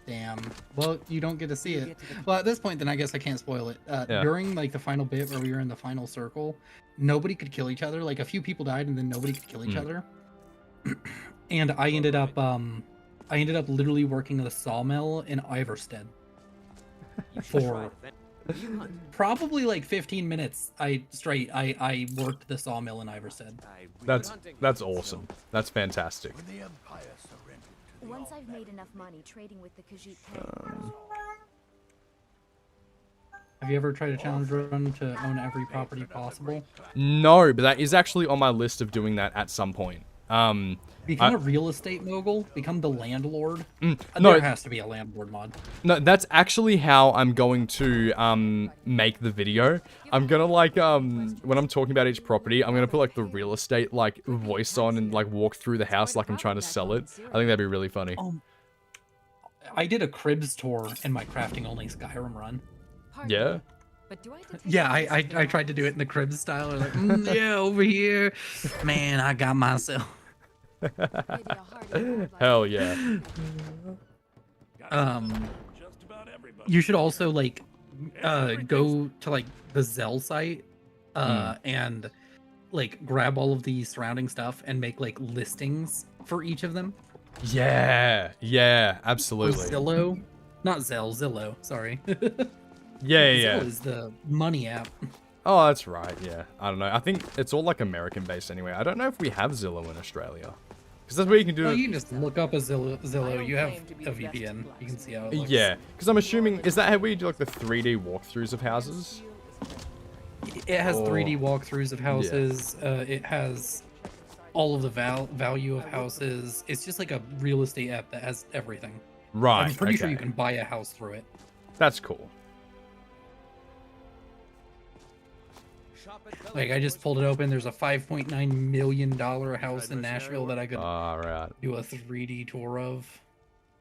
Damn. Well, you don't get to see it. Well, at this point, then I guess I can't spoil it. During like the final bit where we were in the final circle, nobody could kill each other. Like a few people died, and then nobody could kill each other. And I ended up literally working at a sawmill in Iverstead for probably like 15 minutes. I worked the sawmill in Iverstead. That's awesome. That's fantastic. Once I've made enough money trading with the Khajiit Have you ever tried a challenge run to own every property possible? No, but that is actually on my list of doing that at some point. Become a real estate mogul. Become the landlord. No, there has to be a landlord mod. No, that's actually how I'm going to make the video. I'm gonna like when I'm talking about each property, I'm gonna put like the real estate like voice on and like walk through the house like I'm trying to sell it. I think that'd be really funny. I did a cribs tour in my crafting only Skyrim run. Yeah. Yeah, I tried to do it in the cribs style. Like, yeah, over here, man, I got myself. Hell yeah. You should also like go to like the Zell site and like grab all of the surrounding stuff and make like listings for each of them. Yeah, absolutely. Or Zillow, not Zillow. Sorry. Yeah. Zillow is the money app. Oh, that's right. Yeah, I don't know. I think it's all like American based anyway. I don't know if we have Zillow in Australia, because that's where you can do. Oh, you can just look up a Zillow. You have a VPN. You can see how it looks. Yeah, because I'm assuming, is that how we do like the 3D walkthroughs of houses? It has 3D walkthroughs of houses. Yeah. It has all of the value of houses. It's just like a real estate app that has everything. Right. I'm pretty sure you can buy a house through it. That's cool. Like, I just pulled it open. There's a $5.9 million house in Nashville that I could do a 3D tour of.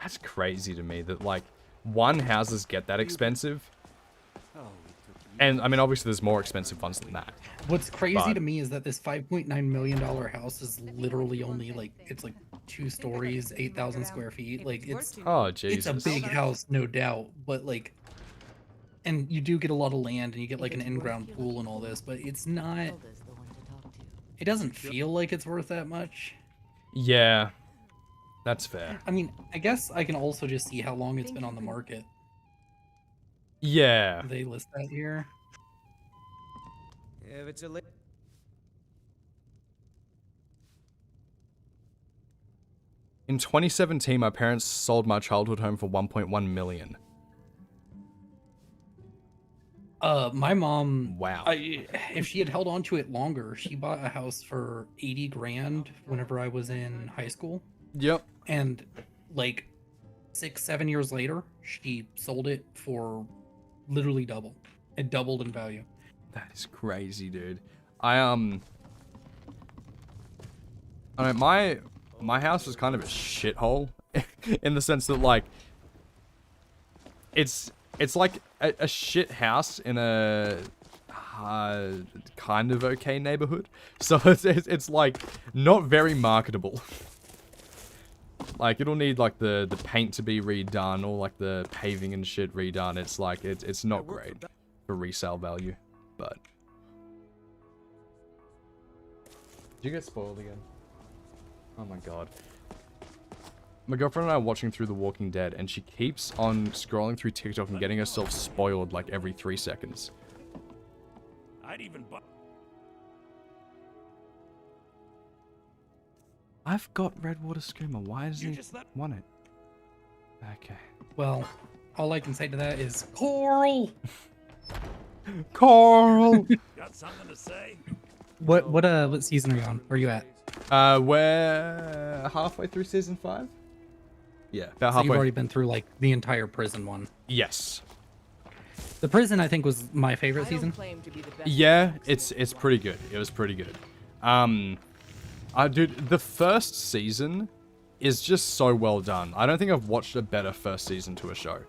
That's crazy to me that, like, one, houses get that expensive. And, I mean, obviously there's more expensive ones than that. What's crazy to me is that this $5.9 million house is literally only, like, it's like 2 stories, 8,000 square feet. Like, it's... Oh, Jesus. It's a big house, no doubt. But, like... And you do get a lot of land, and you get like an in-ground pool and all this, but it's not... It doesn't feel like it's worth that much. Yeah, that's fair. I mean, I guess I can also just see how long it's been on the market. Yeah. They list that here. If it's a In 2017, my parents sold my childhood home for $1.1 million. My mom, wow. If she had held on to it longer, she bought a house for 80 grand whenever I was in high school. Yep. And like 6-7 years later, she sold it for literally double. It doubled in value. That is crazy, dude. I mean, my house was kind of a shithole in the sense that, like, it's like a shit house in a kind of okay neighborhood. So it's like not very marketable. Like, it'll need like the paint to be redone, or like the paving and shit redone. It's like it's not great for resale value. But did you get spoiled again? Oh my god. My girlfriend and I are watching through The Walking Dead, and she keeps on scrolling through TikTok and getting herself spoiled like every 3 seconds. I've got Redwater Skooma. Why does he want it? Okay. Well, all I can say to that is Coral. Coral. Got something to say? What season are you on? Where are you at? We're halfway through season 5. Yeah, about halfway. So you've already been through like the entire prison one. Yes. The prison, I think, was my favorite season. Yeah, it's pretty good. It was pretty good. Dude, the first season is just so well done. I don't think I've watched a better first season to a show.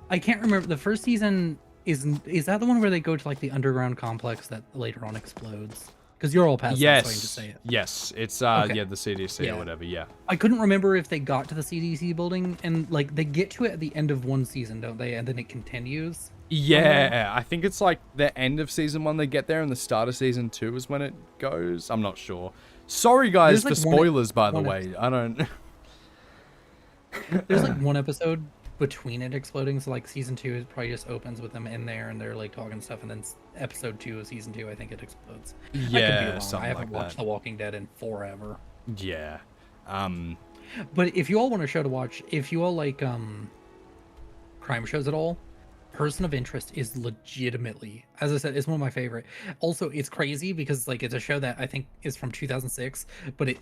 I can't remember. The first season is that the one where they go to like the underground complex that later on explodes? Because you're all past that, so I can just say it. Yes, it's Okay. yeah, the CDC or whatever. Yeah. I couldn't remember if they got to the CDC building, and like they get to it at the end of one season, don't they? And then it continues. Yeah, I think it's like the end of season 1 they get there, and the start of season 2 is when it goes. I'm not sure. Sorry guys for spoilers, by the way. I don't. There's like one episode between it exploding, so like season 2 it probably just opens with them in there and they're like talking stuff, and then episode 2 of season 2 I think it explodes. Yeah, I haven't watched The Walking Dead in forever. Yeah. But if you all want a show to watch, if you all like crime shows at all, Person of Interest is legitimately, as I said, it's one of my favorite. Also, it's crazy because like it's a show that I think is from 2006, but it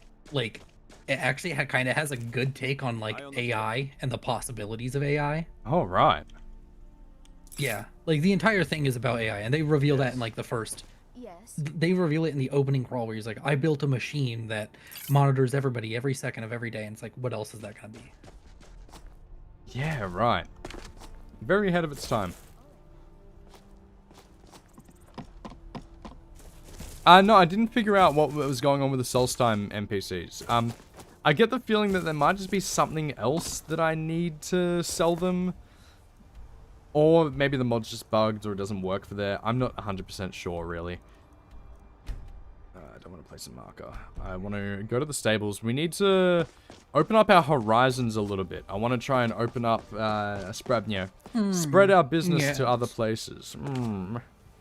actually kind of has a good take on like AI and the possibilities of AI. Oh, right. Yeah, like the entire thing is about AI, and they reveal that in like the first. Yes. They reveal it in the opening crawl where he's like, I built a machine that monitors everybody every second of every day, and it's like, what else is that gonna be? Yeah, right. Very ahead of its time. No, I didn't figure out what was going on with the Solstheim NPCs. I get the feeling that there might just be something else that I need to sell them. Or maybe the mod's just bugged or it doesn't work for there. I'm not 100% sure, really. I don't want to place a marker. I want to go to the stables. We need to open up our horizons a little bit. I want to try and open up, spread our business to other places.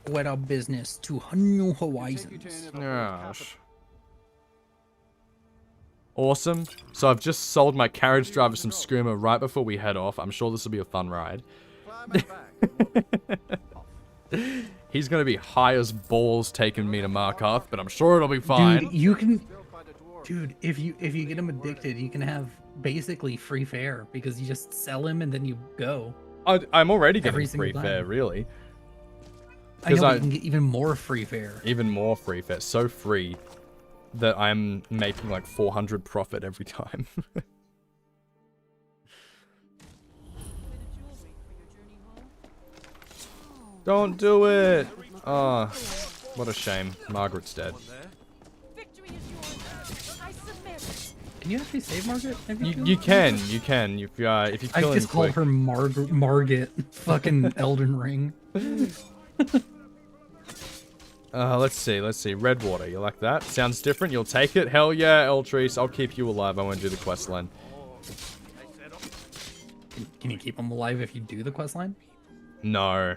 Spread our business to new horizons. Yes. Awesome. So I've just sold my carriage driver some skooma right before we head off. I'm sure this will be a fun ride. He's gonna be high as balls taking me to Markarth, but I'm sure it'll be fine. Dude, if you get him addicted, you can have basically free fare because you just sell him and then you go. I'm already getting free fare, really. I know, but you can get even more free fare. Even more free fare, so free that I'm making like 400 profit every time. Don't do it! Oh, what a shame. Margaret's dead. Can you actually save Margaret? You can. If you kill him quick. I just called her Margaret. Fucking Elden Ring. Let's see. Redwater, you like that? Sounds different, you'll take it? Hell yeah, Eltrice, I'll keep you alive. I won't do the quest line. Can you keep him alive if you do the quest line? No.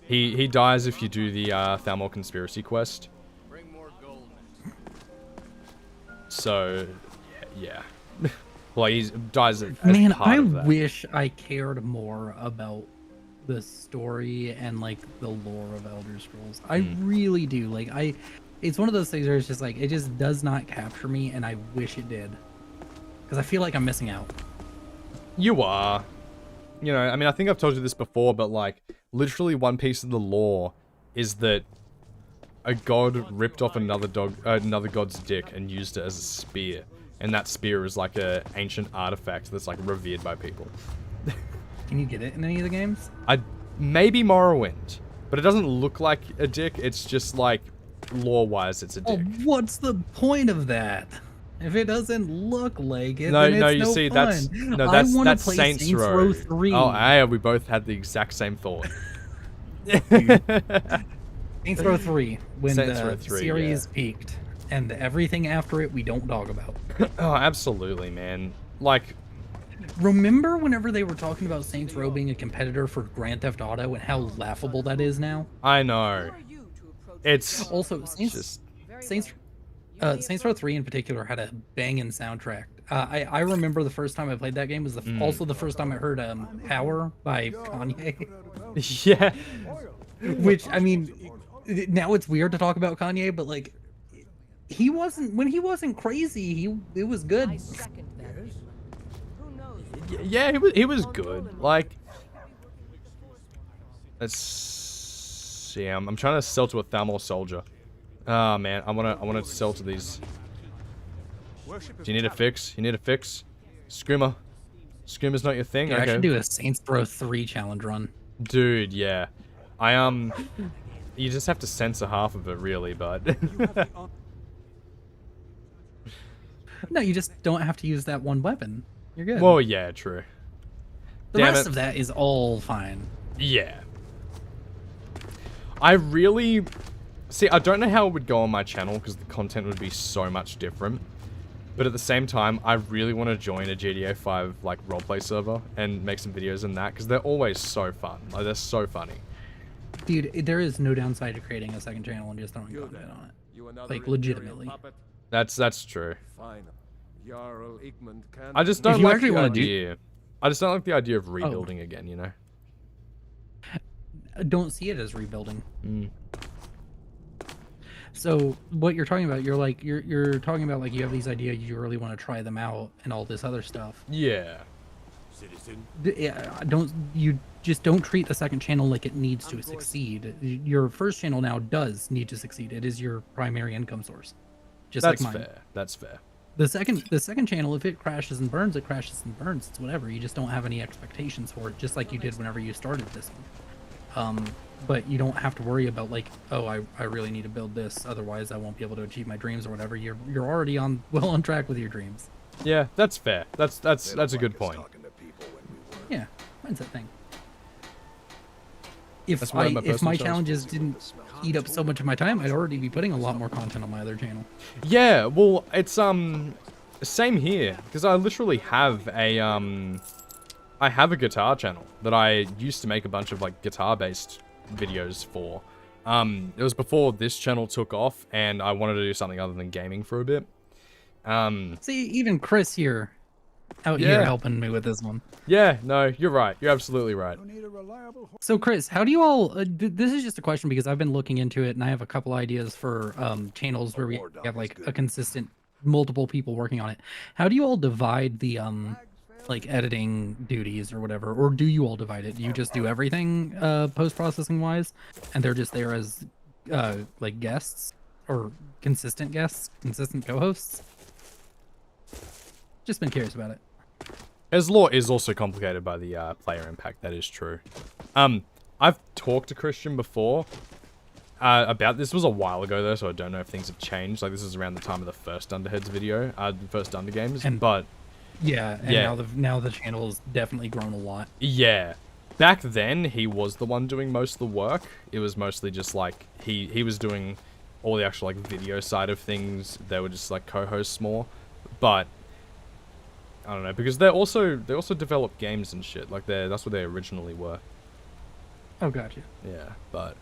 He dies if you do the Thalmor Conspiracy quest. So, yeah. Well, he dies as Man, part of that. I wish I cared more about the story and like the lore of Elder Scrolls. I really do. Like, it's one of those things where it's just like, it just does not capture me, and I wish it did. Because I feel like I'm missing out. You are. You know, I mean, I think I've told you this before, but like, literally one piece of the lore is that a god ripped off another god's dick and used it as a spear. And that spear is like a ancient artifact that's like revered by people. Can you get it in any of the games? Maybe Morrowind, but it doesn't look like a dick. It's just like lore-wise, it's a dick. Oh, what's the point of that? If it doesn't look like it, No, then it's no, you no see, fun. that's Saints Row 3. Oh, yeah, we both had the exact same thought. Saints Row 3, when Saints Row the 3, series peaked, and everything after it we don't talk about. Oh, absolutely, man. Like, remember whenever they were talking about Saints Row being a competitor for Grand Theft Auto and how laughable that is now? I know. It's also Saints Row 3 in particular had a banging soundtrack. I remember the first time I played that game was also the first time I heard Power by Kanye. Yeah. Which, I mean, now it's weird to talk about Kanye, but like, when he wasn't crazy, it was good. Yeah, he was good. Like, let's see. I'm trying to sell to a Thalmor soldier. Oh man, I wanna sell to these. Do you need a fix? You need a fix? Skooma. Skooma's not your thing? Yeah, okay. I should do a Saints Row 3 challenge run. Dude, yeah. You just have to censor half of it, really, but... No, you just don't have to use that one weapon. You're good. Well, yeah, true. The rest of that is all fine. Yeah. I really... See, I don't know how it would go on my channel, because the content would be so much different. But at the same time, I really want to join a GTA 5, like, roleplay server and make some videos in that, because they're always so fun. Like, they're so funny. Dude, there is no downside to creating a second channel and just throwing content on it. Like, legitimately. That's true. I just don't like the idea. I just don't like the idea of rebuilding again, you know? I don't see it as rebuilding. So what you're talking about, you're talking about like you have these ideas, you really want to try them out and all this other stuff. Yeah. Citizen. You just don't treat the second channel like it needs to succeed. Your first channel now does need to succeed. It is your primary income source. Just like mine. That's fair. The second channel, if it crashes and burns, it crashes and burns. It's whatever. You just don't have any expectations for it, just like you did whenever you started this one. But you don't have to worry about like, oh, I really need to build this, otherwise I won't be able to achieve my dreams or whatever. You're already well on track with your dreams. Yeah, that's fair. That's a good point. Yeah, mindset thing. If my challenges didn't eat up so much of my time, I'd already be putting a lot more content on my other channel. Yeah, well, it's same here, because I literally have a I have a guitar channel that I used to make a bunch of like guitar-based videos for. It was before this channel took off, and I wanted to do something other than gaming for a bit. See, even Chris here, out here helping me with this one. Yeah, no, you're right. You're absolutely right. So Chris, how do you all, this is just a question because I've been looking into it and I have a couple ideas for channels where we have like a consistent multiple people working on it. How do you all divide the like editing duties or whatever, or do you all divide it? Do you just do everything post-processing wise and they're just there as like guests or consistent guests, consistent co-hosts? Just been curious about it. As lore is also complicated by the player impact, that is true. I've talked to Christian before about this. Was a while ago though, so I don't know if things have changed. Like this is around the time of the first Underheads video, the first Under games. But yeah, and now the channel's definitely grown a lot. Yeah, back then he was the one doing most of the work. It was mostly just like he was doing all the actual like video side of things. They were just like co-hosts more, but. I don't know, because they also develop games and shit. Like that's what they originally were. Oh, gotcha. Yeah, but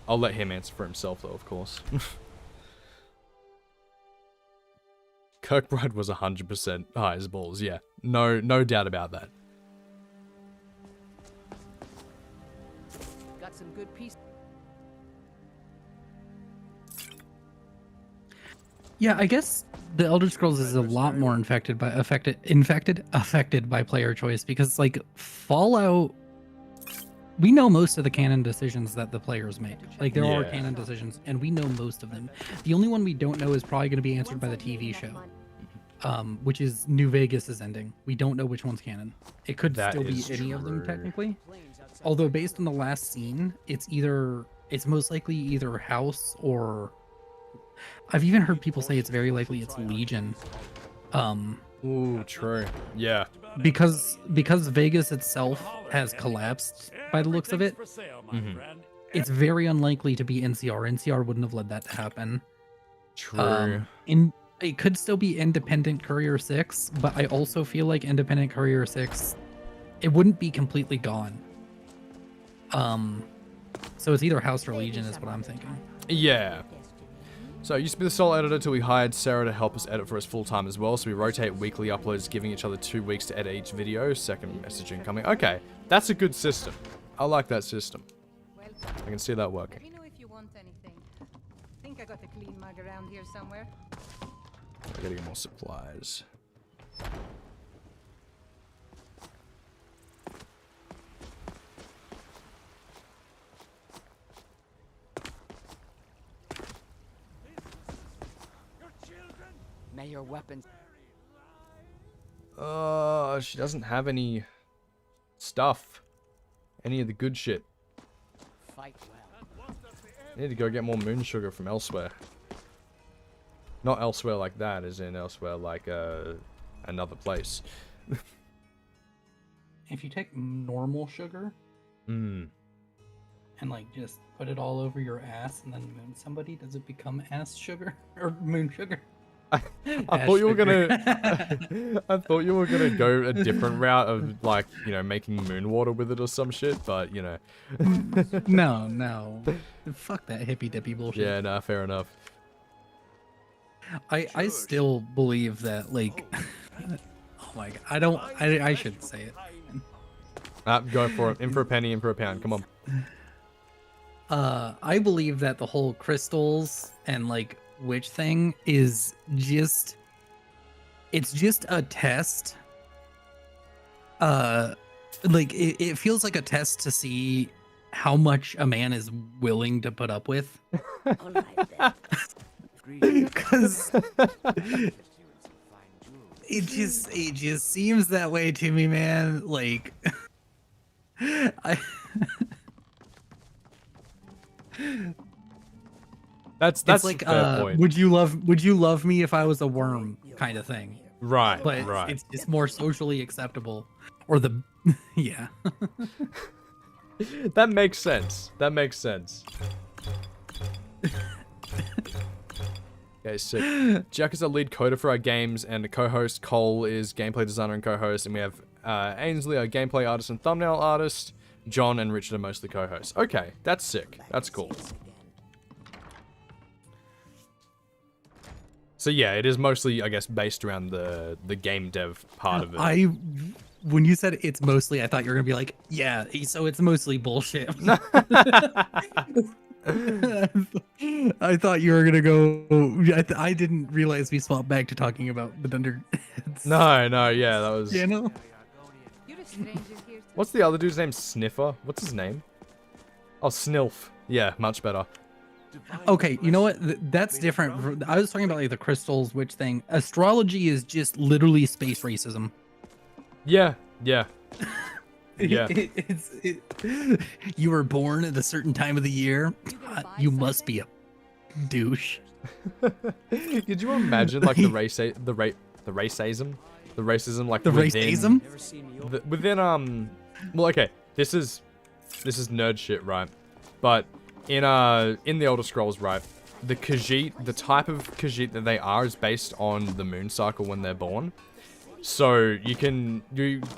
I'll let him answer for himself though, of course. Kirkbride was 100% high as balls. Yeah, no doubt about that. Got some good pieces. Yeah, I guess the Elder Scrolls is a lot more affected by player choice because like Fallout, we know most of the canon decisions that the players make. Like there are canon decisions and we know most of them. The only one we don't know is probably going to be answered by the TV show, which is New Vegas's ending. We don't know which one's canon. It could still be any of them technically. Although based on the last scene, it's most likely either House or I've even heard people say it's very likely it's Legion. Ooh, true. Yeah. Because Vegas itself has collapsed by the looks of it. It's very unlikely to be NCR. NCR wouldn't have let that happen. True. It could still be Independent Courier 6, but I also feel like Independent Courier 6, it wouldn't be completely gone. So it's either House or Legion is what I'm thinking. Yeah. So I used to be the sole editor till we hired Sarah to help us edit for us full-time as well, so we rotate weekly uploads, giving each other 2 weeks to edit each video, second message incoming. Okay, that's a good system. I like that system. I can see that working. Let me know if you want anything. Think I got a clean mug around here somewhere. I gotta get more supplies. May your weapons. She doesn't have any stuff. Any of the good shit. Fight well. I need to go get more moon sugar from elsewhere. Not elsewhere like that, as in elsewhere like another place. If you take normal sugar and like just put it all over your ass and then moon somebody, does it become ass sugar or moon sugar? I thought you were gonna I thought you were gonna go a different route of like, you know, making moon water with it or some shit, but you know. No. Fuck that hippy dippy bullshit. Yeah, nah, fair enough. I still believe that like oh my god, I shouldn't say it. Go for it. In for a penny, in for a pound. Come on. I believe that the whole crystals and like witch thing is just a test. Like it feels like a test to see how much a man is willing to put up with. Because it just seems that way to me, man. Like That's like a fair point. would you love me if I was a worm kind of thing. Right, but right. It's more socially acceptable. Or the yeah. That makes sense. That makes sense. Okay, sick. Jack is our lead coder for our games, and the co-host. Cole is gameplay designer and co-host, and we have Ainsley, our gameplay artist and thumbnail artist. John and Richard are mostly co-hosts. Okay, that's sick. That's cool. So yeah, it is mostly, I guess, based around the game dev part of it. When you said it's mostly, I thought you were gonna be like, yeah, so it's mostly bullshit. I thought you were gonna go. I didn't realize we swapped back to talking about the Dunder. No, yeah, that was. You know. What's the other dude's name? Sniffer? What's his name? Oh, Snilf. Yeah, much better. Okay, you know what? That's different. I was talking about like the crystals witch thing. Astrology is just literally space racism. Yeah. Yeah. You were born at a certain time of the year. You must be a douche. Could you imagine like the racism, like the within, racism within well, okay, this is nerd shit, right? But in the Elder Scrolls, right, the Khajiit, the type of Khajiit that they are is based on the moon cycle when they're born. So you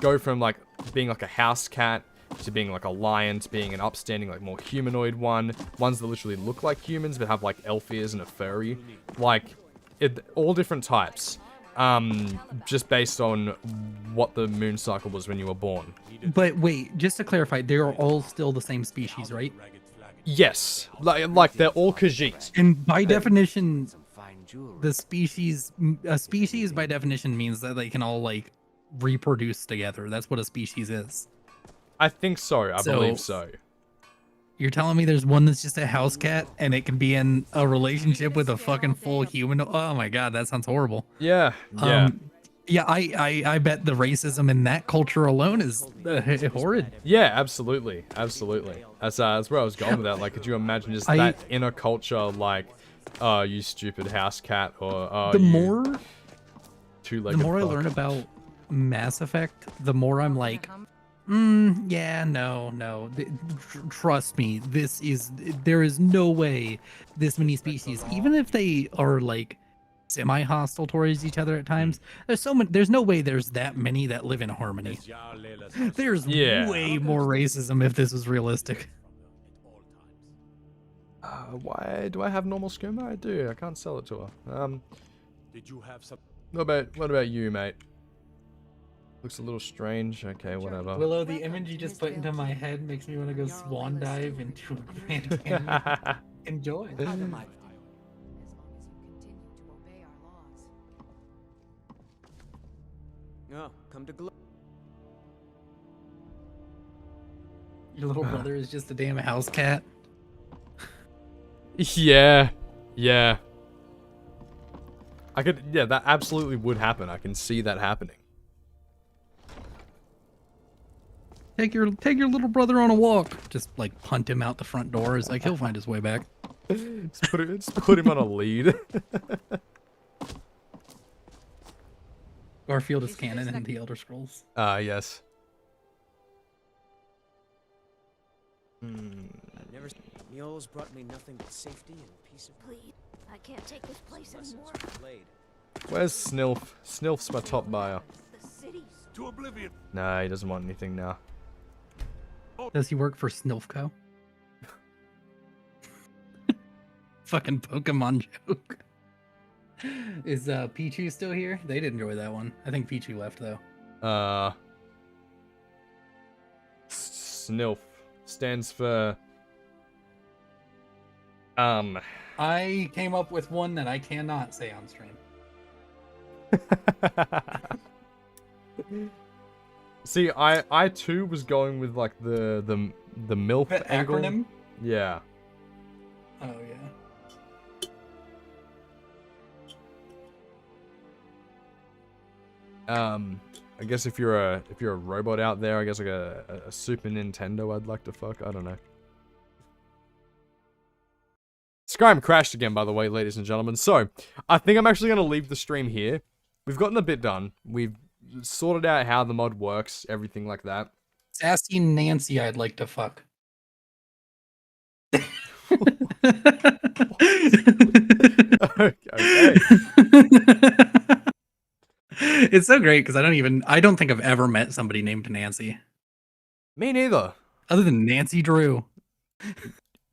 go from like being like a house cat to being like a lion to being an upstanding, like more humanoid one. Ones that literally look like humans but have like elf ears and a furry. Like all different types. Just based on what the moon cycle was when you were born. But wait, just to clarify, they are all still the same species, right? Yes, like they're all Khajiit. And by definition, a species by definition means that they can all like reproduce together. That's what a species is. I think so. I believe so. You're telling me there's one that's just a house cat and it can be in a relationship with a fucking full human? Oh my god, that sounds horrible. Yeah. Yeah. Yeah, I bet the racism in that culture alone is horrid. Yeah, absolutely. Absolutely. That's where I was going with that. Like, could you imagine just that inner culture, like, oh, you stupid house cat, or oh, the more I learn about Mass Effect, the more I'm like, yeah, no. Trust me, there is no way this many species, even if they are like semi-hostile towards each other at times, there's no way there's that many that live in harmony. There's way more racism if this was realistic. Why do I have normal skooma? I do. I can't sell it to her. Did you have some? What about you, mate? Looks a little strange. Okay, whatever. Willow, the image you just put into my head makes me want to go swan dive into a Grand Canyon. Enjoy. Oh, come to glow. Your little brother is just a damn house cat. Yeah. That absolutely would happen. I can see that happening. Take your little brother on a walk. Just like punt him out the front door. It's like he'll find his way back. Just put him on a lead. Garfield is canon in the Elder Scrolls. Yes. I've never. Mules brought me nothing but safety and peace of mind. Please, I can't take this place anymore. Where's Snilf? Snilf's my top buyer. The city's to oblivion. Nah, he doesn't want anything now. Does he work for Snilfco? Fucking Pokemon joke. Is Pichu still here? They did enjoy that one. I think Pichu left though. Snilf stands for I came up with one that I cannot say on stream. See, I too was going with like the MILF the angle. acronym? Yeah. Oh yeah. I guess if you're a robot out there, I guess like a Super Nintendo I'd like to fuck. I don't know. Skyrim crashed again, by the way, ladies and gentlemen. So, I think I'm actually going to leave the stream here. We've gotten a bit done. We've sorted out how the mod works, everything like that. Sassy Nancy I'd like to fuck. Okay. It's so great because I don't think I've ever met somebody named Nancy. Me neither. Other than Nancy Drew.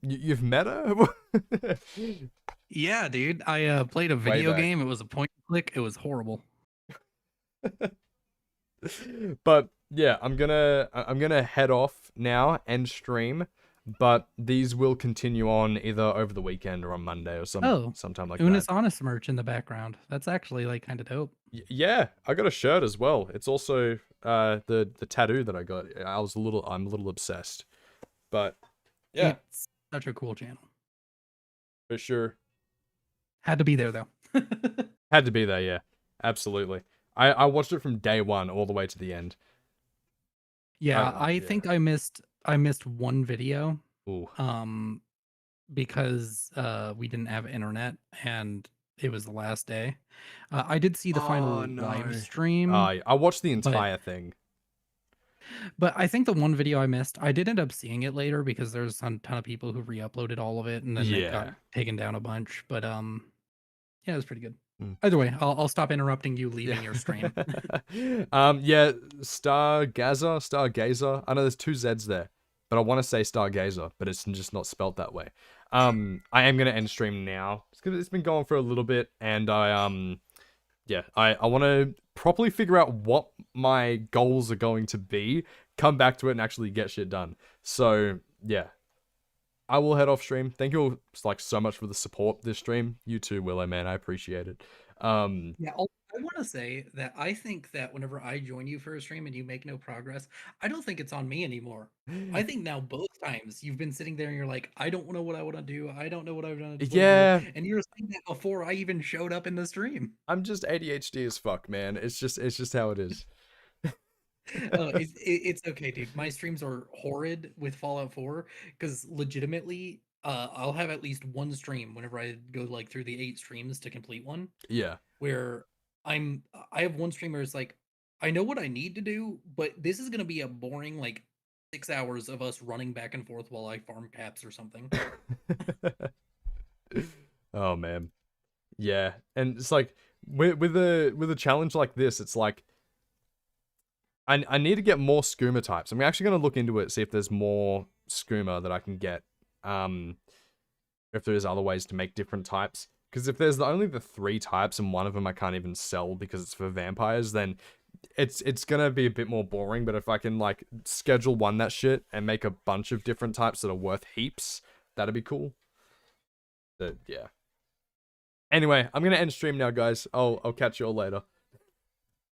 You've met her? Yeah, dude. I played a video game. It was a point and click. It was horrible. But yeah, I'm gonna head off now and stream. But these will continue on either over the weekend or on Monday or sometime like Unis that. Honest merch in the background. That's actually like kind of dope. Yeah, I got a shirt as well. It's also the tattoo that I got. I'm a little obsessed. But yeah, it's such a cool channel. For sure. Had to be there though. Had to be there, yeah. Absolutely. I watched it from day one all the way to the end. Yeah, I think I missed one video. Ooh. Because we didn't have internet and it was the last day. I did see the final live stream. I watched the entire thing. But I think the one video I missed, I did end up seeing it later because there's a ton of people who re-uploaded all of it and then it got taken down a bunch. But yeah, it was pretty good. Either way, I'll stop interrupting you leaving your stream. Yeah, Stargazer. I know there's 2 Z's there, but I want to say Stargazer, but it's just not spelt that way. I am gonna end stream now because it's been going for a little bit, and I want to properly figure out what my goals are going to be, come back to it, and actually get shit done. So yeah, I will head off stream. Thank you all like so much for the support this stream. You too, Willow, man. I appreciate it. Yeah, I want to say that I think that whenever I join you for a stream and you make no progress, I don't think it's on me anymore. I think now both times you've been sitting there and you're like, I don't know what I want to do. I don't know what I've done. Yeah. And you're saying that before I even showed up in the stream. I'm just ADHD as fuck, man. It's just how it is. It's okay, dude. My streams are horrid with Fallout 4 because legitimately, I'll have at least one stream whenever I go like through the 8 streams to complete one. Yeah. Where I have one stream where it's like, I know what I need to do, but this is gonna be a boring like 6 hours of us running back and forth while I farm caps or something. Oh man. Yeah. And it's like with a challenge like this, it's like I need to get more skooma types. I'm actually going to look into it, see if there's more skooma that I can get. If there's other ways to make different types. Because if there's only the 3 types and one of them I can't even sell because it's for vampires, then it's going to be a bit more boring. But if I can like schedule that shit and make a bunch of different types that are worth heaps, that'd be cool. But yeah. Anyway, I'm going to end stream now, guys. I'll catch you all later.